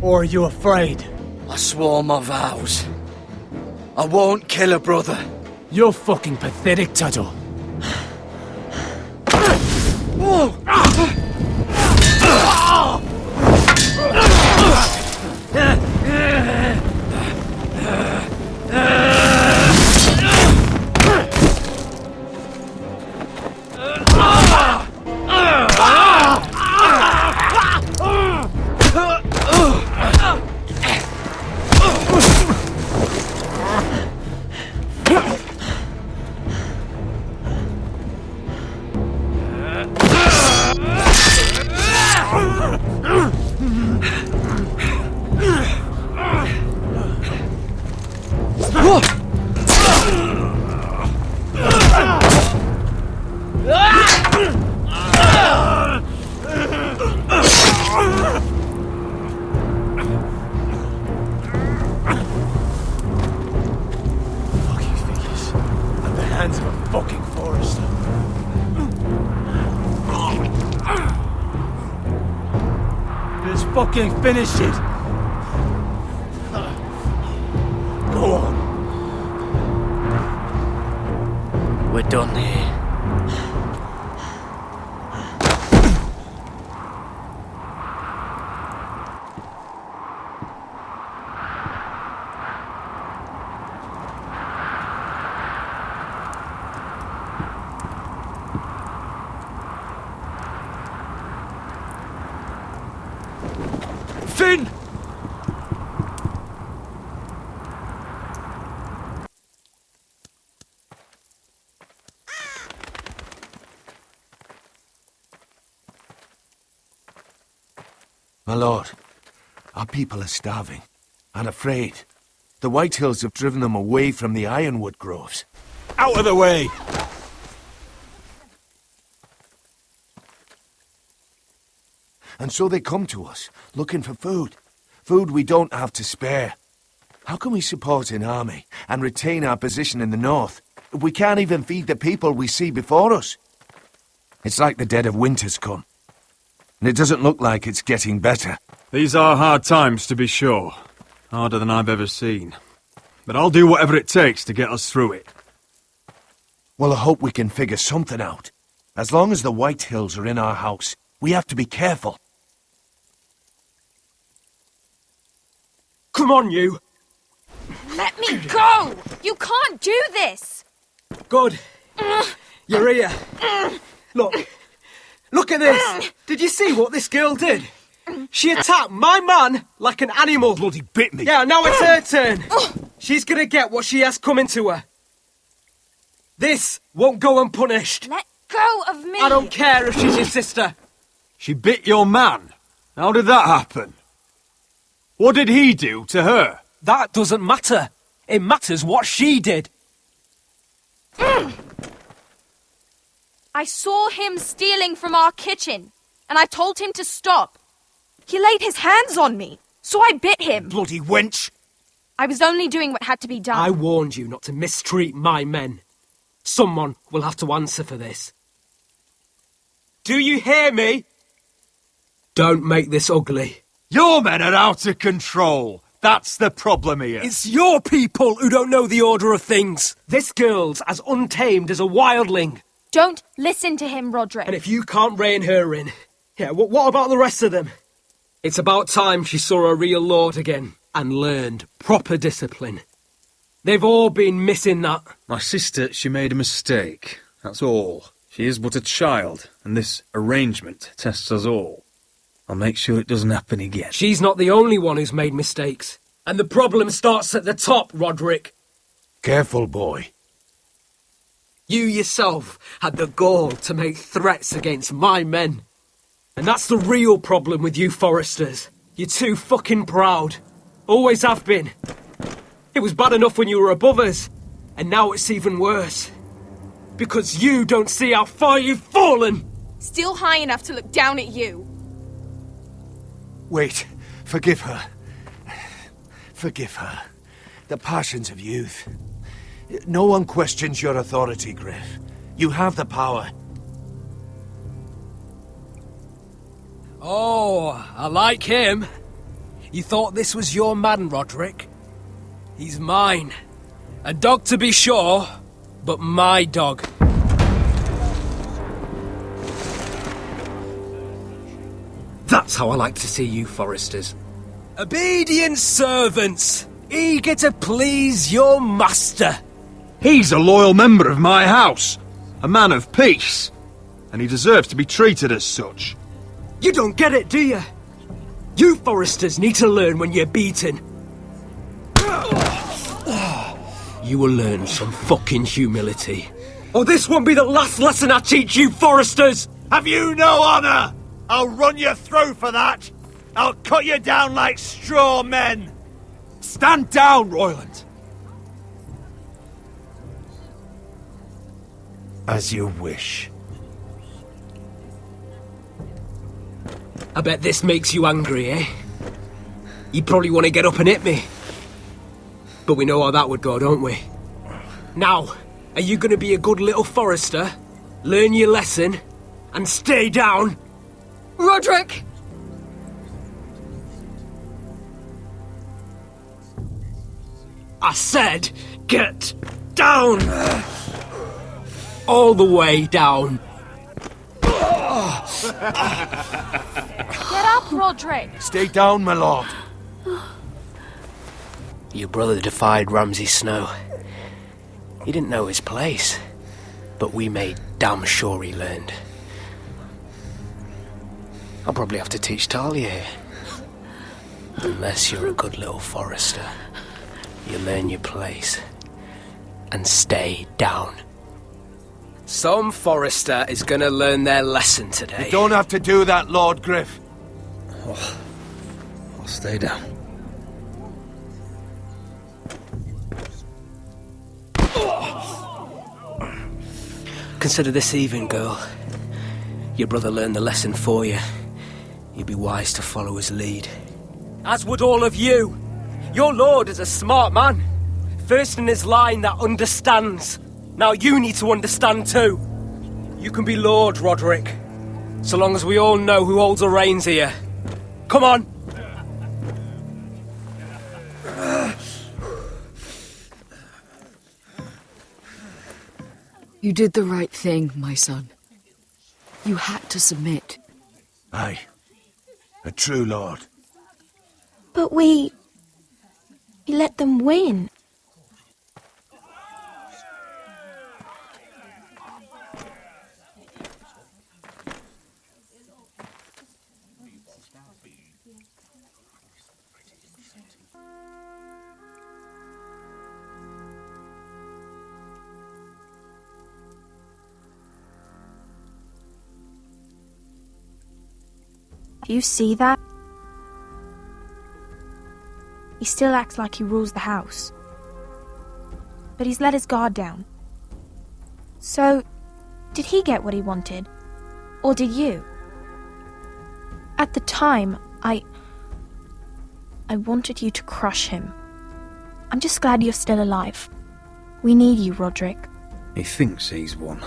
Or are you afraid? I swore my vows. I won't kill a brother. You're fucking pathetic, Tuttle. Fucking finish it! Go on. We're done here. Finn! My lord, our people are starving and afraid. The White Hills have driven them away from the ironwood groves. Out of the way! And so they come to us, looking for food. Food we don't have to spare. How can we support an army and retain our position in the north if we can't even feed the people we see before us? It's like the dead of winter's come. And it doesn't look like it's getting better. These are hard times, to be sure. Harder than I've ever seen. But I'll do whatever it takes to get us through it. Well, I hope we can figure something out. As long as the White Hills are in our house, we have to be careful. Come on, you! Let me go! You can't do this! Good. You're here. Look. Look at this! Did you see what this girl did? She attacked my man like an animal. Bloody bit me. Yeah, now it's her turn. She's gonna get what she has coming to her. This won't go unpunished. Let go of me! I don't care if she's your sister. She bit your man? How did that happen? What did he do to her? That doesn't matter. It matters what she did. I saw him stealing from our kitchen, and I told him to stop. He laid his hands on me. So I bit him. Bloody wench! I was only doing what had to be done. I warned you not to mistreat my men. Someone will have to answer for this. Do you hear me? Don't make this ugly. Your men are out of control. That's the problem here. It's your people who don't know the order of things. This girl's as untamed as a wildling. Don't listen to him, Roderick. And if you can't rein her in, yeah, what about the rest of them? It's about time she saw a real lord again and learned proper discipline. They've all been missing that. My sister, she made a mistake. That's all. She is but a child, and this arrangement tests us all. I'll make sure it doesn't happen again. She's not the only one who's made mistakes. And the problem starts at the top, Roderick. Careful, boy. You yourself had the gall to make threats against my men. And that's the real problem with you Forresters. You're too fucking proud. Always have been. It was bad enough when you were above us. And now it's even worse. Because you don't see how far you've fallen. Still high enough to look down at you. Wait, forgive her. Forgive her. The passions of youth. No one questions your authority, Griff. You have the power. Oh, I like him. You thought this was your man, Roderick? He's mine. A dog to be sure, but my dog. That's how I like to see you, Forresters. Obedient servants, eager to please your master. He's a loyal member of my house, a man of peace, and he deserves to be treated as such. You don't get it, do you? You Forresters need to learn when you're beaten. You will learn some fucking humility. Or this won't be the last lesson I teach you, Forresters! Have you no honour? I'll run you through for that. I'll cut you down like straw men. Stand down, Royland. As you wish. I bet this makes you angry, eh? You probably want to get up and hit me. But we know how that would go, don't we? Now, are you going to be a good little Forrester, learn your lesson, and stay down? Roderick! I said, get down! All the way down. Get up, Roderick! Stay down, my lord. Your brother defied Ramsay Snow. He didn't know his place, but we made damn sure he learned. I'll probably have to teach Talia here. Unless you're a good little Forrester. You learn your place. And stay down. Some Forrester is gonna learn their lesson today. You don't have to do that, Lord Griff. Oh, I'll stay down. Consider this even, girl. Your brother learned the lesson for you. You'd be wise to follow his lead. As would all of you. Your lord is a smart man. First in his line that understands. Now you need to understand too. You can be Lord, Roderick. So long as we all know who holds the reins here. Come on! You did the right thing, my son. You had to submit. Aye. A true lord. But we let them win. Do you see that? He still acts like he rules the house. But he's let his guard down. So, did he get what he wanted? Or did you? At the time, I wanted you to crush him. I'm just glad you're still alive. We need you, Roderick. He thinks he's won,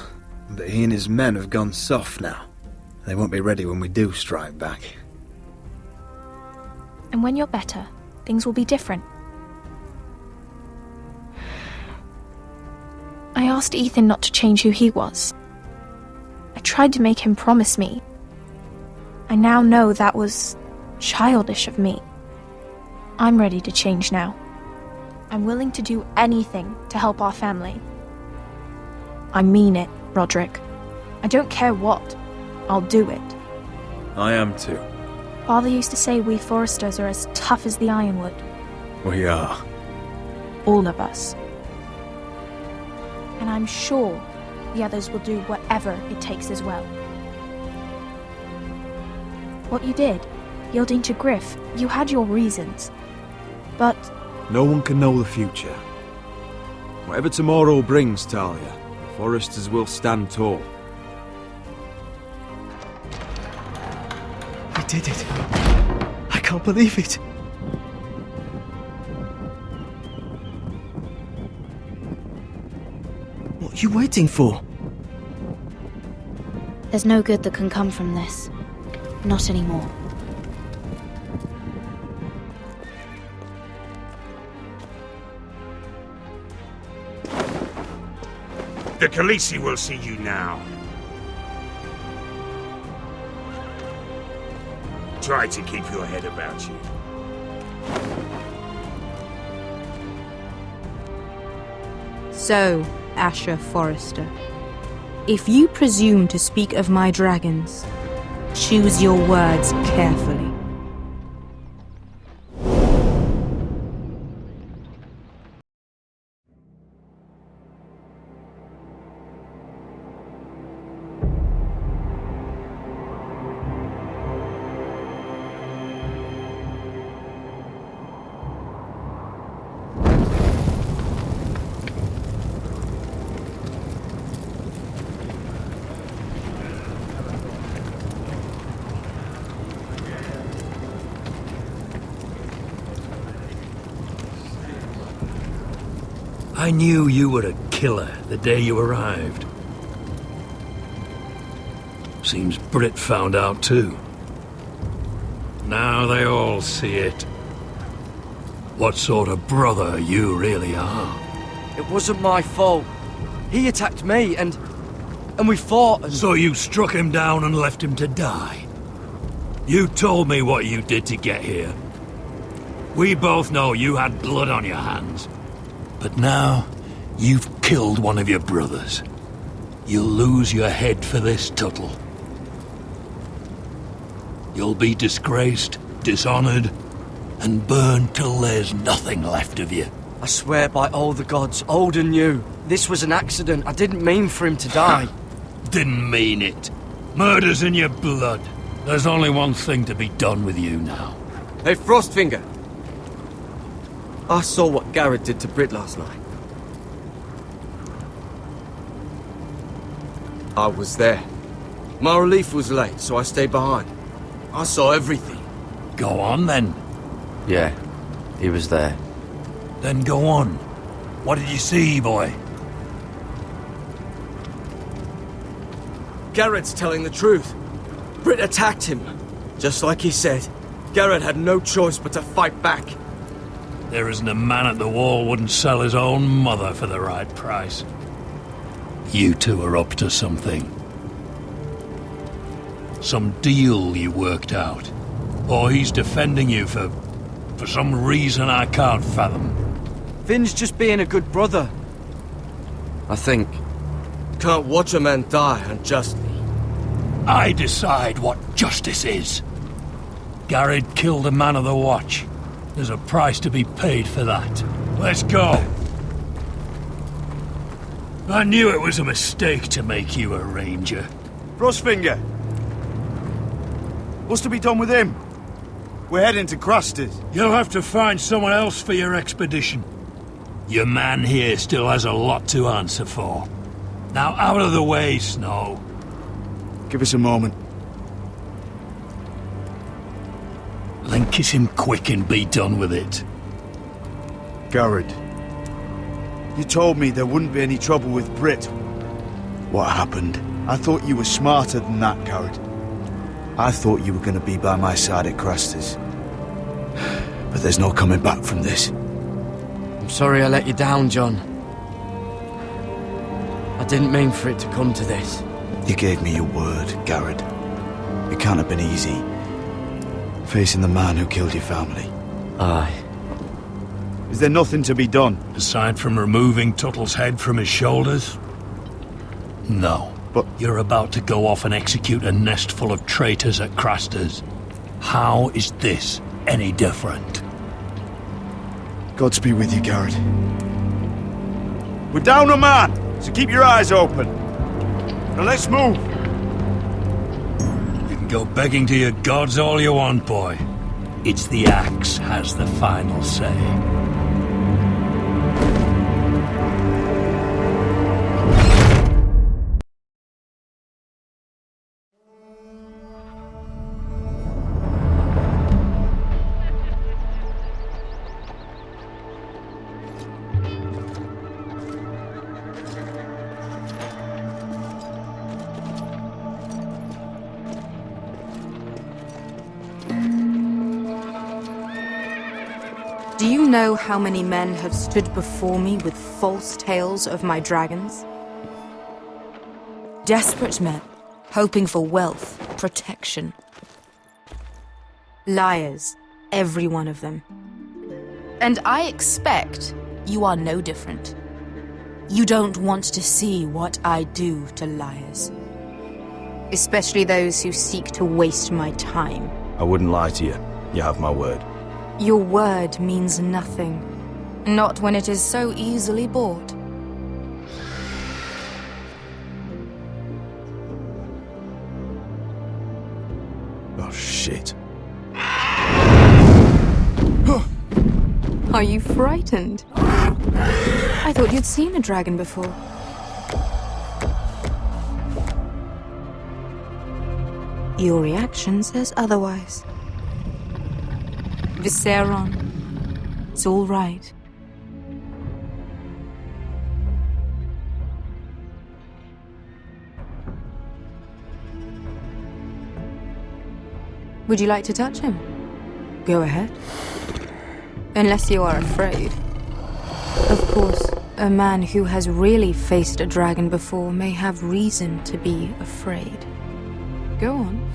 but he and his men have gone soft now. They won't be ready when we do strike back. And when you're better, things will be different. I asked Ethan not to change who he was. I tried to make him promise me. I now know that was childish of me. I'm ready to change now. I'm willing to do anything to help our family. I mean it, Roderick. I don't care what. I'll do it. I am too. Father used to say we Forresters are as tough as the ironwood. We are. All of us. And I'm sure the others will do whatever it takes as well. What you did, yielding to Griff, you had your reasons. But no one can know the future. Whatever tomorrow brings, Talia, the Forresters will stand tall. We did it. I can't believe it. What are you waiting for? There's no good that can come from this. Not anymore. The Khaleesi will see you now. Try to keep your head about you. So, Asher Forrester, if you presume to speak of my dragons, choose your words carefully. I knew you were a killer the day you arrived. Seems Brut found out too. Now they all see it. What sort of brother you really are. It wasn't my fault. He attacked me and we fought and... So you struck him down and left him to die? You told me what you did to get here. We both know you had blood on your hands. But now, you've killed one of your brothers. You'll lose your head for this, Tuttle. You'll be disgraced, dishonored, and burned till there's nothing left of you. I swear by all the gods, old and new, this was an accident. I didn't mean for him to die. Didn't mean it. Murder's in your blood. There's only one thing to be done with you now. Hey, Frostfinger. I saw what Garrett did to Brut last night. I was there. My relief was late, so I stayed behind. I saw everything. Go on, then. Yeah, he was there. Then go on. What did you see, boy? Garrett's telling the truth. Brut attacked him. Just like he said. Garrett had no choice but to fight back. There isn't a man at the wall wouldn't sell his own mother for the right price. You two are up to something. Some deal you worked out. Or he's defending you for some reason I can't fathom. Finn's just being a good brother. I think. Can't watch a man die unjustly. I decide what justice is. Garrett killed a man of the watch. There's a price to be paid for that. Let's go. I knew it was a mistake to make you a ranger. Frostfinger! What's to be done with him? We're heading to Craster's. You'll have to find someone else for your expedition. Your man here still has a lot to answer for. Now out of the way, Snow. Give us a moment. Then kiss him quick and be done with it. Garrett, you told me there wouldn't be any trouble with Brit. What happened? I thought you were smarter than that, Garrett. I thought you were going to be by my side at Craster's. But there's no coming back from this. I'm sorry I let you down, John. I didn't mean for it to come to this. You gave me your word, Garrett. It can't have been easy. Facing the man who killed your family. Aye. Is there nothing to be done? Aside from removing Tuttle's head from his shoulders? No. But you're about to go off and execute a nest full of traitors at Craster's. How is this any different? Godspeed with you, Garrett. We're down a man, so keep your eyes open. Now let's move. You can go begging to your gods all you want, boy. It's the axe has the final say. Do you know how many men have stood before me with false tales of my dragons? Desperate men, hoping for wealth, protection. Liars, every one of them. And I expect you are no different. You don't want to see what I do to liars. Especially those who seek to waste my time. I wouldn't lie to you. You have my word. Your word means nothing. Not when it is so easily bought. Oh, shit. Are you frightened? I thought you'd seen a dragon before. Your reaction says otherwise. Vesteron. It's all right. Would you like to touch him? Go ahead. Unless you are afraid. Of course, a man who has really faced a dragon before may have reason to be afraid. Go on.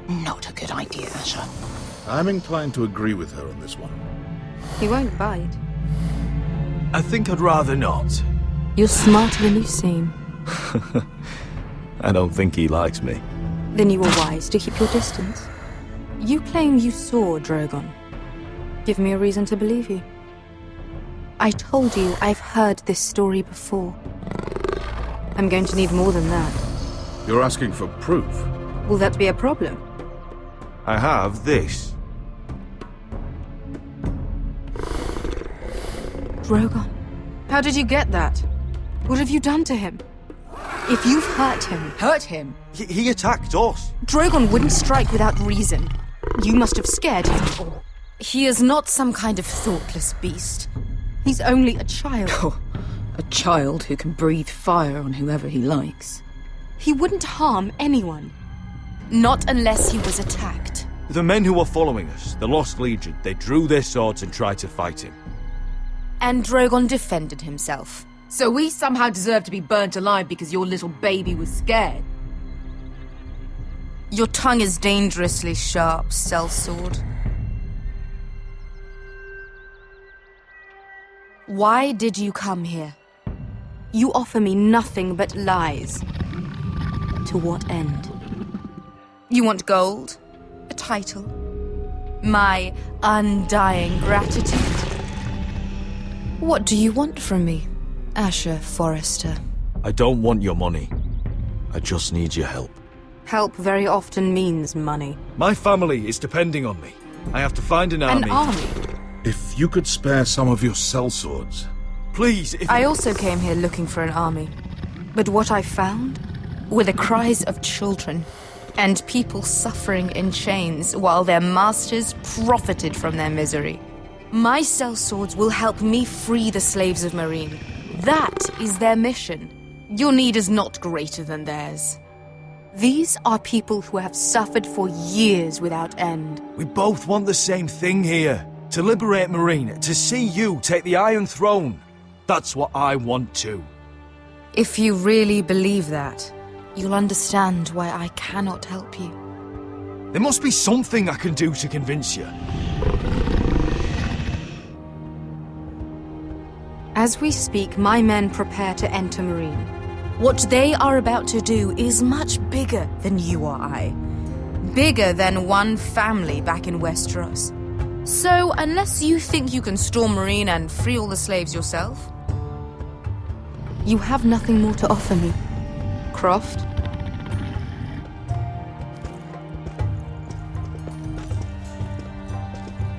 Not a good idea, Asher. I'm inclined to agree with her on this one. He won't bite. I think I'd rather not. You're smarter than you seem. I don't think he likes me. Then you were wise to keep your distance. You claim you saw Drogon. Give me a reason to believe you. I told you I've heard this story before. I'm going to need more than that. You're asking for proof? Will that be a problem? I have this. Drogon. How did you get that? What have you done to him? If you've hurt him... Hurt him? He attacked us. Drogon wouldn't strike without reason. You must have scared him. Or he is not some kind of thoughtless beast. He's only a child. Oh, a child who can breathe fire on whoever he likes. He wouldn't harm anyone. Not unless he was attacked. The men who were following us, the Lost Legion, they drew their swords and tried to fight him. And Drogon defended himself. So we somehow deserve to be burnt alive because your little baby was scared? Your tongue is dangerously sharp, sellsword. Why did you come here? You offer me nothing but lies. To what end? You want gold? A title? My undying gratitude? What do you want from me, Asher Forrester? I don't want your money. I just need your help. Help very often means money. My family is depending on me. I have to find an army. An army? If you could spare some of your sellswords. Please, if... I also came here looking for an army. But what I found were the cries of children and people suffering in chains while their masters profited from their misery. My sellswords will help me free the slaves of Marine. That is their mission. Your need is not greater than theirs. These are people who have suffered for years without end. We both want the same thing here. To liberate Marine, to see you take the Iron Throne. That's what I want too. If you really believe that, you'll understand why I cannot help you. There must be something I can do to convince you. As we speak, my men prepare to enter Marine. What they are about to do is much bigger than you or I. Bigger than one family back in Westerosa. So, unless you think you can storm Marine and free all the slaves yourself, you have nothing more to offer me, Croft.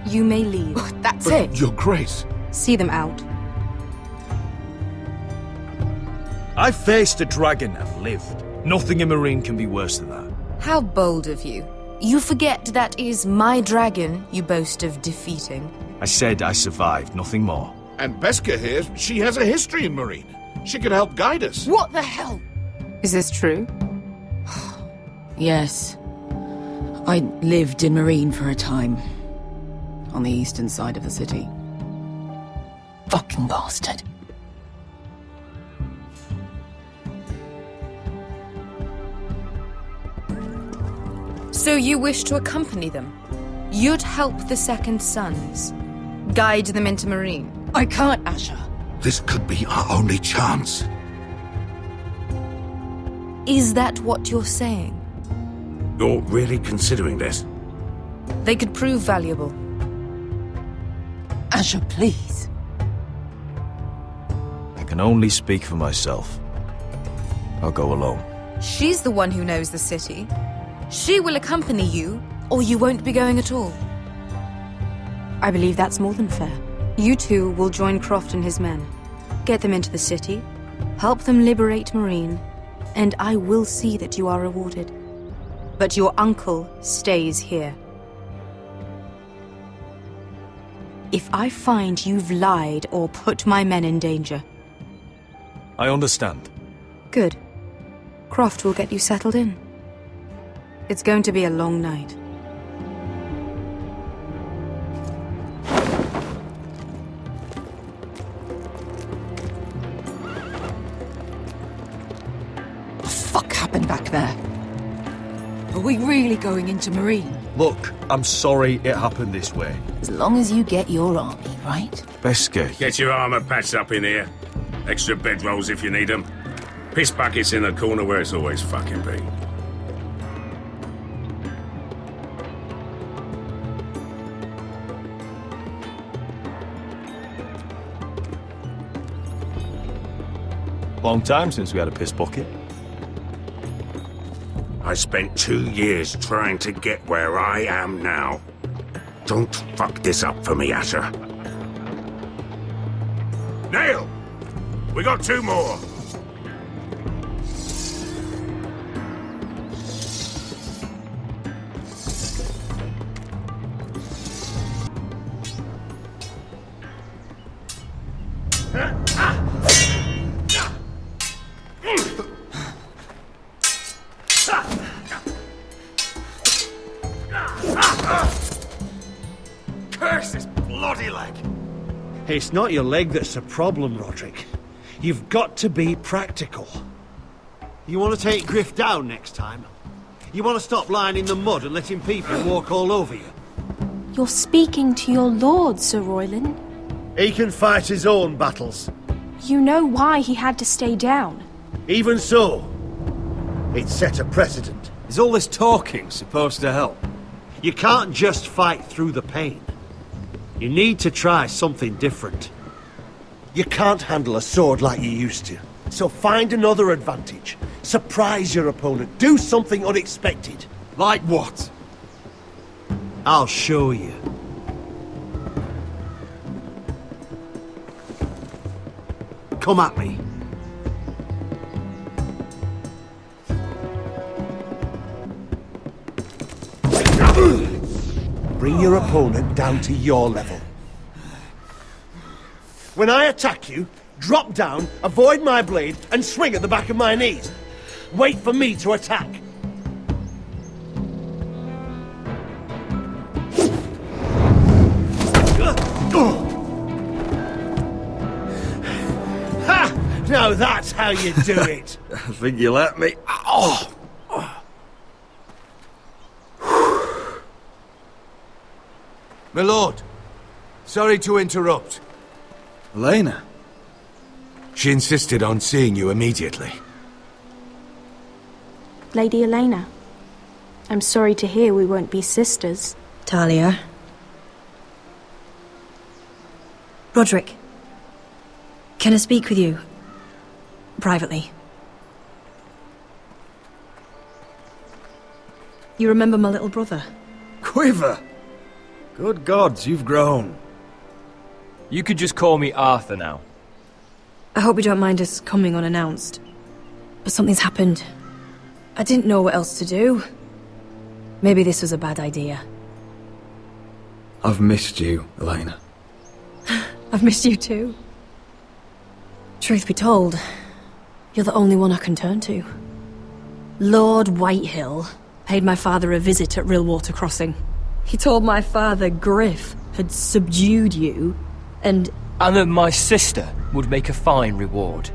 You may leave. That's it. Your Grace. See them out. I faced a dragon and lived. Nothing in Marine can be worse than that. How bold of you. You forget that is my dragon you boast of defeating. I said I survived, nothing more. And Beskha here, she has a history in Marine. She could help guide us. What the hell? Is this true? Yes. I lived in Marine for a time. On the eastern side of the city. Fucking bastard. So you wish to accompany them? You'd help the Second Sons? Guide them into Marine? I can't, Asher. This could be our only chance. Is that what you're saying? You're really considering this? They could prove valuable. Asher, please. I can only speak for myself. I'll go alone. She's the one who knows the city. She will accompany you, or you won't be going at all. I believe that's more than fair. You two will join Croft and his men. Get them into the city, help them liberate Marine, and I will see that you are rewarded. But your uncle stays here. If I find you've lied or put my men in danger... I understand. Good. Croft will get you settled in. It's going to be a long night. What the fuck happened back there? Are we really going into Marine? Look, I'm sorry it happened this way. As long as you get your army, right? Beskha. Get your armor patched up in here. Extra bedrolls if you need them. Piss buckets in the corner where it's always fucking been. Long time since we had a piss bucket. I spent 2 years trying to get where I am now. Don't fuck this up for me, Asher. Nail! We got 2 more! Curse this bloody leg! It's not your leg that's a problem, Roderick. You've got to be practical. You want to take Griff down next time? You want to stop lying in the mud and letting people walk all over you? You're speaking to your lord, Sir Royland. He can fight his own battles. You know why he had to stay down. Even so, it set a precedent. Is all this talking supposed to help? You can't just fight through the pain. You need to try something different. You can't handle a sword like you used to. So find another advantage. Surprise your opponent. Do something unexpected. Like what? I'll show you. Come at me. bring your opponent down to your level. When I attack you, drop down, avoid my blade, and swing at the back of my knees. Wait for me to attack. Ha! Now that's how you do it. I think you let me. Oh! My lord, sorry to interrupt. Elena? She insisted on seeing you immediately. Lady Elena, I'm sorry to hear we won't be sisters. Talia. Roderick. Can I speak with you? Privately. You remember my little brother? Quiver! Good gods, you've grown. You could just call me Arthur now. I hope you don't mind us coming unannounced. But something's happened. I didn't know what else to do. Maybe this was a bad idea. I've missed you, Elena. I've missed you too. Truth be told, you're the only one I can turn to. Lord Whitehill paid my father a visit at Rillwater Crossing. He told my father Griff had subdued you, and that my sister would make a fine reward.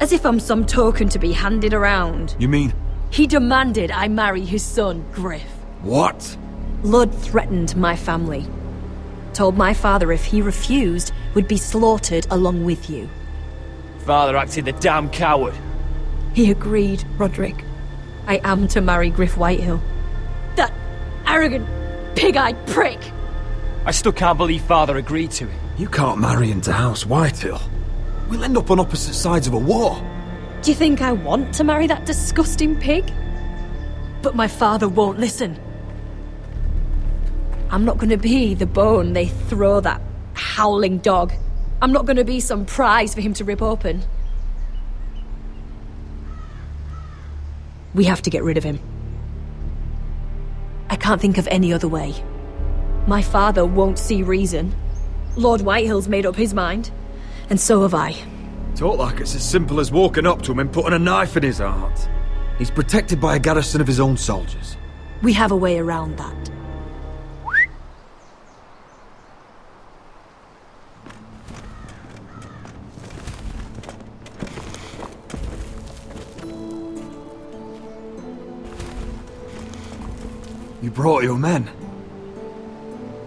As if I'm some token to be handed around. You mean? He demanded I marry his son, Griff. What? Lord threatened my family. Told my father if he refused, would be slaughtered along with you. Father acted the damn coward. He agreed, Roderick. I am to marry Griff Whitehill. That arrogant, pig-eyed prick! I still can't believe Father agreed to it. You can't marry into House Whitehill. We'll end up on opposite sides of a war. Do you think I want to marry that disgusting pig? But my father won't listen. I'm not gonna be the bone they throw that howling dog. I'm not gonna be some prize for him to rip open. We have to get rid of him. I can't think of any other way. My father won't see reason. Lord Whitehill's made up his mind, and so have I. Talk like it's as simple as walking up to him and putting a knife in his heart. He's protected by a garrison of his own soldiers. We have a way around that. You brought your men?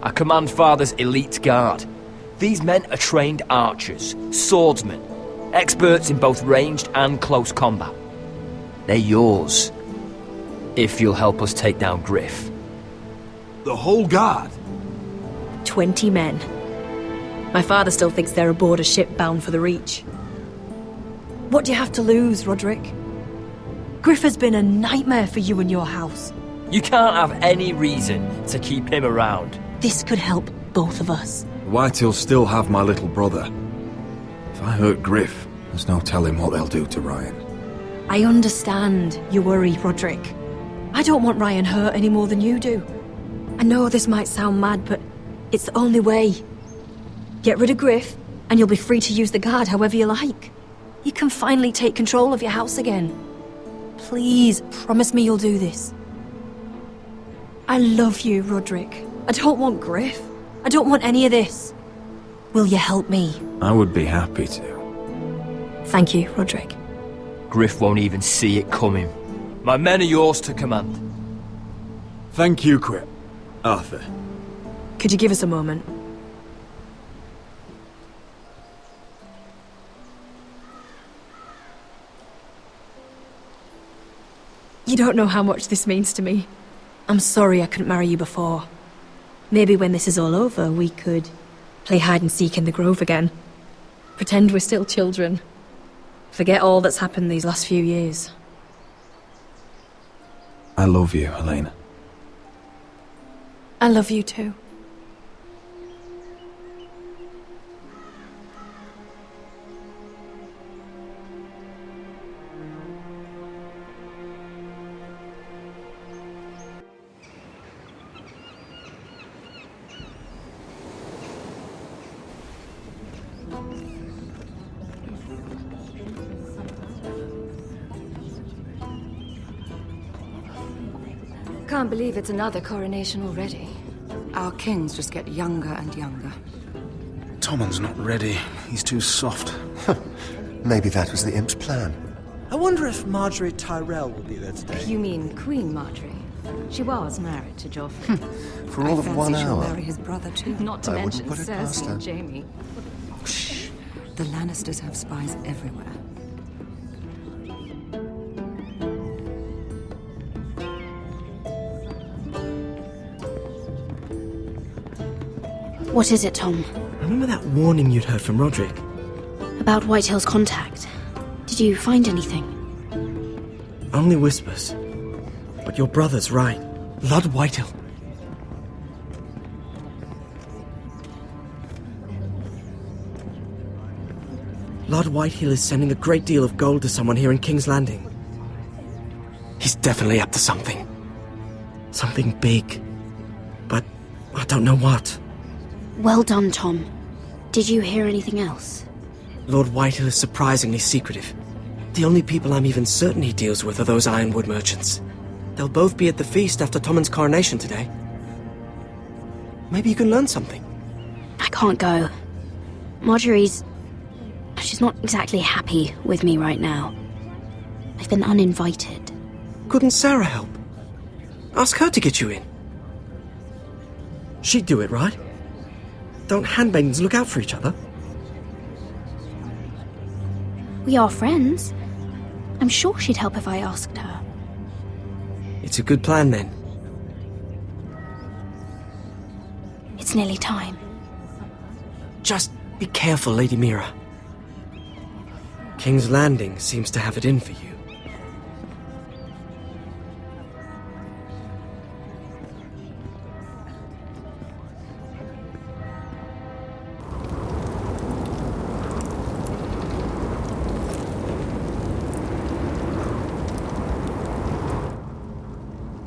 I command Father's elite guard. These men are trained archers, swordsmen, experts in both ranged and close combat. They're yours, if you'll help us take down Griff. The whole guard? 20 men. My father still thinks they're aboard a ship bound for the Reach. What do you have to lose, Roderick? Griff has been a nightmare for you and your house. You can't have any reason to keep him around. This could help both of us. Whitehills still have my little brother. If I hurt Griff, there's no telling what they'll do to Ryan. I understand your worry, Roderick. I don't want Ryan hurt any more than you do. I know this might sound mad, but it's the only way. Get rid of Griff, and you'll be free to use the guard however you like. You can finally take control of your house again. Please, promise me you'll do this. I love you, Roderick. I don't want Griff. I don't want any of this. Will you help me? I would be happy to. Thank you, Roderick. Griff won't even see it coming. My men are yours to command. Thank you, Quip. Arthur. Could you give us a moment? You don't know how much this means to me. I'm sorry I couldn't marry you before. Maybe when this is all over, we could play hide and seek in the grove again. Pretend we're still children. Forget all that's happened these last few years. I love you, Elena. I love you too. can't believe it's another coronation already. Our kings just get younger and younger. Tommen's not ready. He's too soft. Maybe that was the imp's plan. I wonder if Marjorie Tyrell will be there today. You mean Queen Marjorie? She was married to Joffrey. For all of 1 hour. Marry his brother too. Not to I wouldn't mention put it past Cersei her. and Jaime. Shh. The Lannisters have spies everywhere. What is it, Tom? Remember that warning you'd heard from Roderick? About Whitehill's contact. Did you find anything? Only whispers. But your brother's right. Lord Whitehill. Lord Whitehill is sending a great deal of gold to someone here in King's Landing. He's definitely up to something. Something big. But I don't know what. Well done, Tom. Did you hear anything else? Lord Whitehill is surprisingly secretive. The only people I'm even certain he deals with are those ironwood merchants. They'll both be at the feast after Tommen's coronation today. Maybe you can learn something. I can't go. Marjorie's... she's not exactly happy with me right now. I've been uninvited. Couldn't Sarah help? Ask her to get you in. She'd do it, right? Don't handmaidens look out for each other? We are friends. I'm sure she'd help if I asked her. It's a good plan, then. It's nearly time. Just be careful, Lady Mira. King's Landing seems to have it in for you.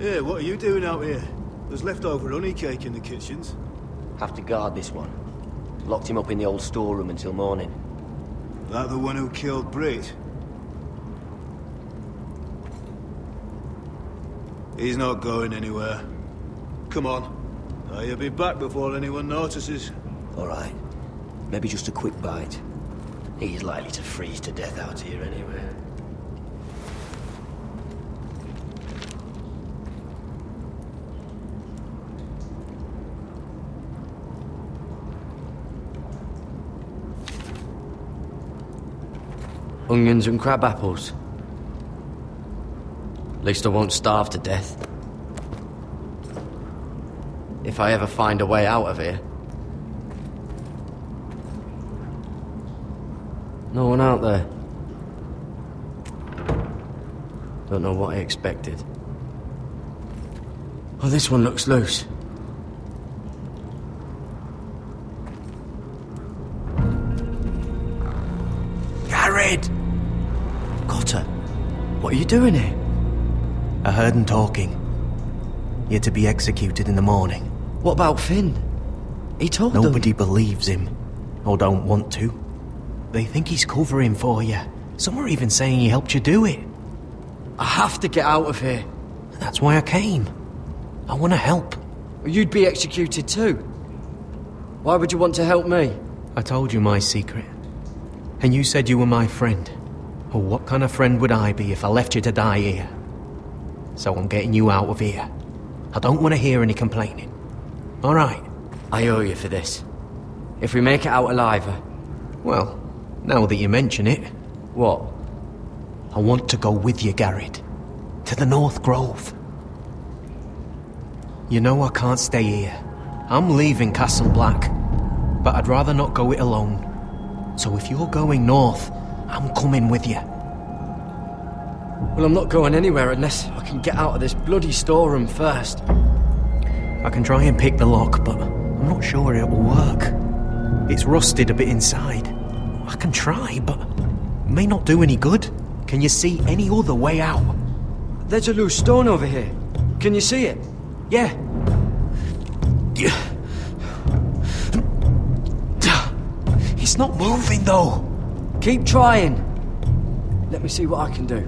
Hey, what are you doing out here? There's leftover honey cake in the kitchens. Have to guard this one. Locked him up in the old storeroom until morning. That the one who killed Brut? He's not going anywhere. Come on. You'll be back before anyone notices. All right. Maybe just a quick bite. He's likely to freeze to death out here anyway. Onions and crab apples. At least I won't starve to death. If I ever find a way out of here. No one out there. Don't know what I expected. Oh, this one looks loose. Garrett! Cotter, What are you doing here? I heard him talking. You're to be executed in the morning. What about Finn? He told them. Nobody believes him, or don't want to. They think he's covering for you. Some are even saying he helped you do it. I have to get out of here. That's why I came. I want to help. You'd be executed too. Why would you want to help me? I told you my secret. And you said you were my friend. Well, what kind of friend would I be if I left you to die here? So I'm getting you out of here. I don't want to hear any complaining. All right? I owe you for this. If we make it out alive... Well, now that you mention it... What? I want to go with you, Garrett. To the North Grove. You know I can't stay here. I'm leaving Castle Black. But I'd rather not go it alone. So if you're going north, I'm coming with you. Well, I'm not going anywhere unless I can get out of this bloody storeroom first. I can try and pick the lock, but I'm not sure it'll work. It's rusted a bit inside. I can try, but it may not do any good. Can you see any other way out? There's a loose stone over here. Can you see it? Yeah. It's not moving, though. Keep trying. Let me see what I can do.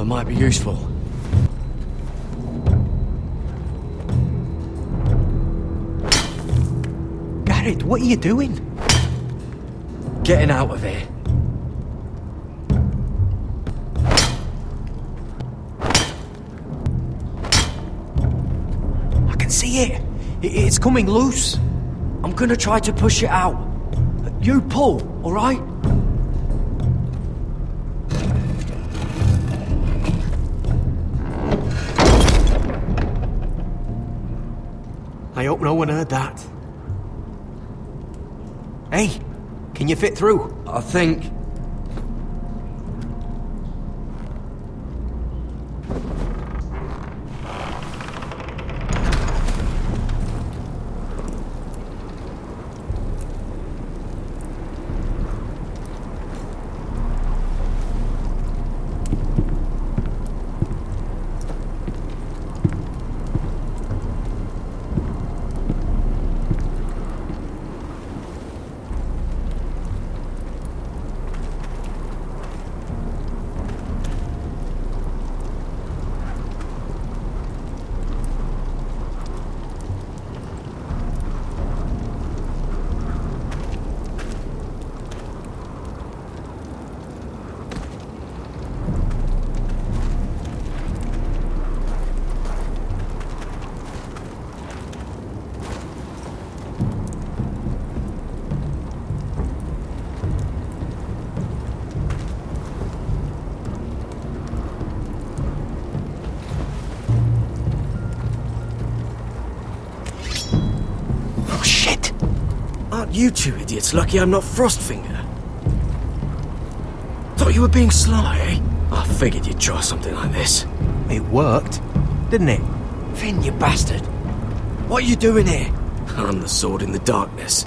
That might be useful. Garrett, what are you doing? Getting out of here. I can see it. It's coming loose. I'm gonna try to push it out. You pull, alright? I hope no one heard that. Hey, can you fit through? I think. Aren't you two idiots lucky I'm not Frostfinger? Thought you were being sly, eh? I figured you'd try something like this. It worked, didn't it? Finn, you bastard! What are you doing here? I'm the sword in the darkness.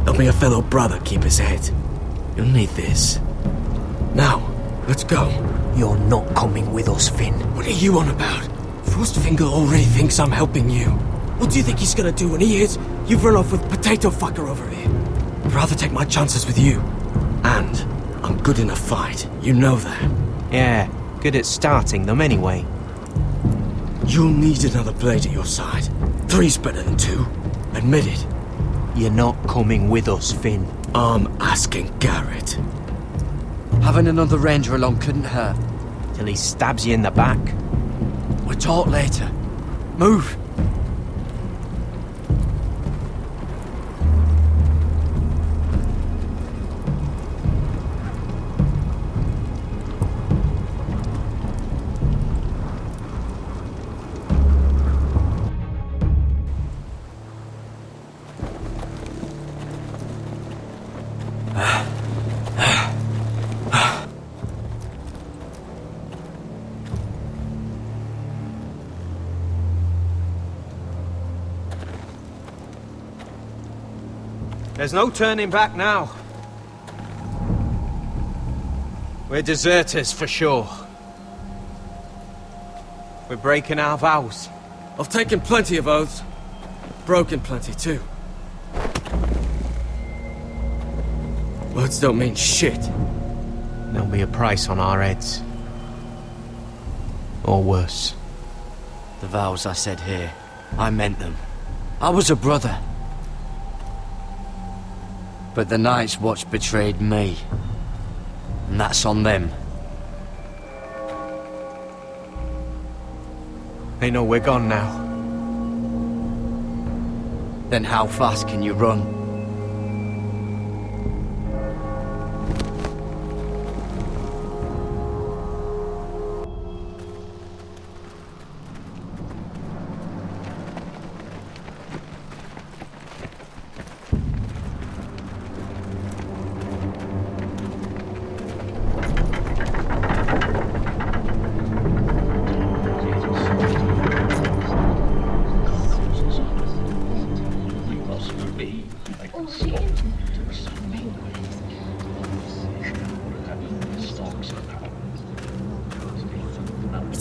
Helping a fellow brother keep his head. You'll need this. Now, let's go. You're not coming with us, Finn. What are you on about? Frostfinger already thinks I'm helping you. What do you think he's gonna do when he hears you've run off with Potato Fucker over here? I'd rather take my chances with you. And I'm good in a fight. You know that. Yeah, good at starting them anyway. You'll need another blade at your side. 3's better than 2. Admit it. You're not coming with us, Finn. I'm asking Garrett. Having another ranger along couldn't hurt. Till he stabs you in the back. We'll talk later. Move. There's no turning back now. We're deserters for sure. We're breaking our vows. I've taken plenty of oaths. Broken plenty too. Words don't mean shit. There'll be a price on our heads. Or worse. The vows I said here, I meant them. I was a brother. But the Night's Watch betrayed me. And that's on them. They know we're gone now. Then how fast can you run?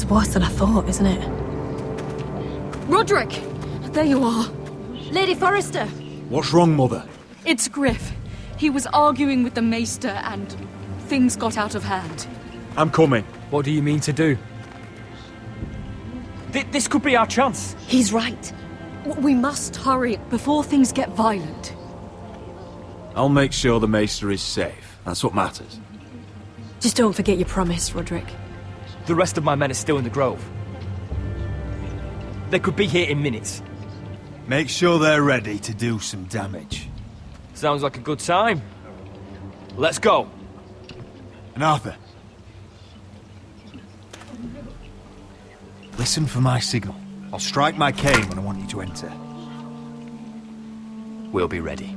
Worse than I thought, isn't it? Roderick! There you are. Lady Forrester! What's wrong, Mother? It's Griff. He was arguing with the Maester and things got out of hand. I'm coming. What do you mean to do? This could be our chance. He's right. We must hurry before things get violent. I'll make sure the Maester is safe. That's what matters. Just don't forget your promise, Roderick. The rest of my men are still in the grove. They could be here in minutes. Make sure they're ready to do some damage. Sounds like a good time. Let's go. And Arthur, listen for my signal. I'll strike my cane when I want you to enter. We'll be ready.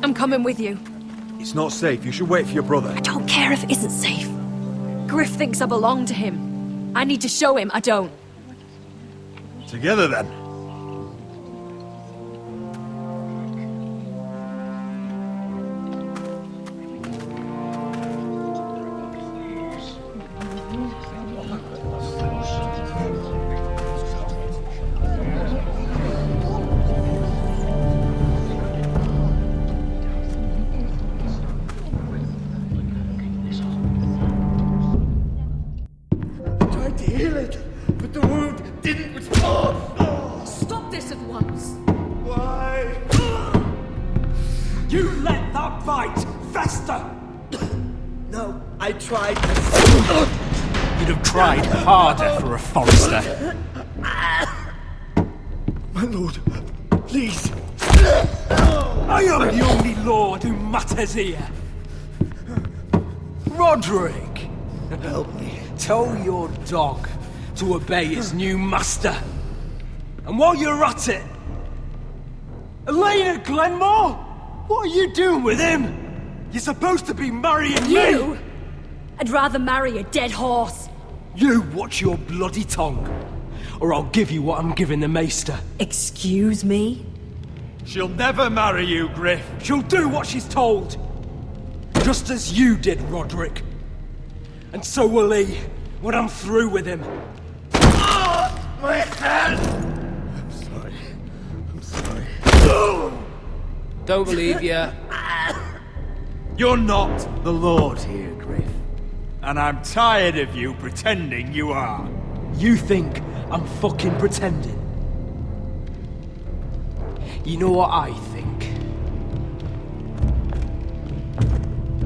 I'm coming with you. It's not safe. You should wait for your brother. I don't care if it isn't safe. Griff thinks I belong to him. I need to show him I don't. Together then. You'd have tried harder for a Forrester. My lord, please. I am the only lord who matters here. Roderick, help me. Tell your dog to obey his new master. And while you're at it, Elena Glenmore, what are you doing with him? You're supposed to be marrying You? me. I'd rather marry a dead horse. You watch your bloody tongue, or I'll give you what I'm giving the Maester. Excuse me? She'll never marry you, Griff. She'll do what she's told. Just as you did, Roderick. And so will he, when I'm through with him. My hand! I'm sorry. I'm sorry. Don't believe you. You're not the Lord here, Griff. And I'm tired of you pretending you are. You think I'm fucking pretending? You know what I think?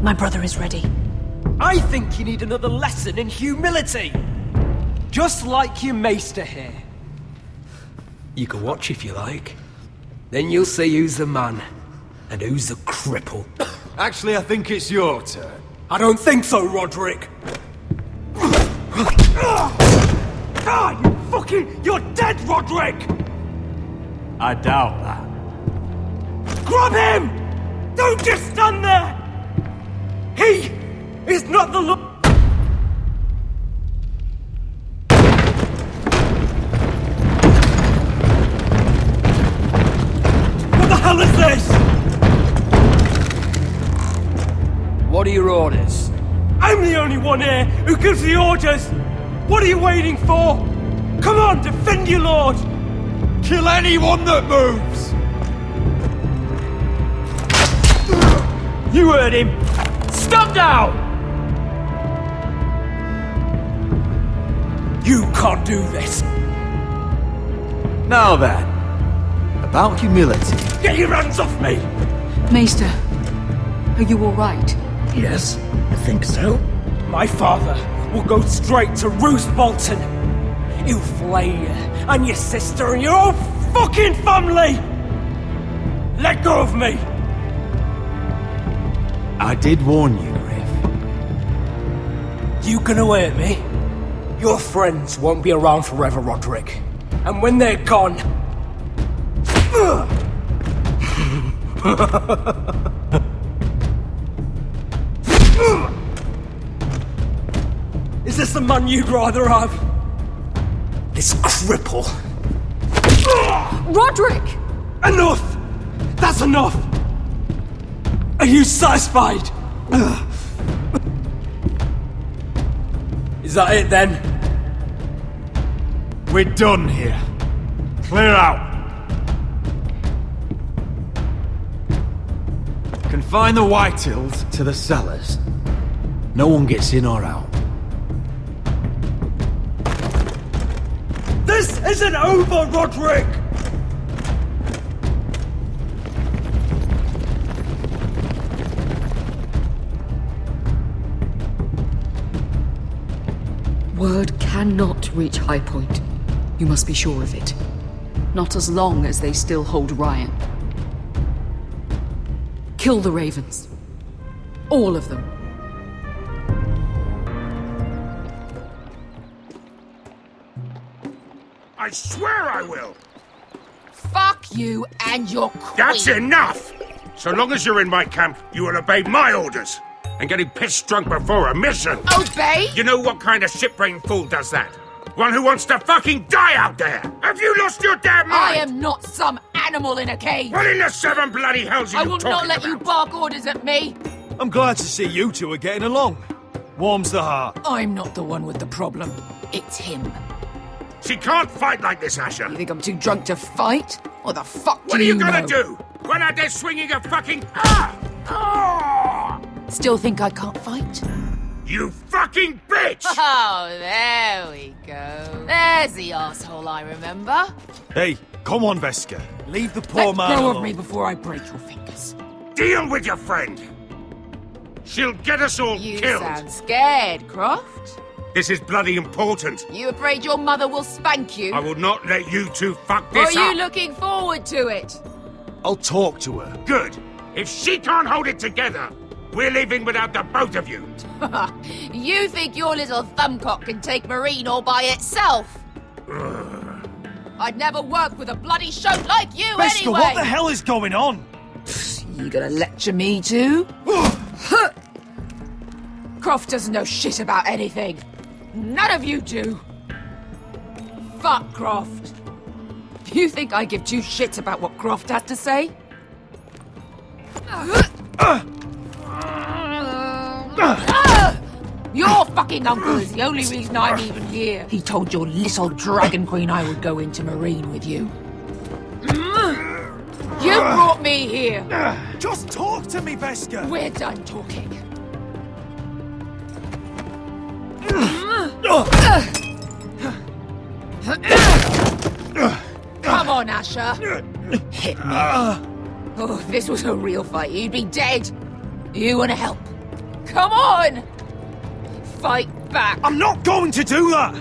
My brother is ready. I think you need another lesson in humility. Just like your Maester here. You can watch if you like. Then you'll see who's the man and who's the cripple. Actually, I think it's your turn. I don't think so, Roderick. You're dead, Roderick! I doubt that. Grab him! Don't just stand there! He is not the Lord. What the hell is this? What are your orders? I'm the only one here who gives the orders! What are you waiting for? Come on, defend your lord! Kill anyone that moves! You heard him! Stop now! You can't do this! Now then, about humility. Get your hands off me! Maester, are you all right? Yes, I think so. My father will go straight to Roose Bolton. He'll flay you, and your sister, and your whole fucking family! Let go of me! I did warn you, Griff. You can hurt me. Your friends won't be around forever, Roderick. And when they're gone... Is this the man you'd rather have? This cripple? Roderick! Enough! That's enough! Are you satisfied? Is that it then? We're done here. Clear out. Confine the Whitehills to the cellars. No one gets in or out. This isn't over, Roderick! Word cannot reach High Point. You must be sure of it. Not as long as they still hold Ryan. Kill the Ravens. All of them. I swear I will! Fuck you and your queen. That's enough! So long as you're in my camp, you will obey my orders. And getting pissed drunk before a mission. Obey? You know what kind of shit-brained fool does that? One who wants to fucking die out there! Have you lost your damn mind? I am not some animal in a cage. What in the seven bloody hells are I you will talking not let about? you bark orders at me. I'm glad to see you two are getting along. Warms the heart. I'm not the one with the problem. It's him. She can't fight like this, Asher. You think I'm too drunk to fight? What the fuck What do are you know? gonna do? Run out there swinging a fucking... Still think I can't fight? You fucking bitch! Oh, there we go. There's the asshole I remember. Hey, come on, Veska. Leave the poor Let man go alone. of me before I break your fingers. Deal with your friend. She'll get us all You killed. sound scared, Croft. This is bloody important. You afraid your mother will spank you? I will not let you two fuck Or this are you up. looking forward to it? I'll talk to her. Good. If she can't hold it together, we're leaving without the both of you. You think your little thumbcock can take Marine all by itself? I'd never work with a bloody shote like you Veska, anyway! what the hell is going on? You gonna lecture me too? Croft doesn't know shit about anything. None of you do. Fuck Croft. You think I give two shits about what Croft has to say? Your fucking uncle is the only reason I'm even here. He told your little dragon queen I would go into Marine with you. You brought me here. Just talk to me, Veska. We're done talking. Come on, Asher. Hit me. Oh, if this was a real fight, you'd be dead. You want to help? Come on! Fight back. I'm not going to do that!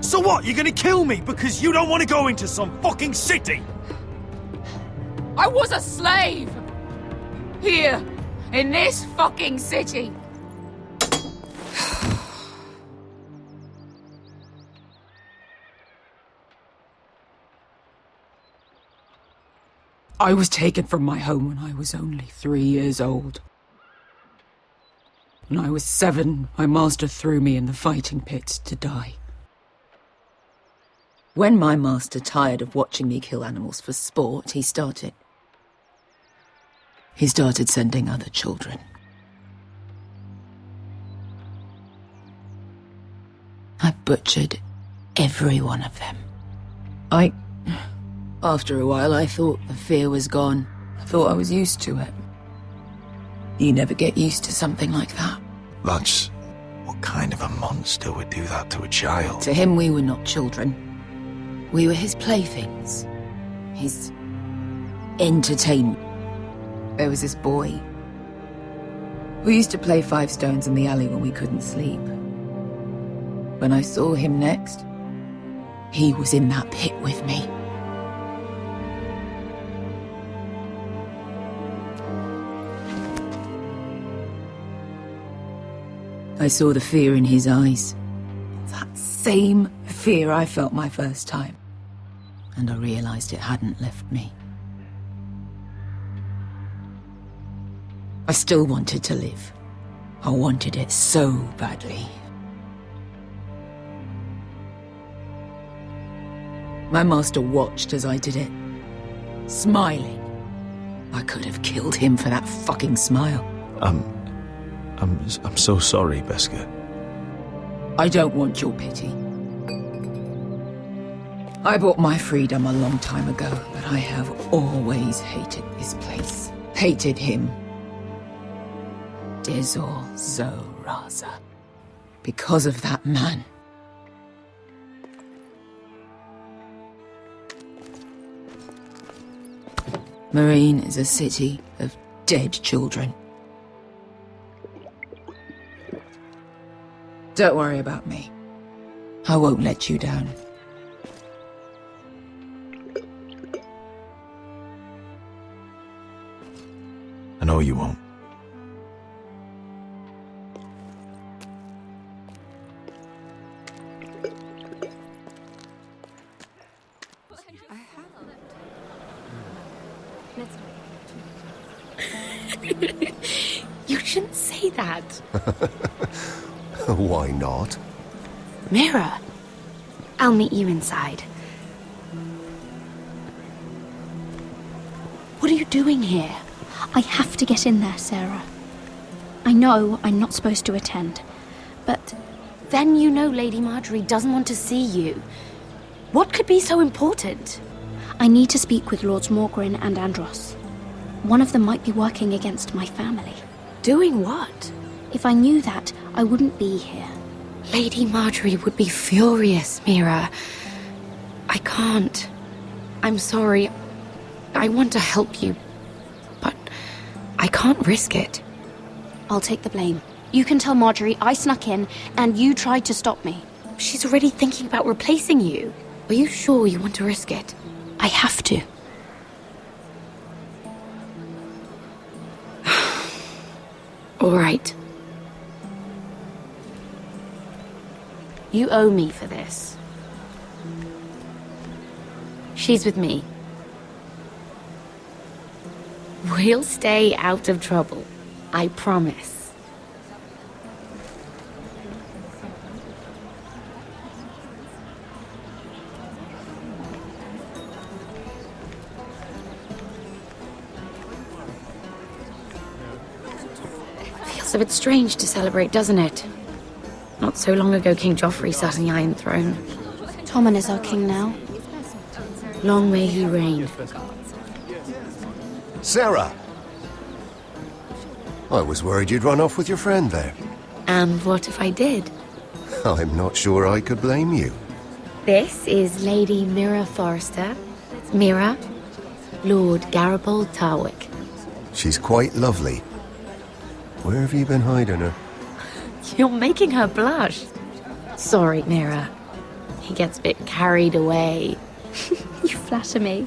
So what, you're gonna kill me because you don't want to go into some fucking city? I was a slave! Here, in this fucking city. I was taken from my home when I was only 3 years old. When I was 7, my master threw me in the fighting pits to die. When my master tired of watching me kill animals for sport, he started sending other children. I butchered every one of them. After a while, I thought the fear was gone. I thought I was used to it. You never get used to something like that. That's... what kind of a monster would do that to a child? To him, we were not children. We were his playthings. His entertainment. There was this boy. We used to play 5 stones in the alley when we couldn't sleep. When I saw him next, he was in that pit with me. I saw the fear in his eyes. That same fear I felt my first time. And I realized it hadn't left me. I still wanted to live. I wanted it so badly. My master watched as I did it, smiling. I could have killed him for that fucking smile. I'm I'm so sorry, Beskar. I don't want your pity. I bought my freedom a long time ago, but I have always hated this place. Hated him. Dizor Zoraza. Because of that man. Marine is a city of dead children. Don't worry about me. I won't let you down. I know you won't. You shouldn't say that. Why not? Mira, I'll meet you inside. What are you doing here? I have to get in there, Sarah. I know I'm not supposed to attend, but... Then you know Lady Marjorie doesn't want to see you. What could be so important? I need to speak with Lords Morgrin and Andros. One of them might be working against my family. Doing what? If I knew that, I wouldn't be here. Lady Marjorie would be furious, Mira. I can't. I'm sorry. I want to help you, but I can't risk it. I'll take the blame. You can tell Marjorie I snuck in, and you tried to stop me. She's already thinking about replacing you. Are you sure you want to risk it? I have to. All right. You owe me for this. She's with me. We'll stay out of trouble. I promise. Feels a bit strange to celebrate, doesn't it? Not so long ago, King Joffrey sat on the Iron Throne. Tommen is our king now. Long may he reign. Sarah! I was worried you'd run off with your friend there. And what if I did? I'm not sure I could blame you. This is Lady Mira Forrester. Mira, Lord Garibald Tarwick. She's quite lovely. Where have you been hiding her? You're making her blush. Sorry, Mira. He gets a bit carried away. You flatter me.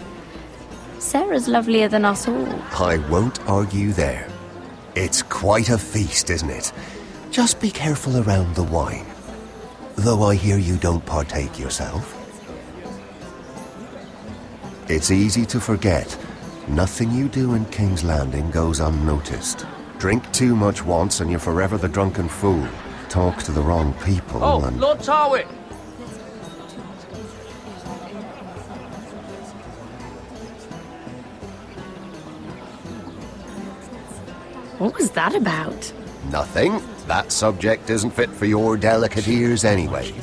Sarah's lovelier than us all. I won't argue there. It's quite a feast, isn't it? Just be careful around the wine. Though I hear you don't partake yourself. It's easy to forget. Nothing you do in King's Landing goes unnoticed. Drink too much once and you're forever the drunken fool. Talk to the wrong people and... Lord Tarwick! What was that about? Nothing. That subject isn't fit for your delicate ears anyway.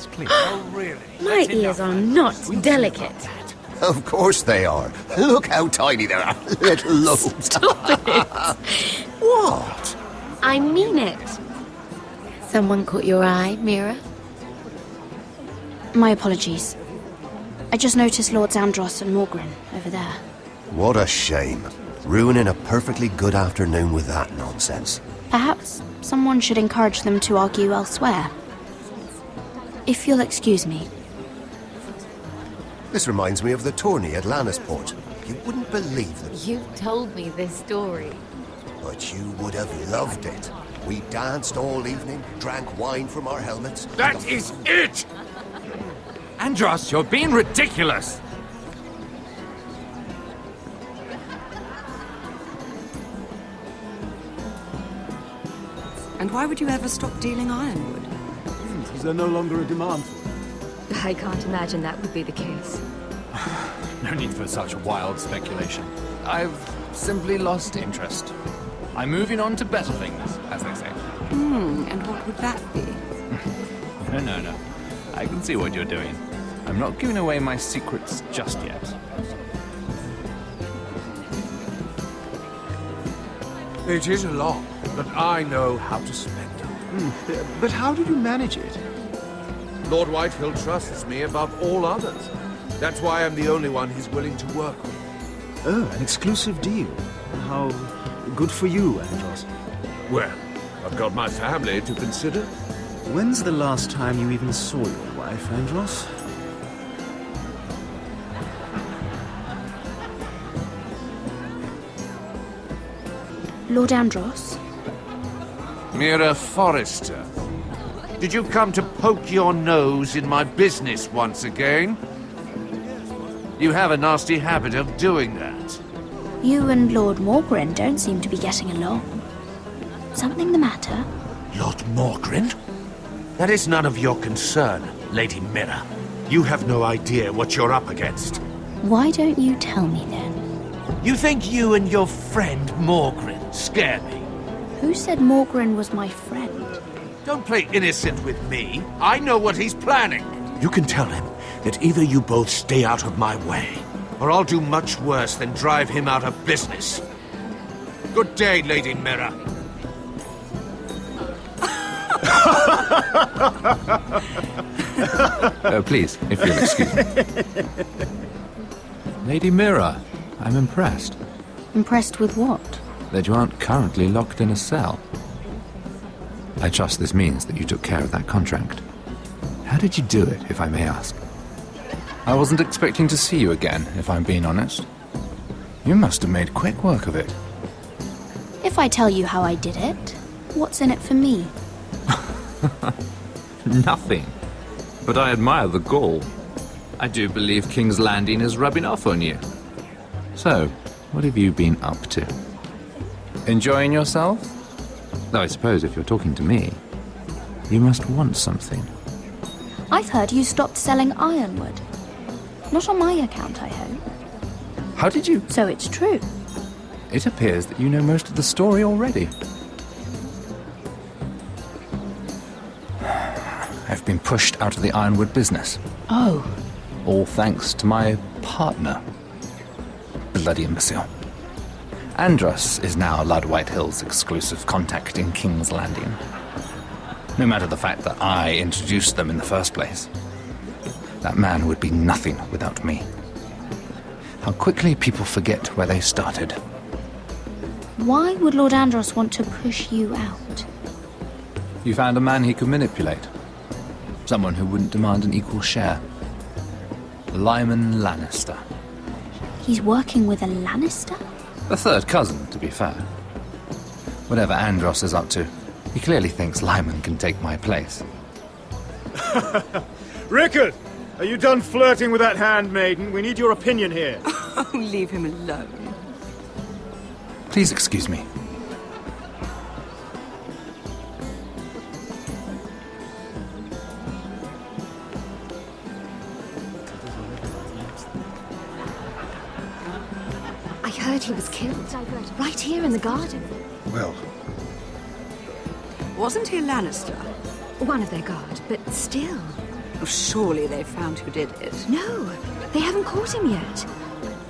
My ears are not delicate. Of course they are. Look how tiny they are. Little lobes. Stop it! What? I mean it. Someone caught your eye, Mira? My apologies. I just noticed Lords Andros and Morgrin over there. What a shame. Ruining a perfectly good afternoon with that nonsense. Perhaps someone should encourage them to argue elsewhere. If you'll excuse me. This reminds me of the tourney at Lannisport. You wouldn't believe it. You've told me this story. But you would have loved it. We danced all evening, drank wine from our helmets. That is it! Andros, you're being ridiculous! And why would you ever stop dealing ironwood? Is there no longer a demand for it? I can't imagine that would be the case. No need for such wild speculation. I've simply lost interest. I'm moving on to better things, as they say. And what would that be? No. I can see what you're doing. I'm not giving away my secrets just yet. It is a lot, but I know how to spend it. But how did you manage it? Lord Whitehill trusts me above all others. That's why I'm the only one he's willing to work with. Oh, an exclusive deal. How good for you, Andros. Well, I've got my family to consider. When's the last time you even saw your wife, Andros? Lord Andros? Mira Forrester. Did you come to poke your nose in my business once again? You have a nasty habit of doing that. You and Lord Morgren don't seem to be getting along. Something the matter? Lord Morgren? That is none of your concern, Lady Mira. You have no idea what you're up against. Why don't you tell me then? You think you and your friend Morgren scare me? Who said Morgren was my friend? Don't play innocent with me. I know what he's planning. You can tell him that either you both stay out of my way, or I'll do much worse than drive him out of business. Good day, Lady Mira. Please, if you'll excuse me. Lady Mira, I'm impressed. Impressed with what? That you aren't currently locked in a cell. I trust this means that you took care of that contract. How did you do it, if I may ask? I wasn't expecting to see you again, if I'm being honest. You must have made quick work of it. If I tell you how I did it, what's in it for me? Nothing. But I admire the gall. I do believe King's Landing is rubbing off on you. So, what have you been up to? Enjoying yourself? Though I suppose if you're talking to me, you must want something. I've heard you stopped selling ironwood. Not on my account, I hope. How did you? So it's true. It appears that you know most of the story already. I've been pushed out of the ironwood business. Oh. All thanks to my partner. Bloody imbecile. Andros is now Lord Whitehill's exclusive contact in King's Landing. No matter the fact that I introduced them in the first place. That man would be nothing without me. How quickly people forget where they started. Why would Lord Andros want to push you out? You found a man he could manipulate. Someone who wouldn't demand an equal share. Lyman Lannister. He's working with a Lannister? A third cousin, to be fair. Whatever Andros is up to, he clearly thinks Lyman can take my place. Rickard! Are you done flirting with that handmaiden? We need your opinion here. Oh, leave him alone. Please excuse me. I heard he was killed. Right here in the garden. Well... Wasn't he a Lannister? One of their guard, but still. Oh, surely they found who did it. No, they haven't caught him yet.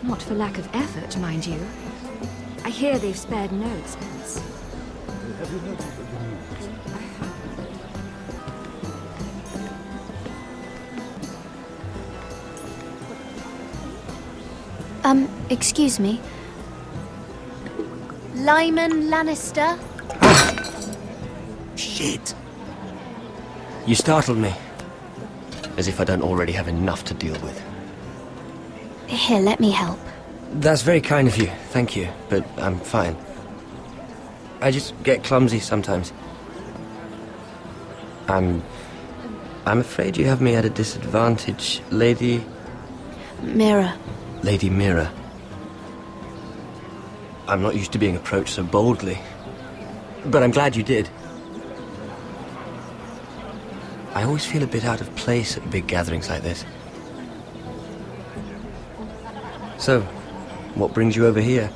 Not for lack of effort, mind you. I hear they've spared no expense. Have you noticed the news? Excuse me. Lyman Lannister? Shit! You startled me. As if I don't already have enough to deal with. Here, let me help. That's very kind of you, thank you, but I'm fine. I just get clumsy sometimes. I'm afraid you have me at a disadvantage, Lady... Mira. Lady Mira. I'm not used to being approached so boldly, but I'm glad you did. I always feel a bit out of place at big gatherings like this. So, what brings you over here?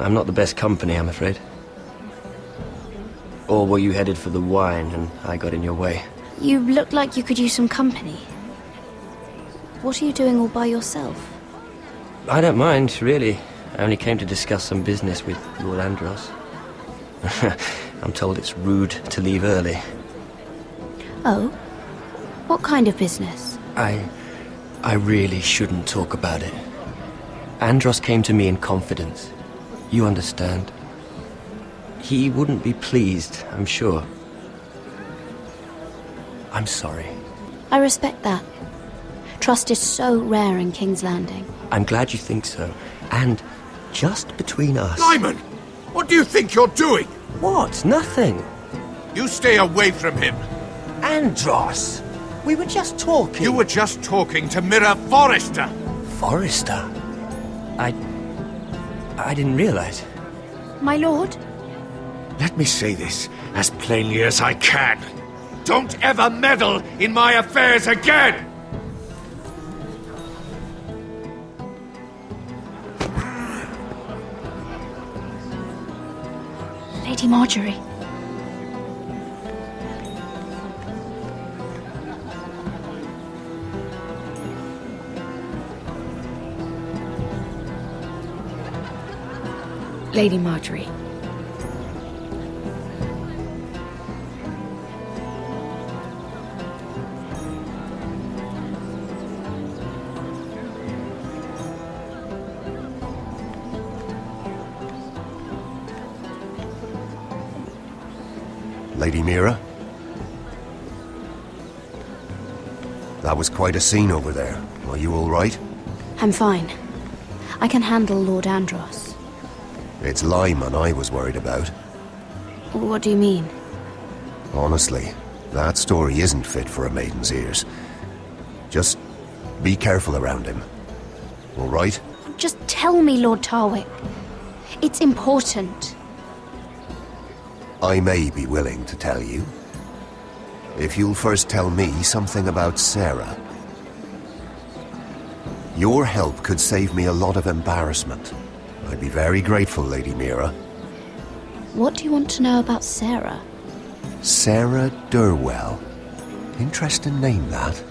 I'm not the best company, I'm afraid. Or were you headed for the wine and I got in your way? You look like you could use some company. What are you doing all by yourself? I don't mind, really. I only came to discuss some business with Lord Andros. I'm told it's rude to leave early. Oh? What kind of business? I really shouldn't talk about it. Andros came to me in confidence. You understand? He wouldn't be pleased, I'm sure. I'm sorry. I respect that. Trust is so rare in King's Landing. I'm glad you think so. And just between us... Lyman! What do you think you're doing? What? Nothing. You stay away from him. Andros! We were just talking. You were just talking to Mirror Forrester. Forrester? I didn't realize. My lord? Let me say this as plainly as I can. Don't ever meddle in my affairs again! Lady Marjorie. Lady Marjorie. Lady Mira? That was quite a scene over there. Are you all right? I'm fine. I can handle Lord Andros. It's Lyman I was worried about. What do you mean? Honestly, that story isn't fit for a maiden's ears. Just be careful around him. All right? Just tell me, Lord Tarwick. It's important. I may be willing to tell you. If you'll first tell me something about Sarah. Your help could save me a lot of embarrassment. I'd be very grateful, Lady Mira. What do you want to know about Sarah? Sarah Durwell. Interesting name, that.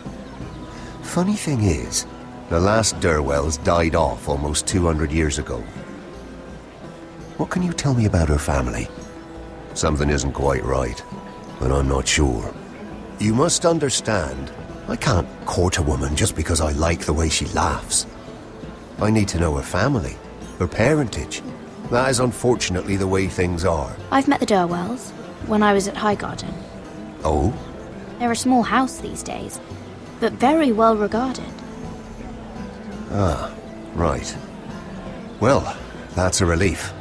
Funny thing is, the last Durwells died off almost 200 years ago. What can you tell me about her family? Something isn't quite right, but I'm not sure. You must understand, I can't court a woman just because I like the way she laughs. I need to know her family, her parentage. That is unfortunately the way things are. I've met the Durwells when I was at Highgarden. Oh? They're a small house these days, but very well regarded. Ah, right. Well, that's a relief.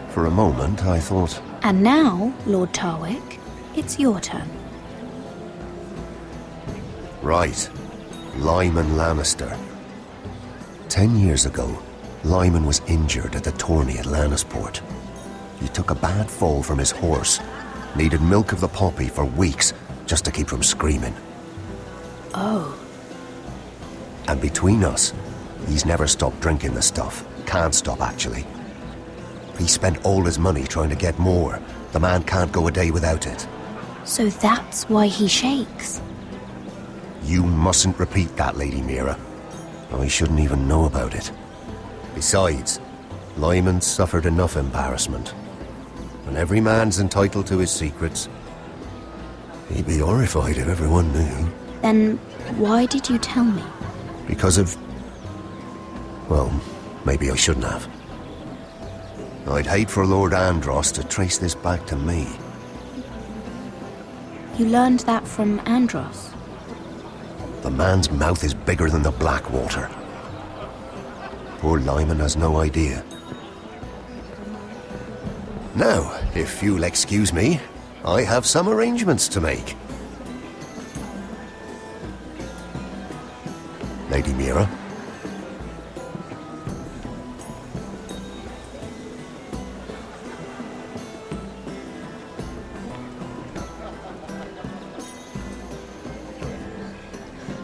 For a moment, I thought... And now, Lord Tarwick, it's your turn. Right. Lyman Lannister. 10 years ago, Lyman was injured at the tourney at Lannisport. He took a bad fall from his horse. Needed milk of the poppy for weeks just to keep from screaming. Oh. And between us, he's never stopped drinking the stuff. Can't stop, actually. He spent all his money trying to get more. The man can't go a day without it. So that's why he shakes. You mustn't repeat that, Lady Mira. I shouldn't even know about it. Besides, Lyman suffered enough embarrassment. And every man's entitled to his secrets. He'd be horrified if everyone knew. Then why did you tell me? Because of... Well, maybe I shouldn't have. I'd hate for Lord Andros to trace this back to me. You learned that from Andros? The man's mouth is bigger than the Blackwater. Poor Lyman has no idea. Now, if you'll excuse me, I have some arrangements to make. Lady Mira?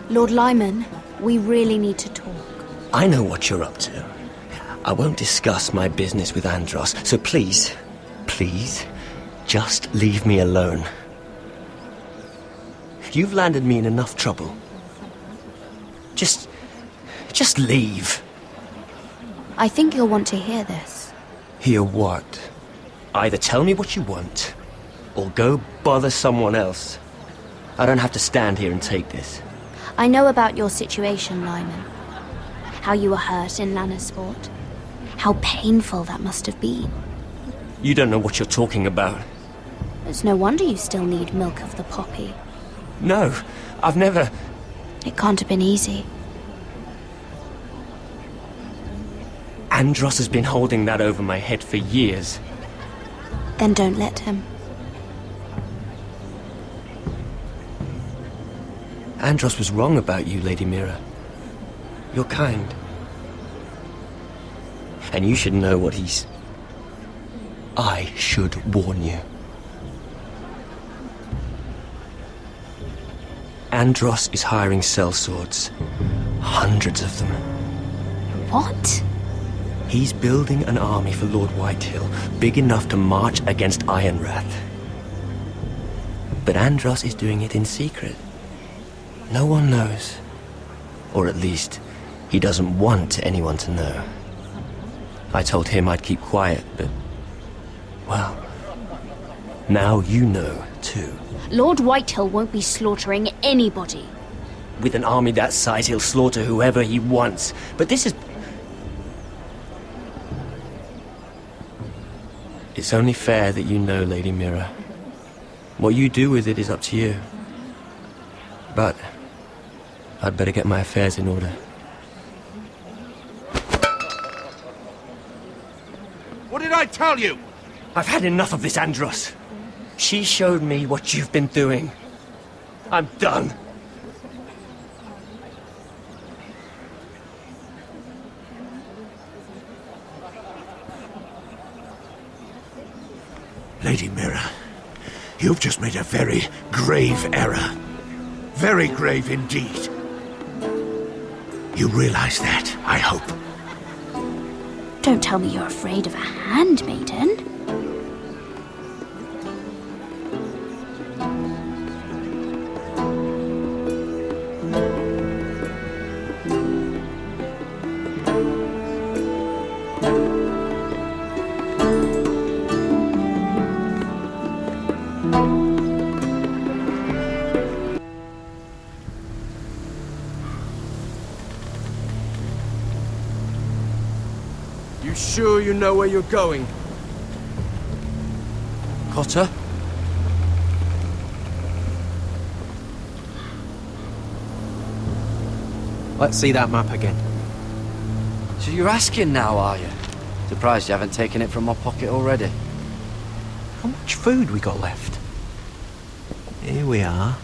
Lord Lyman, we really need to talk. I know what you're up to. I won't discuss my business with Andros, so please, Just leave me alone. You've landed me in enough trouble. Just leave. I think you'll want to hear this. Hear what? Either tell me what you want, or go bother someone else. I don't have to stand here and take this. I know about your situation, Lyman. How you were hurt in Lannisport. How painful that must have been. You don't know what you're talking about. It's no wonder you still need milk of the poppy. No, I've never... It can't have been easy. Andros has been holding that over my head for years. Then don't let him. Andros was wrong about you, Lady Mira. You're kind. And you should know what he's... I should warn you. Andros is hiring sellswords. Hundreds of them. What? He's building an army for Lord Whitehill, big enough to march against Ironrath. But Andros is doing it in secret. No one knows. Or at least, he doesn't want anyone to know. I told him I'd keep quiet, but... well... now you know, too. Lord Whitehill won't be slaughtering anybody. With an army that size, he'll slaughter whoever he wants. But this is... It's only fair that you know, Lady Mira. What you do with it is up to you. But... I'd better get my affairs in order. What did I tell you? I've had enough of this, Andros. She showed me what you've been doing. I'm done. Lady Mira, you've just made a very grave error. Very grave indeed. You realize that, I hope. Don't tell me you're afraid of a handmaiden. Sure you know where you're going? Cotter? Let's see that map again. So you're asking now, are you? Surprised you haven't taken it from my pocket already. How much food we got left? Here we are.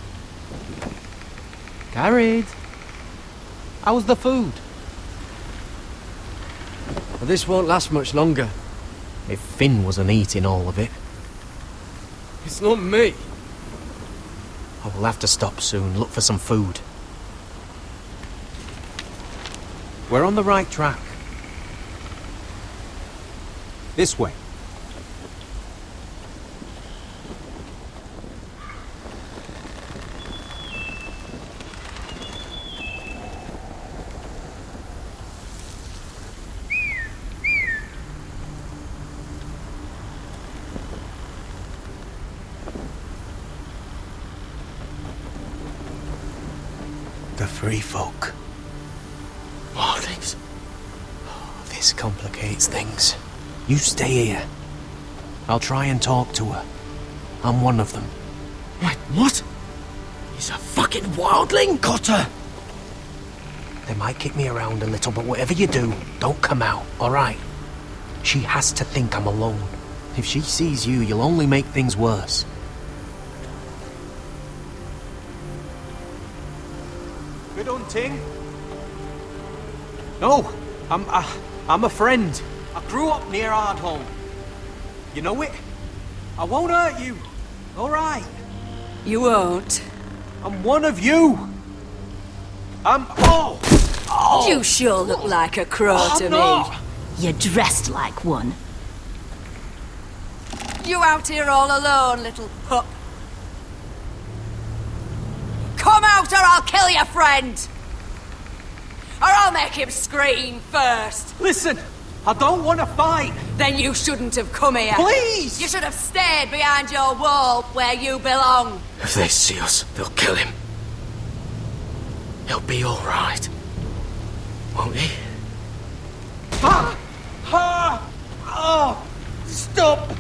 Carried. How's the food? Well, this won't last much longer. If Finn wasn't eating all of it. It's not me. I will have to stop soon, look for some food. We're on the right track. This way. The free folk. Morlings. Oh, this complicates things. You stay here. I'll try and talk to her. I'm one of them. Wait, what? He's a fucking wildling? Cotter! They might kick me around a little, but whatever you do, don't come out, alright? She has to think I'm alone. If she sees you, you'll only make things worse. Good hunting. No, I'm a friend. I grew up near Ardholm. You know it? I won't hurt you. All right. You won't. I'm one of you. Oh! You sure look like a crow to me. You're dressed like one. You out here all alone, little pup? Come out or I'll kill your friend! Or I'll make him scream first! Listen, I don't want to fight! Then you shouldn't have come here. Please! You should have stayed behind your wall where you belong. If they see us, they'll kill him. He'll be all right. Won't he? Oh! Stop!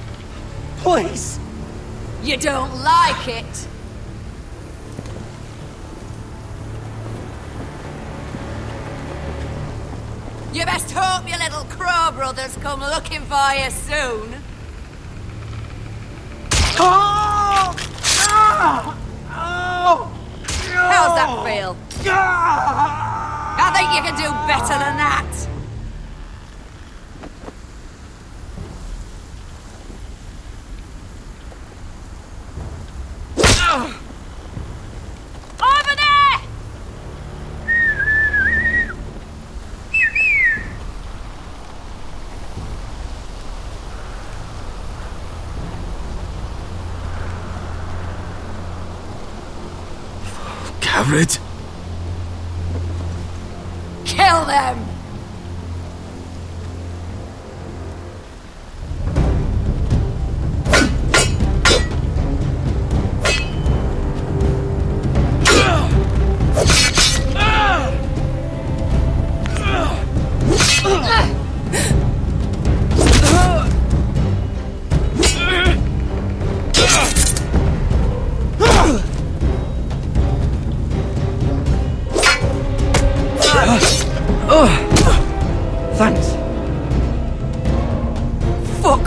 Please! You don't like it? You best hope your little crow brothers come looking for you soon. Oh! Ah! Oh! How's that feel? I think you can do better than that. Over there! Garrett? Kill them! Thanks. Fuck!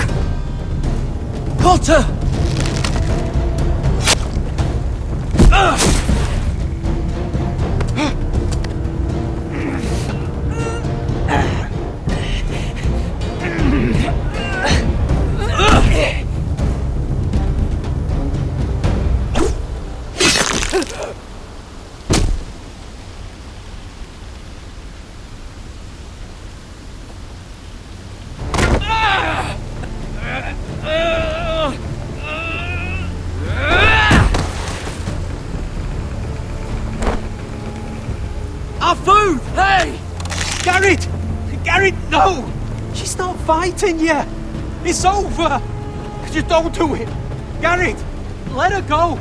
Potter! Our food! Hey! Garrett! Garrett, no! She's not fighting yet! It's over! Just don't do it! Garrett! Let her go!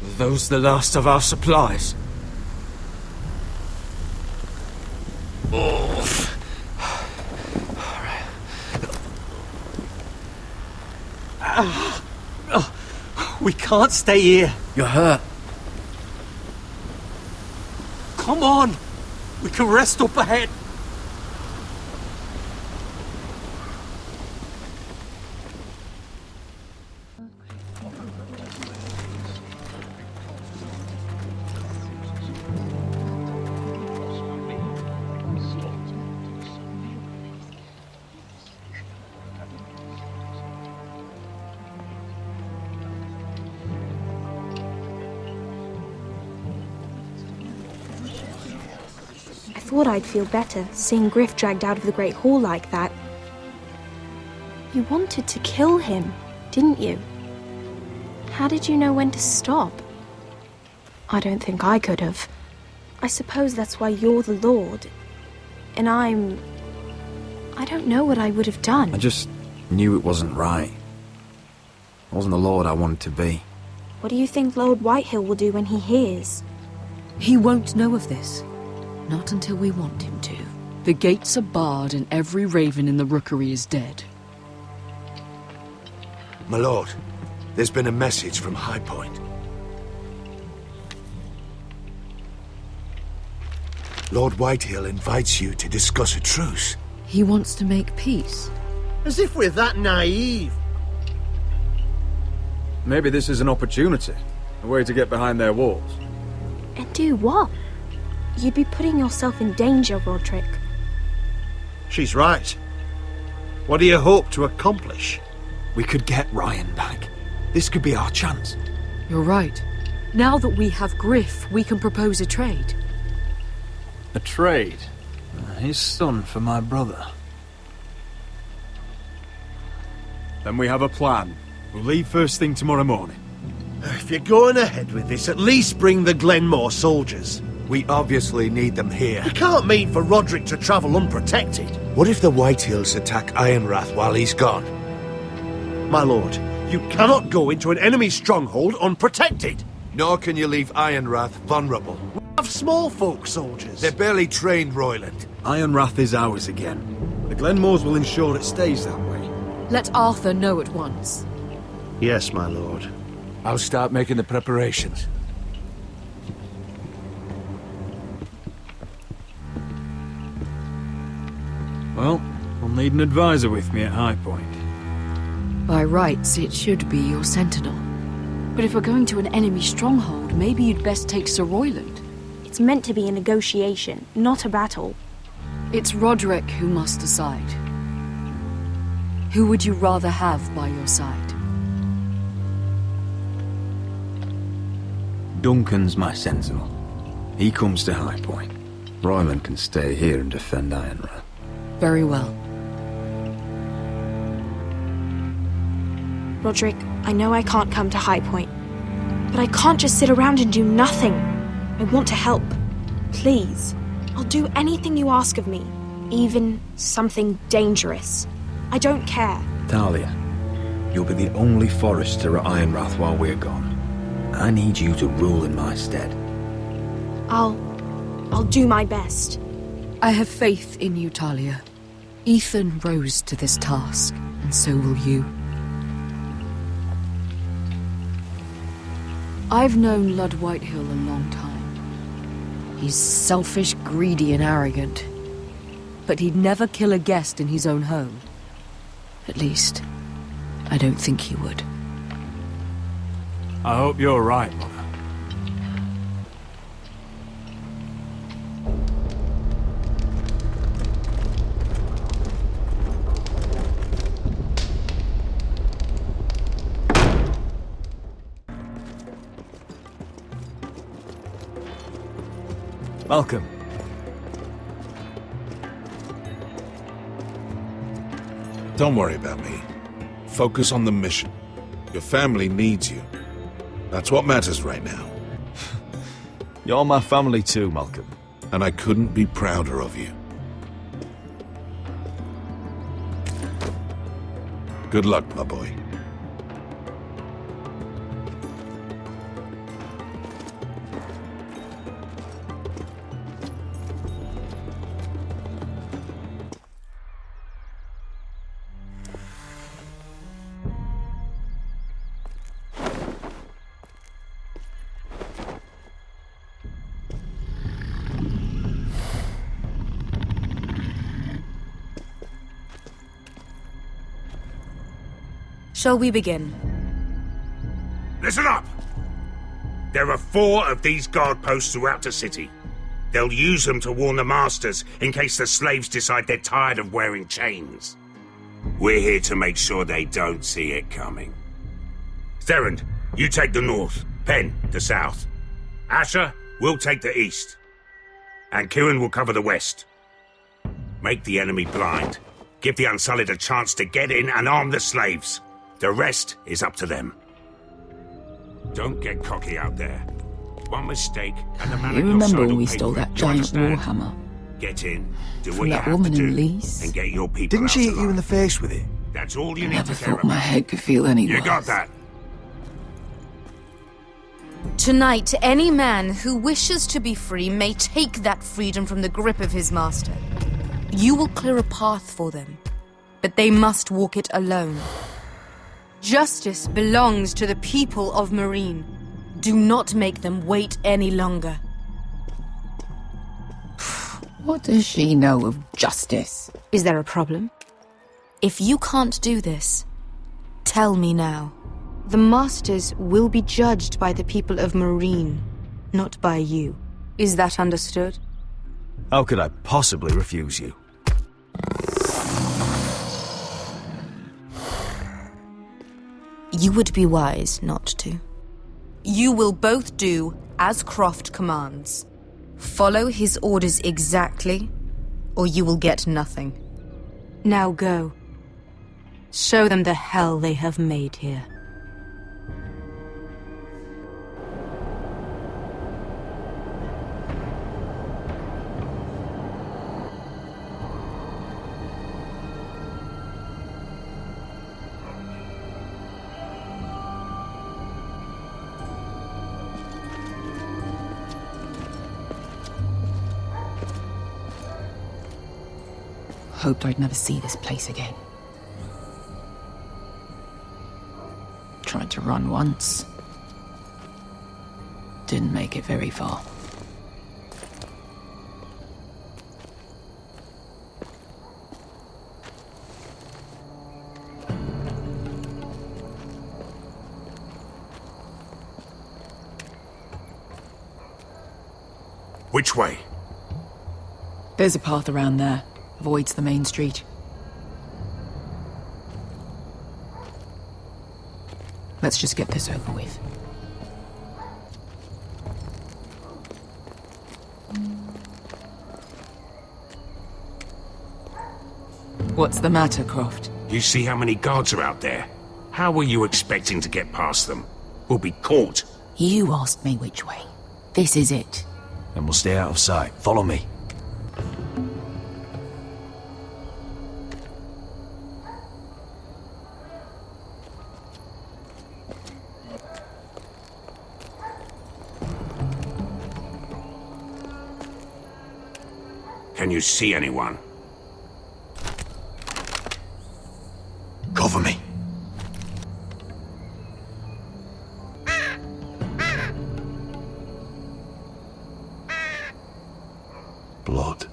Are those the last of our supplies? We can't stay here. You're hurt. Come on! We can rest up ahead. I thought I'd feel better seeing Griff dragged out of the Great Hall like that. You wanted to kill him, didn't you? How did you know when to stop? I don't think I could have. I suppose that's why you're the Lord. And I don't know what I would have done. I just knew it wasn't right. I wasn't the Lord I wanted to be. What do you think Lord Whitehill will do when he hears? He won't know of this. Not until we want him to. The gates are barred and every raven in the rookery is dead. My lord, there's been a message from High Point. Lord Whitehill invites you to discuss a truce. He wants to make peace. As if we're that naive. Maybe this is an opportunity. A way to get behind their walls. And do what? You'd be putting yourself in danger, Roderick. She's right. What do you hope to accomplish? We could get Ryan back. This could be our chance. You're right. Now that we have Griff, we can propose a trade. A trade? His son for my brother. Then we have a plan. We'll leave first thing tomorrow morning. If you're going ahead with this, at least bring the Glenmore soldiers. We obviously need them here. You can't mean for Roderick to travel unprotected. What if the Whitehills attack Ironrath while he's gone? My lord, you cannot go into an enemy stronghold unprotected. Nor can you leave Ironrath vulnerable. We have small folk soldiers. They're barely trained, Royland. Ironrath is ours again. The Glenmores will ensure it stays that way. Let Arthur know at once. Yes, my lord. I'll start making the preparations. Well, I'll need an advisor with me at High Point. By rights, it should be your sentinel. But if we're going to an enemy stronghold, maybe you'd best take Sir Royland. It's meant to be a negotiation, not a battle. It's Roderick who must decide. Who would you rather have by your side? Duncan's my sentinel. He comes to High Point. Royland can stay here and defend Ironrath. Very well. Roderick, I know I can't come to High Point, but I can't just sit around and do nothing. I want to help. Please. I'll do anything you ask of me, even something dangerous. I don't care. Talia, you'll be the only Forrester at Ironrath while we're gone. I need you to rule in my stead. I'll do my best. I have faith in you, Talia. Ethan rose to this task, and so will you. I've known Lud Whitehill a long time. He's selfish, greedy, and arrogant. But he'd never kill a guest in his own home. At least, I don't think he would. I hope you're right, Mother. Malcolm. Don't worry about me. Focus on the mission. Your family needs you. That's what matters right now. You're my family too, Malcolm. And I couldn't be prouder of you. Good luck, my boy. Shall we begin? Listen up! There are 4 of these guard posts throughout the city. They'll use them to warn the masters in case the slaves decide they're tired of wearing chains. We're here to make sure they don't see it coming. Therend, you take the north. Penn, the south. Asher, we'll take the east. And Kieran will cover the west. Make the enemy blind. Give the Unsullied a chance to get in and arm the slaves. The rest is up to them. Don't get cocky out there. One mistake and the man You at your remember side when will we pay stole for it. that You giant understand? warhammer? Get in, do From what you that have to woman in do, Leeds? and get your people Didn't out she hit you in alive. the face with it? That's all you need Never to care thought my about. head could feel any You worse. got that? Tonight, any man who wishes to be free may take that freedom from the grip of his master. You will clear a path for them, but they must walk it alone. Justice belongs to the people of Marine. Do not make them wait any longer. What does she know of justice? Is there a problem? If you can't do this, tell me now. The masters will be judged by the people of Marine, not by you. Is that understood? How could I possibly refuse you? You would be wise not to. You will both do as Croft commands. Follow his orders exactly, or you will get nothing. Now go. Show them the hell they have made here. Hoped I'd never see this place again. Tried to run once. Didn't make it very far. Which way? There's a path around there. Avoids the main street. Let's just get this over with. What's the matter, Croft? You see how many guards are out there? How were you expecting to get past them? We'll be caught. You asked me which way. This is it. Then we'll stay out of sight. Follow me. Can you see anyone? Cover me. Blood.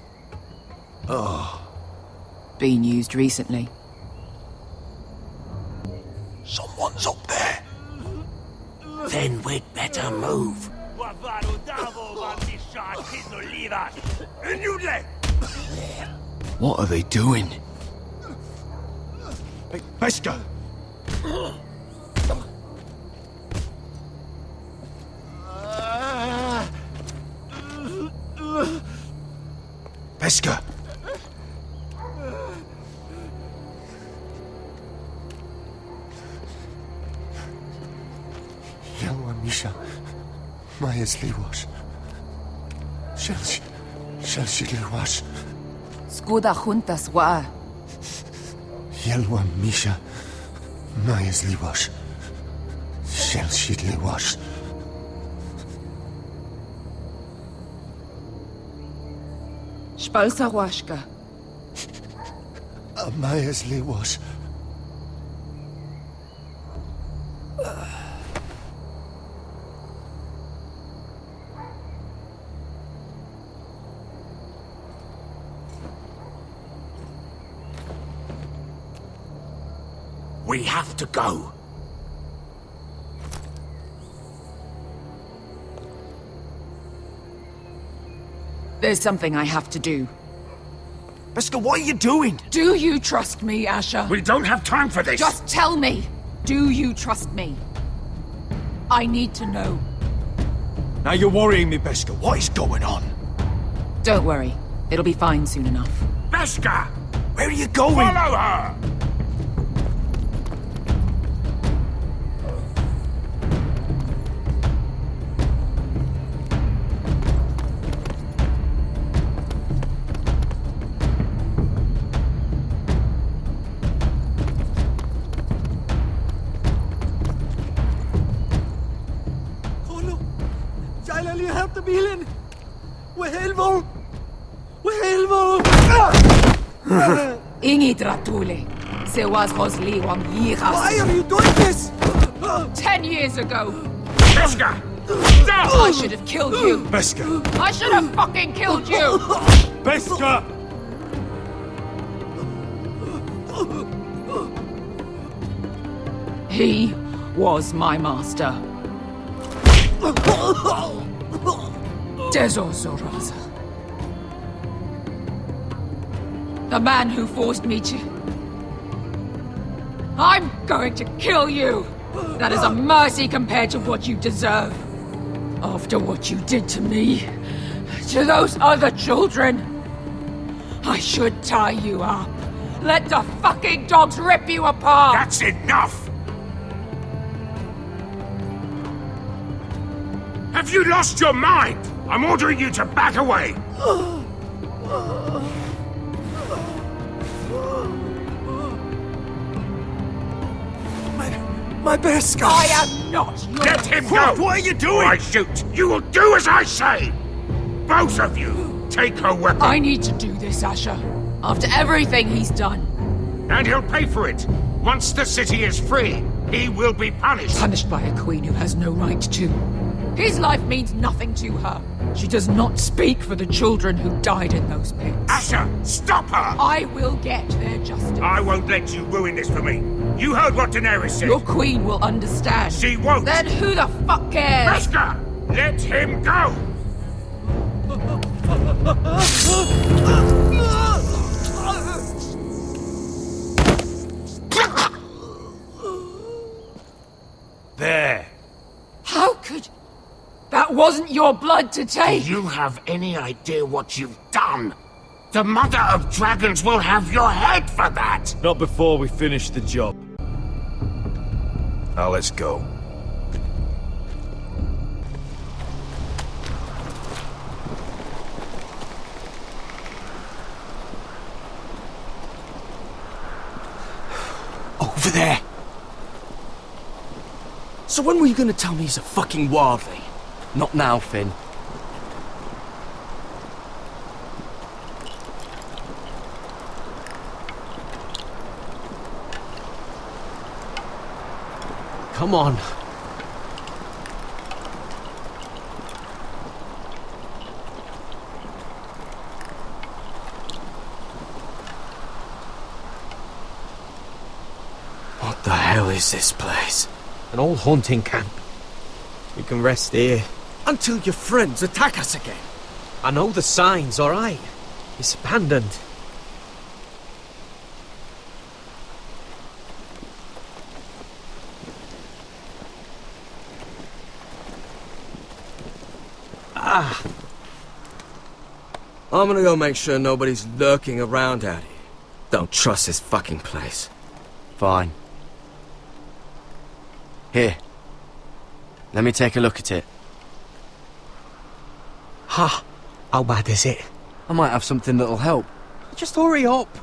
Oh. Been used recently. Someone's up there. Then we'd better move. What are they doing? Hey, Pesca! Pesca! Yelwa Misha, Maya's Liwash. Shall she Liwash? Skuda juntas wa. Yelwa Misha, Maya's Liwash. Shall she Liwash? Spalsa washka. Maya's Liwash. We have to go. There's something I have to do. Pesca, what are you doing? Do you trust me, Asher? We don't have time for this. Just tell me. Do you trust me? I need to know. Now you're worrying me, Pesca. What is going on? Don't worry. It'll be fine soon enough. Pesca! Where are you going? Follow her! Ingi Dratule. Se was Rosli Wang Yiras. Why are you doing this? 10 years ago. Pesca! Stop! I should have killed you. Pesca! I should have fucking killed you. Pesca! He was my master. Dezozoraza. The man who forced me to... I'm going to kill you! That is a mercy compared to what you deserve. After what you did to me, to those other children, I should tie you up. Let the fucking dogs rip you apart! That's enough! Have you lost your mind? I'm ordering you to back away! My best guy! I am not your... Let him go! What are you doing? Or I shoot! You will do as I say! Both of you, take her weapon. I need to do this, Asher. After everything he's done. And he'll pay for it. Once the city is free, he will be punished. Punished by a queen who has no right to. His life means nothing to her. She does not speak for the children who died in those pits. Asher, stop her! I will get their justice. I won't let you ruin this for me. You heard what Daenerys said. Your queen will understand. She won't. Then who the fuck cares? Beskar, let him go! There. How could... That wasn't your blood to take! Do you have any idea what you've done? The Mother of Dragons will have your head for that! Not before we finish the job. Now let's go. Over there! So when were you gonna tell me he's a fucking wildling? Not now, Finn. Come on. What the hell is this place? An old hunting camp. We can rest here. Until your friends attack us again. I know the signs, alright? It's abandoned. I'm gonna go make sure nobody's lurking around out here. Don't trust this fucking place. Fine. Here. Let me take a look at it. Ha! How bad is it? I might have something that'll help. Just hurry up.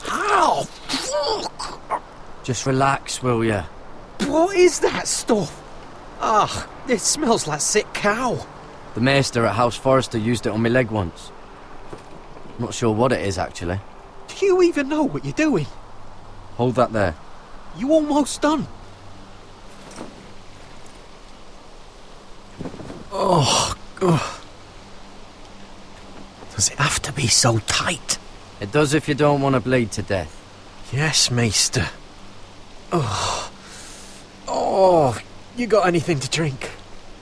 Ow! Fuck! Just relax, will ya? What is that stuff? Ugh, it smells like sick cow. The maester at House Forrester used it on my leg once. Not sure what it is, actually. Do you even know what you're doing? Hold that there. You almost done. Oh, ugh. Does it have to be so tight? It does if you don't want to bleed to death. Yes, Maester. Oh. Oh, you got anything to drink?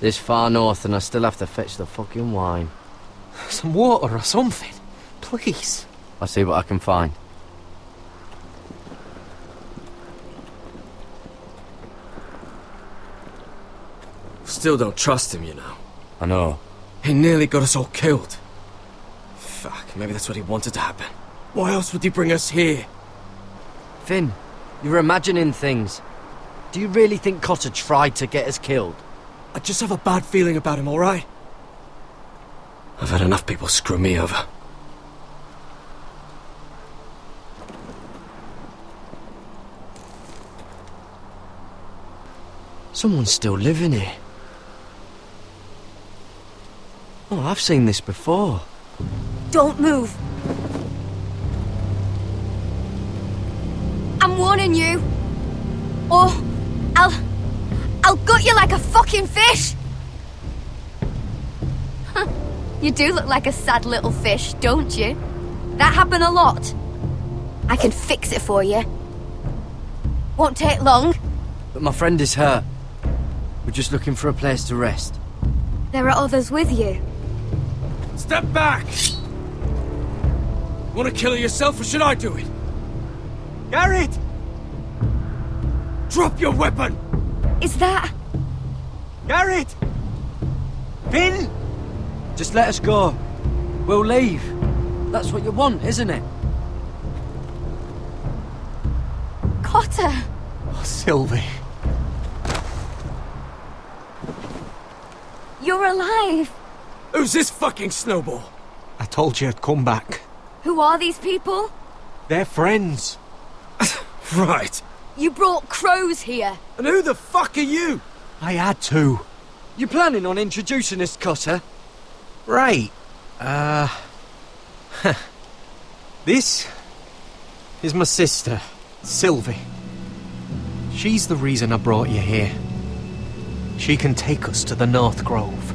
This far north and I still have to fetch the fucking wine. Some water or something, please. I'll see what I can find. Still don't trust him, you know. I know. He nearly got us all killed. Fuck, maybe that's what he wanted to happen. Why else would he bring us here? Finn, you're imagining things. Do you really think Cotter tried to get us killed? I just have a bad feeling about him, alright? I've had enough people screw me over. Someone's still living here. Oh, I've seen this before. Don't move. I'm warning you. Or I'll gut you like a fucking fish. You do look like a sad little fish, don't you? That happen a lot. I can fix it for you. Won't take long. But my friend is hurt. We're just looking for a place to rest. There are others with you. Step back! Want to kill her yourself, or should I do it? Garrett! Drop your weapon! Is that... Garrett! Finn! Just let us go. We'll leave. That's what you want, isn't it? Cotter! Oh, Sylvie. You're alive! Who's this fucking snowball? I told you I'd come back. Who are these people? They're friends. Right. You brought crows here. And who the fuck are you? I had to. You planning on introducing us, Cotter? Right. This is my sister, Sylvie. She's the reason I brought you here. She can take us to the North Grove.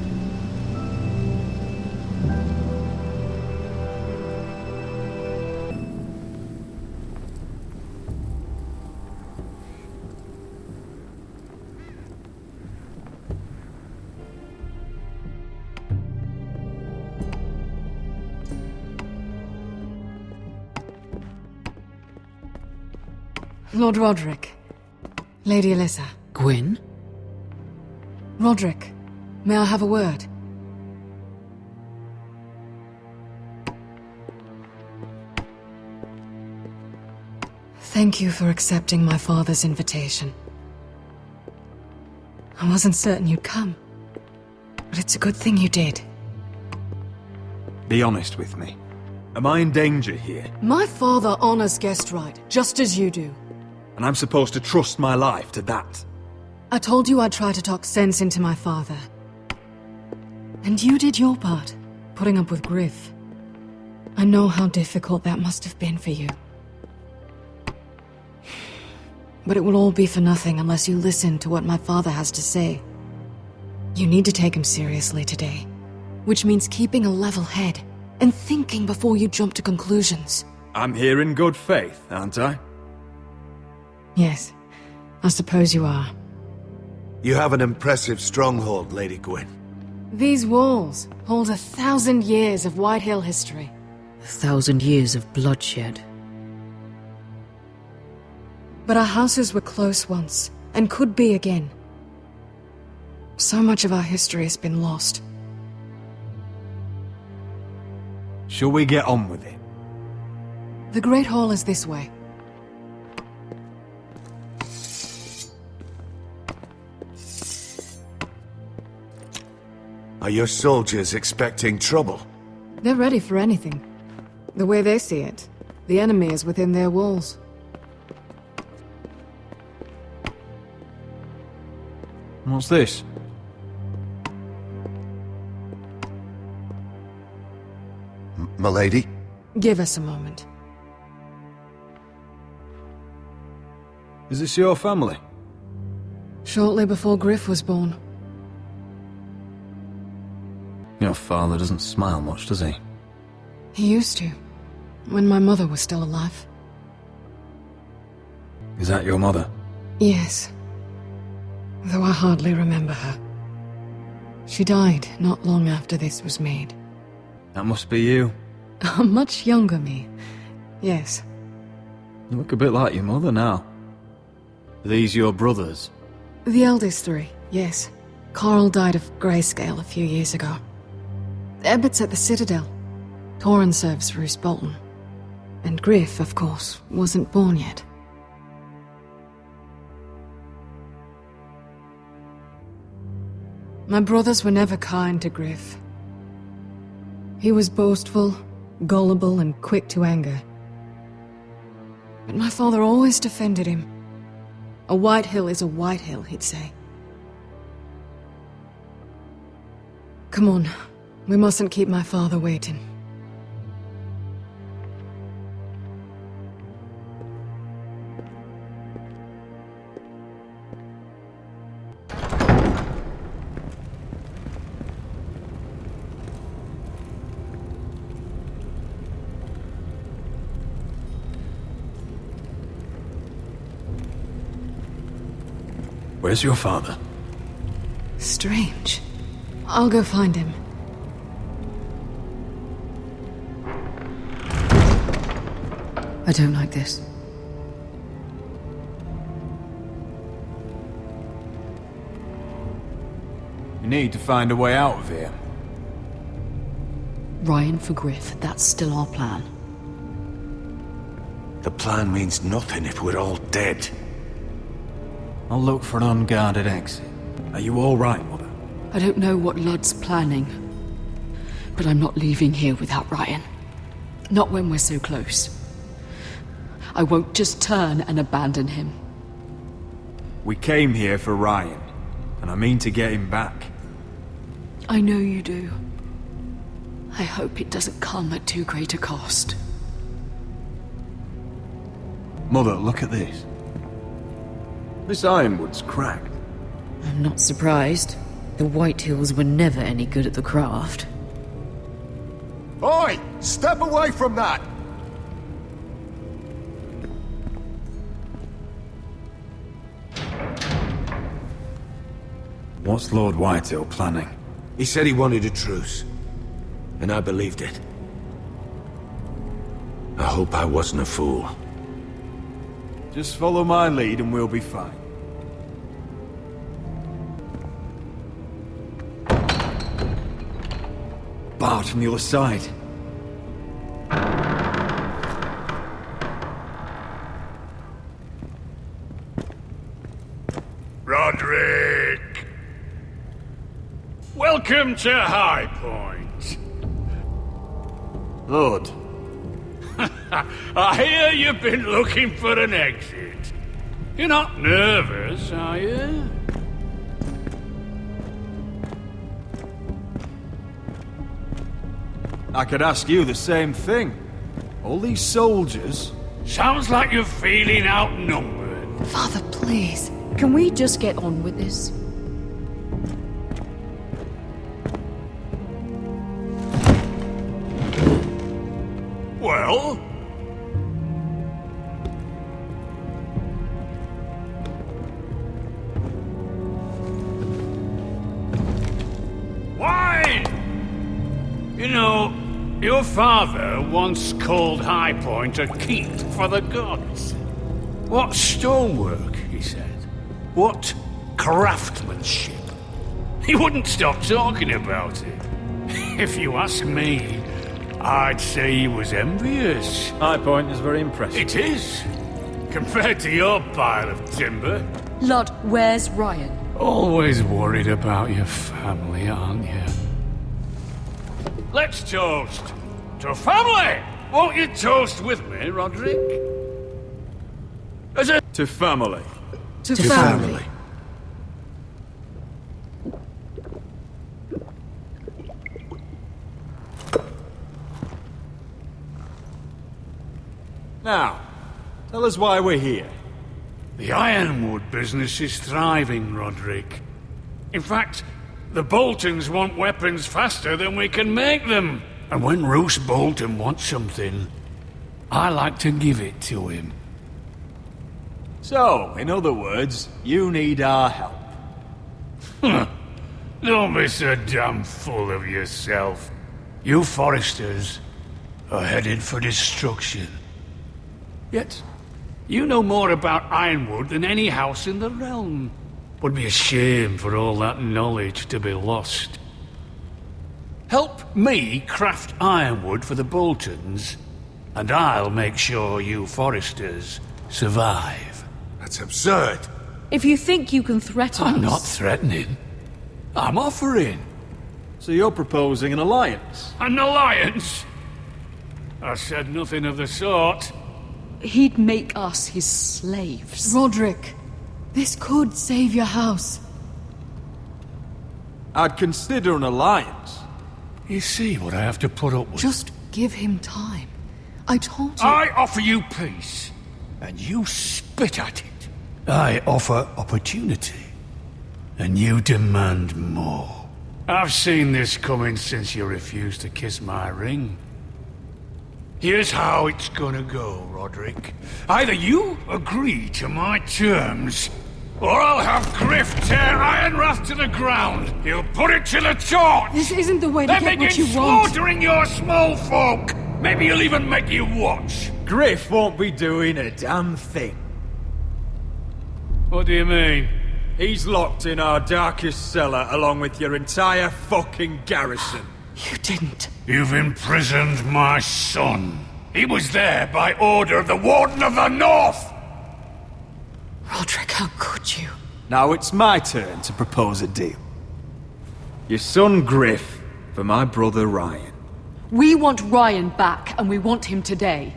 Lord Roderick. Lady Alyssa. Gwyn? Roderick, may I have a word? Thank you for accepting my father's invitation. I wasn't certain you'd come, but it's a good thing you did. Be honest with me. Am I in danger here? My father honors guest right, just as you do. And I'm supposed to trust my life to that? I told you I'd try to talk sense into my father. And you did your part, putting up with Griff. I know how difficult that must have been for you. But it will all be for nothing unless you listen to what my father has to say. You need to take him seriously today, which means keeping a level head and thinking before you jump to conclusions. I'm here in good faith, aren't I? Yes, I suppose you are. You have an impressive stronghold, Lady Gwyn. These walls hold 1,000 years of White Hill history. 1,000 years of bloodshed. But our houses were close once, and could be again. So much of our history has been lost. Shall we get on with it? The Great Hall is this way. Are your soldiers expecting trouble? They're ready for anything. The way they see it, the enemy is within their walls. What's this? Milady? Give us a moment. Is this your family? Shortly before Griff was born. Your father doesn't smile much, does he? He used to, when my mother was still alive. Is that your mother? Yes. Though I hardly remember her. She died not long after this was made. That must be you. A much younger me. Yes. You look a bit like your mother now. Are these your brothers? The eldest three, yes. Carl died of grayscale a few years ago. Ebbett's at the Citadel. Torrin serves Roose Bolton. And Griff, of course, wasn't born yet. My brothers were never kind to Griff. He was boastful, gullible, and quick to anger. But my father always defended him. A White Hill is a White Hill, he'd say. Come on, we mustn't keep my father waiting. Where's your father? Strange. I'll go find him. I don't like this. need to find a way out of here. Ryan for Griff, that's still our plan. The plan means nothing if we're all dead. I'll look for an unguarded exit. Are you all right, Mother? I don't know what Ludd's planning, but I'm not leaving here without Ryan. Not when we're so close. I won't just turn and abandon him. We came here for Ryan, and I mean to get him back. I know you do. I hope it doesn't come at too great a cost. Mother, look at this. This ironwood's cracked. I'm not surprised. The Whitehills were never any good at the craft. Oi! Step away from that! What's Lord Whitehill planning? He said he wanted a truce, and I believed it. I hope I wasn't a fool. Just follow my lead and we'll be fine. Barred from the other side. Roderick! Welcome to High Point. Lord. I hear you've been looking for an exit. You're not nervous, are you? I could ask you the same thing. All these soldiers... Sounds like you're feeling outnumbered. Father, please. Can we just get on with this? Well? Wine! You know, your father once called High Point a keep for the gods. What stonework, he said. What craftsmanship. He wouldn't stop talking about it. If you ask me, I'd say he was envious. High Point is very impressive. It is. Compared to your pile of timber. Ludd, where's Ryan? Always worried about your family, aren't you? Let's toast to family! Won't you toast with me, Roderick? To family. To family. Now, tell us why we're here. The ironwood business is thriving, Roderick. In fact, the Boltons want weapons faster than we can make them. And when Roose Bolton wants something, I like to give it to him. So, in other words, you need our help. Don't be so damn full of yourself. You Forresters are headed for destruction. Yet, you know more about ironwood than any house in the realm. Would be a shame for all that knowledge to be lost. Help me craft ironwood for the Boltons, and I'll make sure you Forresters survive. That's absurd. If you think you can threaten us... I'm not threatening. I'm offering. So you're proposing an alliance? An alliance? I said nothing of the sort. He'd make us his slaves. Roderick, this could save your house. I'd consider an alliance. You see what I have to put up with? Just give him time. I told you... I offer you peace, and you spit at it. I offer opportunity, and you demand more. I've seen this coming since you refused to kiss my ring. Here's how it's gonna go, Roderick. Either you agree to my terms, or I'll have Griff tear Ironrath to the ground. He'll put it to the torch. This isn't the way to then get what begin you want. slaughtering your small folk. Maybe he'll even make you watch. Griff won't be doing a damn thing. What do you mean? He's locked in our darkest cellar along with your entire fucking garrison. You didn't. You've imprisoned my son. He was there by order of the Warden of the North! Roderick, how could you? Now it's my turn to propose a deal. Your son Griff for my brother Ryan. We want Ryan back, and we want him today.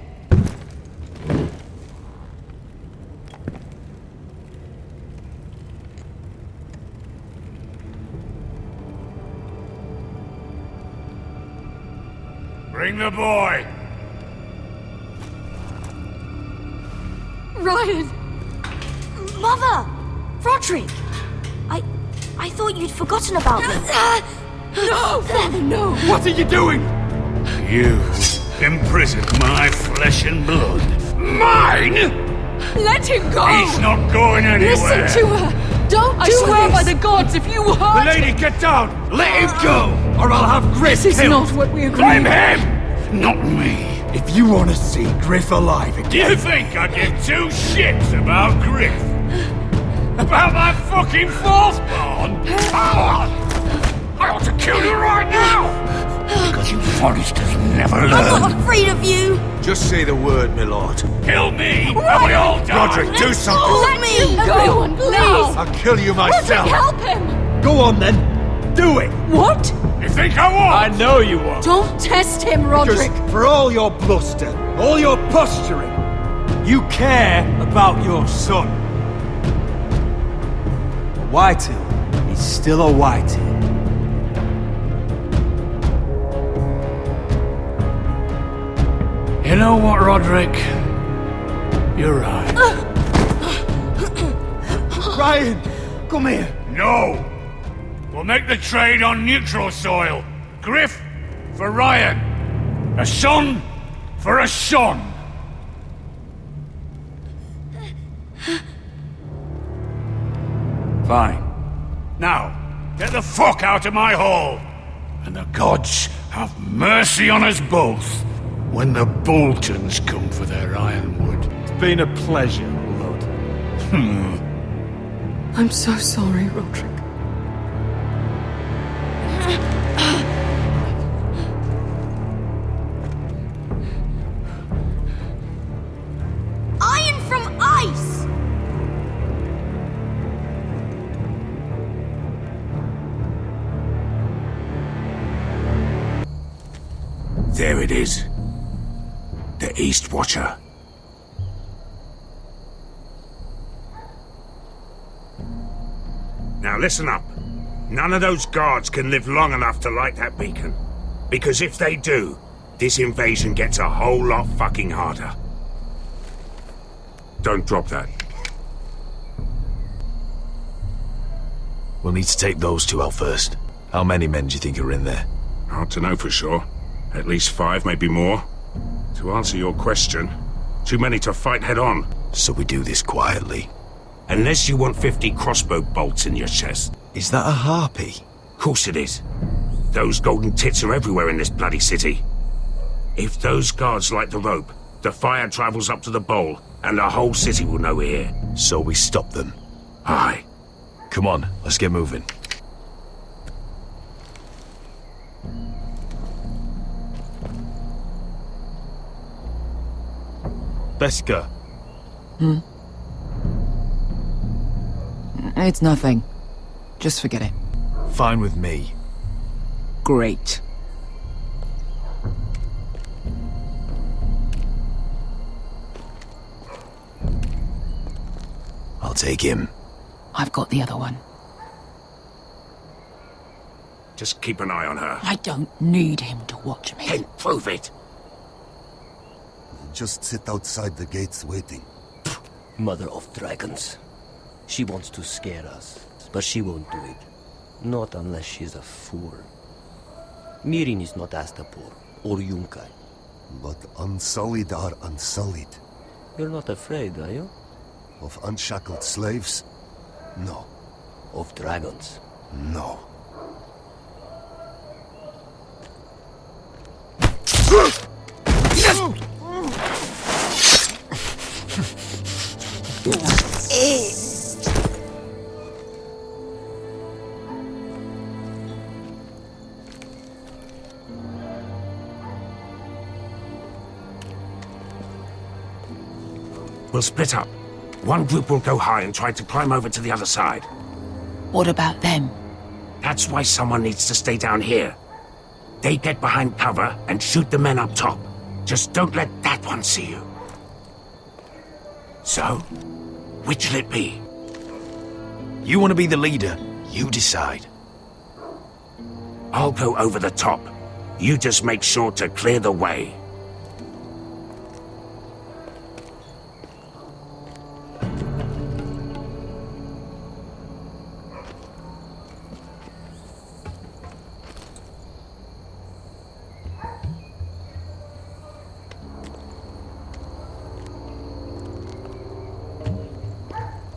Bring the boy! Ryan! Mother! Roderick! I thought you'd forgotten about me. No! Father, no! What are you doing? You imprisoned my flesh and blood. Mine?! Let him go! He's not going anywhere! Listen to her! Don't I do swear this! by the gods, if you hurt... The lady, get down! Let him go! Or I'll have Griff This is killed! not what we agreed. Blame him! Not me! If you want to see Griff alive again... Do you think I give two shits about Griff? About my fucking fourthborn? I ought to kill you right now! Because you Forresters never learn. I'm not afraid of you! Just say the word, my lord. Kill me, and we all die! Roderick, do something! Let me! Everyone, please! I'll kill you Roderick, myself! help him! Go on then! Do it! What? You think I won't? I know you won't! Don't test him, Roderick! Because for all your bluster, all your posturing, you care about your son. Whitehill is still a Whitehill. You know what, Roderick? You're right. Ryan, come here. No! We'll make the trade on neutral soil. Griff for Ryan. A son for a son. Fine. Now, get the fuck out of my hall. And the gods have mercy on us both when the Boltons come for their ironwood. It's been a pleasure, Lord. I'm so sorry, Roderick. Iron from ice! There it is. The East Watcher. Now listen up. None of those guards can live long enough to light that beacon. Because if they do, this invasion gets a whole lot fucking harder. Don't drop that. We'll need to take those two out first. How many men do you think are in there? Hard to know for sure. At least 5, maybe more. To answer your question, too many to fight head on. So we do this quietly. Unless you want 50 crossbow bolts in your chest. Is that a harpy? Of course it is. Those golden tits are everywhere in this bloody city. If those guards light the rope, the fire travels up to the bowl, and the whole city will know we're here. So we stop them. Aye. Come on, let's get moving. Beska. It's nothing. Just forget it. Fine with me. Great. I'll take him. I've got the other one. Just keep an eye on her. I don't need him to watch me. Then prove it. Just sit outside the gates waiting. Mother of dragons. She wants to scare us, but she won't do it. Not unless she's a fool. Mirin is not Astapor or Yunkai. But unsullied are unsullied. You're not afraid, are you? Of unshackled slaves? No. Of dragons? No. We'll split up. One group will go high and try to climb over to the other side. What about them? That's why someone needs to stay down here. They get behind cover and shoot the men up top. Just don't let that one see you. So, which'll it be? You want to be the leader, you decide. I'll go over the top. You just make sure to clear the way.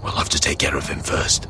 We'll have to take care of him first.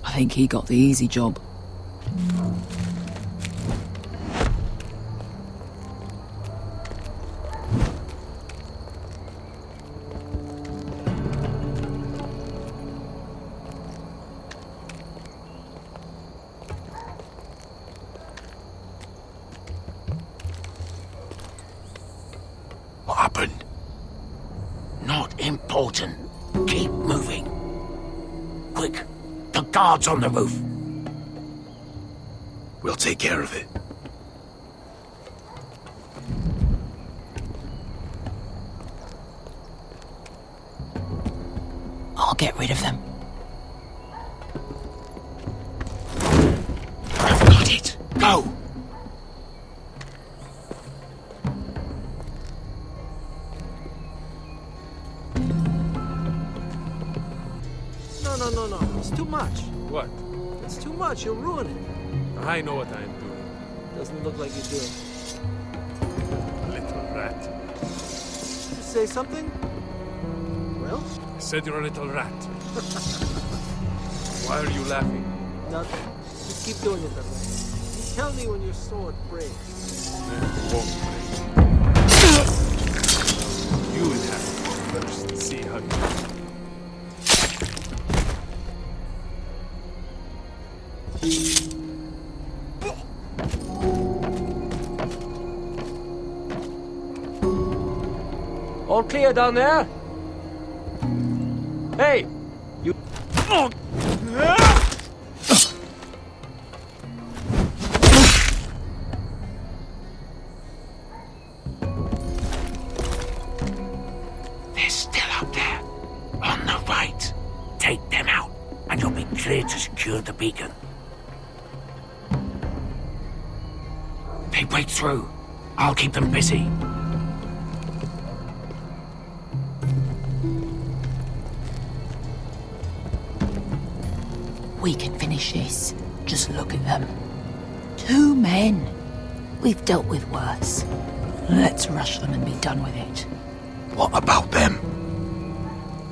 I think he got the easy job. What happened? Not important. Keep moving. Quick! The guards on the roof! We'll take care of it. I'll get rid of them. I've got it! Go! No. It's too much. What? It's too much. You'll ruin it. I know what I am doing. Doesn't look like you do. Little rat. You say something? Well? I said you're a little rat. Why are you laughing? Nothing. Just keep doing it that way. You tell me when your sword breaks. It won't break. You will have to first see how you do. All clear down there? Hey! You... They're still up there. On the right. Take them out, and you'll be clear to secure the beacon. They break through. I'll keep them busy. We can finish this. Just look at them. 2 men. We've dealt with worse. Let's rush them and be done with it. What about them?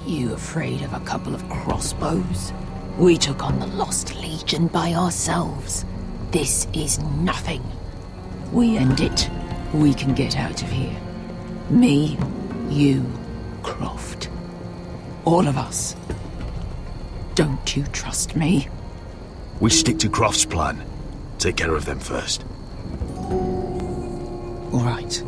You afraid of a couple of crossbows? We took on the Lost Legion by ourselves. This is nothing. We end it, we can get out of here. Me, you, Croft. All of us. Don't you trust me? We stick to Croft's plan. Take care of them first. All right.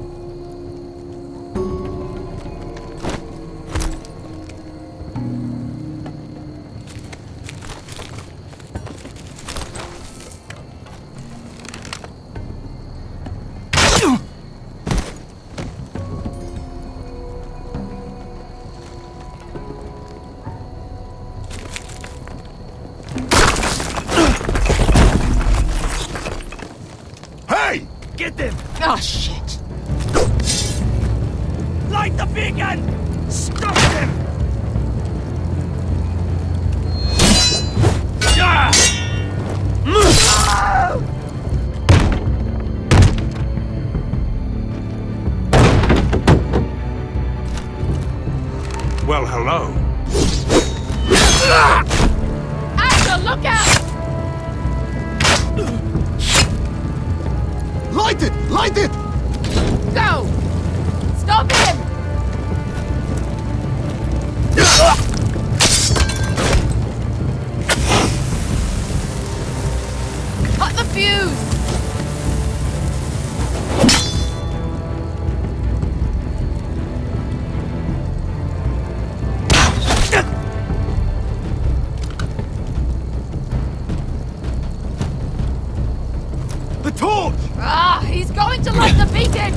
Get them! Oh, shit. Light the beacon! Stop him! Well, hello. Asher, look out! Light it! Light it! Go! Stop him! Cut the fuse! The torch! Ah, he's going to light the beacon!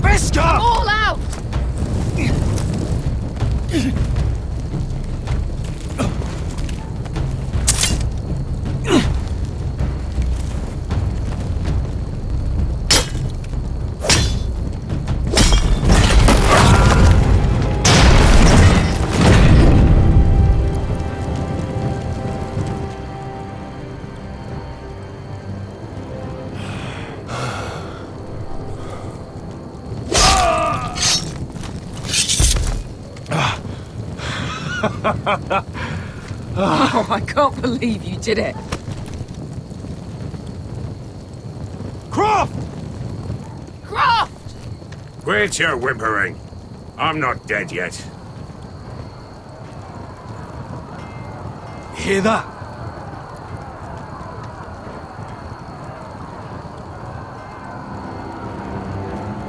Beskar! I'm all out! Oh, I can't believe you did it. Croft! Croft! Quit your whimpering. I'm not dead yet. Hear that?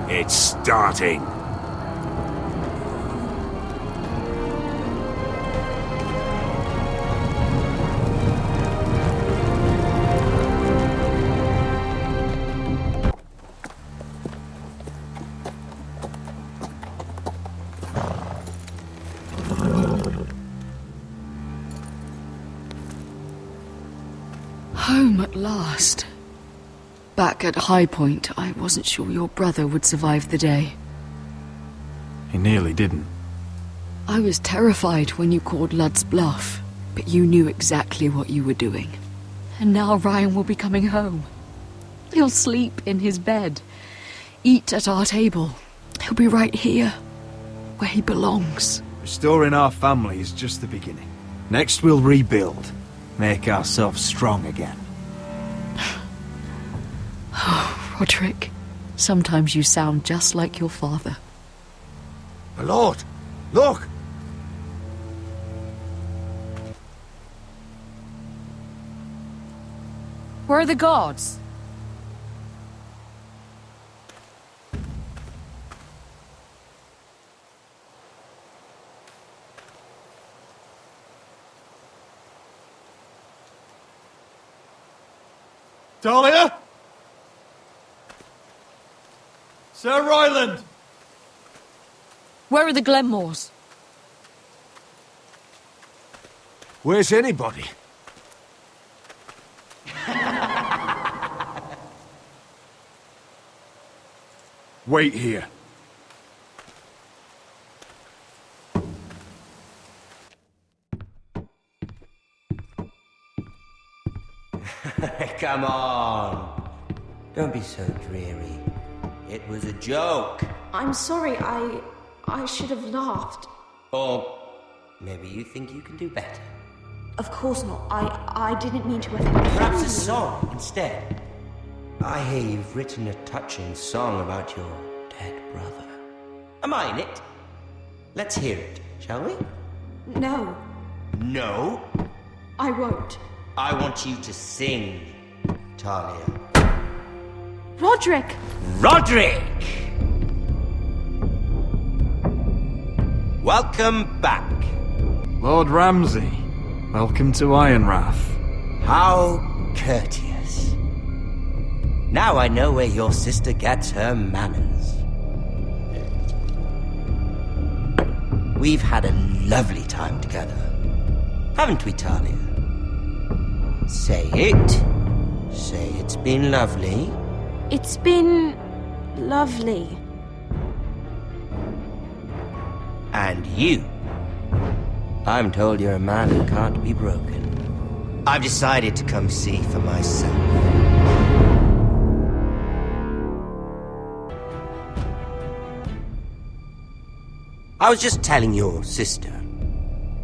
It's starting. Home at last. Back at High Point, I wasn't sure your brother would survive the day. He nearly didn't. I was terrified when you called Ludd's bluff, but you knew exactly what you were doing. And now Ryan will be coming home. He'll sleep in his bed, eat at our table. He'll be right here, where he belongs. Restoring our family is just the beginning. Next we'll rebuild, make ourselves strong again. Oh, Roderick, sometimes you sound just like your father. My lord, look! Where are the guards? Talia? Sir Ryland! Where are the Glenmores? Where's anybody? Wait here. Come on. Don't be so dreary. It was a joke. I'm sorry, I should have laughed. Or maybe you think you can do better. Of course not. I didn't mean to offend you. Perhaps a song instead. I hear you've written a touching song about your dead brother. Am I in it? Let's hear it, shall we? No, No? I won't. I want you to sing, Talia. Roderick! Roderick! Welcome back. Lord Ramsay, welcome to Ironrath. How courteous. Now I know where your sister gets her manners. We've had a lovely time together, haven't we, Talia? Say it. Say it's been lovely. It's been lovely. And you? I'm told you're a man who can't be broken. I've decided to come see for myself. I was just telling your sister.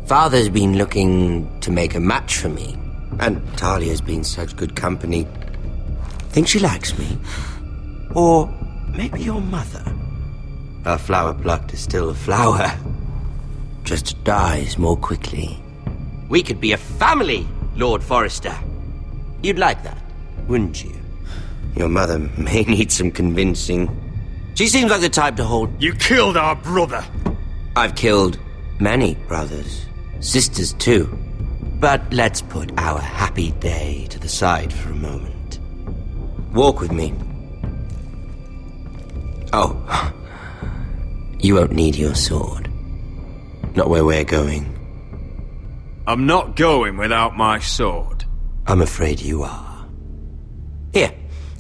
Father's been looking to make a match for me, and Talia's been such good company. Think she likes me? Or maybe your mother? A flower plucked is still a flower. Just dies more quickly. We could be a family, Lord Forrester. You'd like that, wouldn't you? Your mother may need some convincing. She seems like the type to hold... You killed our brother! I've killed many brothers. Sisters too. But let's put our happy day to the side for a moment. Walk with me. Oh. You won't need your sword. Not where we're going. I'm not going without my sword. I'm afraid you are. Here,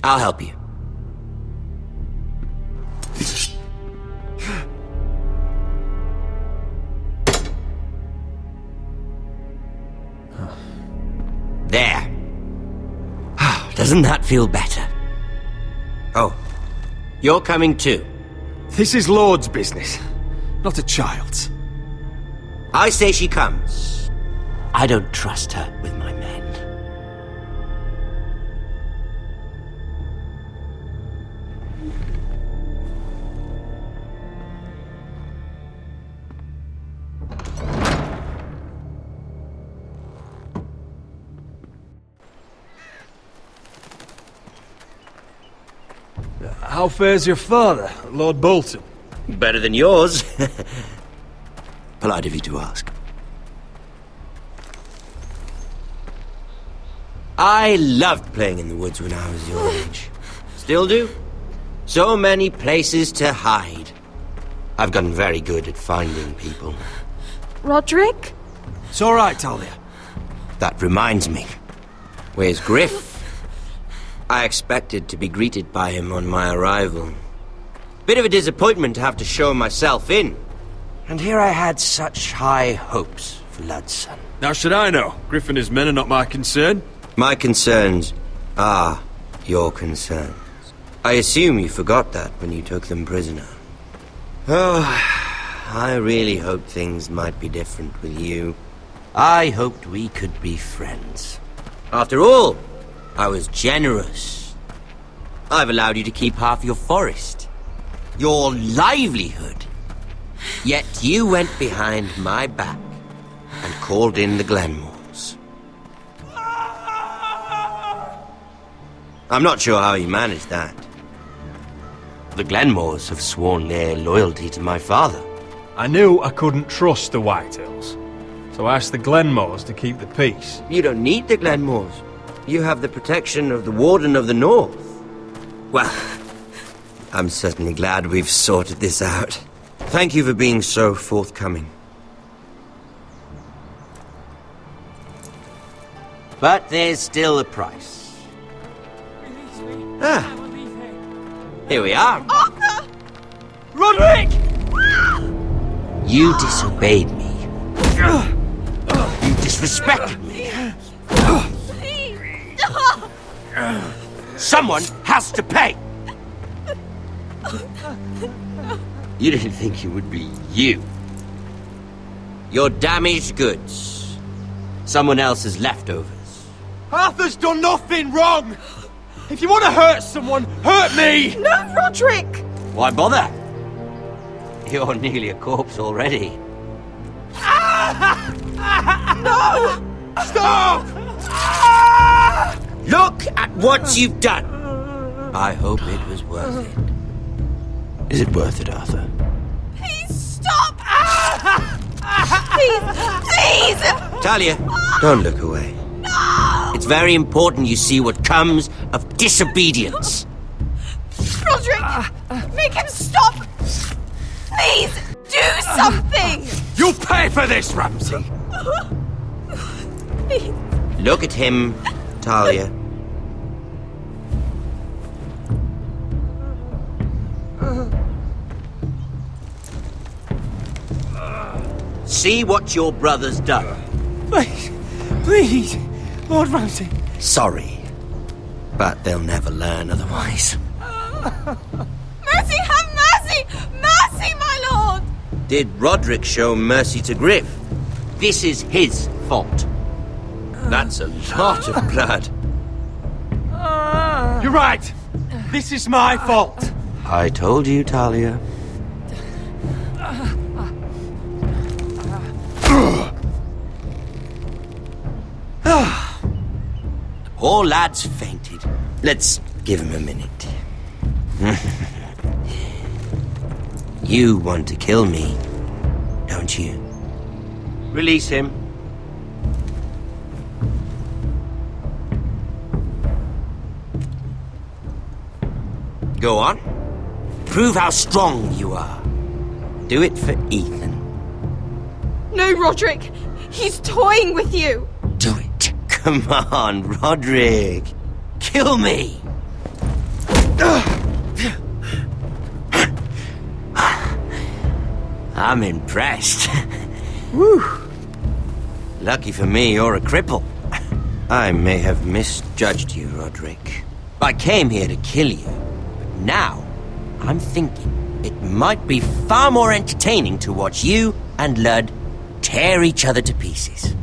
I'll help you. There. Doesn't that feel better? Oh, you're coming too. This is Lord's business, not a child's. I say she comes. I don't trust her with my men. How fares your father, Lord Bolton? Better than yours. Polite of you to ask. I loved playing in the woods when I was your age. Still do. So many places to hide. I've gotten very good at finding people. Roderick? It's all right, Talia. That reminds me. Where's Griff? I expected to be greeted by him on my arrival. Bit of a disappointment to have to show myself in. And here I had such high hopes for Ludson. Now should I know? Griff and his men are not my concern. My concerns are your concerns. I assume you forgot that when you took them prisoner. Oh, I really hoped things might be different with you. I hoped we could be friends. After all, I was generous. I've allowed you to keep half your forest. Your livelihood. Yet you went behind my back and called in the Glenmores. I'm not sure how you managed that. The Glenmores have sworn their loyalty to my father. I knew I couldn't trust the Whitehills, so I asked the Glenmores to keep the peace. You don't need the Glenmores. You have the protection of the Warden of the North. Well, I'm certainly glad we've sorted this out. Thank you for being so forthcoming. But there's still a price. Ah, here we are. Arthur! Roderick! You disobeyed me. You disrespected me. Someone has to pay! You didn't think it would be you. Your damaged goods. Someone else's leftovers. Arthur's done nothing wrong! If you want to hurt someone, hurt me! No, Roderick! Why bother? You're nearly a corpse already. No! Stop! Look at what you've done! I hope it was worth it. Is it worth it, Arthur? Please stop! Please! Please! Talia, don't look away. No! It's very important you see what comes of disobedience. Roderick! Make him stop! Please! Do something! You'll pay for this, Ramsay! Please. Look at him, Talia. see what your brother's done. Please, please, Lord Ramsay. Sorry, but they'll never learn otherwise. Mercy, have mercy! Mercy, my lord! Did Roderick show mercy to Griff? This is his fault. That's a lot of blood. You're right. This is my fault. I told you, Talia. The poor lad's fainted. Let's give him a minute. You want to kill me, don't you? Release him. Go on. Prove how strong you are. Do it for Ethan. No, Roderick! He's toying with you! Do it. Come on, Roderick. Kill me. I'm impressed. Woo. Lucky for me, you're a cripple. I may have misjudged you, Roderick. I came here to kill you, but now I'm thinking it might be far more entertaining to watch you and Ludd tear each other to pieces.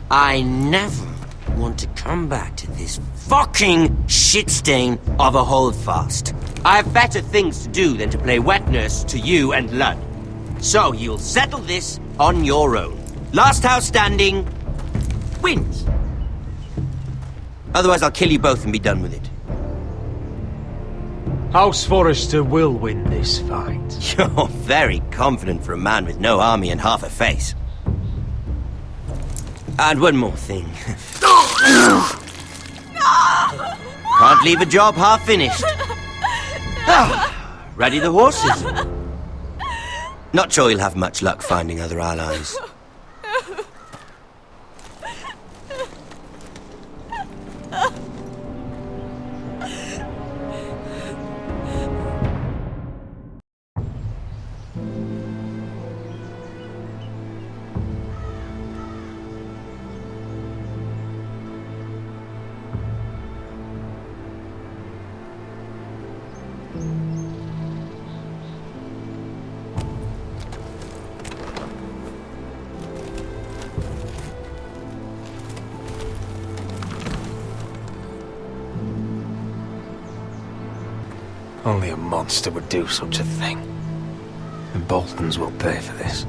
I never want to come back to this fucking shit stain of a holdfast. I have better things to do than to play wet nurse to you and Ludd. So you'll settle this on your own. Last house standing wins. Otherwise I'll kill you both and be done with it. House Forrester will win this fight. You're very confident for a man with no army and half a face. And one more thing. Can't leave a job half finished. Ready the horses? Not sure you'll have much luck finding other allies. Only a monster would do such a thing. The Boltons will pay for this.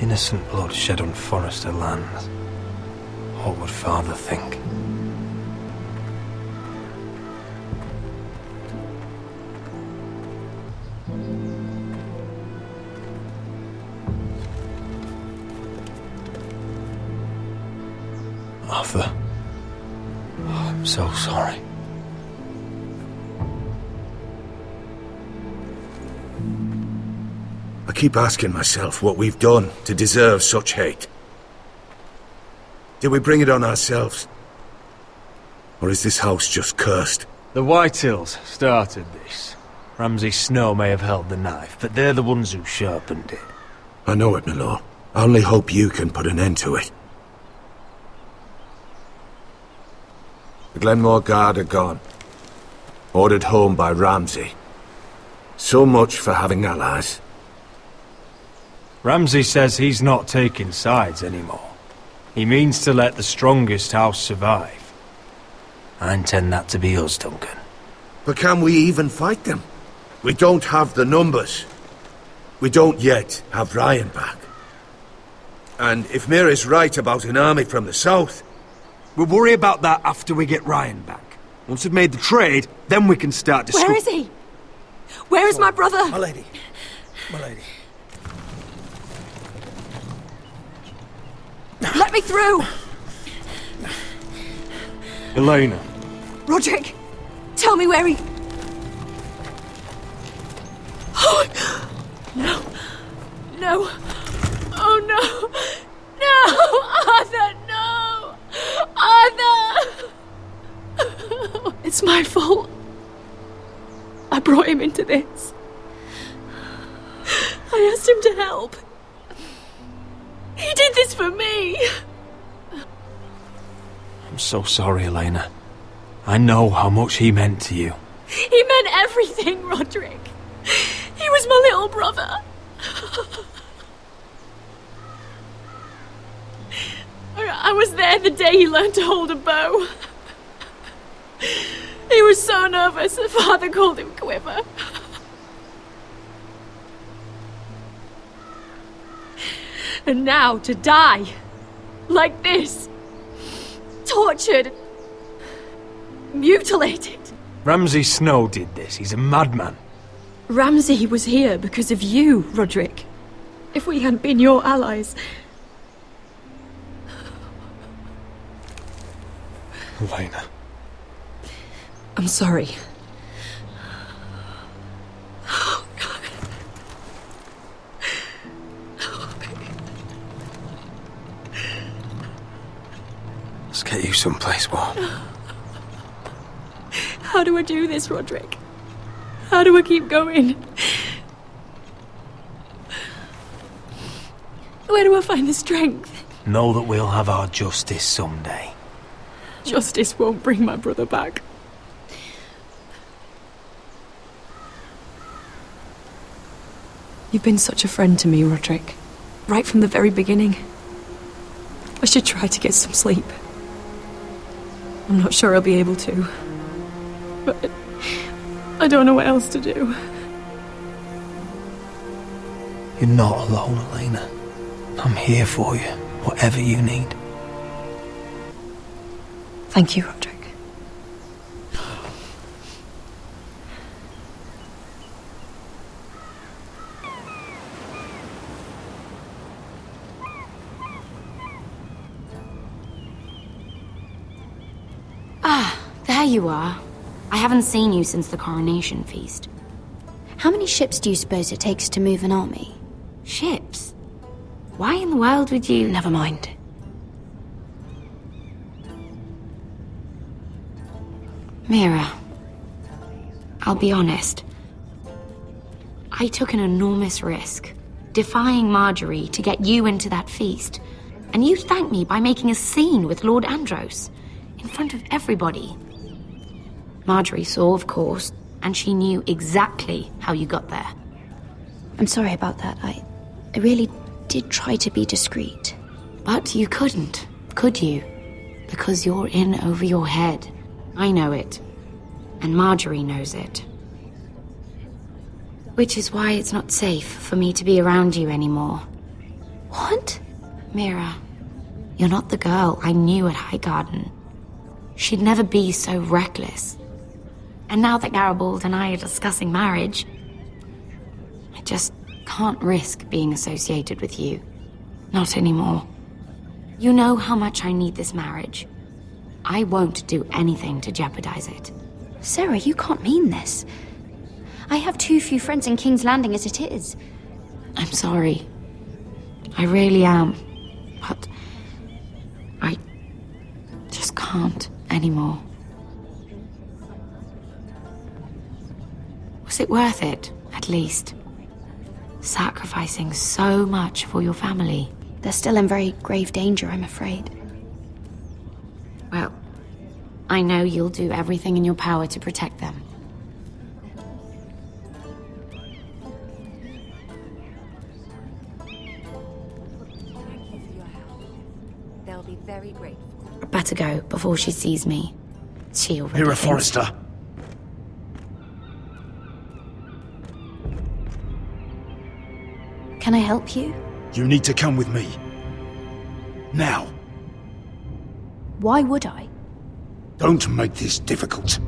Innocent blood shed on Forrester lands. What would Father think? Arthur. Oh, I'm so sorry. I keep asking myself what we've done to deserve such hate. Did we bring it on ourselves? Or is this house just cursed? The Whitehills started this. Ramsay Snow may have held the knife, but they're the ones who sharpened it. I know it, my lord. I only hope you can put an end to it. The Glenmore Guard are gone. Ordered home by Ramsay. So much for having allies. Ramsay says he's not taking sides anymore. He means to let the strongest house survive. I intend that to be us, Duncan. But can we even fight them? We don't have the numbers. We don't yet have Ryan back. And if Mira's right about an army from the south... We'll worry about that after we get Ryan back. Once we've made the trade, then we can start discussing. Where is he? Where is my brother? My lady. My lady. Let me through! Elena. Roderick, tell me where he... Oh, no. No. Oh, no. No! Arthur, no! Arthur! It's my fault. I brought him into this. I asked him to help. He did this for me! I'm so sorry, Elena. I know how much he meant to you. He meant everything, Roderick. He was my little brother. I was there the day he learned to hold a bow. He was so nervous that Father called him Quiver. And now to die like this, tortured, mutilated. Ramsay Snow did this. He's a madman. Ramsay was here because of you, Roderick. If we hadn't been your allies... Elena. I'm sorry. Let's get you someplace warm. How do I do this, Roderick? How do I keep going? Where do I find the strength? Know that we'll have our justice someday. Justice won't bring my brother back. You've been such a friend to me, Roderick. Right from the very beginning. I should try to get some sleep. I'm not sure I'll be able to. But I don't know what else to do. You're not alone, Elena. I'm here for you, whatever you need. Thank you, Roderick. There you are. I haven't seen you since the coronation feast. How many ships do you suppose it takes to move an army? Ships? Why in the world would you... Never mind. Mira, I'll be honest. I took an enormous risk, defying Marjorie to get you into that feast. And you thanked me by making a scene with Lord Andros, in front of everybody. Marjorie saw, of course, and she knew exactly how you got there. I'm sorry about that. I really did try to be discreet. But you couldn't, could you? Because you're in over your head. I know it. And Marjorie knows it. Which is why it's not safe for me to be around you anymore. What? Mira, you're not the girl I knew at Highgarden. She'd never be so reckless. And now that Garibald and I are discussing marriage, I just can't risk being associated with you. Not anymore. You know how much I need this marriage. I won't do anything to jeopardize it. Sarah, you can't mean this. I have too few friends in King's Landing as it is. I'm sorry. I really am. But I just can't anymore. Was it worth it, at least? Sacrificing so much for your family. They're still in very grave danger, I'm afraid. Well, I know you'll do everything in your power to protect them. They'll be very grateful. I better go before she sees me. She already Here, thinks- Forrester. Can I help you? You need to come with me. Now. Why would I? Don't make this difficult.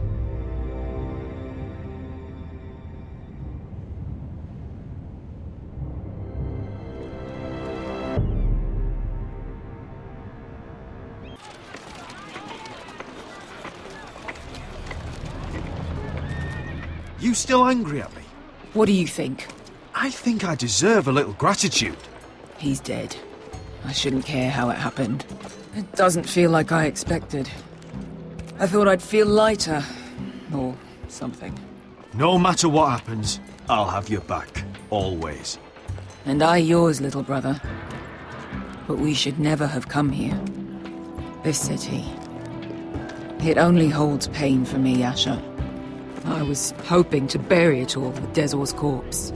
You still angry at me? What do you think? I think I deserve a little gratitude. He's dead. I shouldn't care how it happened. It doesn't feel like I expected. I thought I'd feel lighter. Or something. No matter what happens, I'll have your back. Always. And I yours, little brother. But we should never have come here. This city. It only holds pain for me, Asher. I was hoping to bury it all with Dezor's corpse.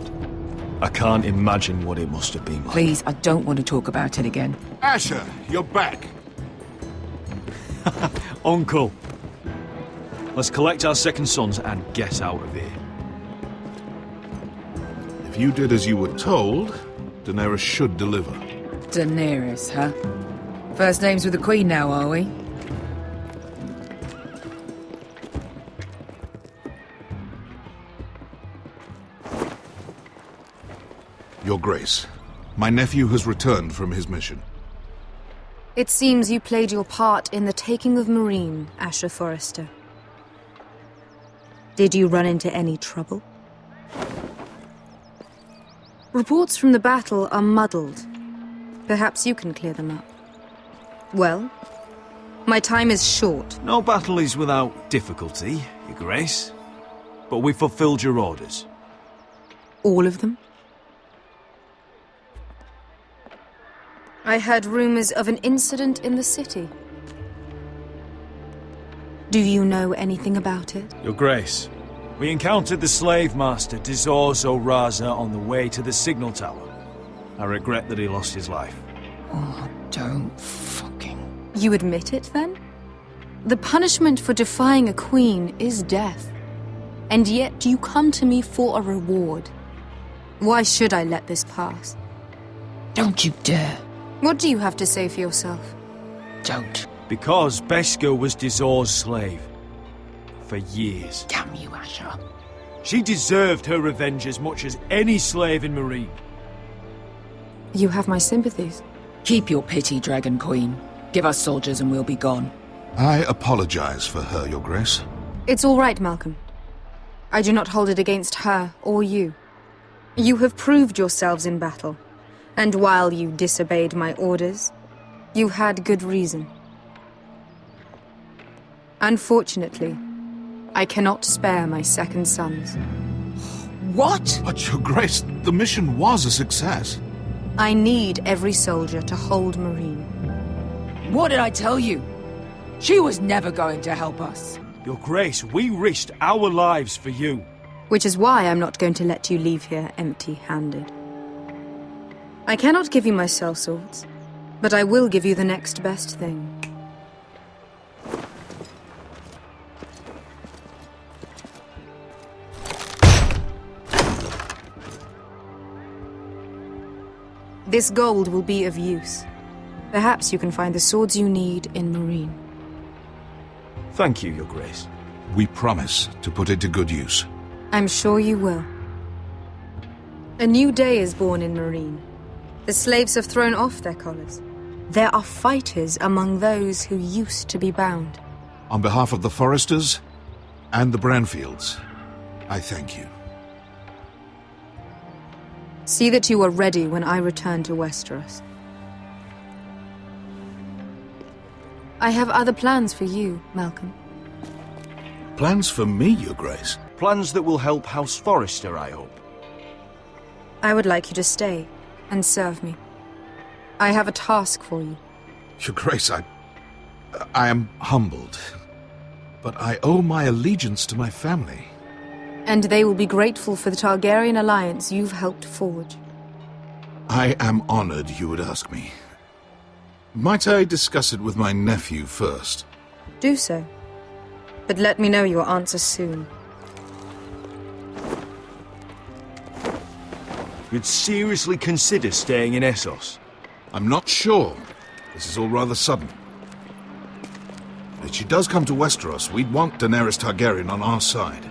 I can't imagine what it must have been like. Please, I don't want to talk about it again. Asher, you're back. Uncle. Let's collect our second sons and get out of here. If you did as you were told, Daenerys should deliver. Daenerys, huh? First names with the Queen now, are we? Your Grace, my nephew has returned from his mission. It seems you played your part in the taking of Meereen, Asher Forrester. Did you run into any trouble? Reports from the battle are muddled. Perhaps you can clear them up. Well, my time is short. No battle is without difficulty, Your Grace. But we fulfilled your orders. All of them? I heard rumors of an incident in the city. Do you know anything about it? Your Grace, we encountered the slave master Dizor Zoraza on the way to the signal tower. I regret that he lost his life. Oh, don't fucking... You admit it, then? The punishment for defying a queen is death. And yet you come to me for a reward. Why should I let this pass? Don't you dare. What do you have to say for yourself? Don't. Because Beskha was Dizor's slave. For years. Damn you, Asher. She deserved her revenge as much as any slave in Meereen. You have my sympathies. Keep your pity, Dragon Queen. Give us soldiers and we'll be gone. I apologize for her, Your Grace. It's all right, Malcolm. I do not hold it against her or you. You have proved yourselves in battle. And while you disobeyed my orders, you had good reason. Unfortunately, I cannot spare my second sons. What? But, Your Grace, the mission was a success. I need every soldier to hold Meereen. What did I tell you? She was never going to help us. Your Grace, we risked our lives for you. Which is why I'm not going to let you leave here empty-handed. I cannot give you my sellswords, but I will give you the next best thing. This gold will be of use. Perhaps you can find the swords you need in Meereen. Thank you, Your Grace. We promise to put it to good use. I'm sure you will. A new day is born in Meereen. The slaves have thrown off their collars. There are fighters among those who used to be bound. On behalf of the Forresters and the Branfields, I thank you. See that you are ready when I return to Westeros. I have other plans for you, Malcolm. Plans for me, Your Grace? Plans that will help House Forrester, I hope. I would like you to stay and serve me. I have a task for you. Your Grace, I am humbled, but I owe my allegiance to my family. And they will be grateful for the Targaryen alliance you've helped forge. I am honored you would ask me. Might I discuss it with my nephew first? Do so. But let me know your answer soon. You'd seriously consider staying in Essos? I'm not sure. This is all rather sudden. If she does come to Westeros, we'd want Daenerys Targaryen on our side.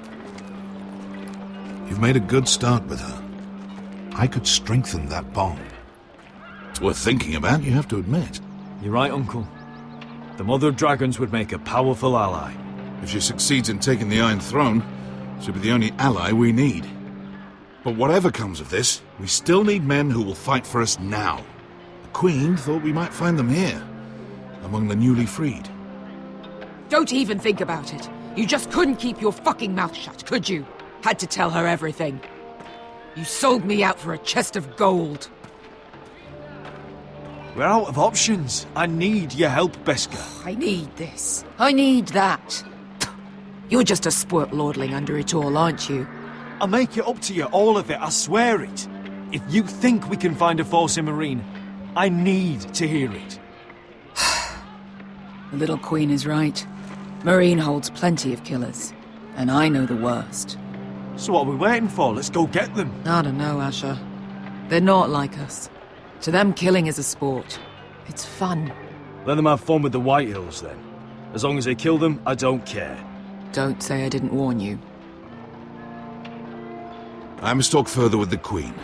You've made a good start with her. I could strengthen that bond. It's worth thinking about, you have to admit. You're right, Uncle. The Mother of Dragons would make a powerful ally. If she succeeds in taking the Iron Throne, she'll be the only ally we need. But whatever comes of this, we still need men who will fight for us now. The Queen thought we might find them here, among the newly freed. Don't even think about it. You just couldn't keep your fucking mouth shut, could you? Had to tell her everything. You sold me out for a chest of gold. We're out of options. I need your help, Beskha. I need this. I need that. You're just a spoilt lordling under it all, aren't you? I'll make it up to you, all of it, I swear it. If you think we can find a force in Marine, I need to hear it. The little queen is right. Marine holds plenty of killers, and I know the worst. So what are we waiting for? Let's go get them. I don't know, Asher. They're not like us. To them, killing is a sport. It's fun. Let them have fun with the White Hills, then. As long as they kill them, I don't care. Don't say I didn't warn you. I must talk further with the Queen.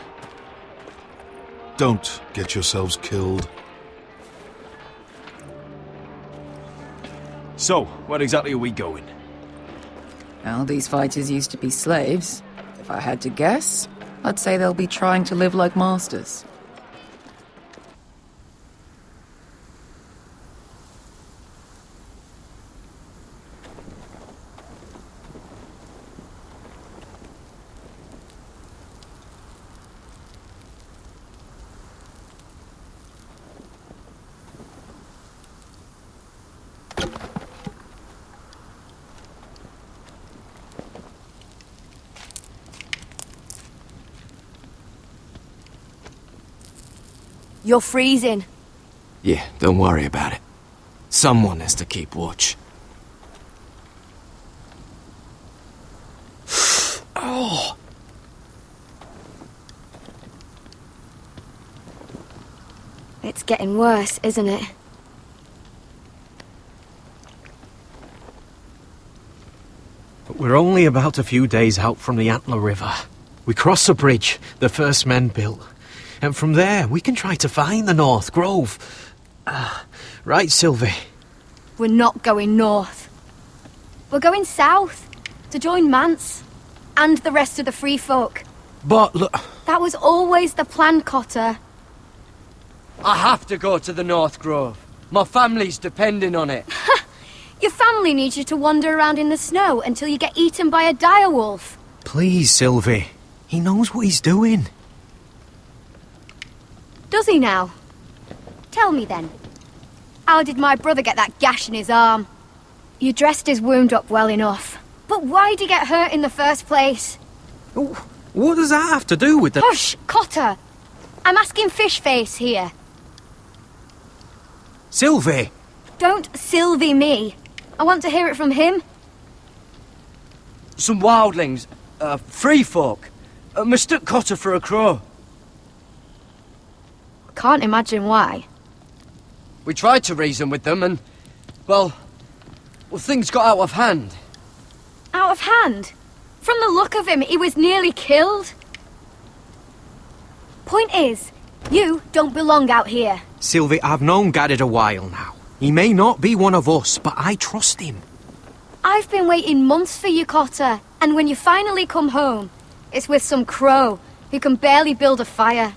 Don't get yourselves killed. So, where exactly are we going? Well, these fighters used to be slaves. If I had to guess, I'd say they'll be trying to live like masters. You're freezing. Yeah, don't worry about it. Someone has to keep watch. Oh! It's getting worse, isn't it? We're only about a few days out from the Antler River. We cross a bridge the first men built. And from there, we can try to find the North Grove. Right, Sylvie? We're not going north. We're going south, to join Mance, and the rest of the free folk. But look... That was always the plan, Cotter. I have to go to the North Grove. My family's depending on it. Your family needs you to wander around in the snow until you get eaten by a direwolf. Please, Sylvie. He knows what he's doing. Does he now? Tell me then. How did my brother get that gash in his arm? You dressed his wound up well enough. But why'd he get hurt in the first place? What does that have to do with the... Hush, Cotter! I'm asking Fishface here. Sylvie! Don't Sylvie me. I want to hear it from him. Some wildlings, free folk, mistook Cotter for a crow. Can't imagine why. We tried to reason with them and, well, things got out of hand. Out of hand? From the look of him, he was nearly killed. Point is, you don't belong out here. Sylvie, I've known Garrett a while now. He may not be one of us, but I trust him. I've been waiting months for you, Cotter, and when you finally come home, it's with some crow who can barely build a fire.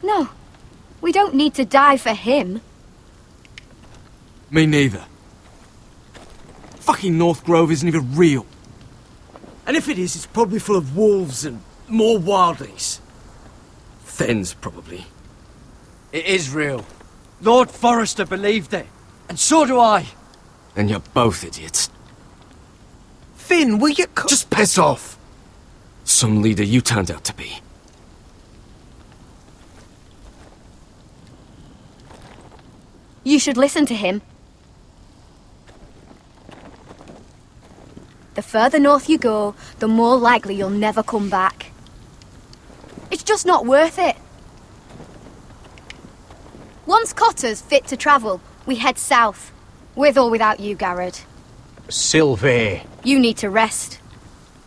No, we don't need to die for him. Me neither. Fucking North Grove isn't even real. And if it is, it's probably full of wolves and more wildlings. Thens, probably. It is real. Lord Forrester believed it. And so do I. And you're both idiots. Finn, will you... Just piss off! Some leader you turned out to be. You should listen to him. The further north you go, the more likely you'll never come back. It's just not worth it. Once Cotter's fit to travel, we head south. With or without you, Garrett. Sylvie. You need to rest.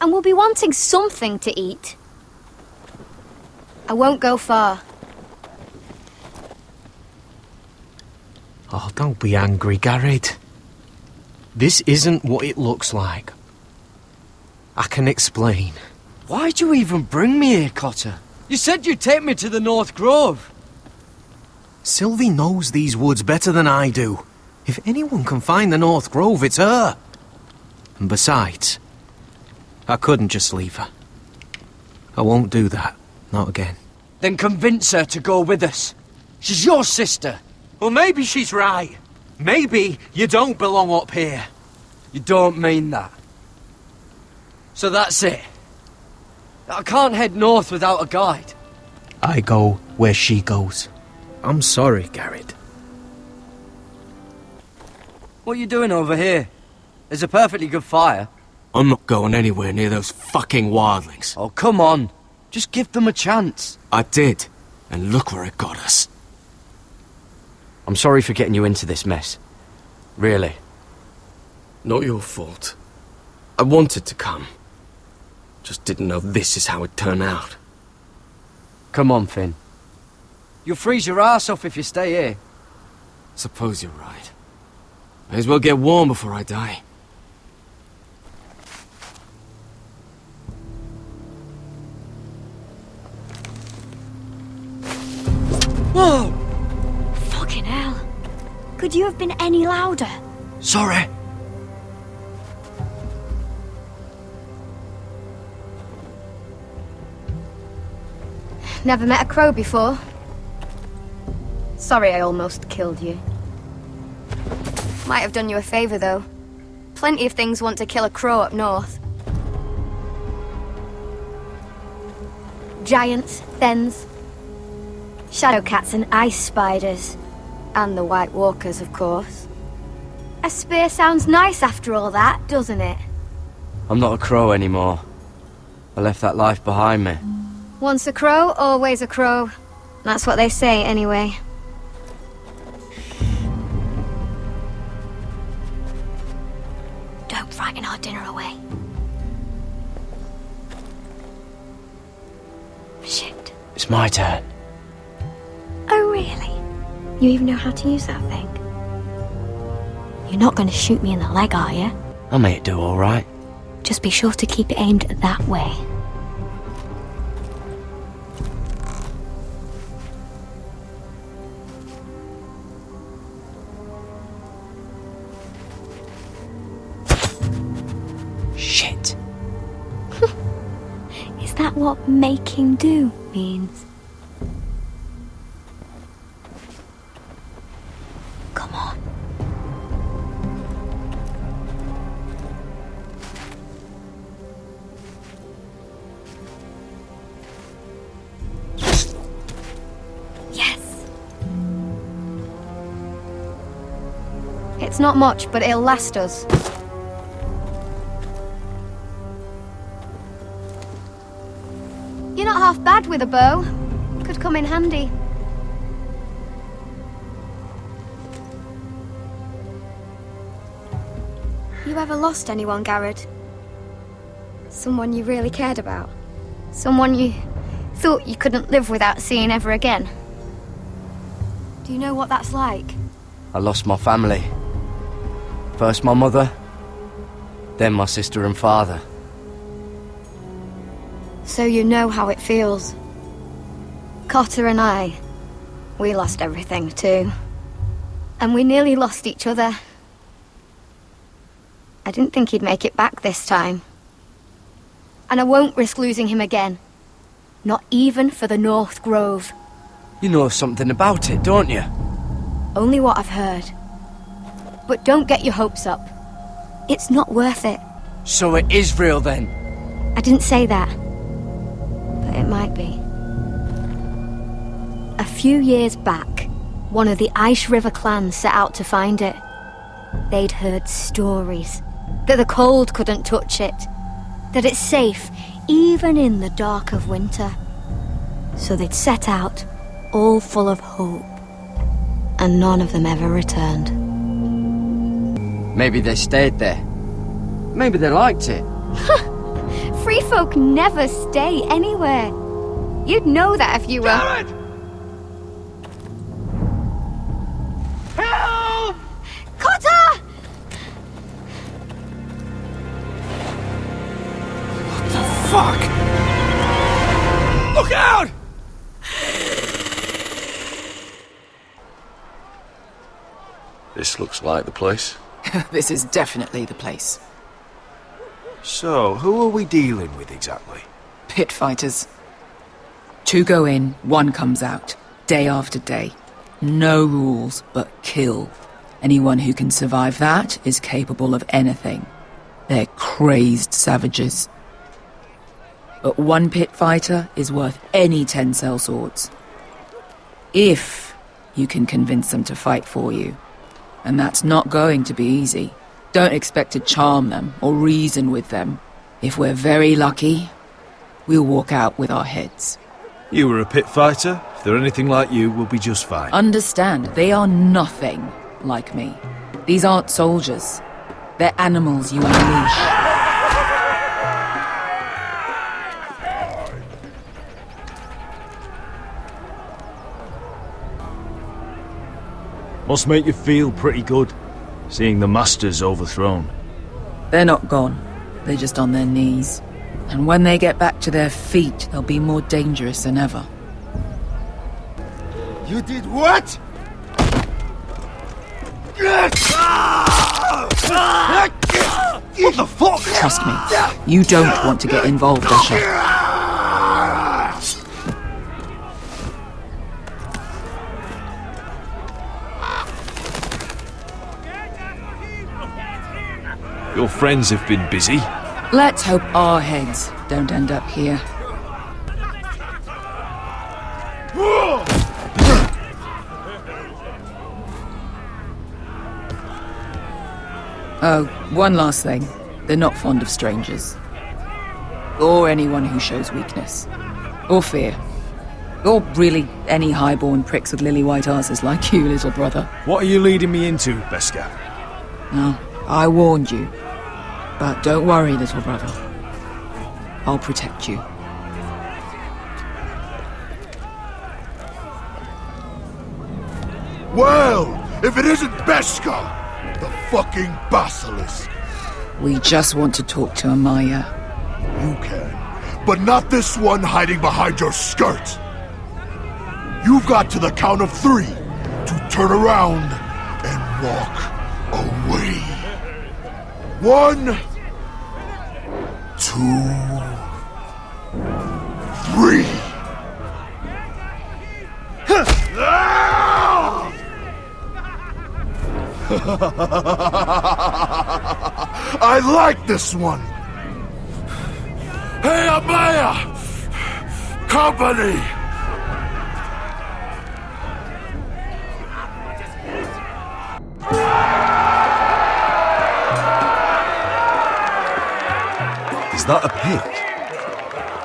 And we'll be wanting something to eat. I won't go far. Oh, don't be angry, Garrett. This isn't what it looks like. I can explain. Why'd you even bring me here, Cotter? You said you'd take me to the North Grove. Sylvie knows these woods better than I do. If anyone can find the North Grove, it's her. And besides, I couldn't just leave her. I won't do that. Not again. Then convince her to go with us. She's your sister. Well, maybe she's right. Maybe you don't belong up here. You don't mean that. So that's it. I can't head north without a guide. I go where she goes. I'm sorry, Garrett. What are you doing over here? There's a perfectly good fire. I'm not going anywhere near those fucking wildlings. Oh, come on. Just give them a chance. I did, and look where it got us. I'm sorry for getting you into this mess. Really. Not your fault. I wanted to come. Just didn't know this is how it'd turn out. Come on, Finn. You'll freeze your ass off if you stay here. Suppose you're right. May as well get warm before I die. Whoa! Fucking hell. Could you have been any louder? Sorry. Never met a crow before. Sorry I almost killed you. Might have done you a favour, though. Plenty of things want to kill a crow up north. Giants, thens, shadowcats and ice spiders. And the White Walkers, of course. A spear sounds nice after all that, doesn't it? I'm not a crow anymore. I left that life behind me. Once a crow, always a crow. That's what they say, anyway. Don't frighten our dinner away. Shit. It's my turn. Oh, really? You even know how to use that thing? You're not going to shoot me in the leg, are you? I made it do all right. Just be sure to keep it aimed that way. Shit. Is that what making do means? Come on. Yes. It's not much, but it'll last us. You're not half bad with a bow. Could come in handy. You ever lost anyone, Garrett? Someone you really cared about? Someone you thought you couldn't live without seeing ever again? Do you know what that's like? I lost my family. First my mother, then my sister and father. So you know how it feels. Cotter and I, we lost everything too. And we nearly lost each other. I didn't think he'd make it back this time. And I won't risk losing him again. Not even for the North Grove. You know something about it, don't you? Only what I've heard. But don't get your hopes up. It's not worth it. So it is real then? I didn't say that. But it might be. A few years back, one of the Ice River clans set out to find it. They'd heard stories that the cold couldn't touch it, that it's safe even in the dark of winter. So they'd set out, all full of hope, and none of them ever returned. Maybe they stayed there. Maybe they liked it. Free folk never stay anywhere. You'd know that if you were... Garrett! Help! Cotter! Fuck! Look out! This looks like the place. This is definitely the place. So, who are we dealing with exactly? Pit fighters. 2 go in, 1 comes out. Day after day. No rules, but kill. Anyone who can survive that is capable of anything. They're crazed savages. But one pit fighter is worth any 10 sellswords. If you can convince them to fight for you. And that's not going to be easy. Don't expect to charm them or reason with them. If we're very lucky, we'll walk out with our heads. You were a pit fighter. If they're anything like you, we'll be just fine. Understand, they are nothing like me. These aren't soldiers. They're animals you unleash. Must make you feel pretty good, seeing the masters overthrown. They're not gone. They're just on their knees. And when they get back to their feet, they'll be more dangerous than ever. You did what? What the fuck? Trust me, you don't want to get involved, Usher. Your friends have been busy. Let's hope our heads don't end up here. Oh, one last thing. They're not fond of strangers. Or anyone who shows weakness. Or fear. Or really any highborn pricks with lily-white asses like you, little brother. What are you leading me into, Beskar? No, I warned you. But don't worry, little brother. I'll protect you. Well, if it isn't Beskar, the fucking basilisk. We just want to talk to Amaya. You can, but not this one hiding behind your skirt. You've got to the count of 3 to turn around and walk away. 1, 2, 3. I like this one. Hey, Amaya! Company! Is that a pit?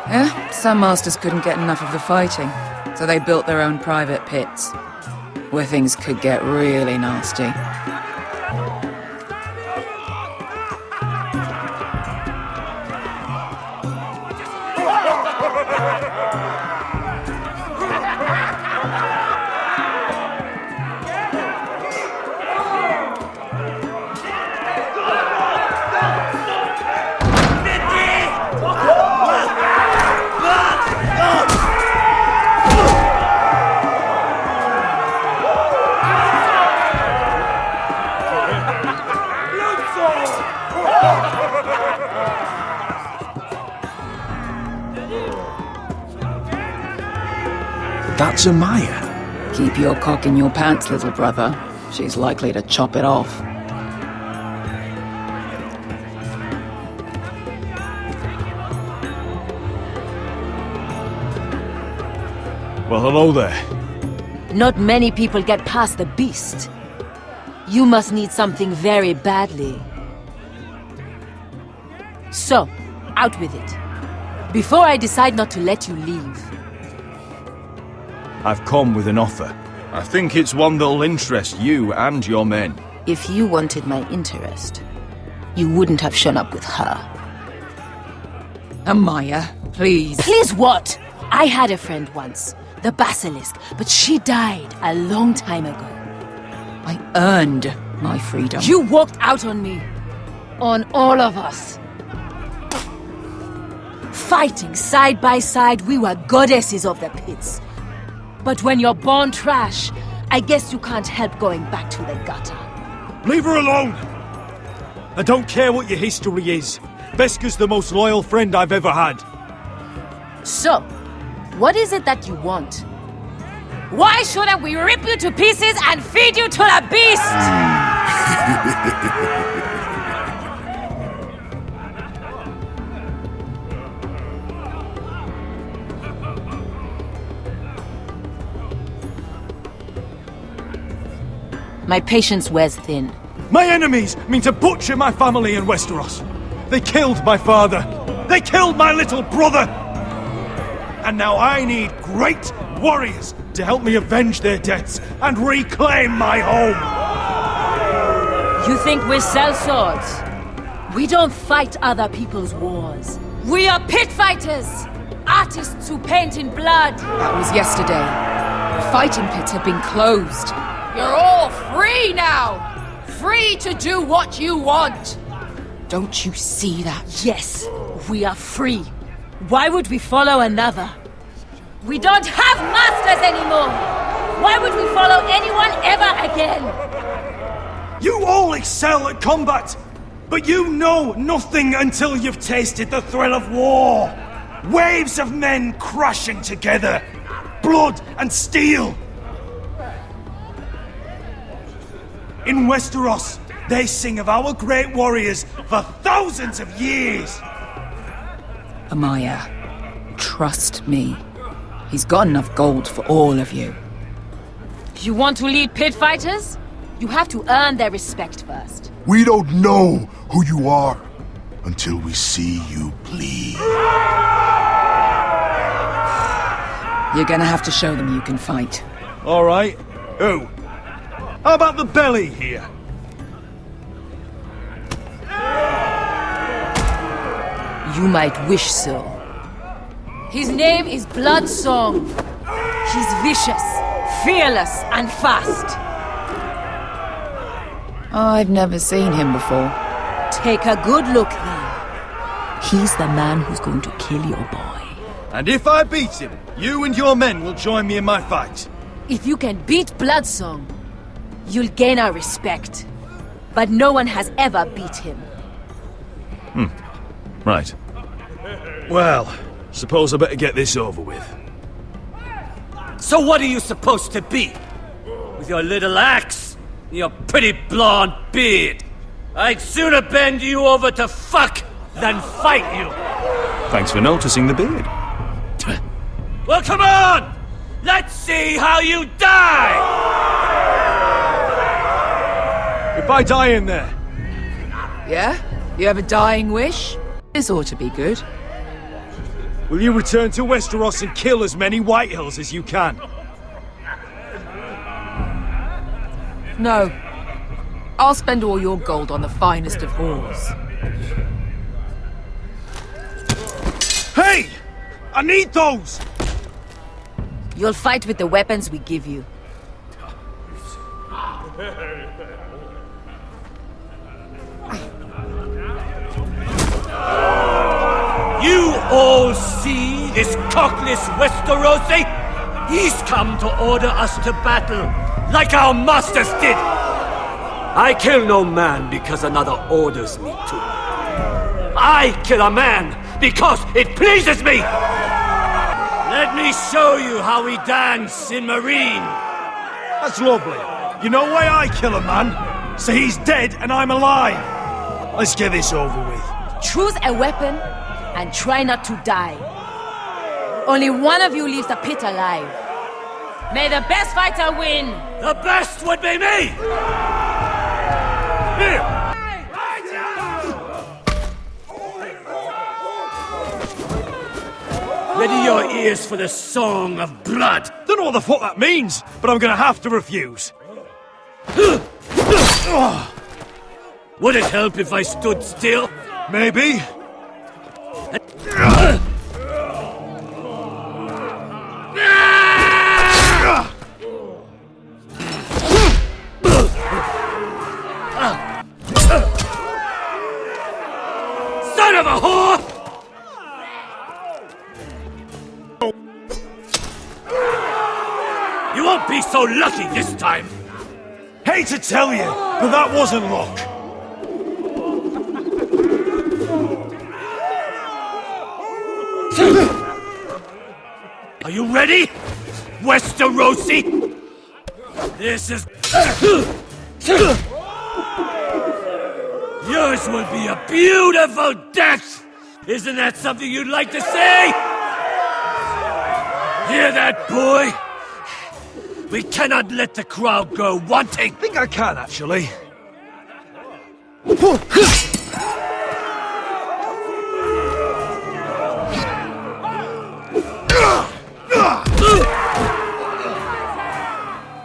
Yeah, some masters couldn't get enough of the fighting, so they built their own private pits, where things could get really nasty. That's Amaya. Keep your cock in your pants, little brother. She's likely to chop it off. Well, hello there. Not many people get past the beast. You must need something very badly. So, out with it. Before I decide not to let you leave. I've come with an offer. I think it's one that'll interest you and your men. If you wanted my interest, you wouldn't have shown up with her. Amaya, please. Please what? I had a friend once, the Basilisk, but she died a long time ago. I earned my freedom. You walked out on me. On all of us. Fighting side by side, we were goddesses of the pits. But when you're born trash, I guess you can't help going back to the gutter. Leave her alone! I don't care what your history is. Beskar's the most loyal friend I've ever had. So, what is it that you want? Why shouldn't we rip you to pieces and feed you to the beast? My patience wears thin. My enemies mean to butcher my family in Westeros. They killed my father. They killed my little brother. And now I need great warriors to help me avenge their deaths and reclaim my home. You think we sell swords? We don't fight other people's wars. We are pit fighters! Artists who paint in blood! That was yesterday. The fighting pits have been closed. You're all free now! Free to do what you want! Don't you see that? Yes, we are free. Why would we follow another? We don't have masters anymore! Why would we follow anyone ever again? You all excel at combat, but you know nothing until you've tasted the thrill of war. Waves of men crashing together. Blood and steel. In Westeros, they sing of our great warriors for thousands of years. Amaya, trust me. He's got enough gold for all of you. You want to lead pit fighters? You have to earn their respect first. We don't know who you are until we see you bleed. You're gonna have to show them you can fight. All right. Who? How about the belly here? You might wish so. His name is Bloodsong. He's vicious, fearless, and fast. I've never seen him before. Take a good look then. He's the man who's going to kill your boy. And if I beat him, you and your men will join me in my fight. If you can beat Bloodsong, you'll gain our respect. But no one has ever beat him. Right. Well, suppose I better get this over with. So what are you supposed to be? With your little axe? And your pretty blonde beard? I'd sooner bend you over to fuck than fight you. Thanks for noticing the beard. Well, come on! Let's see how you die! If I die in there... Yeah? You have a dying wish? This ought to be good. Will you return to Westeros and kill as many Whitehills as you can? No. I'll spend all your gold on the finest of whores. Hey! I need those! You'll fight with the weapons we give you. You all see this cockless Westerosi? He's come to order us to battle, like our masters did. I kill no man because another orders me to. I kill a man because it pleases me. Let me show you how we dance in Marine. That's lovely. You know why I kill a man? So he's dead and I'm alive. Let's get this over with. Choose a weapon and try not to die. Only one of you leaves the pit alive. May the best fighter win! The best would be me! Here! Ready your ears for the song of blood. Don't know what the fuck that means, but I'm gonna have to refuse. Would it help if I stood still? Maybe. Son of a whore! You won't be so lucky this time. Hate to tell you, but that wasn't luck. Are you ready? Westerosi! This is... Yours will be a beautiful death! Isn't that something you'd like to say? Hear that, boy? We cannot let the crowd go wanting! I think I can, actually.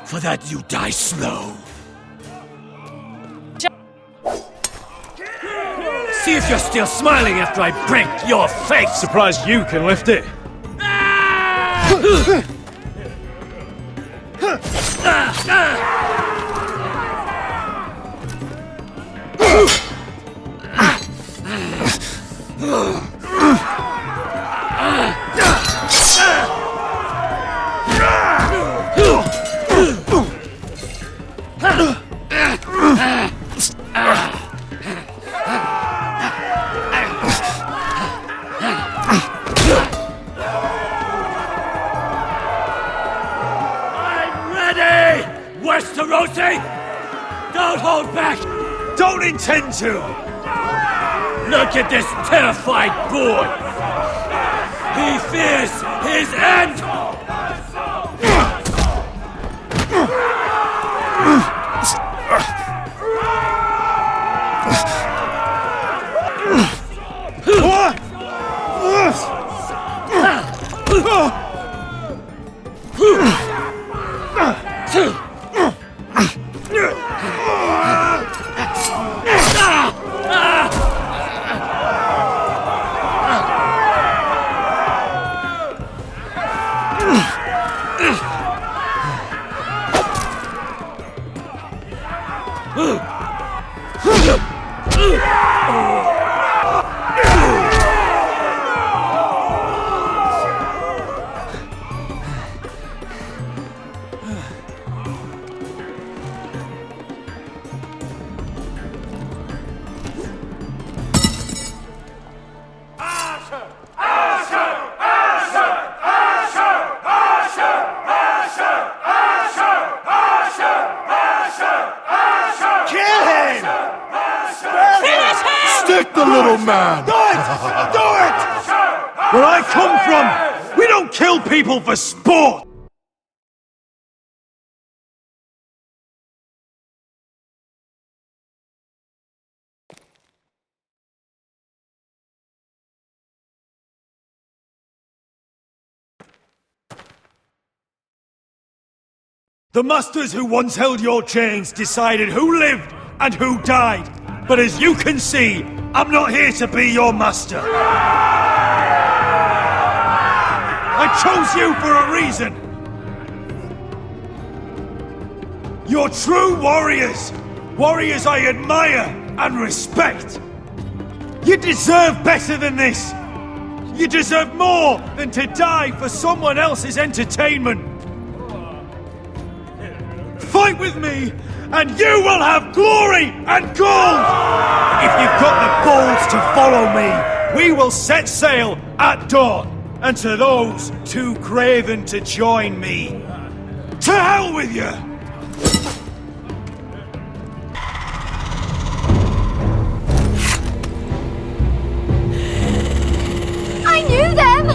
For that you die slow. See if you're still smiling after I break your face! Surprised you can lift it. Westerosi! Don't hold back! Don't intend to! Look at this terrified boy! He fears his end! Stick the little man! Do it! Do it! Where I come from, we don't kill people for sport! The masters who once held your chains decided who lived and who died. But as you can see, I'm not here to be your master. I chose you for a reason. You're true warriors. Warriors I admire and respect. You deserve better than this. You deserve more than to die for someone else's entertainment. Fight with me, and you will have glory and gold! If you've got the balls to follow me, we will set sail at dawn. And to those too craven to join me, to hell with you! I knew them!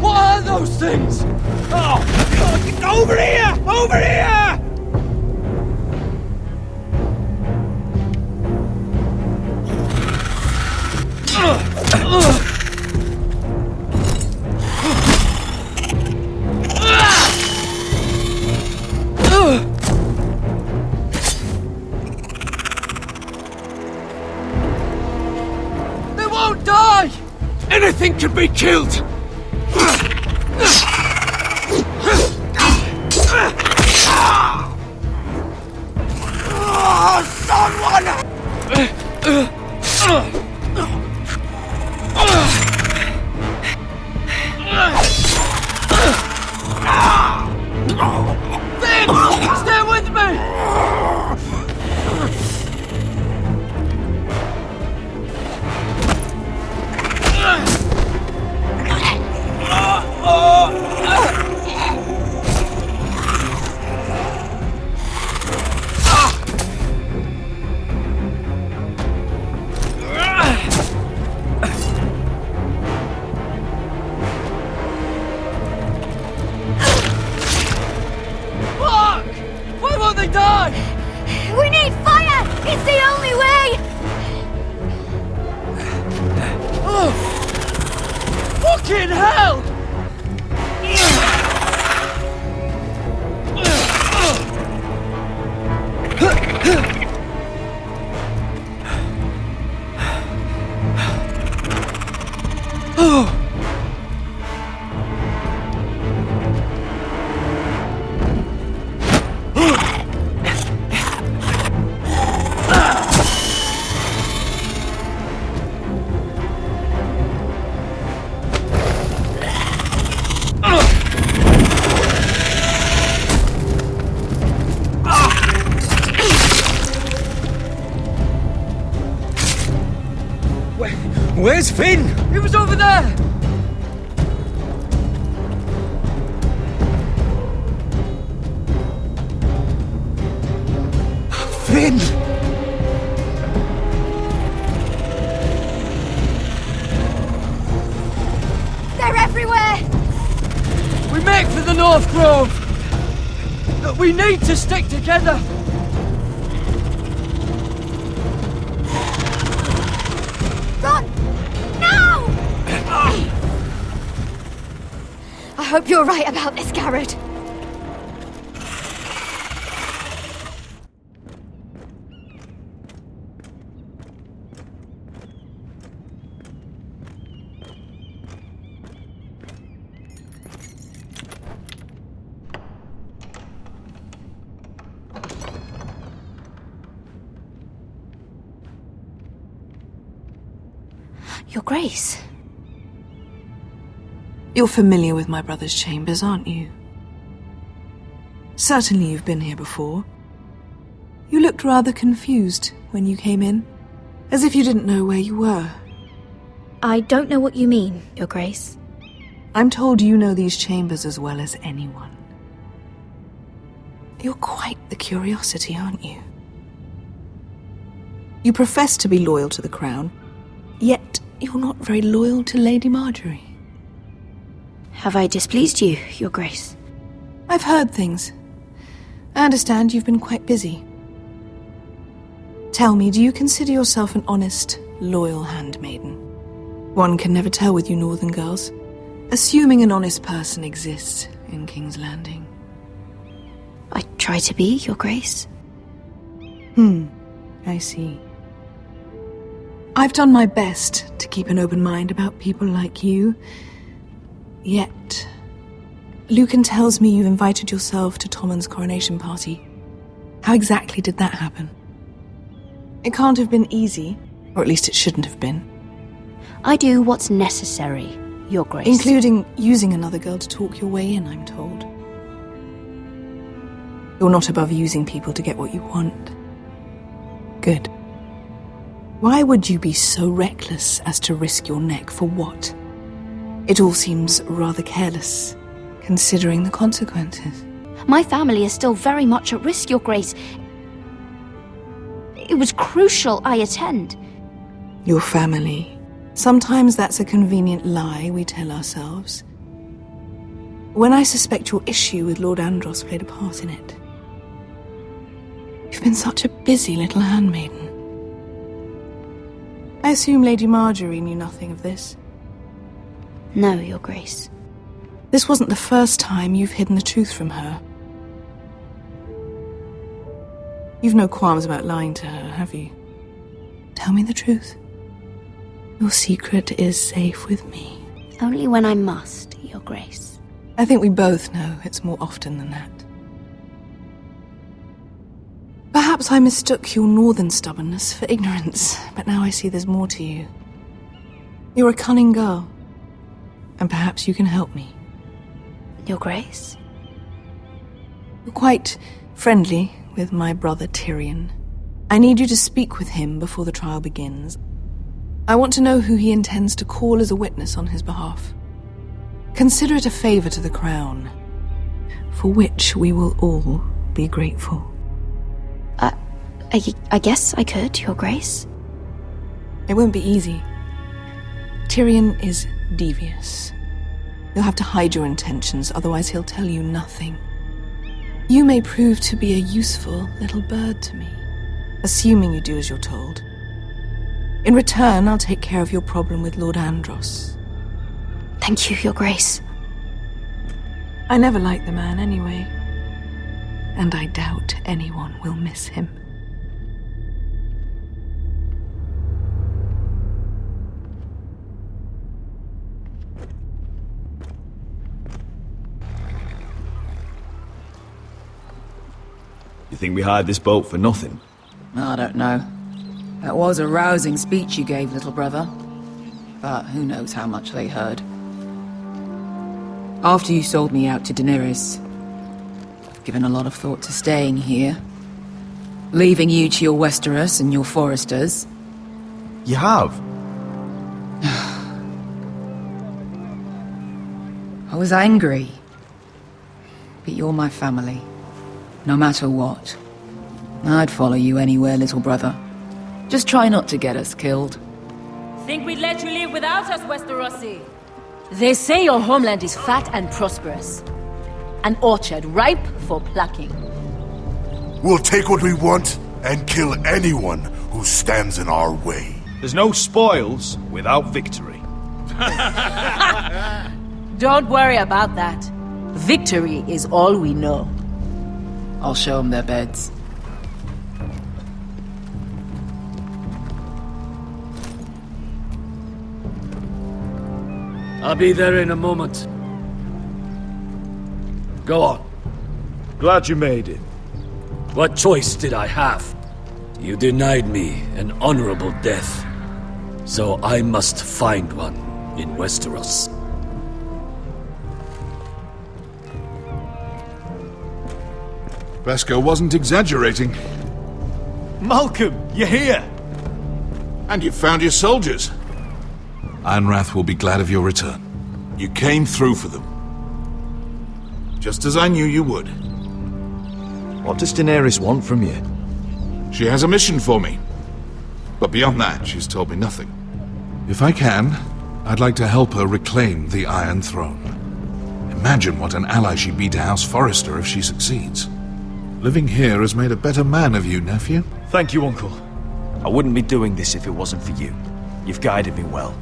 What are those things? Oh, over here! Over here! They won't die! Anything can be killed! Stay with me! fucking hell! Where's Finn? He was over there! Finn! They're everywhere! We make for the North Grove! But we need to stick together! Run! No! I hope you're right about this, Garrett. Your Grace. You're familiar with my brother's chambers, aren't you? Certainly you've been here before. You looked rather confused when you came in, as if you didn't know where you were. I don't know what you mean, Your Grace. I'm told you know these chambers as well as anyone. You're quite the curiosity, aren't you? You profess to be loyal to the crown, yet you're not very loyal to Lady Marjorie. Have I displeased you, Your Grace? I've heard things. I understand you've been quite busy. Tell me, do you consider yourself an honest, loyal handmaiden? One can never tell with you northern girls. Assuming an honest person exists in King's Landing. I try to be, Your Grace. I see. I've done my best to keep an open mind about people like you. Yet, Lucan tells me you've invited yourself to Tommen's coronation party. How exactly did that happen? It can't have been easy, or at least it shouldn't have been. I do what's necessary, Your Grace. Including using another girl to talk your way in, I'm told. You're not above using people to get what you want. Good. Why would you be so reckless as to risk your neck for what? It all seems rather careless, considering the consequences. My family is still very much at risk, Your Grace. It was crucial I attend. Your family. Sometimes that's a convenient lie we tell ourselves. When I suspect your issue with Lord Andros played a part in it. You've been such a busy little handmaiden. I assume Lady Marjorie knew nothing of this. No, Your Grace. This wasn't the first time you've hidden the truth from her. You've no qualms about lying to her, have you? Tell me the truth. Your secret is safe with me. Only when I must, Your Grace. I think we both know it's more often than that. Perhaps I mistook your northern stubbornness for ignorance, but now I see there's more to you. You're a cunning girl, and perhaps you can help me. Your Grace? You're quite friendly with my brother Tyrion. I need you to speak with him before the trial begins. I want to know who he intends to call as a witness on his behalf. Consider it a favor to the crown, for which we will all be grateful. I guess I could, Your Grace. It won't be easy. Tyrion is devious. You'll have to hide your intentions, otherwise he'll tell you nothing. You may prove to be a useful little bird to me, assuming you do as you're told. In return, I'll take care of your problem with Lord Andros. Thank you, Your Grace. I never liked the man anyway. And I doubt anyone will miss him. You think we hired this boat for nothing? I don't know. That was a rousing speech you gave, little brother. But who knows how much they heard. After you sold me out to Daenerys, I've given a lot of thought to staying here. Leaving you to your Westeros and your Forresters. You have? I was angry. But you're my family. No matter what. I'd follow you anywhere, little brother. Just try not to get us killed. Think we'd let you live without us, Westerosi? They say your homeland is fat and prosperous. An orchard ripe for plucking. We'll take what we want and kill anyone who stands in our way. There's no spoils without victory. Don't worry about that. Victory is all we know. I'll show them their beds. I'll be there in a moment. Go on. Glad you made it. What choice did I have? You denied me an honorable death. So I must find one in Westeros. Beskar wasn't exaggerating. Malcolm, you're here! And you found your soldiers. Ironrath will be glad of your return. You came through for them. Just as I knew you would. What does Daenerys want from you? She has a mission for me. But beyond that, she's told me nothing. If I can, I'd like to help her reclaim the Iron Throne. Imagine what an ally she'd be to House Forrester if she succeeds. Living here has made a better man of you, nephew. Thank you, Uncle. I wouldn't be doing this if it wasn't for you. You've guided me well.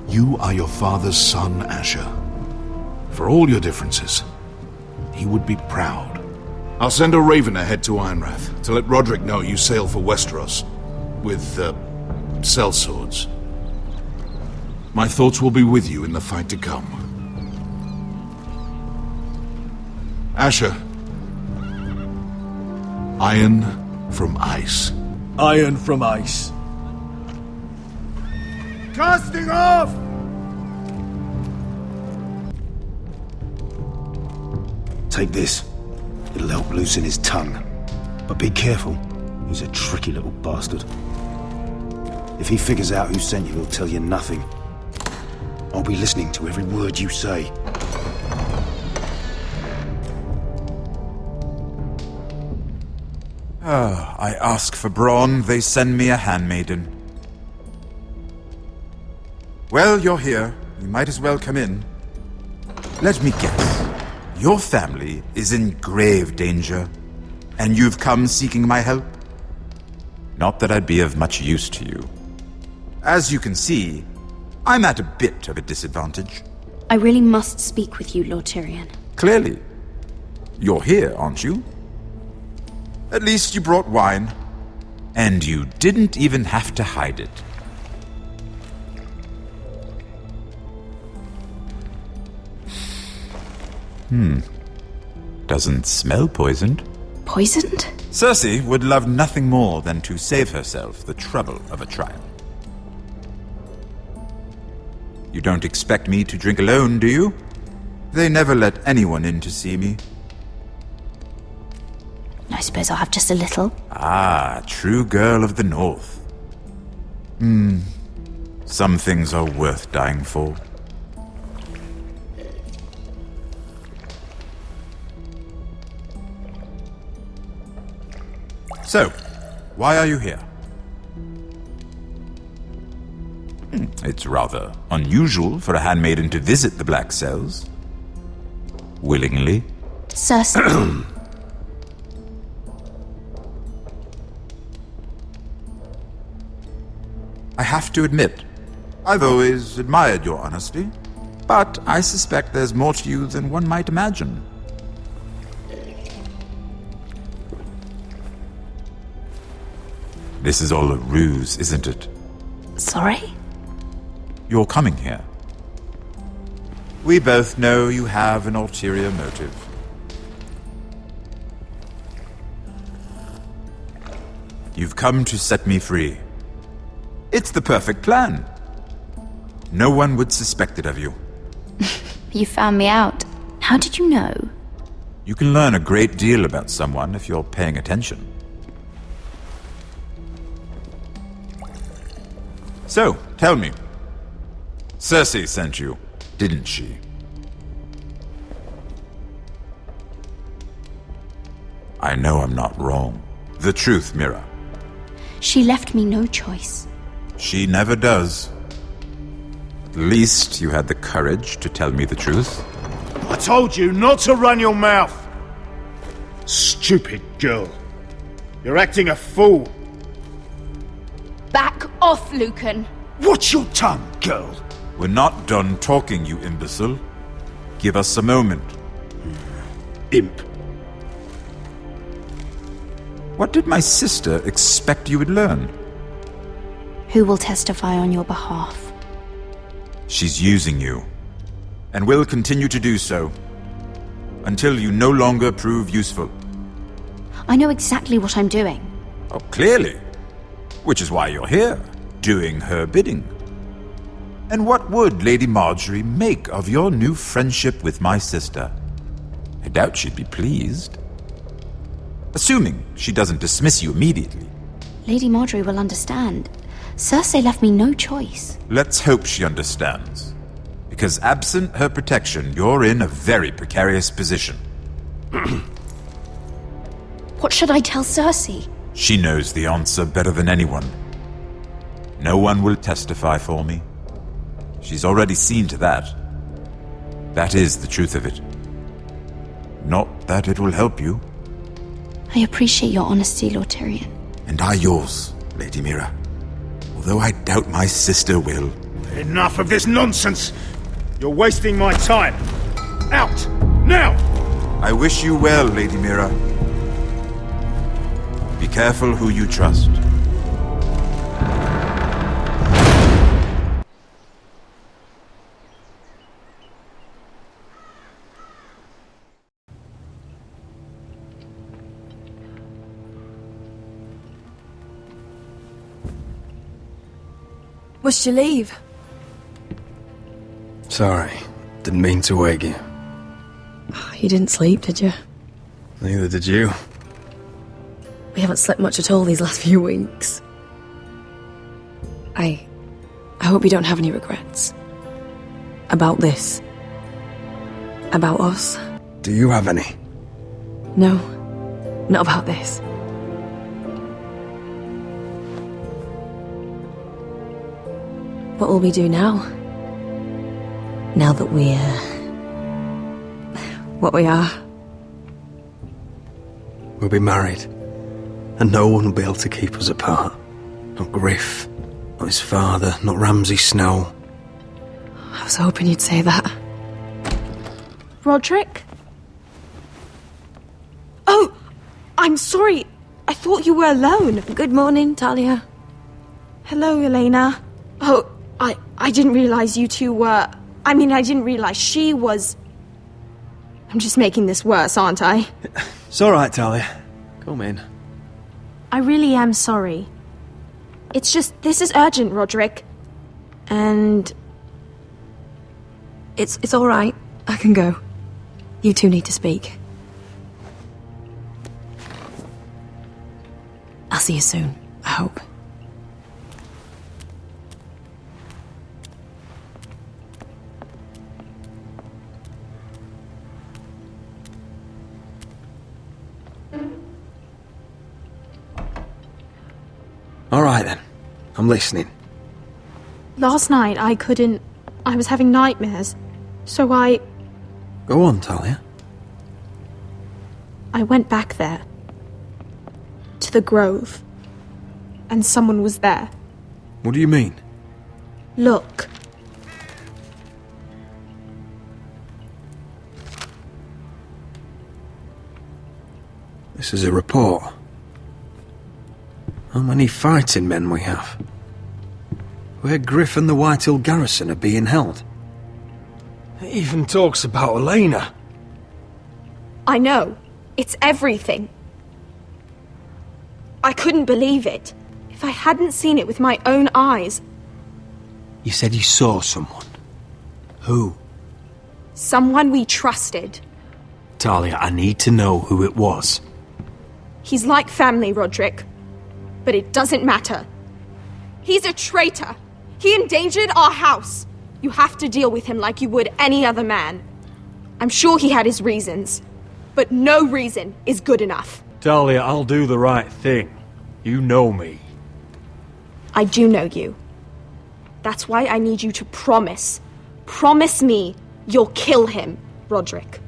You are your father's son, Asher. For all your differences, he would be proud. I'll send a raven ahead to Ironrath to let Roderick know you sail for Westeros with, sellswords. My thoughts will be with you in the fight to come. Asher. Iron from ice. Iron from ice. Casting off! Take this. It'll help loosen his tongue. But be careful. He's a tricky little bastard. If he figures out who sent you, he'll tell you nothing. I'll be listening to every word you say. I ask for brawn, they send me a handmaiden. Well, you're here. You might as well come in. Let me guess. Your family is in grave danger, and you've come seeking my help? Not that I'd be of much use to you. As you can see, I'm at a bit of a disadvantage. I really must speak with you, Lord Tyrion. Clearly. You're here, aren't you? At least you brought wine. And you didn't even have to hide it. Doesn't smell poisoned. Poisoned? Cersei would love nothing more than to save herself the trouble of a trial. You don't expect me to drink alone, do you? They never let anyone in to see me. I suppose I'll have just a little. Ah, true girl of the North. Some things are worth dying for. So, why are you here? It's rather unusual for a handmaiden to visit the Black Cells. Willingly. Cersei. I have to admit, I've always admired your honesty. But I suspect there's more to you than one might imagine. This is all a ruse, isn't it? Sorry? You're coming here. We both know you have an ulterior motive. You've come to set me free. It's the perfect plan. No one would suspect it of you. You found me out. How did you know? You can learn a great deal about someone if you're paying attention. So, tell me. Cersei sent you, didn't she? I know I'm not wrong. The truth, Mira. She left me no choice. She never does. At least you had the courage to tell me the truth. I told you not to run your mouth! Stupid girl. You're acting a fool. Back off, Lucan. Watch your tongue, girl. We're not done talking, you imbecile. Give us a moment. Imp. What did my sister expect you would learn? Who will testify on your behalf? She's using you, and will continue to do so, until you no longer prove useful. I know exactly what I'm doing. Oh, clearly. Which is why you're here, doing her bidding. And what would Lady Marjorie make of your new friendship with my sister? I doubt she'd be pleased. Assuming she doesn't dismiss you immediately. Lady Marjorie will understand. Cersei left me no choice. Let's hope she understands. Because absent her protection, you're in a very precarious position. What should I tell Cersei? She knows the answer better than anyone. No one will testify for me. She's already seen to that. That is the truth of it. Not that it will help you. I appreciate your honesty, Lord Tyrion. And I yours, Lady Mira. Although I doubt my sister will. Enough of this nonsense! You're wasting my time! Out! Now! I wish you well, Lady Mira. Be careful who you trust. Must you leave? Sorry, didn't mean to wake you. You didn't sleep, did you? Neither did you. We haven't slept much at all these last few weeks. I hope you don't have any regrets. About this. About us. Do you have any? No, not about this. What will we do now? Now that we're... what we are? We'll be married. And no one will be able to keep us apart. Not Griff, not his father, not Ramsay Snow. I was hoping you'd say that. Roderick? Oh! I'm sorry. I thought you were alone. Good morning, Talia. Hello, Elena. Oh, I didn't realize you two were... I mean, I didn't realize she was... I'm just making this worse, aren't I? It's alright, Talia. Come in. I really am sorry. It's just, this is urgent, Roderick. And... It's alright. I can go. You two need to speak. I'll see you soon, I hope. Alright then. I'm listening. Last night, I was having nightmares. So I Go on, Talia. went back there. To the grove. And someone was there. What do you mean? Look. This is a report. How many fighting men we have? Where Griff and the Whitehill garrison are being held. It even talks about Elena. I know. It's everything. I couldn't believe it. If I hadn't seen it with my own eyes. You said you saw someone. Who? Someone we trusted. Talia, I need to know who it was. He's like family, Roderick. But it doesn't matter. He's a traitor. He endangered our house. You have to deal with him like you would any other man. I'm sure he had his reasons. But no reason is good enough. Talia, I'll do the right thing. You know me. I do know you. That's why I need you to promise. Promise me you'll kill him, Roderick.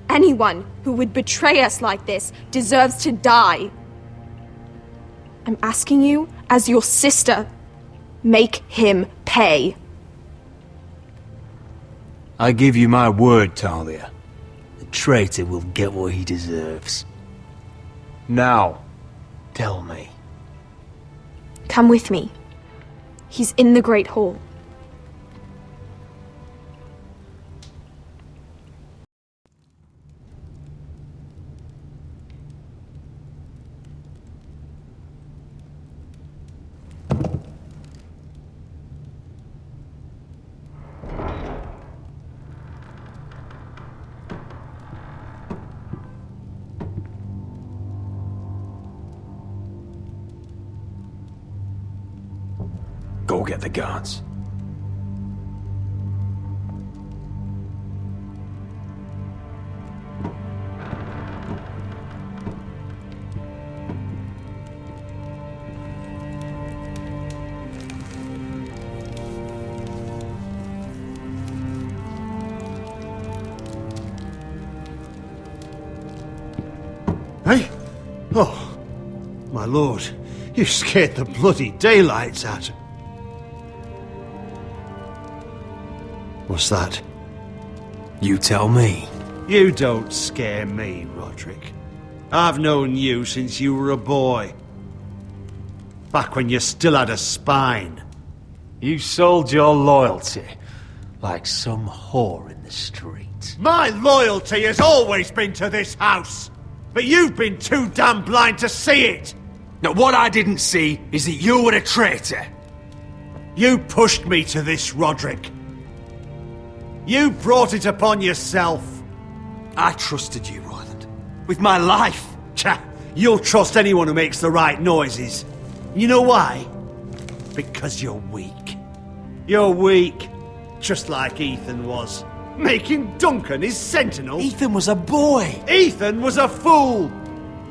Anyone who would betray us like this deserves to die. I'm asking you, as your sister, make him pay. I give you my word, Talia. The traitor will get what he deserves. Now, tell me. Come with me. He's in the Great Hall. Go get the guards. Hey? Oh, my lord, you scared the bloody daylights out. What's that? You tell me. You don't scare me, Roderick. I've known you since you were a boy. Back when you still had a spine. You sold your loyalty like some whore in the street. My loyalty has always been to this house. But you've been too damn blind to see it. Now, what I didn't see is that you were a traitor. You pushed me to this, Roderick. You brought it upon yourself. I trusted you, Royland. With my life. Cha, you'll trust anyone who makes the right noises. You know why? Because you're weak. You're weak. Just like Ethan was. Making Duncan his sentinel. Ethan was a boy. Ethan was a fool.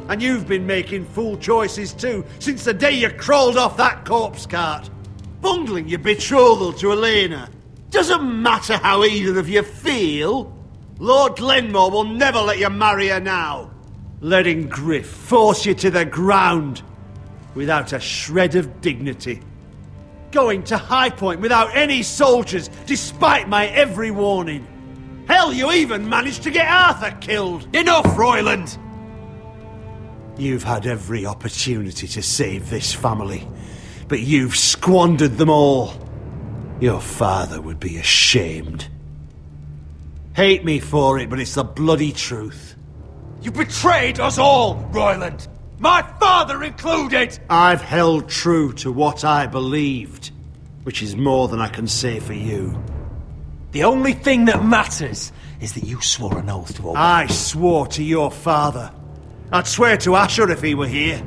And you've been making fool choices too, since the day you crawled off that corpse cart. Bungling your betrothal to Elena. Doesn't matter how either of you feel. Lord Glenmore will never let you marry her now. Letting Griff force you to the ground without a shred of dignity. Going to High Point without any soldiers, despite my every warning. Hell, you even managed to get Arthur killed. Enough, Royland! You've had every opportunity to save this family, but you've squandered them all. Your father would be ashamed. Hate me for it, but it's the bloody truth. You betrayed us all, Royland! My father included! I've held true to what I believed, which is more than I can say for you. The only thing that matters is that you swore an oath to obey. I swore to your father. I'd swear to Asher if he were here.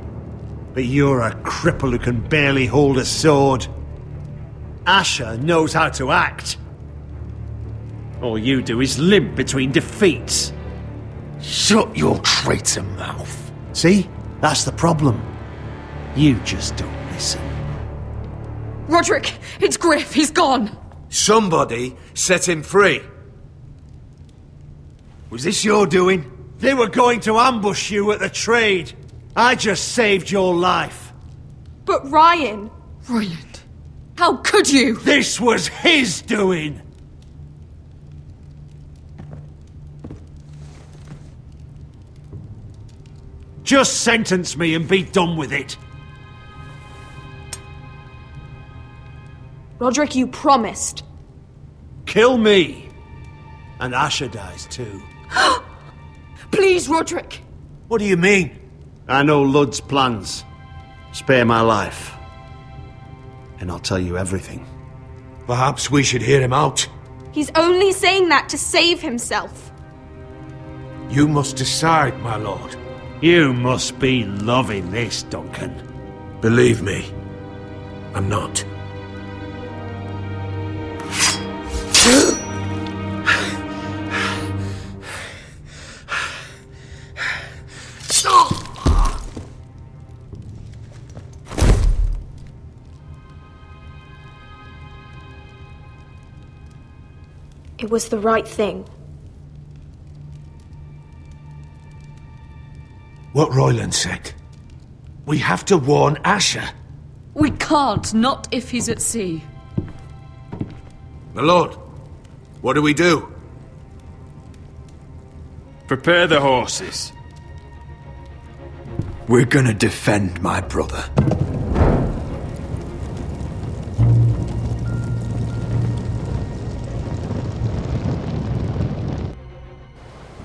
But you're a cripple who can barely hold a sword. Asher knows how to act. All you do is limp between defeats. Shut your traitor mouth. See? That's the problem. You just don't listen. Roderick, it's Griff. He's gone. Somebody set him free. Was this your doing? They were going to ambush you at the trade. I just saved your life. But Ryan... Royland, how could you? This was his doing. Just sentence me and be done with it. Roderick, you promised. Kill me. And Asher dies too. Please, Roderick! What do you mean? I know Lud's plans. Spare my life. And I'll tell you everything. Perhaps we should hear him out. He's only saying that to save himself. You must decide, my lord. You must be loving this, Duncan. Believe me, I'm not. It was the right thing. What Royland said. We have to warn Asher. We can't, not if he's at sea. My lord, what do we do? Prepare the horses. We're gonna defend my brother.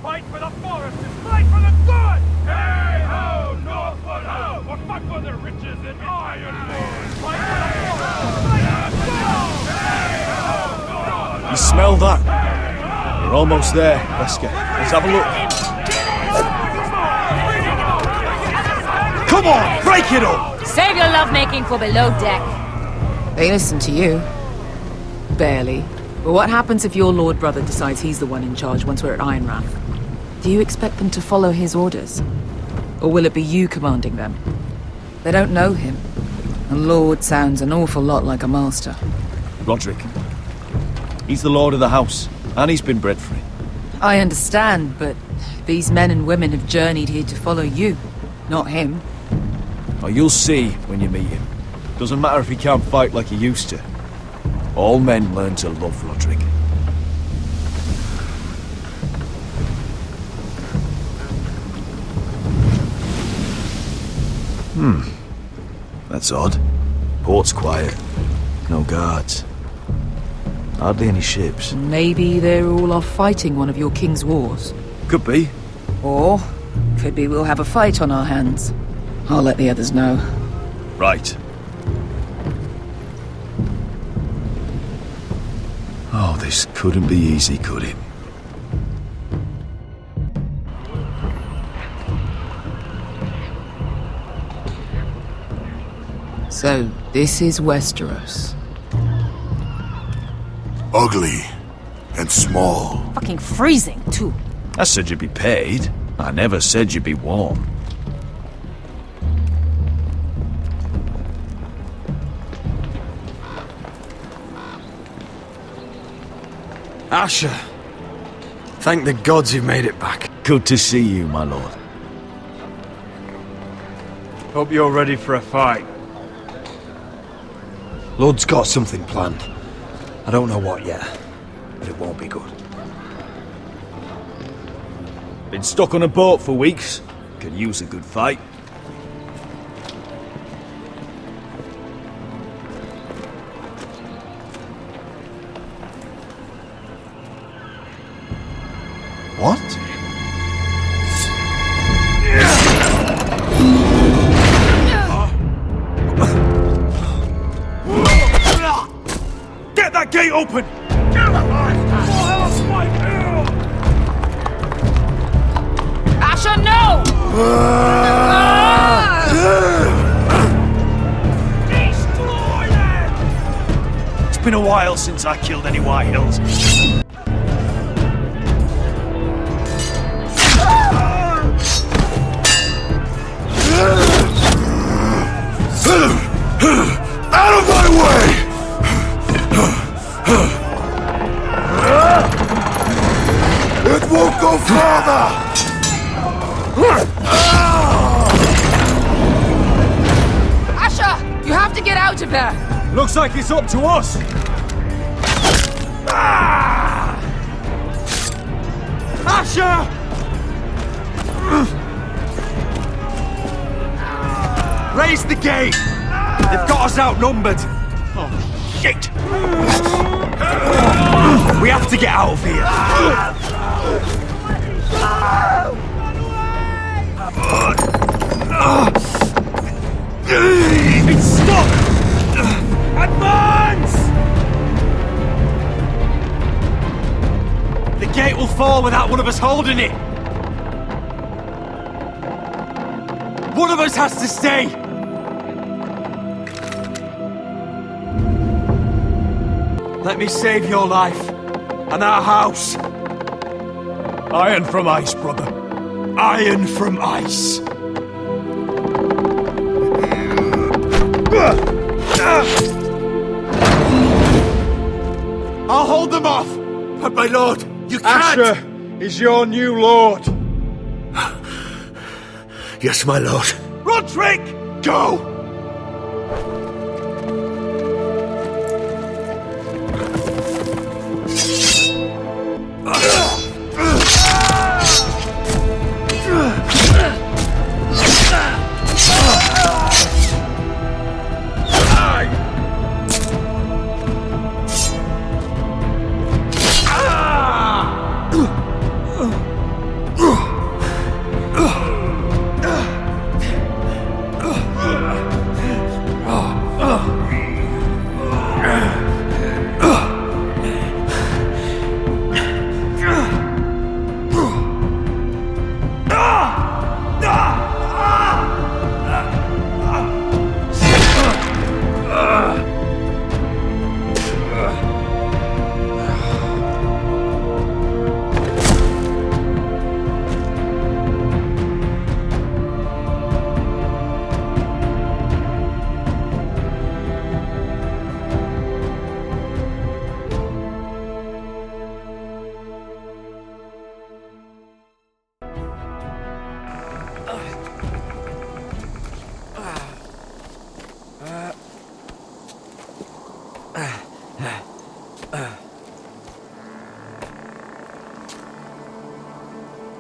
Fight for the Forresters! Fight for the good! Hey ho, Northwood ho! Or fight for the riches and iron lords! Fight for the Forresters! You smell that? We're almost there, Wesker. Let's have a look. Come on, break it up! Save your lovemaking for below deck. They listen to you. Barely. But what happens if your lord brother decides he's the one in charge once we're at Ironrath? Do you expect them to follow his orders? Or will it be you commanding them? They don't know him. And lord sounds an awful lot like a master. Roderick. He's the lord of the house, and he's been bred for it. I understand, but these men and women have journeyed here to follow you, not him. Oh, you'll see when you meet him. Doesn't matter if he can't fight like he used to. All men learn to love Roderick. That's odd. Port's quiet. No guards. Hardly any ships. Maybe they're all off fighting one of your king's wars. Could be. Or could be we'll have a fight on our hands. I'll let the others know. Right. Oh, this couldn't be easy, could it? So, this is Westeros. Ugly and small. Fucking freezing, too. I said you'd be paid. I never said you'd be warm. Asher! Thank the gods you've made it back. Good to see you, my lord. Hope you're ready for a fight. Lord's got something planned. I don't know what yet, but it won't be good. Been stuck on a boat for weeks. Could use a good fight. What? Get that gate open! Asher, no! It's been a while since I killed any White Hills. Out of my way! It won't go farther! Asher! You have to get out of there! Looks like it's up to us! Asher! Raise the gate! They've got us outnumbered! Oh, shit! We have to get out of here! It's stuck! Advance! The gate will fall without one of us holding it! One of us has to stay! Let me save your life and our house. Iron from ice, brother. Iron from ice. I'll hold them off, but my lord, you can't! Asher is your new lord. Yes, my lord. Roderick! Go!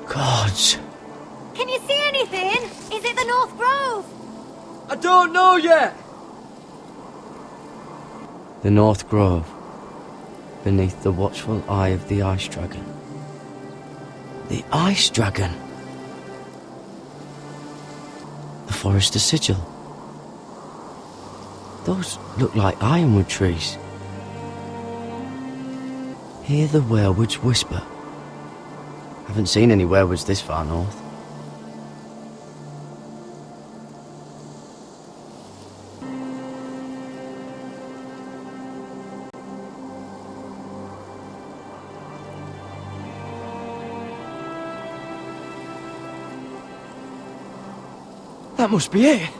Gods. Can you see anything? Is it the North Grove? I don't know yet! The North Grove, beneath the watchful eye of the Ice Dragon. The Ice Dragon? The Forrester sigil. Those look like ironwood trees. Hear the werewoods whisper. Haven't seen any werewoods this far north. That must be it.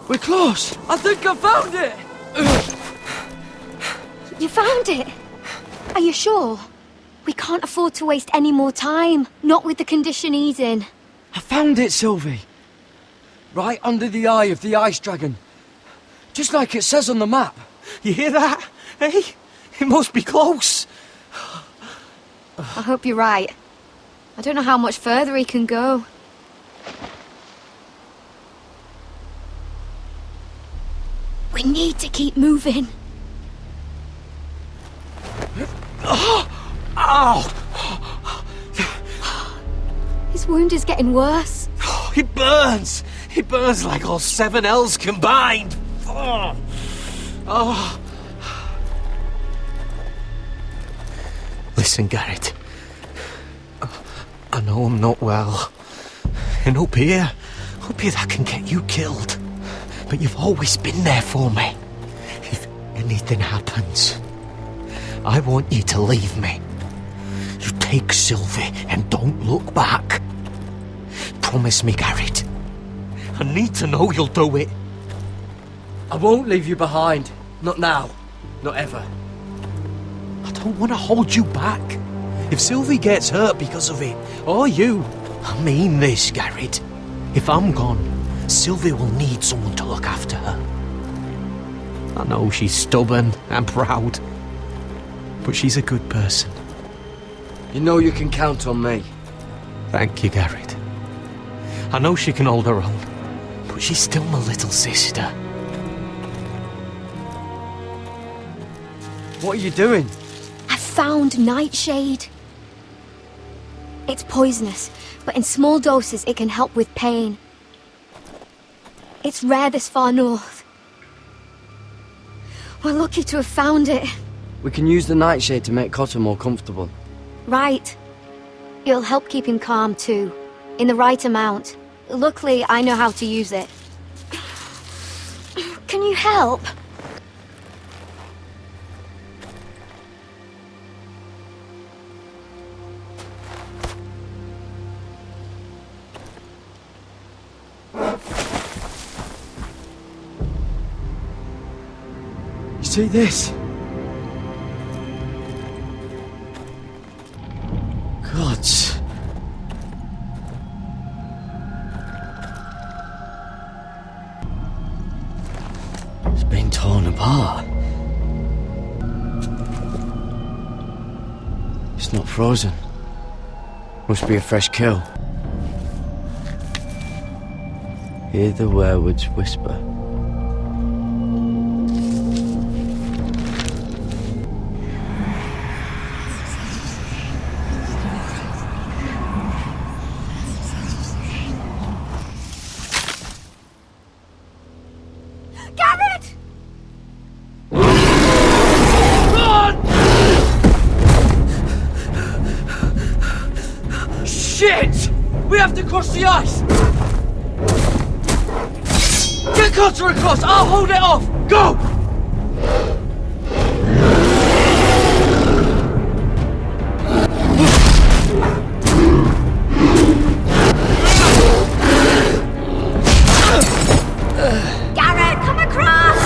We're close. I think I found it. You found it? Are you sure? We can't afford to waste any more time. Not with the condition he's in. I found it, Sylvie. Right under the eye of the Ice Dragon. Just like it says on the map. You hear that? Hey? It must be close. I hope you're right. I don't know how much further he can go. We need to keep moving. Ow! His wound is getting worse. It burns! It burns like all 7 L's combined! Oh. Listen, Garrett. I know I'm not well. And up here that can get you killed. But you've always been there for me. If anything happens, I want you to leave me. You take Sylvie and don't look back. Promise me, Garrett. I need to know you'll do it. I won't leave you behind. Not now. Not ever. I don't want to hold you back. If Sylvie gets hurt because of it, or you, I mean this, Garrett. If I'm gone, Sylvie will need someone to look after her. I know she's stubborn and proud, but she's a good person. You know you can count on me. Thank you, Garrett. I know she can hold her own, but but she's still my little sister. What are you doing? I found nightshade. It's poisonous, but in small doses it can help with pain. It's rare this far north. We're lucky to have found it. We can use the nightshade to make Cotter more comfortable. Right. It'll help keep him calm too, in the right amount. Luckily, I know how to use it. Can you help? You see this? Gods. It's been torn apart. It's not frozen. Must be a fresh kill. Hear the werewolves whisper. Shit! We have to cross the ice! Get Cotter across! I'll hold it off! Go! Garrett, come across!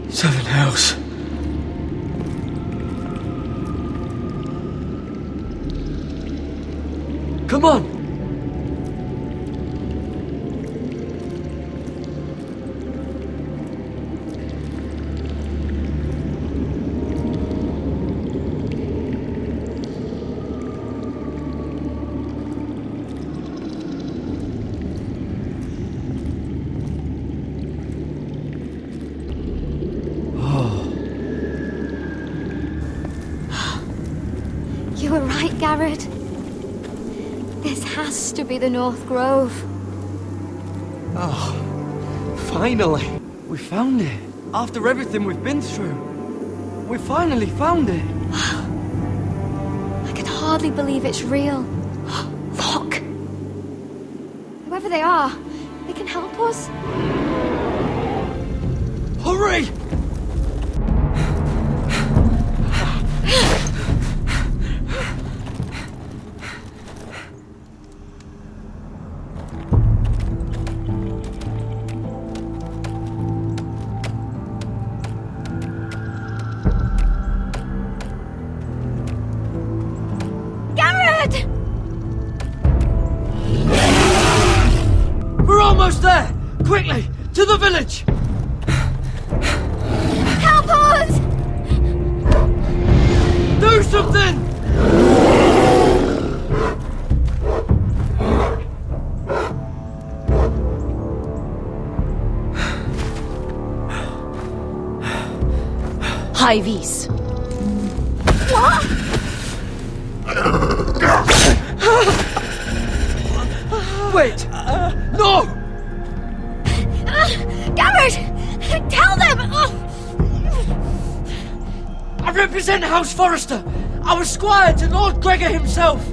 Seven hells. Come on! You were right, Garrett. This has to be the North Grove. Oh, finally! We found it. After everything we've been through. We finally found it. I can hardly believe it's real. Look! Whoever they are, they can help us. Hurry! Garrett! We're almost there! Quickly, to the village! Help us! Do something! Hy-Vee. What? Wait! No! Garrett! Tell them! I represent House Forrester! I was squire to Lord Gregor himself!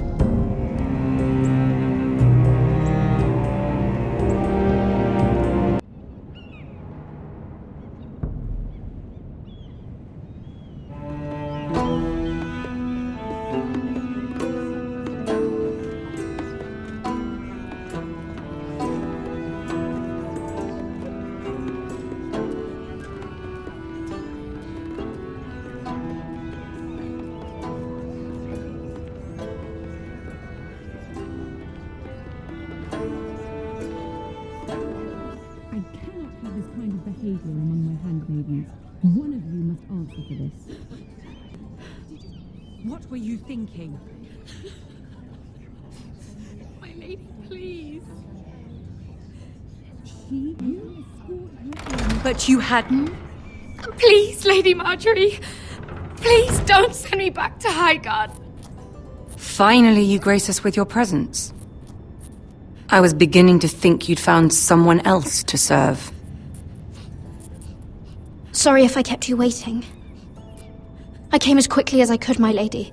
behavior among my handmaidens. One of you must answer for this. What were you thinking? My lady, please. But you hadn't? Please, Lady Marjorie. Please don't send me back to Highgarden. Finally, you grace us with your presence. I was beginning to think you'd found someone else to serve. Sorry if I kept you waiting. I came as quickly as I could, my lady.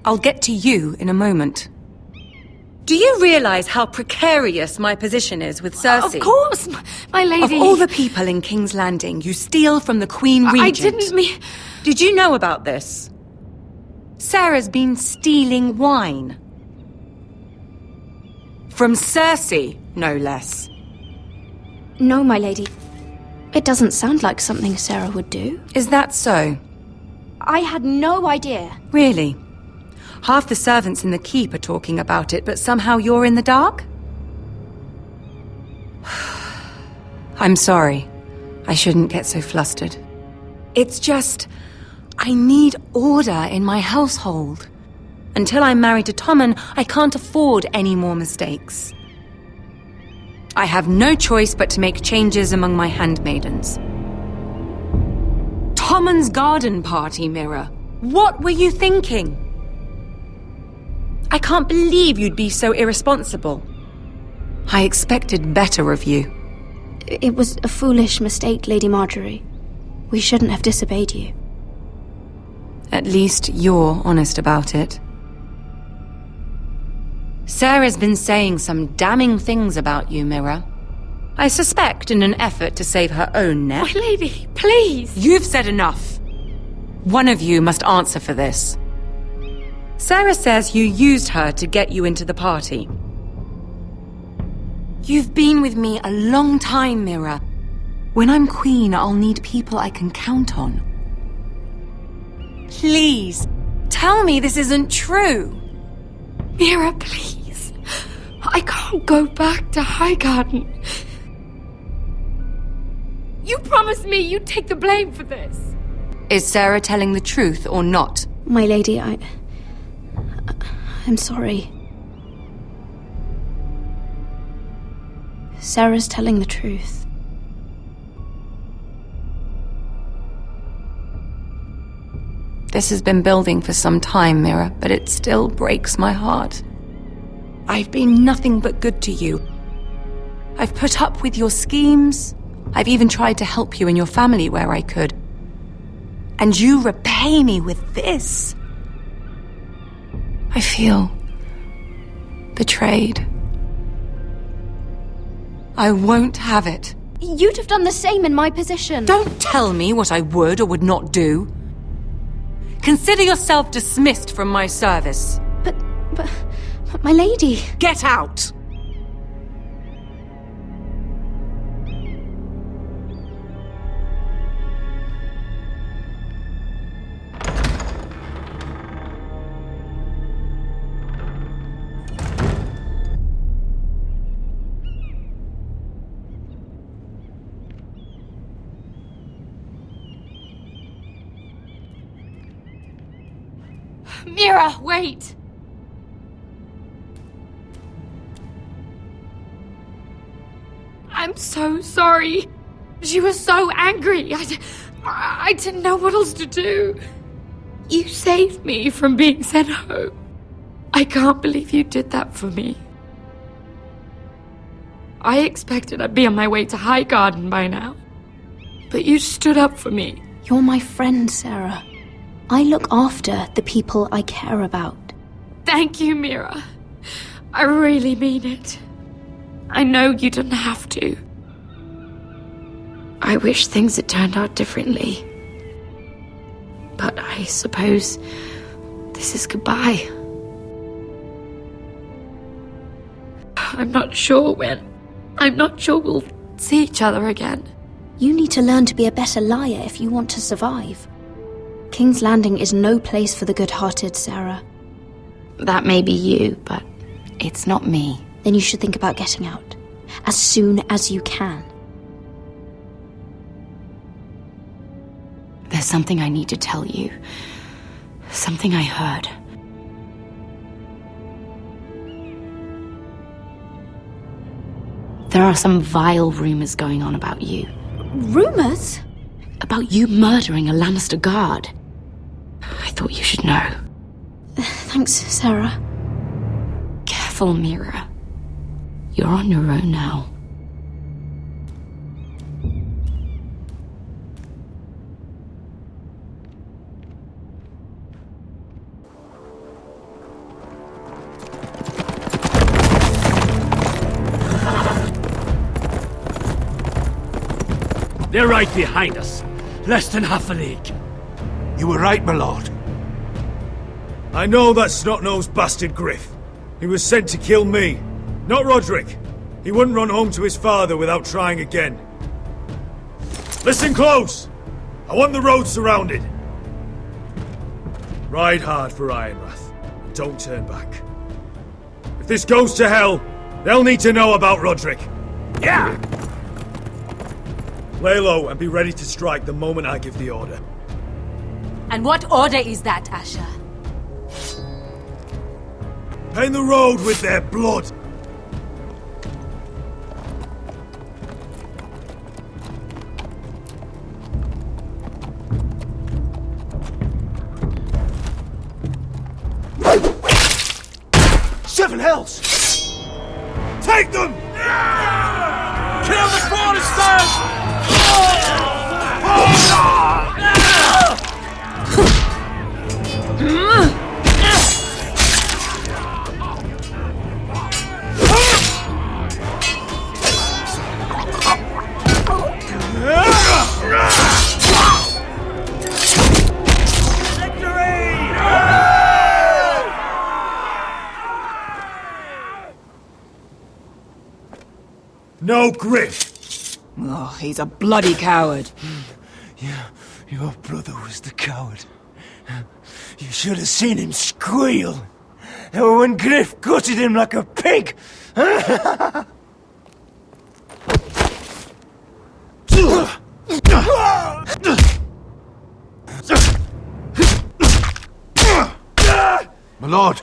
I'll get to you in a moment. Do you realize how precarious my position is with Cersei? Of course, my lady. Of all the people in King's Landing, you steal from the Queen Regent. I didn't mean... Did you know about this? Sarah's been stealing wine. From Cersei, no less. No, my lady. It doesn't sound like something Sarah would do. Is that so? I had no idea. Really? Half the servants in the keep are talking about it, but somehow you're in the dark? I'm sorry. I shouldn't get so flustered. It's just... I need order in my household. Until I'm married to Tommen, I can't afford any more mistakes. I have no choice but to make changes among my handmaidens. Tommen's garden party, Mira. What were you thinking? I can't believe you'd be so irresponsible. I expected better of you. It was a foolish mistake, Lady Marjorie. We shouldn't have disobeyed you. At least you're honest about it. Sarah's been saying some damning things about you, Mira. I suspect in an effort to save her own neck. My lady, please! You've said enough. One of you must answer for this. Sarah says you used her to get you into the party. You've been with me a long time, Mira. When I'm queen, I'll need people I can count on. Please, tell me this isn't true. Mira, please. I can't go back to Highgarden. You promised me you'd take the blame for this. Is Sarah telling the truth or not? My lady, I'm sorry. Sarah's telling the truth. This has been building for some time, Mira, but it still breaks my heart. I've been nothing but good to you. I've put up with your schemes. I've even tried to help you and your family where I could. And you repay me with this. I feel betrayed. I won't have it. You'd have done the same in my position. Don't tell me what I would or would not do. Consider yourself dismissed from my service. But my lady... Get out! Mira, wait! I'm so sorry. She was so angry. I didn't know what else to do. You saved me from being sent home. I can't believe you did that for me. I expected I'd be on my way to Highgarden by now. But you stood up for me. You're my friend, Sarah. I look after the people I care about. Thank you, Mira. I really mean it. I know you didn't have to. I wish things had turned out differently. But I suppose this is goodbye. I'm not sure when. I'm not sure we'll see each other again. You need to learn to be a better liar if you want to survive. King's Landing is no place for the good-hearted, Sarah. That may be you, but it's not me. Then you should think about getting out. As soon as you can. something I need to tell you. Something I heard. There are some vile rumors going on about you. Rumors? About you murdering a Lannister guard. I thought you should know. Thanks, Sarah. Careful, Mira. You're on your own now. They're right behind us. Less than half a league. You were right, my lord. I know that snot-nosed bastard Griff. He was sent to kill me, not Roderick. He wouldn't run home to his father without trying again. Listen close! I want the road surrounded. Ride hard for Ironrath, and don't turn back. If this goes to hell, they'll need to know about Roderick. Yeah! Lay low and be ready to strike the moment I give the order. And what order is that, Asher? Paint the road with their blood. Seven hells! Take them! Kill the Forresters! No Griff! Oh, he's a bloody coward. Yeah, your brother was the coward. You should have seen him squeal. When Griff gutted him like a pig. My lord.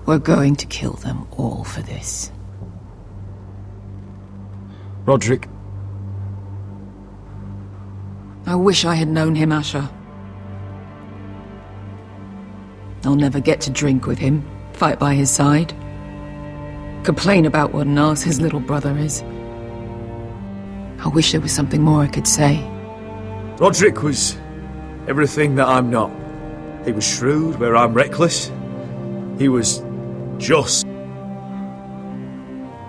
We're going to kill them all for this. Roderick. I wish I had known him, Asher. I'll never get to drink with him, fight by his side, complain about what an arse his little brother is. I wish there was something more I could say. Roderick was everything that I'm not. He was shrewd where I'm reckless. He was just.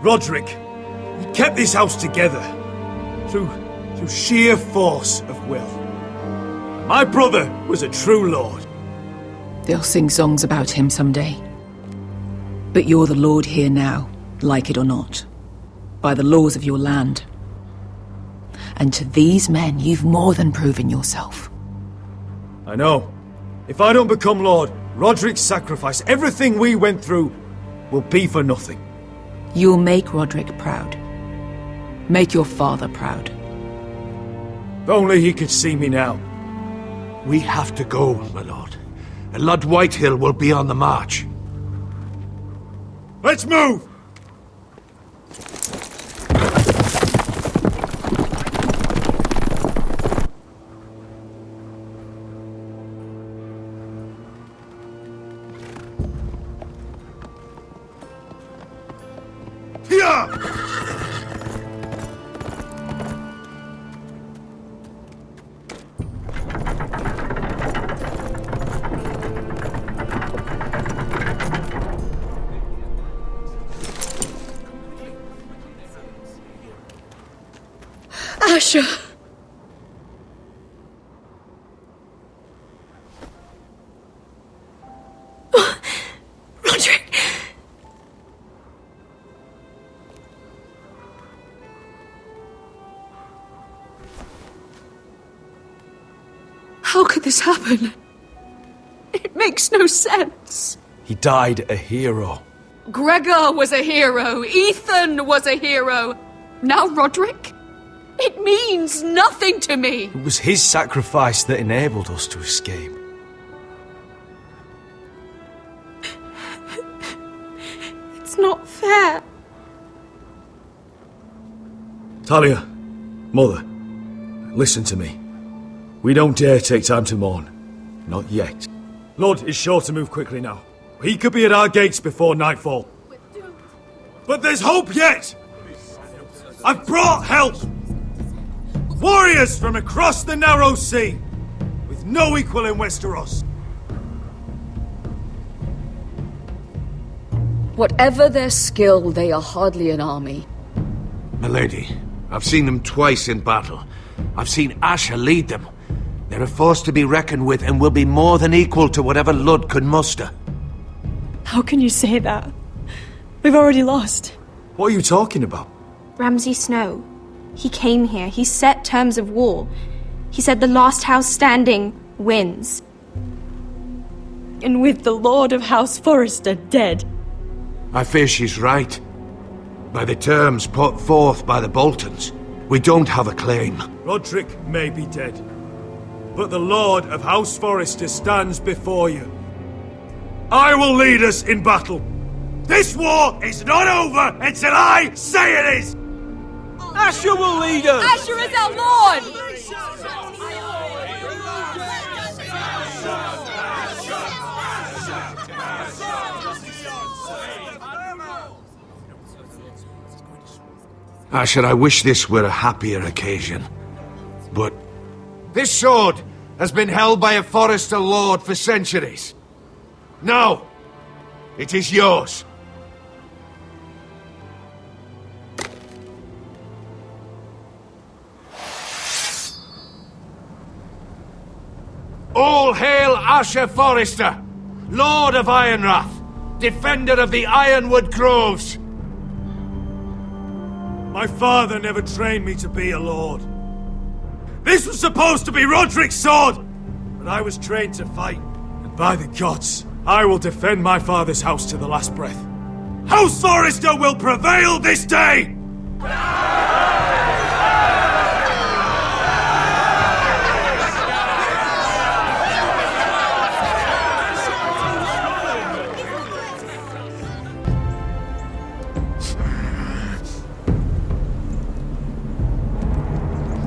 Roderick, he kept this house together through sheer force of will. My brother was a true lord. They'll sing songs about him someday. But you're the lord here now, like it or not, by the laws of your land. And to these men, you've more than proven yourself. I know. If I don't become lord, Roderick's sacrifice, everything we went through, will be for nothing. You'll make Roderick proud. Make your father proud. If only he could see me now. We have to go, my lord. And Lord Whitehill will be on the march. Let's move! Asher! Roderick! How could this happen? It makes no sense. He died a hero. Gregor was a hero. Ethan was a hero. Now Roderick? It means nothing to me. It was his sacrifice that enabled us to escape. It's not fair. Talia, Mother, listen to me. We don't dare take time to mourn. Not yet. Lord is sure to move quickly now. He could be at our gates before nightfall. But there's hope yet! I've brought help! Warriors from across the narrow sea, with no equal in Westeros. Whatever their skill, they are hardly an army. Milady, I've seen them twice in battle. I've seen Asher lead them. They're a force to be reckoned with and will be more than equal to whatever Lud could muster. How can you say that? We've already lost. What are you talking about? Ramsay Snow. He came here. He set terms of war. He said the last house standing wins. And with the Lord of House Forrester dead. I fear she's right. By the terms put forth by the Boltons, we don't have a claim. Roderick may be dead, but the Lord of House Forrester stands before you. I will lead us in battle. This war is not over until I say it is! Asher will lead us! Asher is our lord! Asher, I wish this were a happier occasion. But this sword has been held by a Forrester lord for centuries. Now, it is yours. All hail Asher Forrester, Lord of Ironrath, defender of the Ironwood Groves. My father never trained me to be a lord. This was supposed to be Roderick's sword, but I was trained to fight. And by the gods, I will defend my father's house to the last breath. House Forrester will prevail this day!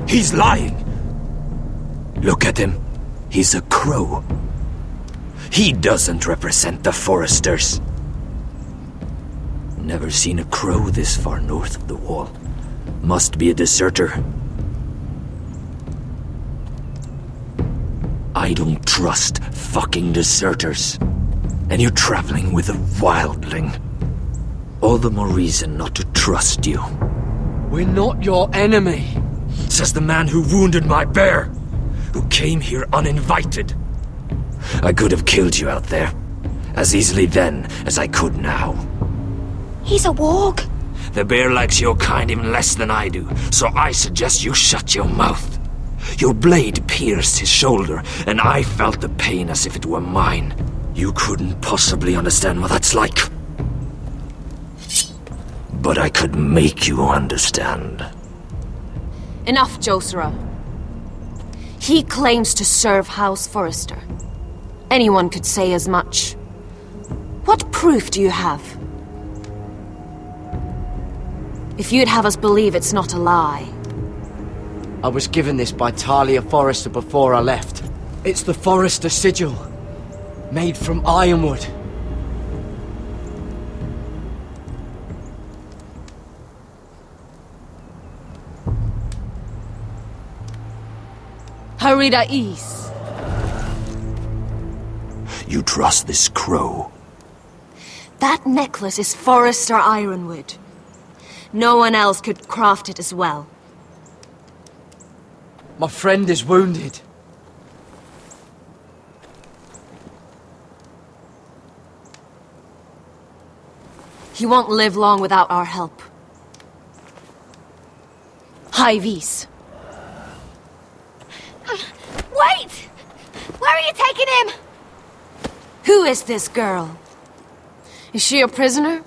He's lying! Look at him. He's a crow. He doesn't represent the Forresters. Never seen a crow this far north of the wall. Must be a deserter. I don't trust fucking deserters. And you're traveling with a wildling. All the more reason not to trust you. We're not your enemy. Says the man who wounded my bear, who came here uninvited. I could have killed you out there, as easily then as I could now. He's a warg. The bear likes your kind even less than I do, so I suggest you shut your mouth. Your blade pierced his shoulder, and I felt the pain as if it were mine. You couldn't possibly understand what that's like. But I could make you understand. Enough, Josera. He claims to serve House Forrester. Anyone could say as much. What proof do you have? If you'd have us believe it's not a lie. I was given this by Talia Forrester before I left. It's the Forrester sigil, made from ironwood. Harida East. You trust this crow? That necklace is Forrester ironwood. No one else could craft it as well. My friend is wounded. He won't live long without our help. High Vis. Wait! Who is this girl? Is she a prisoner?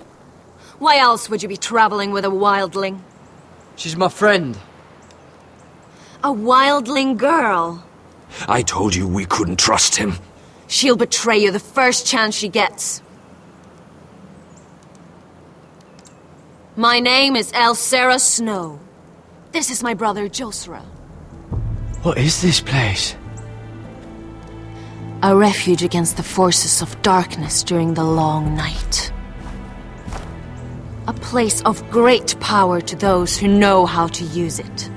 Why else would you be traveling with a wildling? She's my friend. A wildling girl? I told you we couldn't trust him. She'll betray you the first chance she gets. My name is Elsera Snow. This is my brother Josra. What is this place? A refuge against the forces of darkness during the long night. A place of great power to those who know how to use it.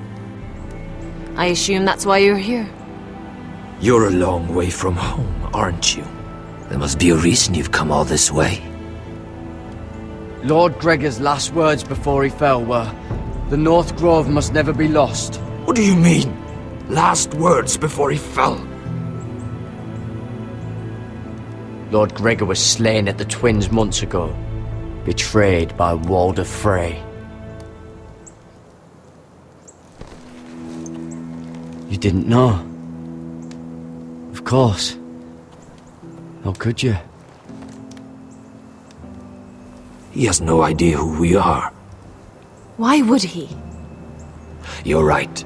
I assume that's why you're here. You're a long way from home, aren't you? There must be a reason you've come all this way. Lord Gregor's last words before he fell were, "The North Grove must never be lost." What do you mean? Last words before he fell? Lord Gregor was slain at the Twins months ago, betrayed by Walder Frey. You didn't know? Of course. How could you? He has no idea who we are. Why would he? You're right.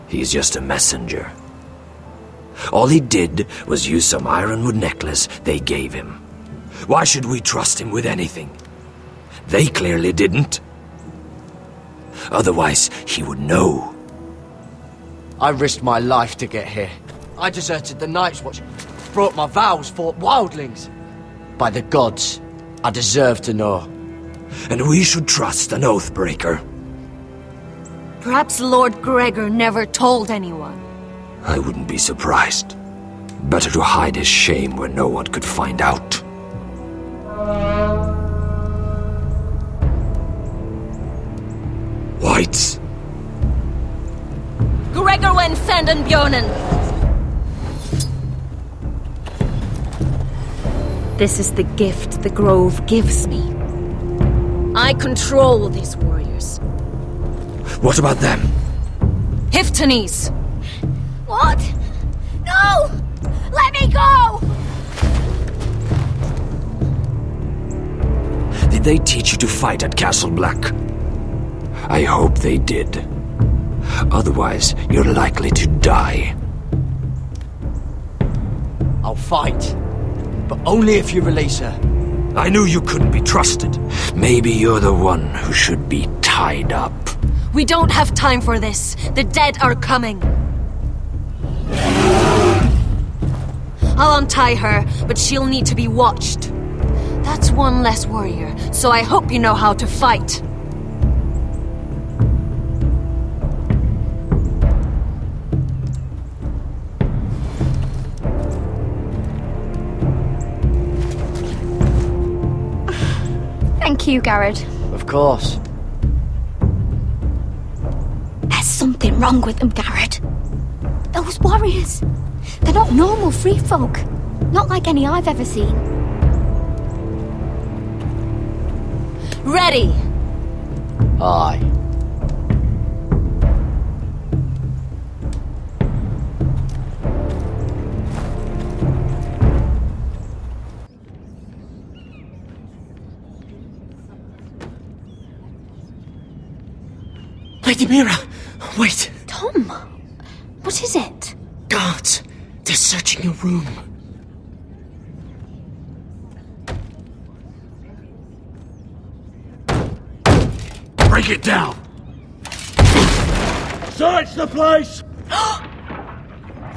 He's just a messenger. All he did was use some ironwood necklace they gave him. Why should we trust him with anything? They clearly didn't. Otherwise, he would know. I risked my life to get here. I deserted the Night's Watch, broke my vows, fought wildlings. By the gods, I deserve to know. And we should trust an oathbreaker. Perhaps Lord Gregor never told anyone. I wouldn't be surprised. Better to hide his shame where no one could find out. Whites. Gregor wen fenden bjonen. This is the gift the Grove gives me. I control these warriors. What about them? Hiftanes! What? No! Let me go! Did they teach you to fight at Castle Black? I hope they did. Otherwise, you're likely to die. I'll fight. But only if you release her. I knew you couldn't be trusted. Maybe you're the one who should be tied up. We don't have time for this. The dead are coming. I'll untie her, but she'll need to be watched. That's one less warrior, so I hope you know how to fight. Thank you, Garrod. Of course. There's something wrong with them, Garrod. Those warriors. They're not normal free folk. Not like any I've ever seen. Ready! Aye. Lady Mira, wait. Tom, what is it? Guards, they're searching your room. Break it down! Search the place!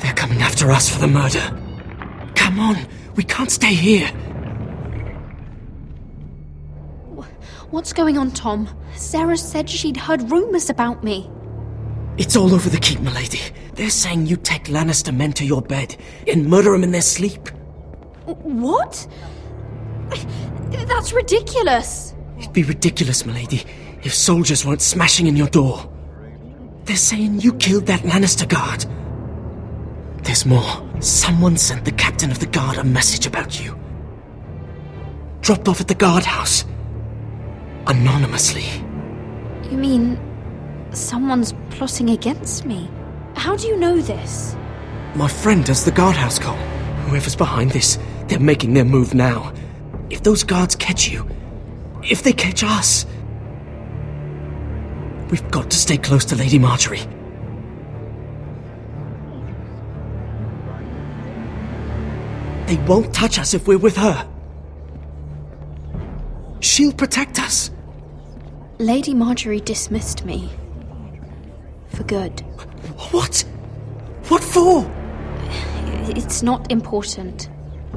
They're coming after us for the murder. Come on, we can't stay here. What's going on, Tom? Sarah said she'd heard rumors about me. It's all over the keep, milady. They're saying you take Lannister men to your bed and murder them in their sleep. What? That's ridiculous. It'd be ridiculous, milady, if soldiers weren't smashing in your door. They're saying you killed that Lannister guard. There's more. Someone sent the captain of the guard a message about you. Dropped off at the guardhouse. Anonymously. You mean someone's plotting against me? How do you know this? My friend does the guardhouse call. Whoever's behind this, they're making their move now. If those guards catch you, if they catch us, we've got to stay close to Lady Marjorie. They won't touch us if we're with her. She'll protect us. Lady Marjorie dismissed me. For good. What? What for? It's not important.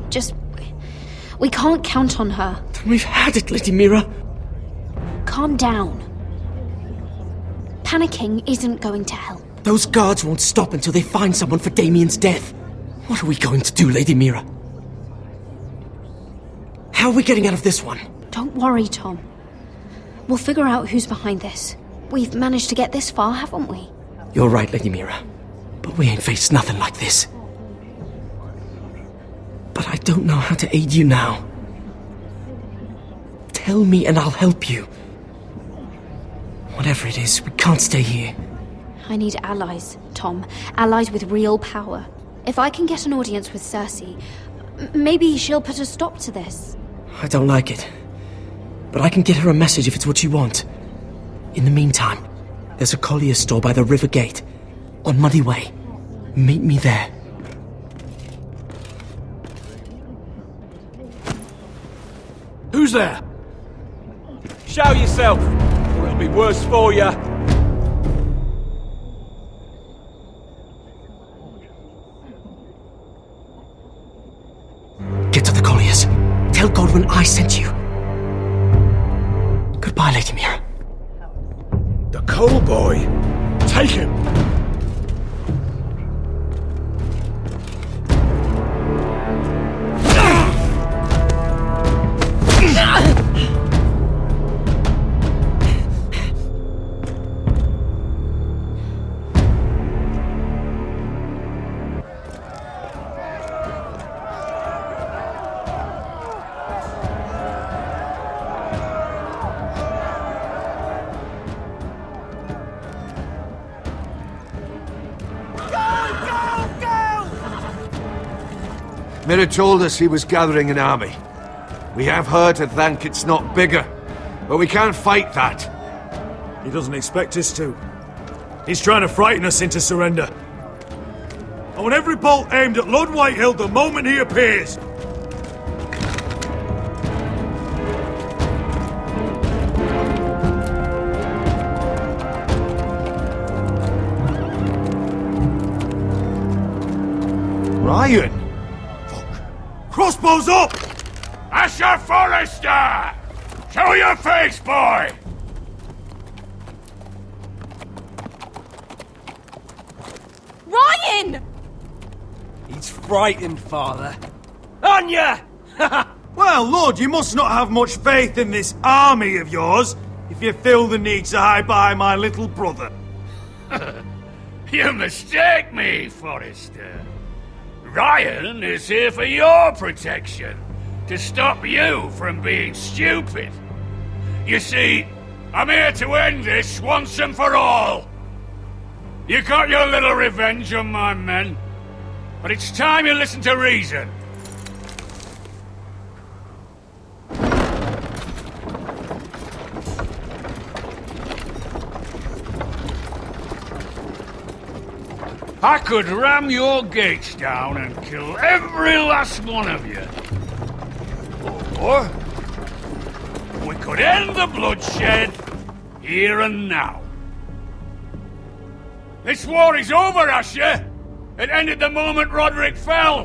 Just... we can't count on her. Then we've had it, Lady Mira. Calm down. Panicking isn't going to help. Those guards won't stop until they find someone for Damien's death. What are we going to do, Lady Mira? How are we getting out of this one? Don't worry, Tom. We'll figure out who's behind this. We've managed to get this far, haven't we? You're right, Lady Mira. But we ain't faced nothing like this. But I don't know how to aid you now. Tell me and I'll help you. Whatever it is, we can't stay here. I need allies, Tom. Allies with real power. If I can get an audience with Cersei, maybe she'll put a stop to this. I don't like it. But I can get her a message if it's what you want. In the meantime, there's a collier's store by the river gate. On Muddy Way. Meet me there. Who's there? Show yourself, or it'll be worse for you. Get to the colliers. Tell Godwin I sent you. Goodbye, Lady Mira. The coal boy. Take him. Mira told us he was gathering an army. We have her to thank it's not bigger, but we can't fight that. He doesn't expect us to. He's trying to frighten us into surrender. I want every bolt aimed at Lord Whitehill the moment he appears. Ryan! Crossbows up! Asher Forrester! Show your face, boy! Ryan! He's frightened, father. On ya! Well, Lord, you must not have much faith in this army of yours if you feel the need to hide behind my little brother. You mistake me, Forrester. Ryan is here for your protection, to stop you from being stupid. You see, I'm here to end this once and for all. You got your little revenge on my men, but it's time you listen to reason. I could ram your gates down and kill every last one of you. Or we could end the bloodshed here and now. This war is over, Asher. It ended the moment Roderick fell.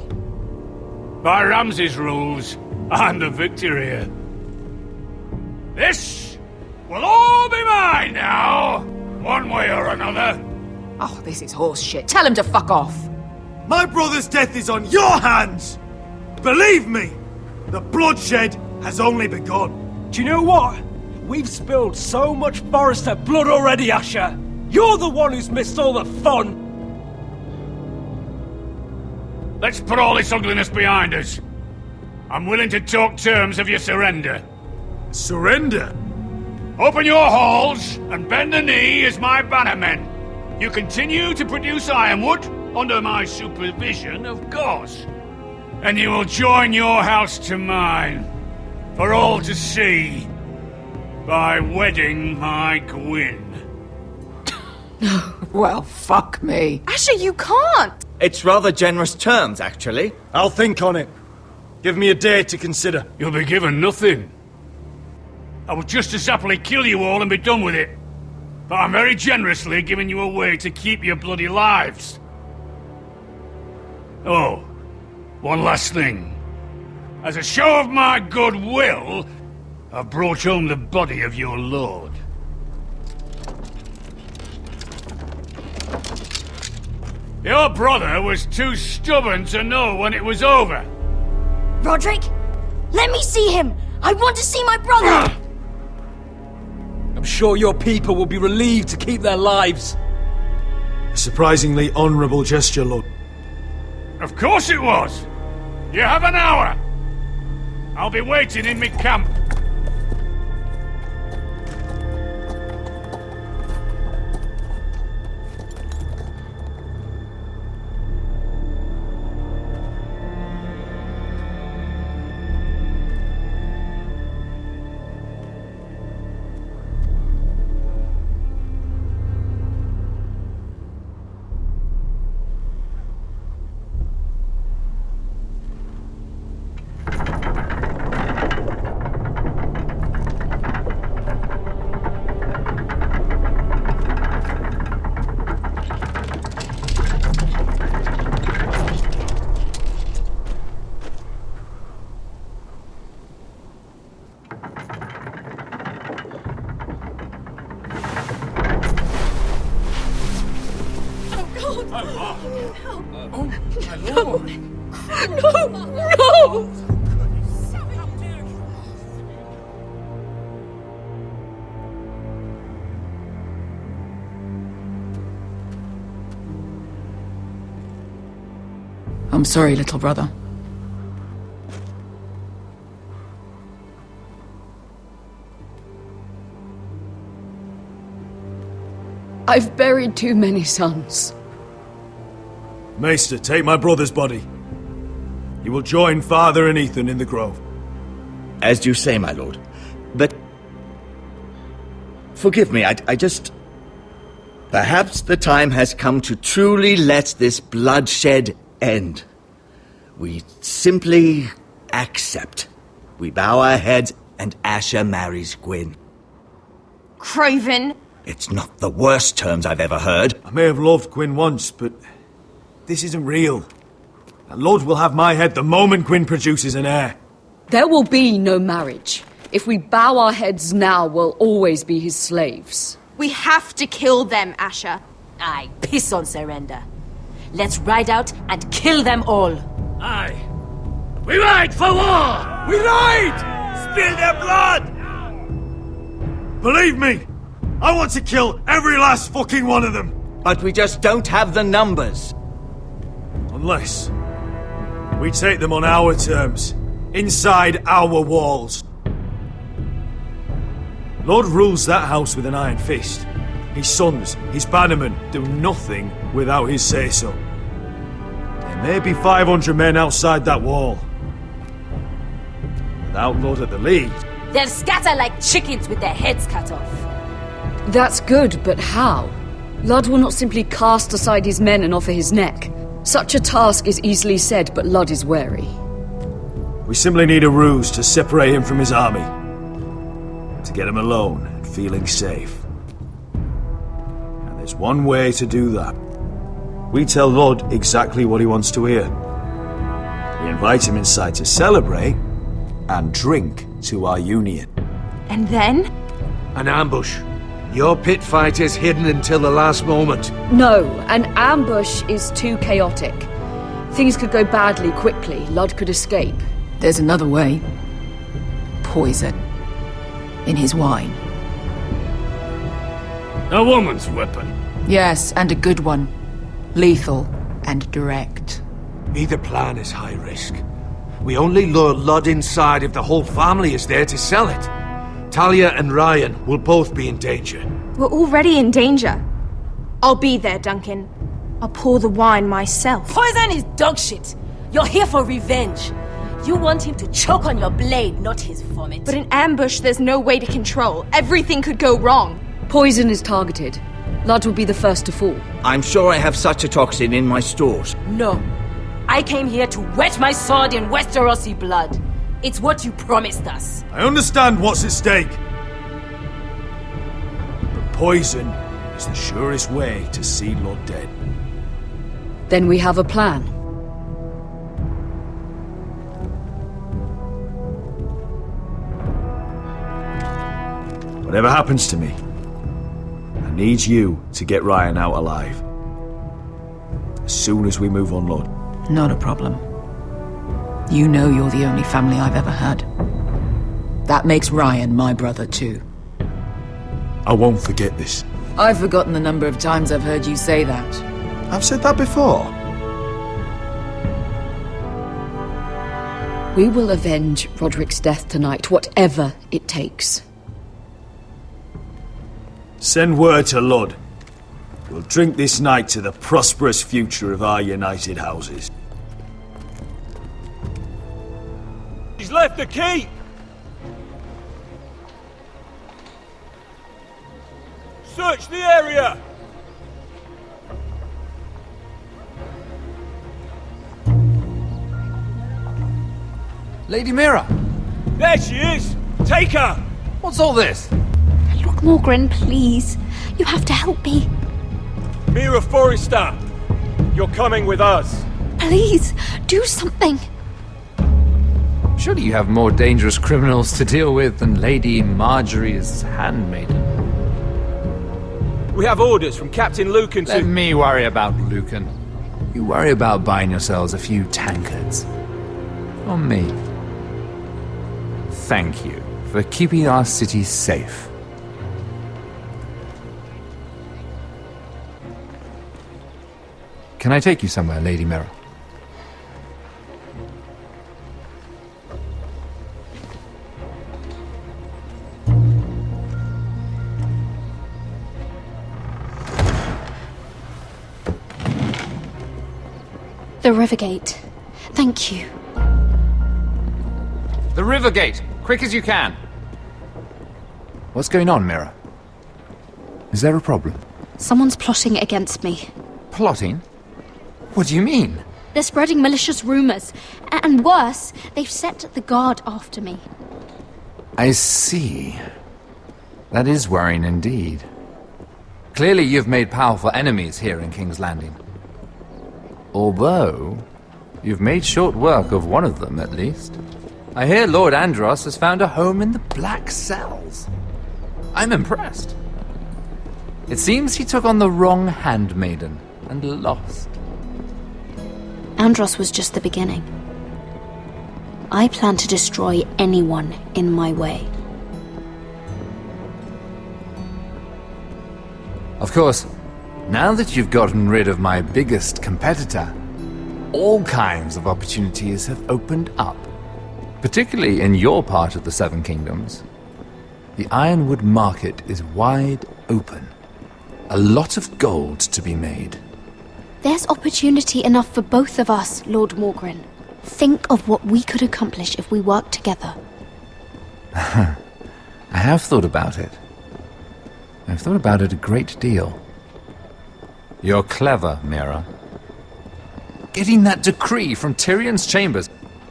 By Ramsay's rules, I'm the victor here. This will all be mine now, one way or another. Oh, this is horse shit. Tell him to fuck off. My brother's death is on your hands! Believe me, the bloodshed has only begun. Do you know what? We've spilled so much Forrester blood already, Asher. You're the one who's missed all the fun. Let's put all this ugliness behind us. I'm willing to talk terms of your surrender. Surrender? Open your halls and bend the knee as my bannermen. You continue to produce ironwood under my supervision, of course. And you will join your house to mine, for all to see, by wedding my Gwyn. Well, fuck me. Asher, you can't! It's rather generous terms, actually. I'll think on it. Give me a day to consider. You'll be given nothing. I would just as happily kill you all and be done with it. But I'm very generously giving you a way to keep your bloody lives. Oh, one last thing. As a show of my goodwill, I've brought home the body of your lord. Your brother was too stubborn to know when it was over. Roderick, let me see him! I want to see my brother! I'm sure your people will be relieved to keep their lives. A surprisingly honourable gesture, Lord. Of course it was! You have an hour! I'll be waiting in my camp. I'm sorry, little brother. I've buried too many sons. Maester, take my brother's body. You will join Father and Ethan in the grove. As you say, my lord. But... forgive me, I just... Perhaps the time has come to truly let this bloodshed end. We simply accept. We bow our heads and Asher marries Gwyn. Craven! It's not the worst terms I've ever heard. I may have loved Gwyn once, but this isn't real. And Lord will have my head the moment Gwyn produces an heir. There will be no marriage. If we bow our heads now, we'll always be his slaves. We have to kill them, Asher. Aye, piss on surrender. Let's ride out and kill them all. Aye. We ride for war! We ride! Spill their blood! Believe me, I want to kill every last fucking one of them. But we just don't have the numbers. Unless we take them on our terms, inside our walls. Lord rules that house with an iron fist. His sons, his bannermen, do nothing without his say-so. There may be 500 men outside that wall. Without Lord at the lead... They'll scatter like chickens with their heads cut off. That's good, but how? Lud will not simply cast aside his men and offer his neck. Such a task is easily said, but Lud is wary. We simply need a ruse to separate him from his army. To get him alone and feeling safe. And there's one way to do that. We tell Lud exactly what he wants to hear. We invite him inside to celebrate and drink to our union. And then? An ambush. Your pit fight is hidden until the last moment. No, an ambush is too chaotic. Things could go badly quickly. Lud could escape. There's another way. Poison. In his wine. A woman's weapon. Yes, and a good one. Lethal and direct. Either plan is high risk. We only lure Lud inside if the whole family is there to sell it. Talia and Ryan will both be in danger. We're already in danger. I'll be there, Duncan. I'll pour the wine myself. Poison is dog shit. You're here for revenge. You want him to choke on your blade, not his vomit. But in ambush, there's no way to control. Everything could go wrong. Poison is targeted. Lud will be the first to fall. I'm sure I have such a toxin in my stores. No. I came here to wet my sword in Westerosi blood. It's what you promised us. I understand what's at stake. But poison is the surest way to see Lord dead. Then we have a plan. Whatever happens to me, I need you to get Ryan out alive. As soon as we move on, Lord. Not a problem. You know you're the only family I've ever had. That makes Ryan my brother too. I won't forget this. I've forgotten the number of times I've heard you say that. I've said that before. We will avenge Roderick's death tonight, whatever it takes. Send word to Lud. We'll drink this night to the prosperous future of our united houses. He's left the key! Search the area! Lady Mira! There she is! Take her! What's all this? Look, Morgren, please. You have to help me. Mira Forrester! You're coming with us! Please, do something. Surely you have more dangerous criminals to deal with than Lady Marjorie's handmaiden. We have orders from Captain Lucan to... Let me worry about Lucan. You worry about buying yourselves a few tankards. On me. Thank you for keeping our city safe. Can I take you somewhere, Lady Mira? The Rivergate. Thank you. The Rivergate! Quick as you can! What's going on, Mira? Is there a problem? Someone's plotting against me. Plotting? What do you mean? They're spreading malicious rumors. And worse, they've set the guard after me. I see. That is worrying indeed. Clearly you've made powerful enemies here in King's Landing. Although, you've made short work of one of them, at least. I hear Lord Andros has found a home in the Black Cells. I'm impressed. It seems he took on the wrong handmaiden and lost. Andros was just the beginning. I plan to destroy anyone in my way. Of course, now that you've gotten rid of my biggest competitor, all kinds of opportunities have opened up. Particularly in your part of the Seven Kingdoms. The Ironwood market is wide open. A lot of gold to be made. There's opportunity enough for both of us, Lord Morgren. Think of what we could accomplish if we worked together. I have thought about it. I've thought about it a great deal. You're clever, Mira. Getting that decree from Tyrion's chambers,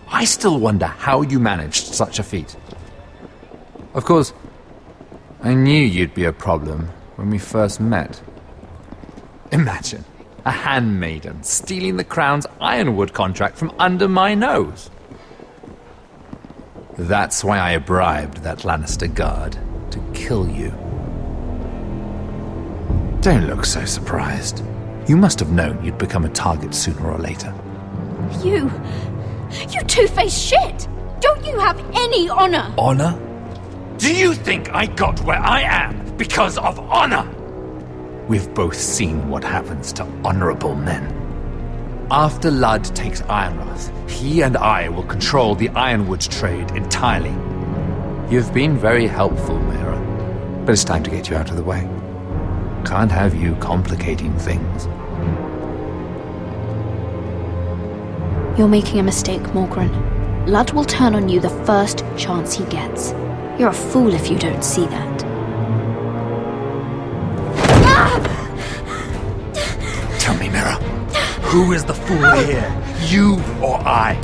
I still wonder how you managed such a feat. Of course, I knew you'd be a problem when we first met. Imagine a handmaiden stealing the crown's Ironwood contract from under my nose. That's why I bribed that Lannister guard to kill you. Don't look so surprised. You must have known you'd become a target sooner or later. You two-faced shit! Don't you have any honor? Honor? Do you think I got where I am because of honor? We've both seen what happens to honorable men. After Lud takes Ironrath, he and I will control the Ironwood trade entirely. You've been very helpful, Mira, but it's time to get you out of the way. Can't have you complicating things. You're making a mistake, Morgren. Lud will turn on you the first chance he gets. You're a fool if you don't see that. Tell me, Mira, who is the fool here? You or I?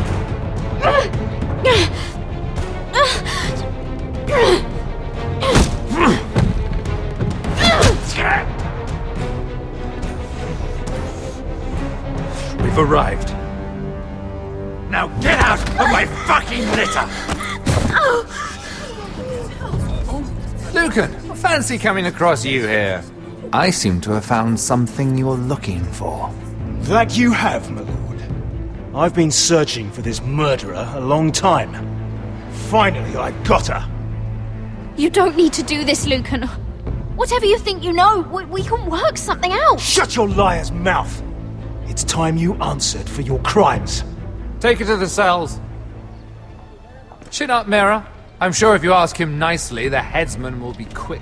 We've arrived. Now get out of my fucking litter! Lucan, I fancy coming across you here. I seem to have found something you're looking for. That you have, my lord. I've been searching for this murderer a long time. Finally, I've got her. You don't need to do this, Lucan. Whatever you think you know, we can work something out. Shut your liar's mouth! It's time you answered for your crimes. Take her to the cells. Chin up, Mira. I'm sure if you ask him nicely, the headsman will be quick.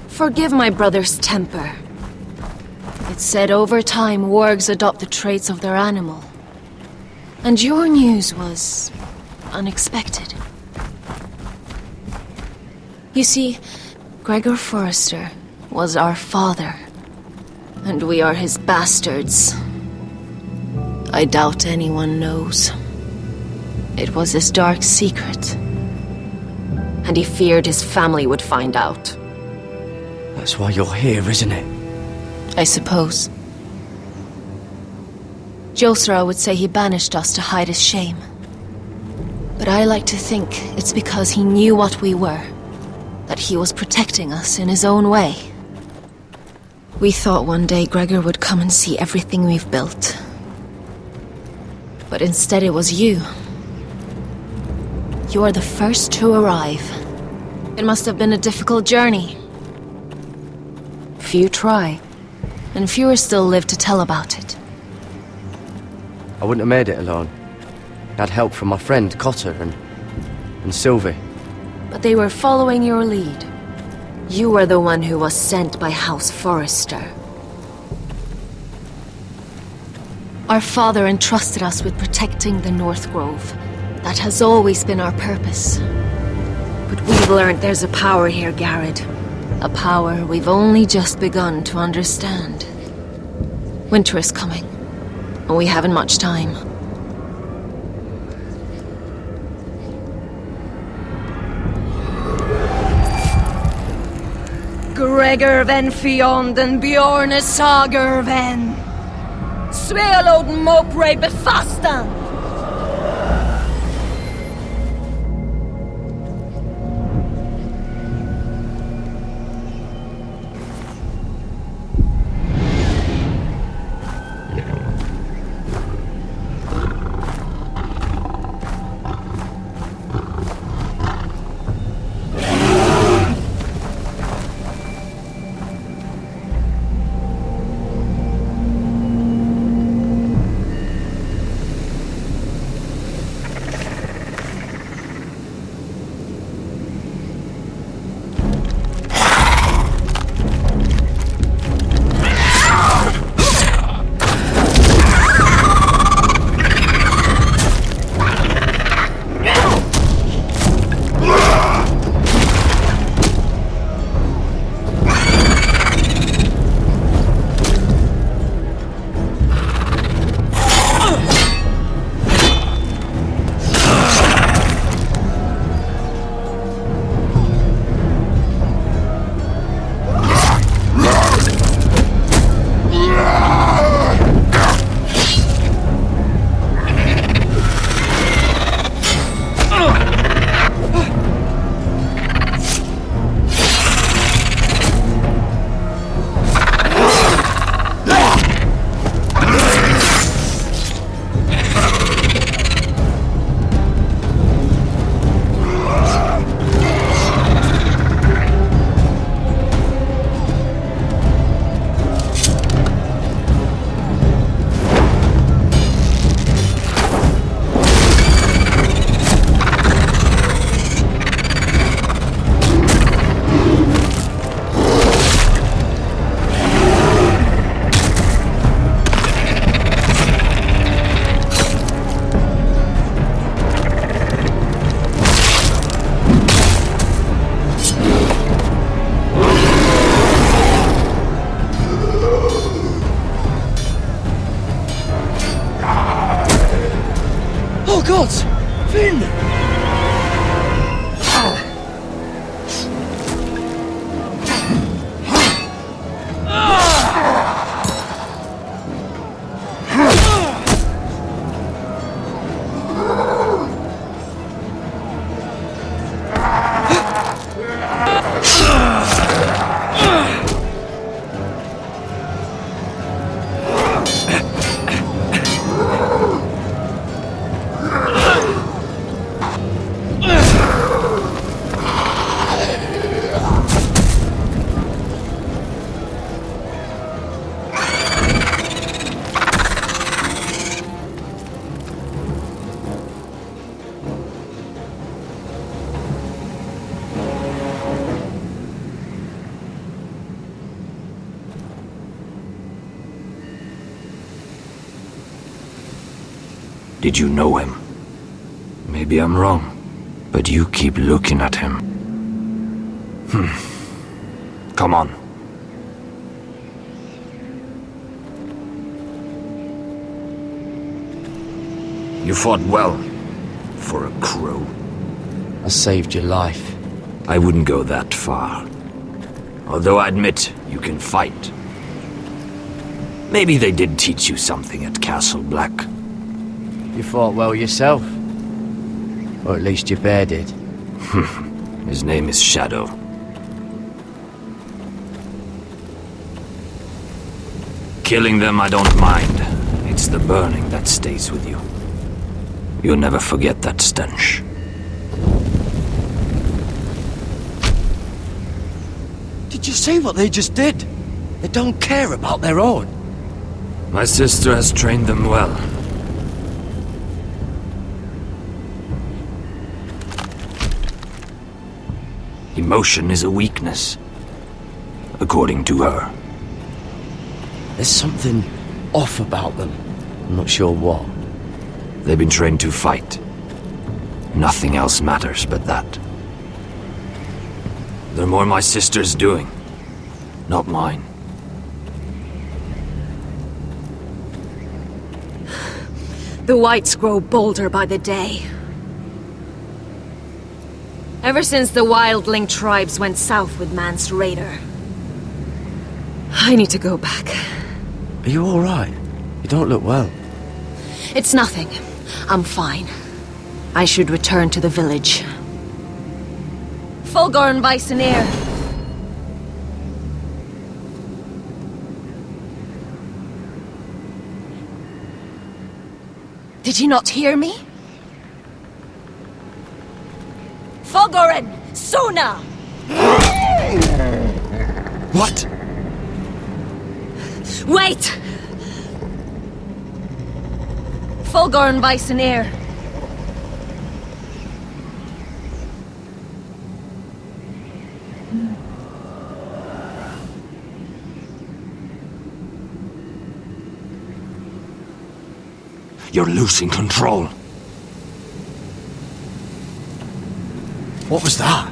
Forgive my brother's temper. It's said over time wargs adopt the traits of their animal. And your news was unexpected. You see, Gregor Forrester was our father, and we are his bastards. I doubt anyone knows. It was his dark secret, and he feared his family would find out. That's why you're here, isn't it? I suppose. Josra would say he banished us to hide his shame. But I like to think it's because he knew what we were, that he was protecting us in his own way. We thought one day Gregor would come and see everything we've built. But instead it was you. You are the first to arrive. It must have been a difficult journey. Few try, and fewer still live to tell about it. I wouldn't have made it alone. I had help from my friend Cotter and Sylvie. But they were following your lead. You were the one who was sent by House Forrester. Our father entrusted us with protecting the North Grove. That has always been our purpose. But we've learned there's a power here, Garrett. A power we've only just begun to understand. Winter is coming, and we haven't much time. Gregor ven fienden Bjorne sager ven. Svealoden mopre befastan. Did you know him? Maybe I'm wrong, but you keep looking at him. Come on. You fought well, for a crow. I saved your life. I wouldn't go that far. Although I admit, you can fight. Maybe they did teach you something at Castle Black. You fought well yourself. Or at least your bear did. His name is Shadow. Killing them I don't mind. It's the burning that stays with you. You'll never forget that stench. Did you see what they just did? They don't care about their own. My sister has trained them well. Emotion is a weakness, according to her. There's something off about them. I'm not sure what. They've been trained to fight. Nothing else matters but that. They're more my sister's doing, not mine. The whites grow bolder by the day. Ever since the wildling tribes went south with Mance Raider. I need to go back. Are you alright? You don't look well. It's nothing. I'm fine. I should return to the village. Fulgorn Bysonir. Did you not hear me? Fulgorn! Suna! What? Wait! Fulgorn Bysonir. You're losing control. What was that?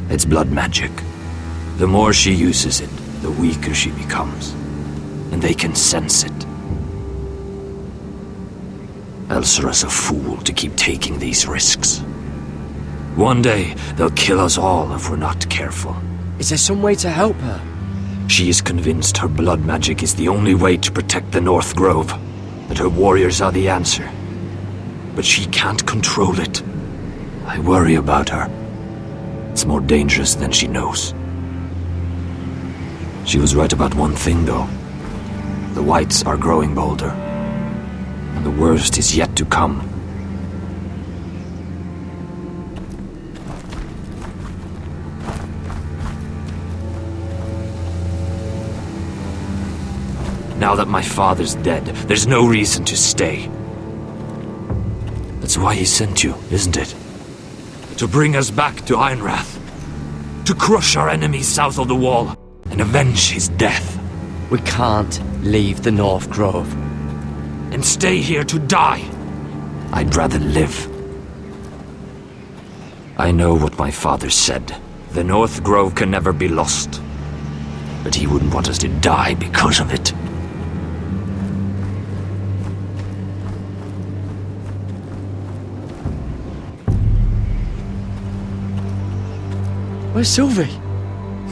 It's blood magic. The more she uses it, the weaker she becomes. And they can sense it. Elsera's a fool to keep taking these risks. One day, they'll kill us all if we're not careful. Is there some way to help her? She is convinced her blood magic is the only way to protect the North Grove, that her warriors are the answer. But she can't control it. I worry about her. It's more dangerous than she knows. She was right about one thing, though. The whites are growing bolder. And the worst is yet to come. Now that my father's dead, there's no reason to stay. That's why he sent you, isn't it? To bring us back to Ironrath. To crush our enemies south of the wall and avenge his death. We can't leave the North Grove. And stay here to die. I'd rather live. I know what my father said. The North Grove can never be lost. But he wouldn't want us to die because of it. Where's Sylvie?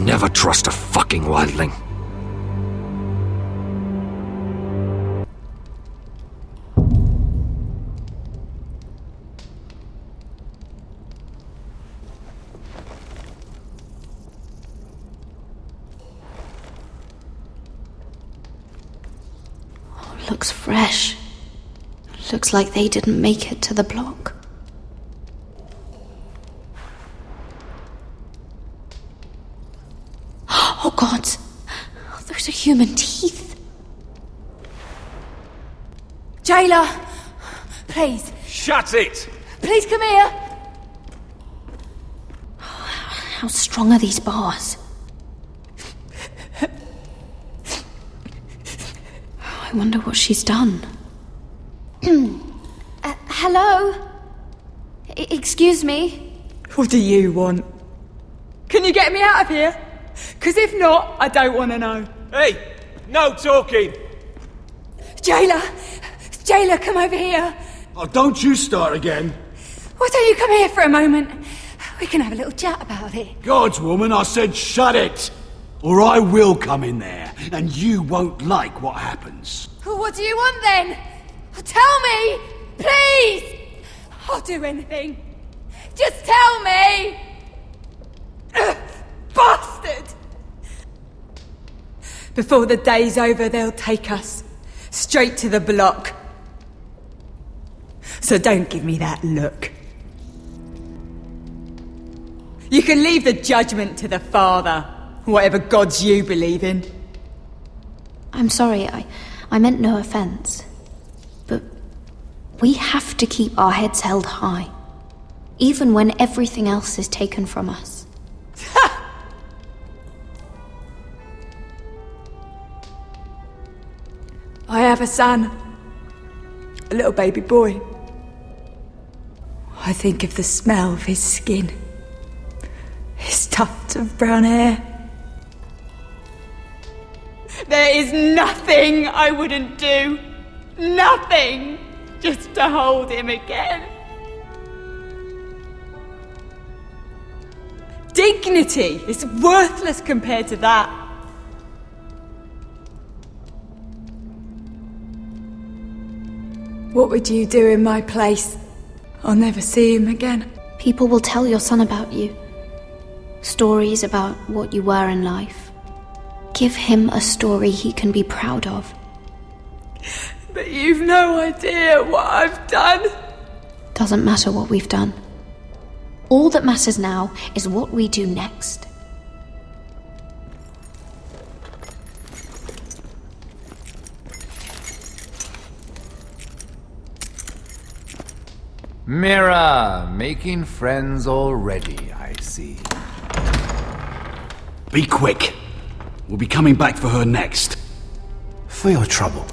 Never trust a fucking wildling. Looks fresh. Looks like they didn't make it to the block. Oh God! Those are human teeth. Jailer! Please. Shut it! Please come here! How strong are these bars? I wonder what she's done. Hello? Excuse me? What do you want? Can you get me out of here? Because if not, I don't want to know. Hey! No talking! Jailer! Jailer, come over here! Oh, don't you start again. Why don't you come here for a moment? We can have a little chat about it. God's woman, I said shut it! Or I will come in there, and you won't like what happens. Well, what do you want then? Tell me! Please! I'll do anything. Just tell me! Bastard! Before the day's over, they'll take us straight to the block. So don't give me that look. You can leave the judgment to the Father, whatever gods you believe in. I'm sorry, I meant no offense. But we have to keep our heads held high, even when everything else is taken from us. I have a son. A little baby boy. I think of the smell of his skin. His tuft of brown hair. There is nothing I wouldn't do. Nothing! Just to hold him again. Dignity is worthless compared to that. What would you do in my place? I'll never see him again. People will tell your son about you. Stories about what you were in life. Give him a story he can be proud of. But you've no idea what I've done. Doesn't matter what we've done. All that matters now is what we do next. Mira, making friends already, I see. Be quick. We'll be coming back for her next. For your trouble.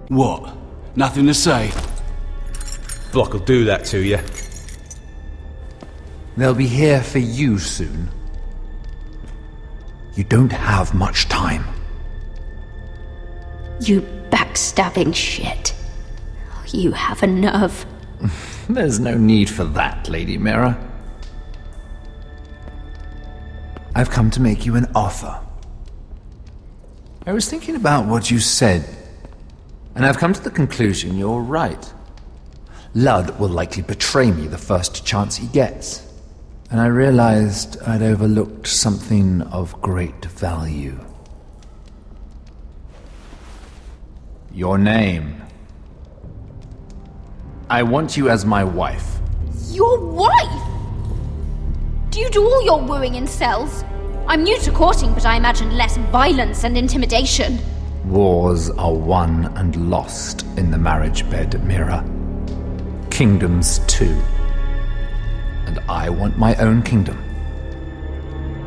What? Nothing to say? Block will do that to you. They'll be here for you soon. You don't have much time. You backstabbing shit. You have a nerve. There's no need for that, Lady Mira. I've come to make you an offer. I was thinking about what you said, and I've come to the conclusion you're right. Ludd will likely betray me the first chance he gets. And I realized I'd overlooked something of great value. Your name. I want you as my wife. Your wife? Do you do all your wooing in cells? I'm new to courting, but I imagine less violence and intimidation. Wars are won and lost in the marriage bed, Mira. Kingdoms too. And I want my own kingdom.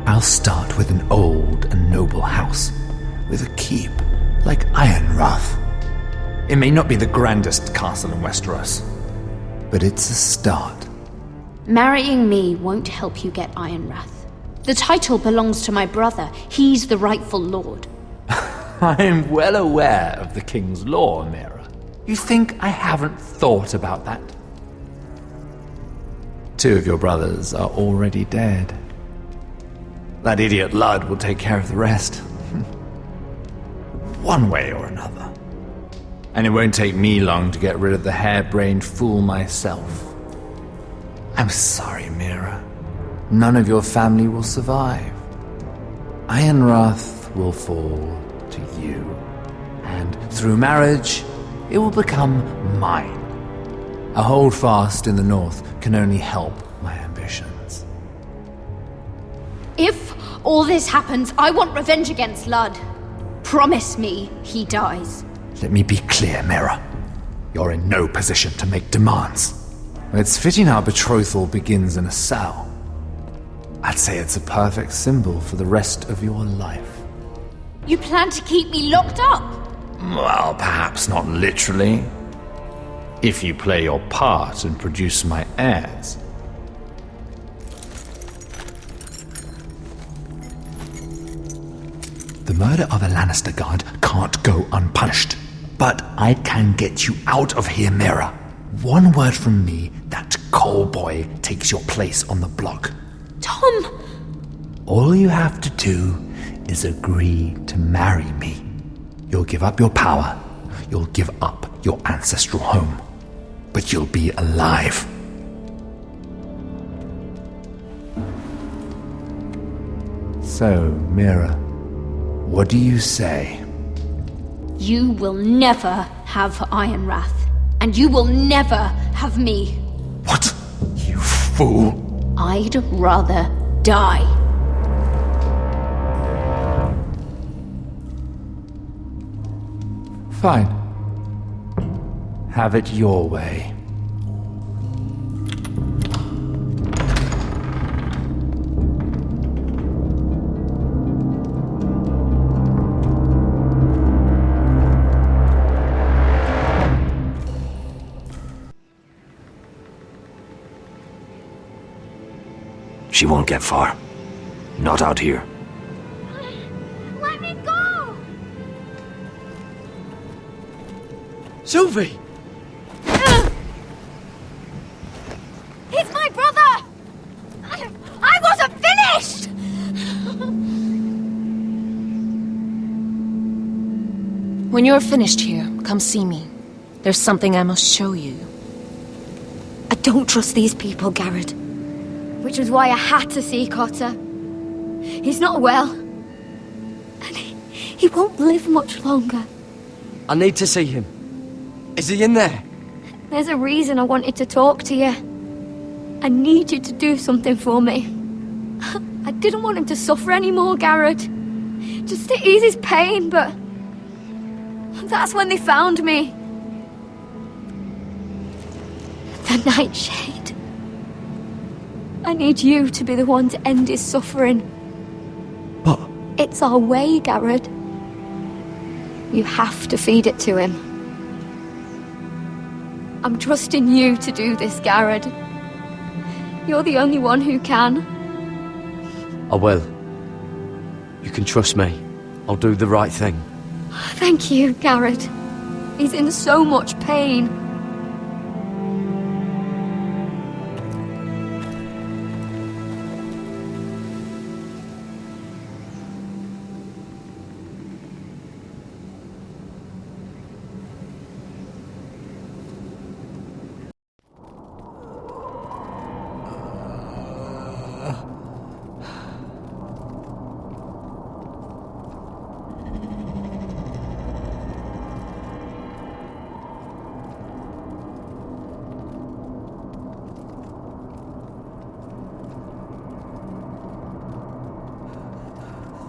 I'll start with an old and noble house, with a keep, like Ironrath. It may not be the grandest castle in Westeros, but it's a start. Marrying me won't help you get Ironrath. The title belongs to my brother. He's the rightful lord. I'm well aware of the king's law, Mira. You think I haven't thought about that? 2 of your brothers are already dead. That idiot Ludd will take care of the rest. One way or another. And it won't take me long to get rid of the harebrained fool myself. I'm sorry, Mira. None of your family will survive. Ironrath will fall to you. And through marriage, it will become mine. A holdfast in the north can only help my ambitions. If all this happens, I want revenge against Ludd. Promise me he dies. Let me be clear, Mira. You're in no position to make demands. It's fitting our betrothal begins in a cell. I'd say it's a perfect symbol for the rest of your life. You plan to keep me locked up? Well, perhaps not literally. If you play your part and produce my heirs. The murder of a Lannister guard can't go unpunished. But I can get you out of here, Mira. One word from me, that coal boy takes your place on the block. Tom! All you have to do is agree to marry me. You'll give up your power. You'll give up your ancestral home. But you'll be alive. So, Mira, what do you say? You will never have Iron Wrath. And you will never have me. What? You fool. I'd rather die. Fine. Have it your way. She won't get far. Not out here. Let me go! Sylvie! He's my brother! I wasn't finished! When you're finished here, come see me. There's something I must show you. I don't trust these people, Garrett. Which was why I had to see Cotter. He's not well. And he won't live much longer. I need to see him. Is he in there? There's a reason I wanted to talk to you. I need you to do something for me. I didn't want him to suffer anymore, Garrett. Just to ease his pain, but... that's when they found me. The Nightshade. I need you to be the one to end his suffering. But... it's our way, Garrett. You have to feed it to him. I'm trusting you to do this, Garrett. You're the only one who can. I will. You can trust me. I'll do the right thing. Thank you, Garrett. He's in so much pain.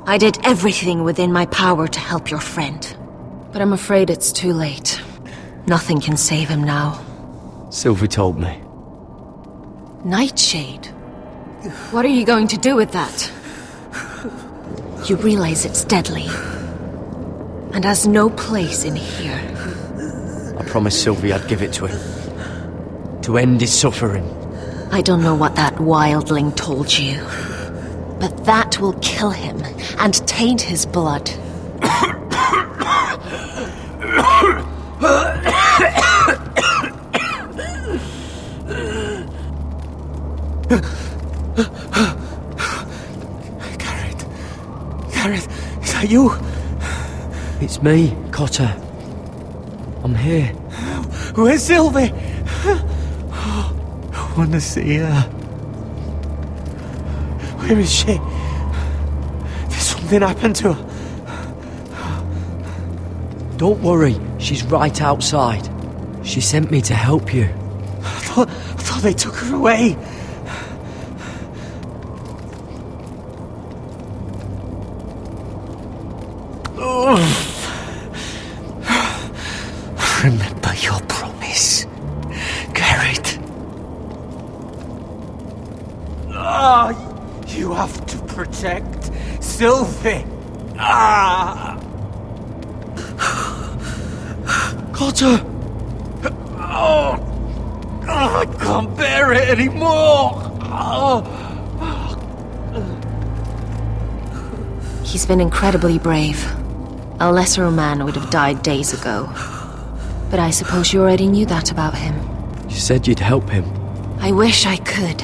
I did everything within my power to help your friend. But I'm afraid it's too late. Nothing can save him now. Sylvie told me. Nightshade? What are you going to do with that? You realize it's deadly. And has no place in here. I promised Sylvie I'd give it to him. To end his suffering. I don't know what that wildling told you. But that will kill him and taint his blood. Garrett, is that you? It's me, Cotter. I'm here. Where's Sylvie? I want to see her. Where is she? Did something happen to her? Don't worry, she's right outside. She sent me to help you. I thought they took her away. Remember your promise, Garrett. You have to protect Sylvie. Ah! Cotter! Oh, I can't bear it anymore. Oh. He's been incredibly brave. A lesser man would have died days ago. But I suppose you already knew that about him. You said you'd help him. I wish I could.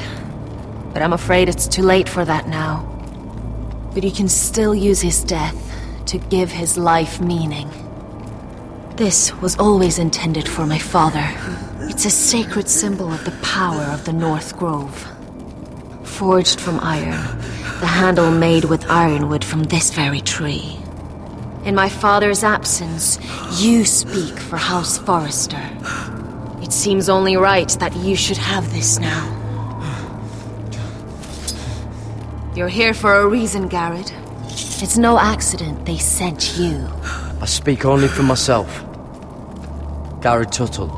But I'm afraid it's too late for that now. But you can still use his death to give his life meaning. This was always intended for my father. It's a sacred symbol of the power of the North Grove. Forged from iron, the handle made with ironwood from this very tree. In my father's absence, you speak for House Forrester. It seems only right that you should have this now. You're here for a reason, Garrett. It's no accident they sent you. I speak only for myself. Garrett Tuttle.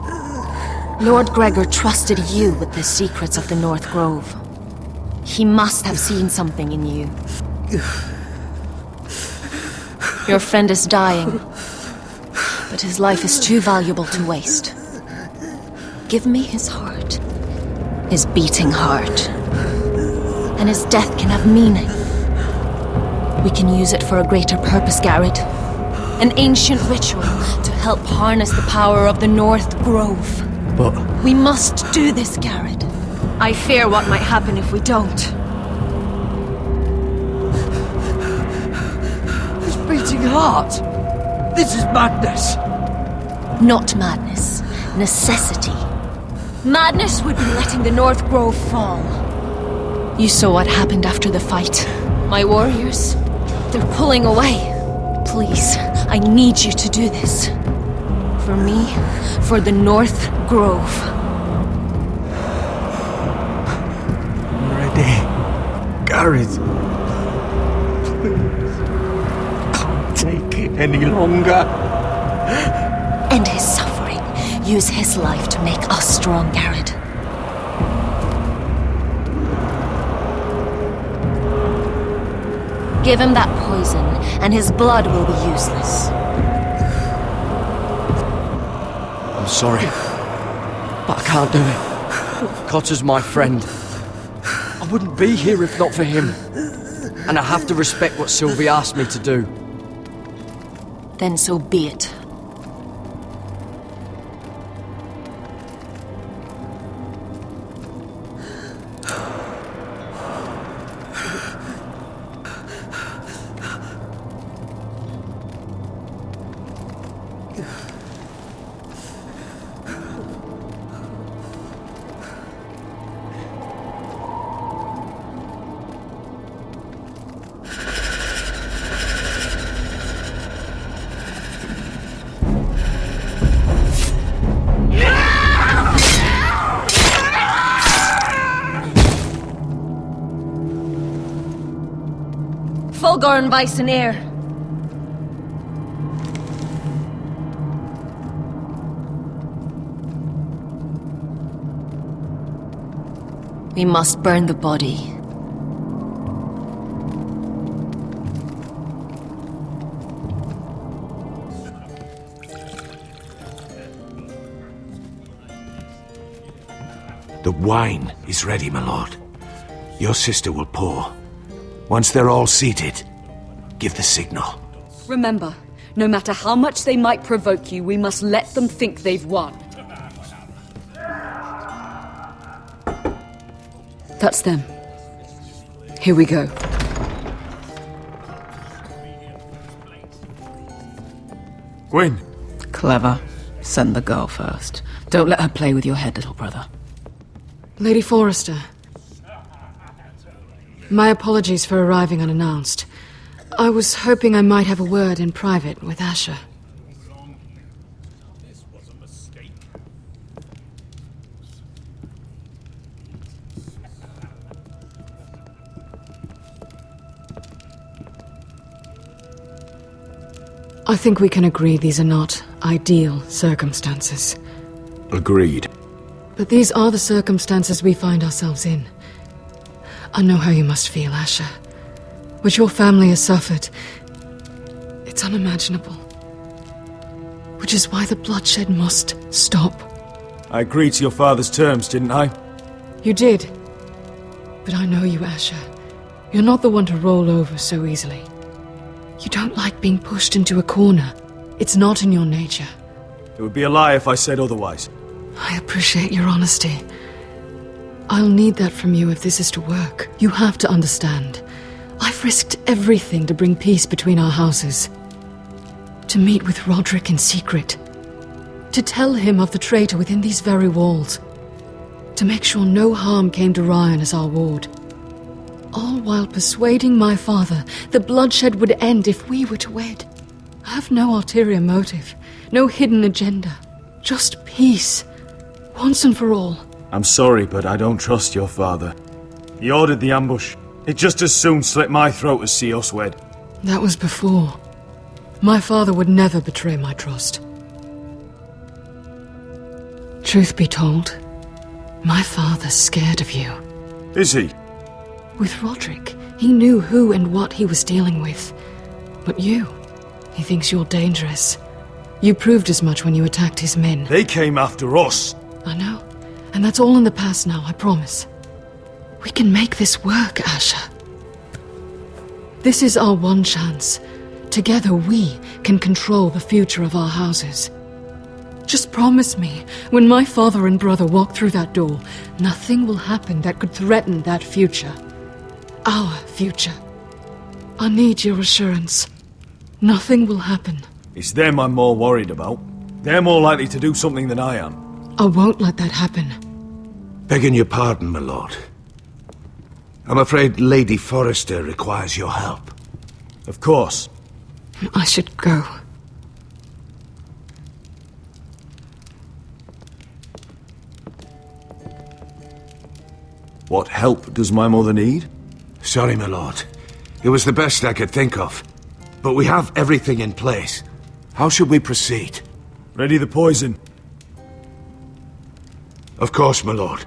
Lord Gregor trusted you with the secrets of the North Grove. He must have seen something in you. Your friend is dying, but his life is too valuable to waste. Give me his heart. His beating heart. And his death can have meaning. We can use it for a greater purpose, Garrett. An ancient ritual to help harness the power of the North Grove. But... We must do this, Garrett. I fear what might happen if we don't. His beating heart! This is madness! Not madness. Necessity. Madness would be letting the North Grove fall. You saw what happened after the fight. My warriors, they're pulling away. Please, I need you to do this. For me, for the North Grove. I'm ready. Garrett. Please. Can't take it any longer. End his suffering. Use his life to make us strong, Garrett. Give him that poison, and his blood will be useless. I'm sorry, but I can't do it. Cotter's my friend. I wouldn't be here if not for him. And I have to respect what Sylvie asked me to do. Then so be it. Fulgorn Bison Air. We must burn the body. The wine is ready, my lord. Your sister will pour. Once they're all seated, give the signal. Remember, no matter how much they might provoke you, we must let them think they've won. That's them. Here we go. Gwyn. Clever. Send the girl first. Don't let her play with your head, little brother. Lady Forrester. My apologies for arriving unannounced. I was hoping I might have a word in private with Asher. I think we can agree these are not ideal circumstances. Agreed. But these are the circumstances we find ourselves in. I know how you must feel, Asher. What your family has suffered, it's unimaginable. Which is why the bloodshed must stop. I agreed to your father's terms, didn't I? You did. But I know you, Asher. You're not the one to roll over so easily. You don't like being pushed into a corner. It's not in your nature. It would be a lie if I said otherwise. I appreciate your honesty. I'll need that from you if this is to work. You have to understand. I've risked everything to bring peace between our houses. To meet with Roderick in secret. To tell him of the traitor within these very walls. To make sure no harm came to Ryan as our ward. All while persuading my father the bloodshed would end if we were to wed. I have no ulterior motive, no hidden agenda. Just peace, once and for all. I'm sorry, but I don't trust your father. He ordered the ambush. He'd just as soon slit my throat as see us wed. That was before. My father would never betray my trust. Truth be told, my father's scared of you. Is he? With Roderick, he knew who and what he was dealing with. But you, he thinks you're dangerous. You proved as much when you attacked his men. They came after us. I know. And that's all in the past now, I promise. We can make this work, Asher. This is our one chance. Together we can control the future of our houses. Just promise me, when my father and brother walk through that door, nothing will happen that could threaten that future. Our future. I need your assurance. Nothing will happen. It's them I'm more worried about. They're more likely to do something than I am. I won't let that happen. Begging your pardon, my lord. I'm afraid Lady Forrester requires your help. Of course. I should go. What help does my mother need? Sorry, my lord. It was the best I could think of. But we have everything in place. How should we proceed? Ready the poison. Of course, my lord.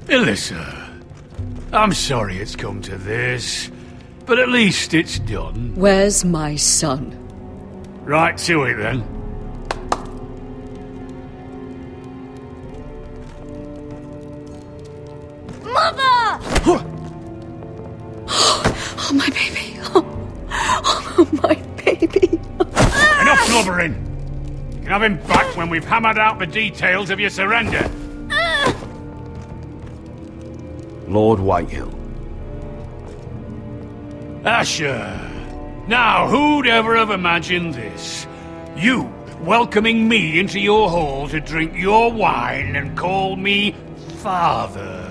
Alyssa, I'm sorry it's come to this, but at least it's done. Where's my son? Right to it, then. Mother! Oh, my baby. Oh, my baby. Enough blubbering! You can have him back when we've hammered out the details of your surrender. Lord Whitehill. Asher. Now, who'd ever have imagined this? You welcoming me into your hall to drink your wine and call me father.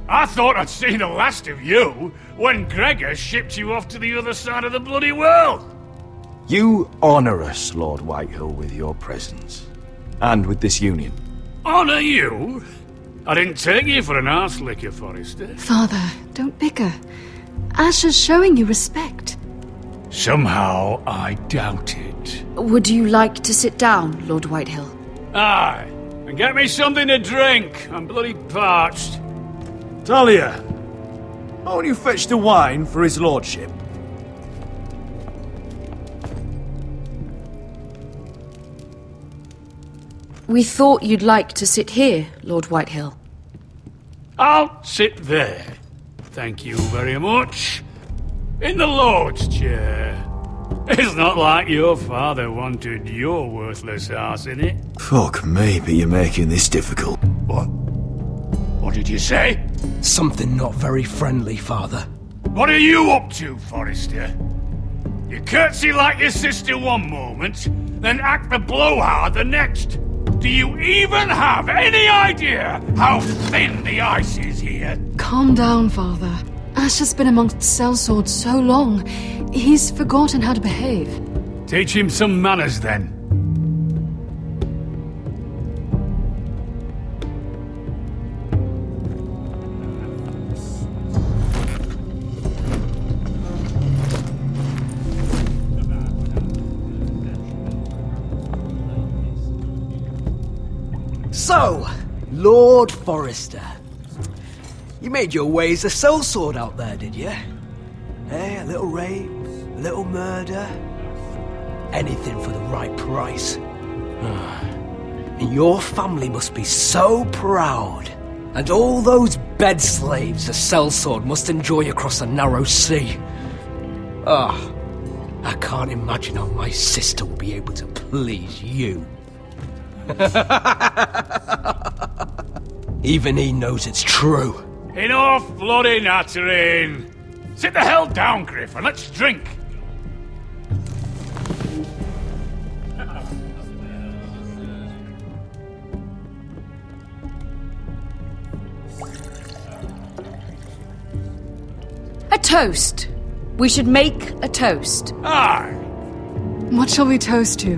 I thought I'd seen the last of you when Gregor shipped you off to the other side of the bloody world. You honor us, Lord Whitehill, with your presence. And with this union. Honor you? I didn't take you for an arse licker, Forrester. Father, don't bicker. Asher's showing you respect. Somehow I doubt it. Would you like to sit down, Lord Whitehill? Aye, and get me something to drink. I'm bloody parched. Talia, won't you fetch the wine for his lordship? We thought you'd like to sit here, Lord Whitehill. I'll sit there. Thank you very much. In the Lord's chair. It's not like your father wanted your worthless ass in it. Fuck me, but you're making this difficult. What? What did you say? Something not very friendly, Father. What are you up to, Forrester? You curtsy like your sister one moment, then act the blowhard the next. Do you even have any idea how thin the ice is here? Calm down, Father. Asher's been amongst sellswords so long, he's forgotten how to behave. Teach him some manners, then. So, Lord Forrester. You made your way as a sellsword out there, did you? Eh, a little rape, a little murder. Anything for the right price. And your family must be so proud. And all those bed slaves a sellsword must enjoy across a narrow sea. I can't imagine how my sister will be able to please you. Even he knows it's true. Enough bloody nattering! Sit the hell down, Griff, and let's drink! A toast. We should make a toast. Aye. What shall we toast to?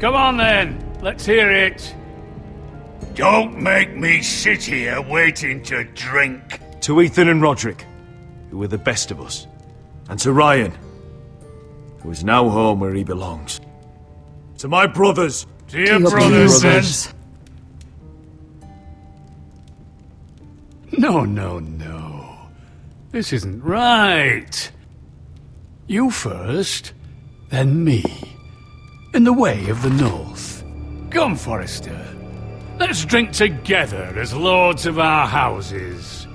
Come on then, let's hear it. Don't make me sit here waiting to drink. To Ethan and Roderick, who were the best of us. And to Ryan, who is now home where he belongs. To my brothers. To your brothers, then. No, no, no. This isn't right. You first, then me. In the way of the North. Come, Forrester. Let's drink together as lords of our houses.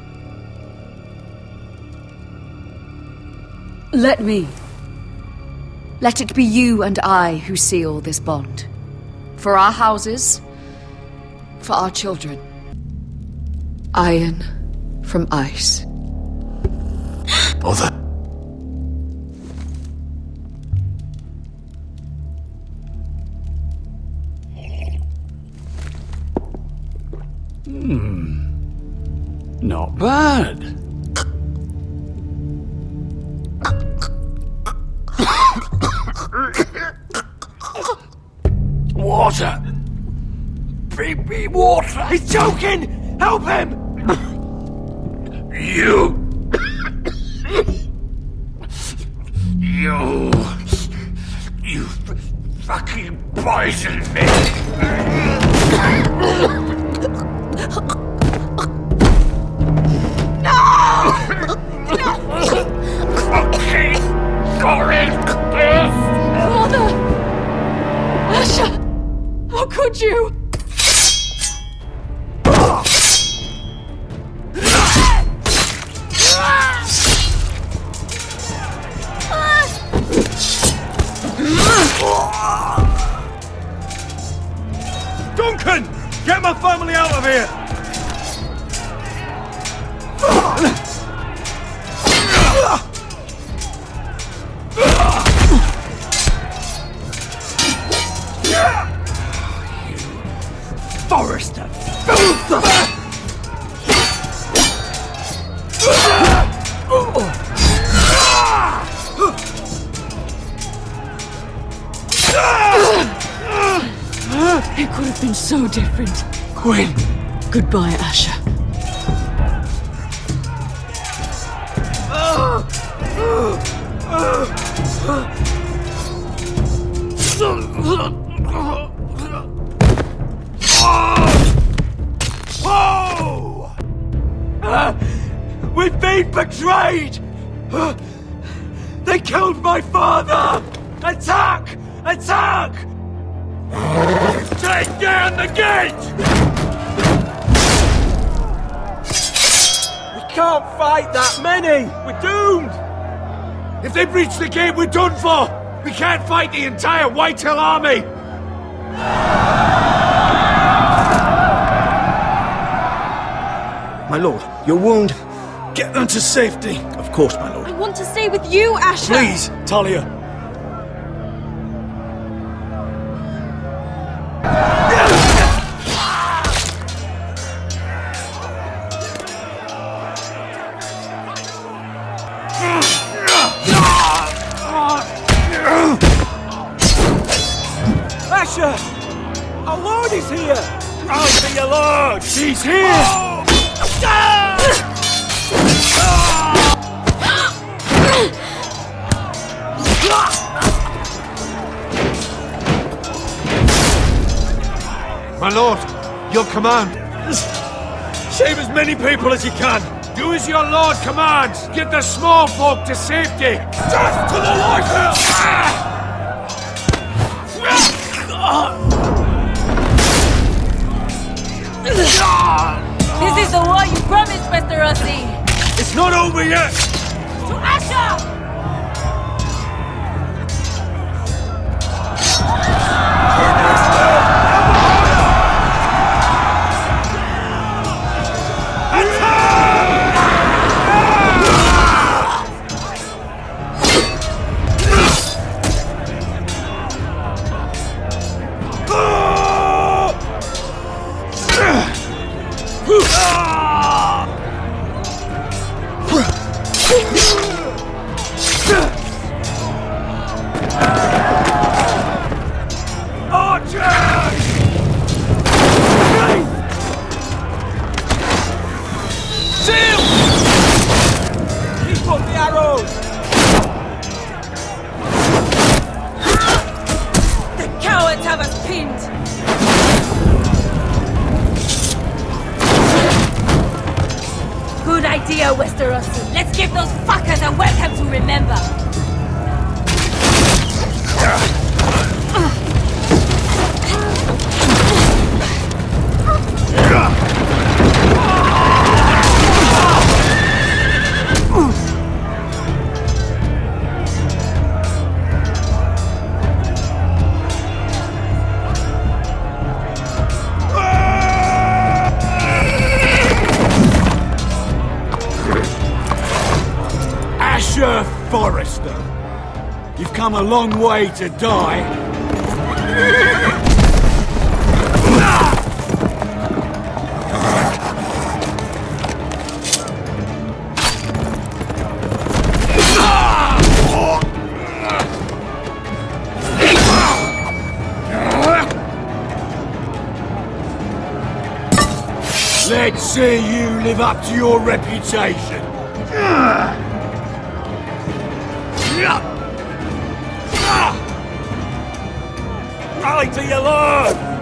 Let me. Let it be you and I who seal this bond. For our houses, for our children. Iron from ice. Mother. Not bad. Water! Bring me water! He's choking! Help him! You fucking poisoned me! Fucking Forrester! Father! Asher! How could you? Duncan! Get my family out of here! Forrester! It could have been so different. Quinn! Goodbye, Asher. We've been betrayed! They killed my father! Attack! Attack! Take down the gate! We can't fight that many! We're doomed! If they breach the gate, we're done for! We can't fight the entire Whitehill army! My lord, your wound. Get them to safety. Of course, my lord. I want to stay with you, Asher! Please, Talia. Asher! Our lord is here! I'll be your lord! He's here! My lord, Your command. Save as many people as you can. Do as your lord commands. Get the small folk to safety. Death to the lighthouse! This is the war you promised, Westerosi! It's not over yet! To Asher! Westerosi. Let's give those fuckers a welcome to remember. Forrester, you've come a long way to die. Let's see you live up to your reputation. Rally to your lord!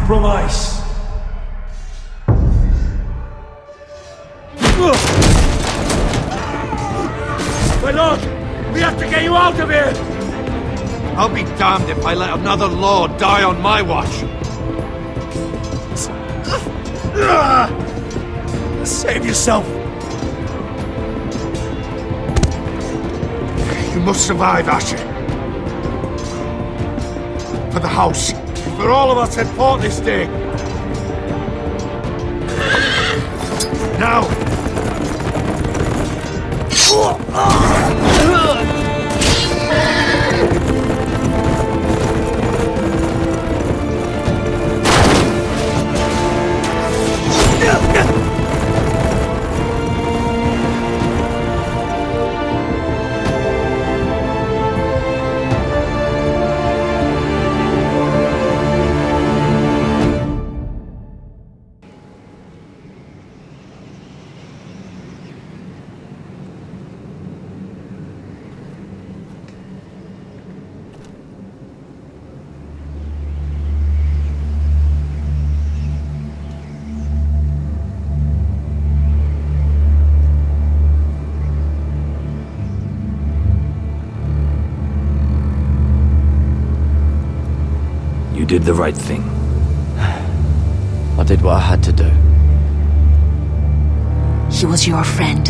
from ice. My lord, we have to get you out of here! I'll be damned if I let another lord die on my watch. Save yourself. You must survive, Asher. For the house. For all of us at port this day. Now! You did the right thing. I did what I had to do. He was your friend.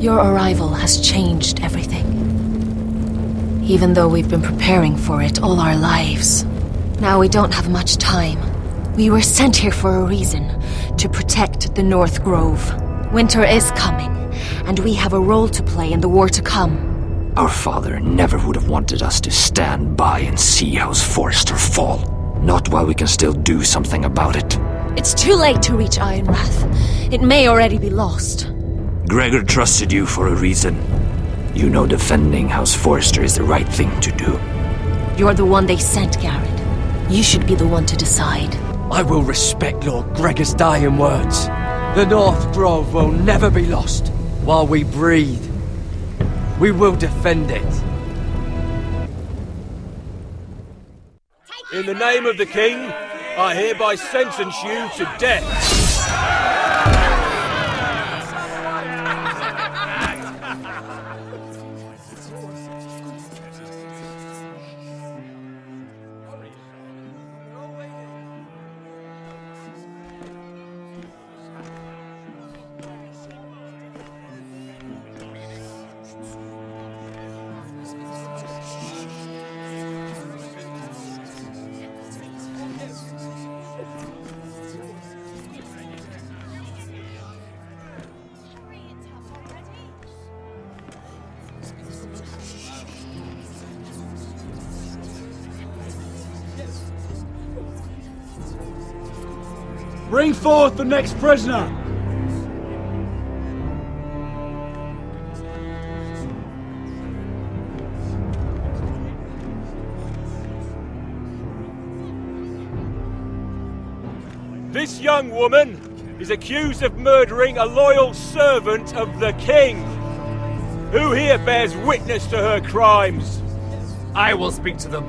Your arrival has changed everything. Even though we've been preparing for it all our lives. Now we don't have much time. We were sent here for a reason. To protect the North Grove. Winter is coming, and we have a role to play in the war to come. Our father never would have wanted us to stand by and see House Forrester fall. Not while we can still do something about it. It's too late to reach Ironwrath. It may already be lost. Gregor trusted you for a reason. You know defending House Forrester is the right thing to do. You're the one they sent, Garrett. You should be the one to decide. I will respect Lord Gregor's dying words. The North Grove will never be lost. While we breathe, we will defend it. In the name of the king, I hereby sentence you to death. Bring forth the next prisoner! This young woman is accused of murdering a loyal servant of the king. Who here bears witness to her crimes? I will speak to them.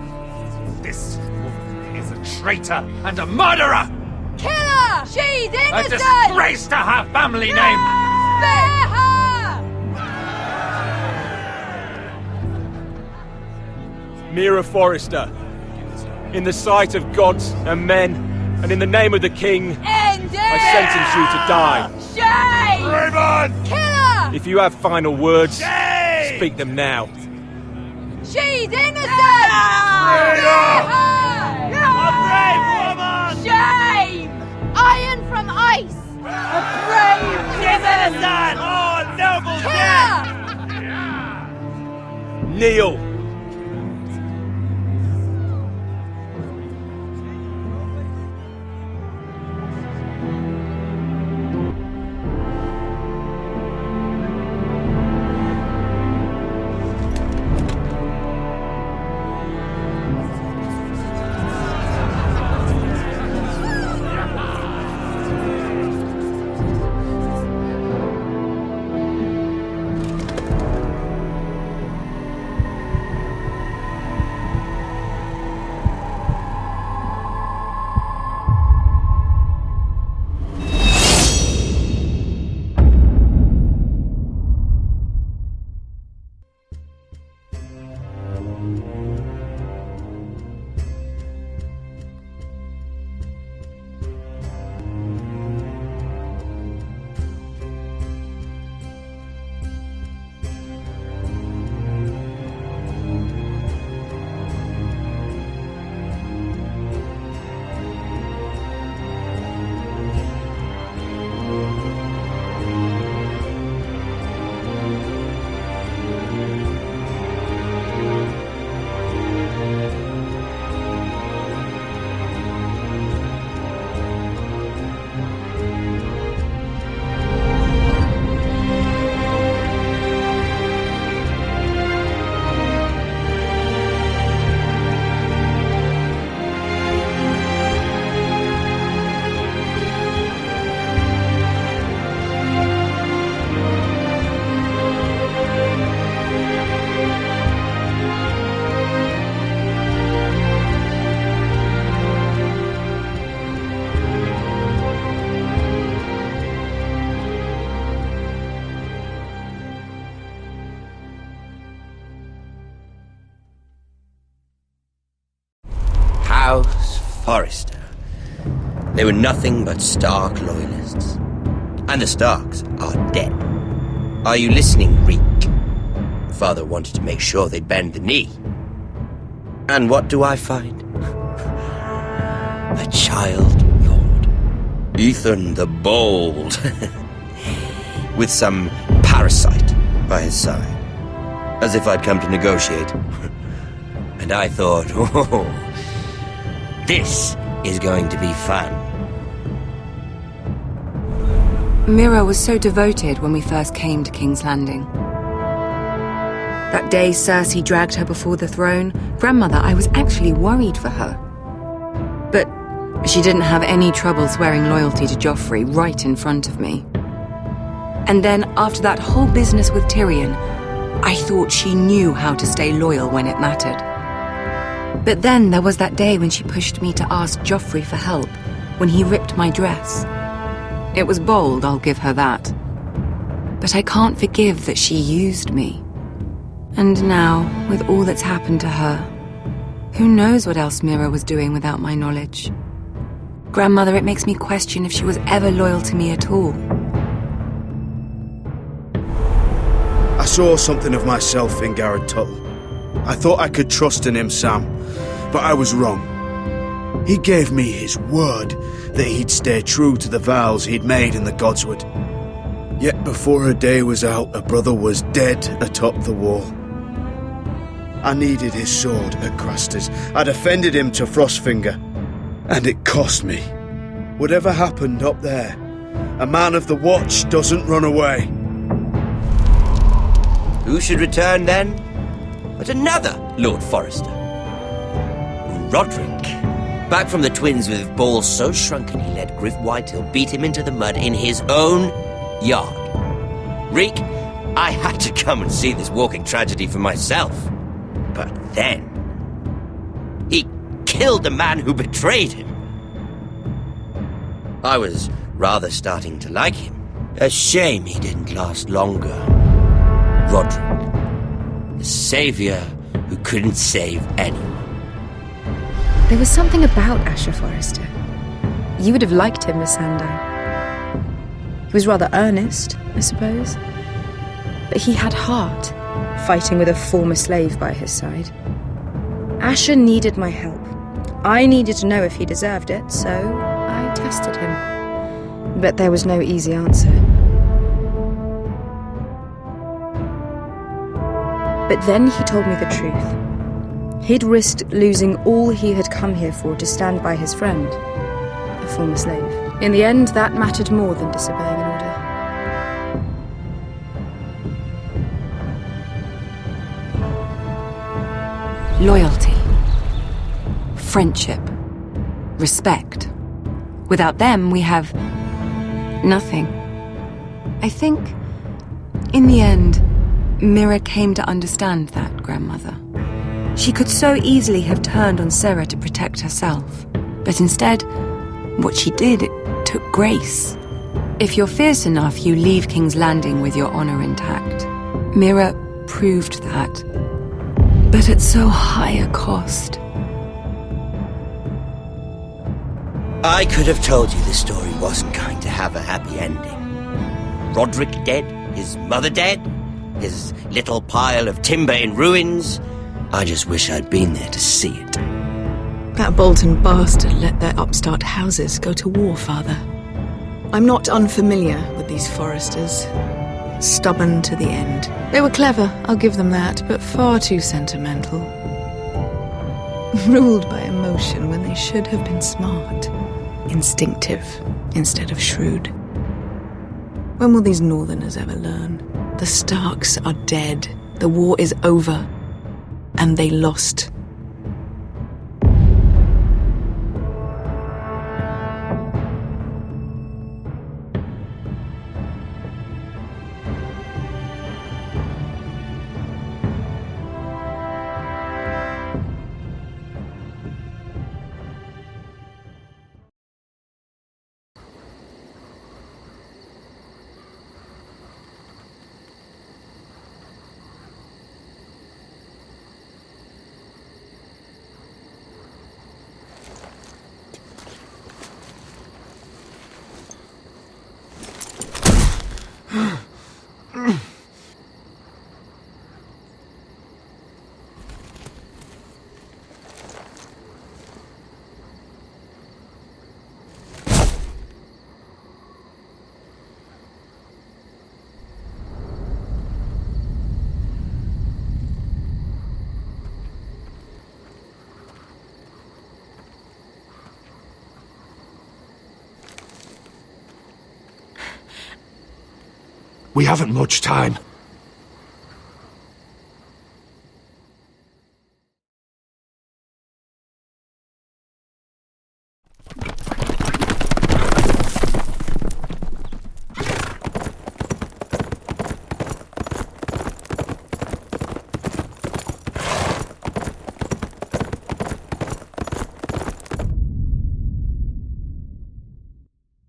This woman is a traitor and a murderer! Kill her! She's A innocent! disgrace to her family name! Spare her! Mira Forrester, in the sight of gods and men, and in the name of the king, End it! I sentence you to die. Shame! Raven! Kill her! If you have final words, Shame! speak them now. She's innocent! Spare her! A brave woman! Shame! Iron from ice! A brave She's innocent! Oh, noble Kill death! her! kneel. Forrester. They were nothing but Stark loyalists. And the Starks are dead. Are you listening, Reek? Father wanted to make sure they'd bend the knee. And what do I find? A child lord. Ethan the Bold. With some parasite by his side. As if I'd come to negotiate. And I thought, oh, this is going to be fun. Mira was so devoted when we first came to King's Landing. That day Cersei dragged her before the throne, Grandmother, I was actually worried for her. But she didn't have any trouble swearing loyalty to Joffrey right in front of me. And then, after that whole business with Tyrion, I thought she knew how to stay loyal when it mattered. But then there was that day when she pushed me to ask Joffrey for help, when he ripped my dress. It was bold, I'll give her that. But I can't forgive that she used me. And now, with all that's happened to her, who knows what else Mira was doing without my knowledge? Grandmother, it makes me question if she was ever loyal to me at all. I saw something of myself in Garrett Tuttle. I thought I could trust in him, Sam, but I was wrong. He gave me his word that he'd stay true to the vows he'd made in the Godswood. Yet before a day was out, a brother was dead atop the wall. I needed his sword at Craster's. I defended him to Frostfinger, and it cost me. Whatever happened up there, a man of the Watch doesn't run away. Who should return then? But another Lord Forrester. Roderick. Back from the twins with balls so shrunken he let Griff Whitehill beat him into the mud in his own yard. Reek, I had to come and see this walking tragedy for myself. But then, he killed the man who betrayed him. I was rather starting to like him. A shame he didn't last longer. Roderick, the savior who couldn't save anyone. There was something about Asher Forrester. You would have liked him, Miss Sandai. He was rather earnest, I suppose. But he had heart, fighting with a former slave by his side. Asher needed my help. I needed to know if he deserved it, so I tested him. But there was no easy answer. But then he told me the truth. He'd risked losing all he had come here for to stand by his friend, a former slave. In the end, that mattered more than disobeying an order. Loyalty, friendship, respect. Without them, we have nothing. I think, in the end, Mira came to understand that, Grandmother. She could so easily have turned on Sera to protect herself, but instead, what she did, it took grace. If you're fierce enough, you leave King's Landing with your honor intact. Mira proved that, but at so high a cost. I could have told you this story wasn't going to have a happy ending. Roderick dead, his mother dead, his little pile of timber in ruins. I just wish I'd been there to see it. That Bolton bastard let their upstart houses go to war, Father. I'm not unfamiliar with these Forresters. Stubborn to the end. They were clever, I'll give them that, but far too sentimental. Ruled by emotion when they should have been smart. Instinctive instead of shrewd. When will these Northerners ever learn? The Starks are dead. The war is over. And they lost. We haven't much time.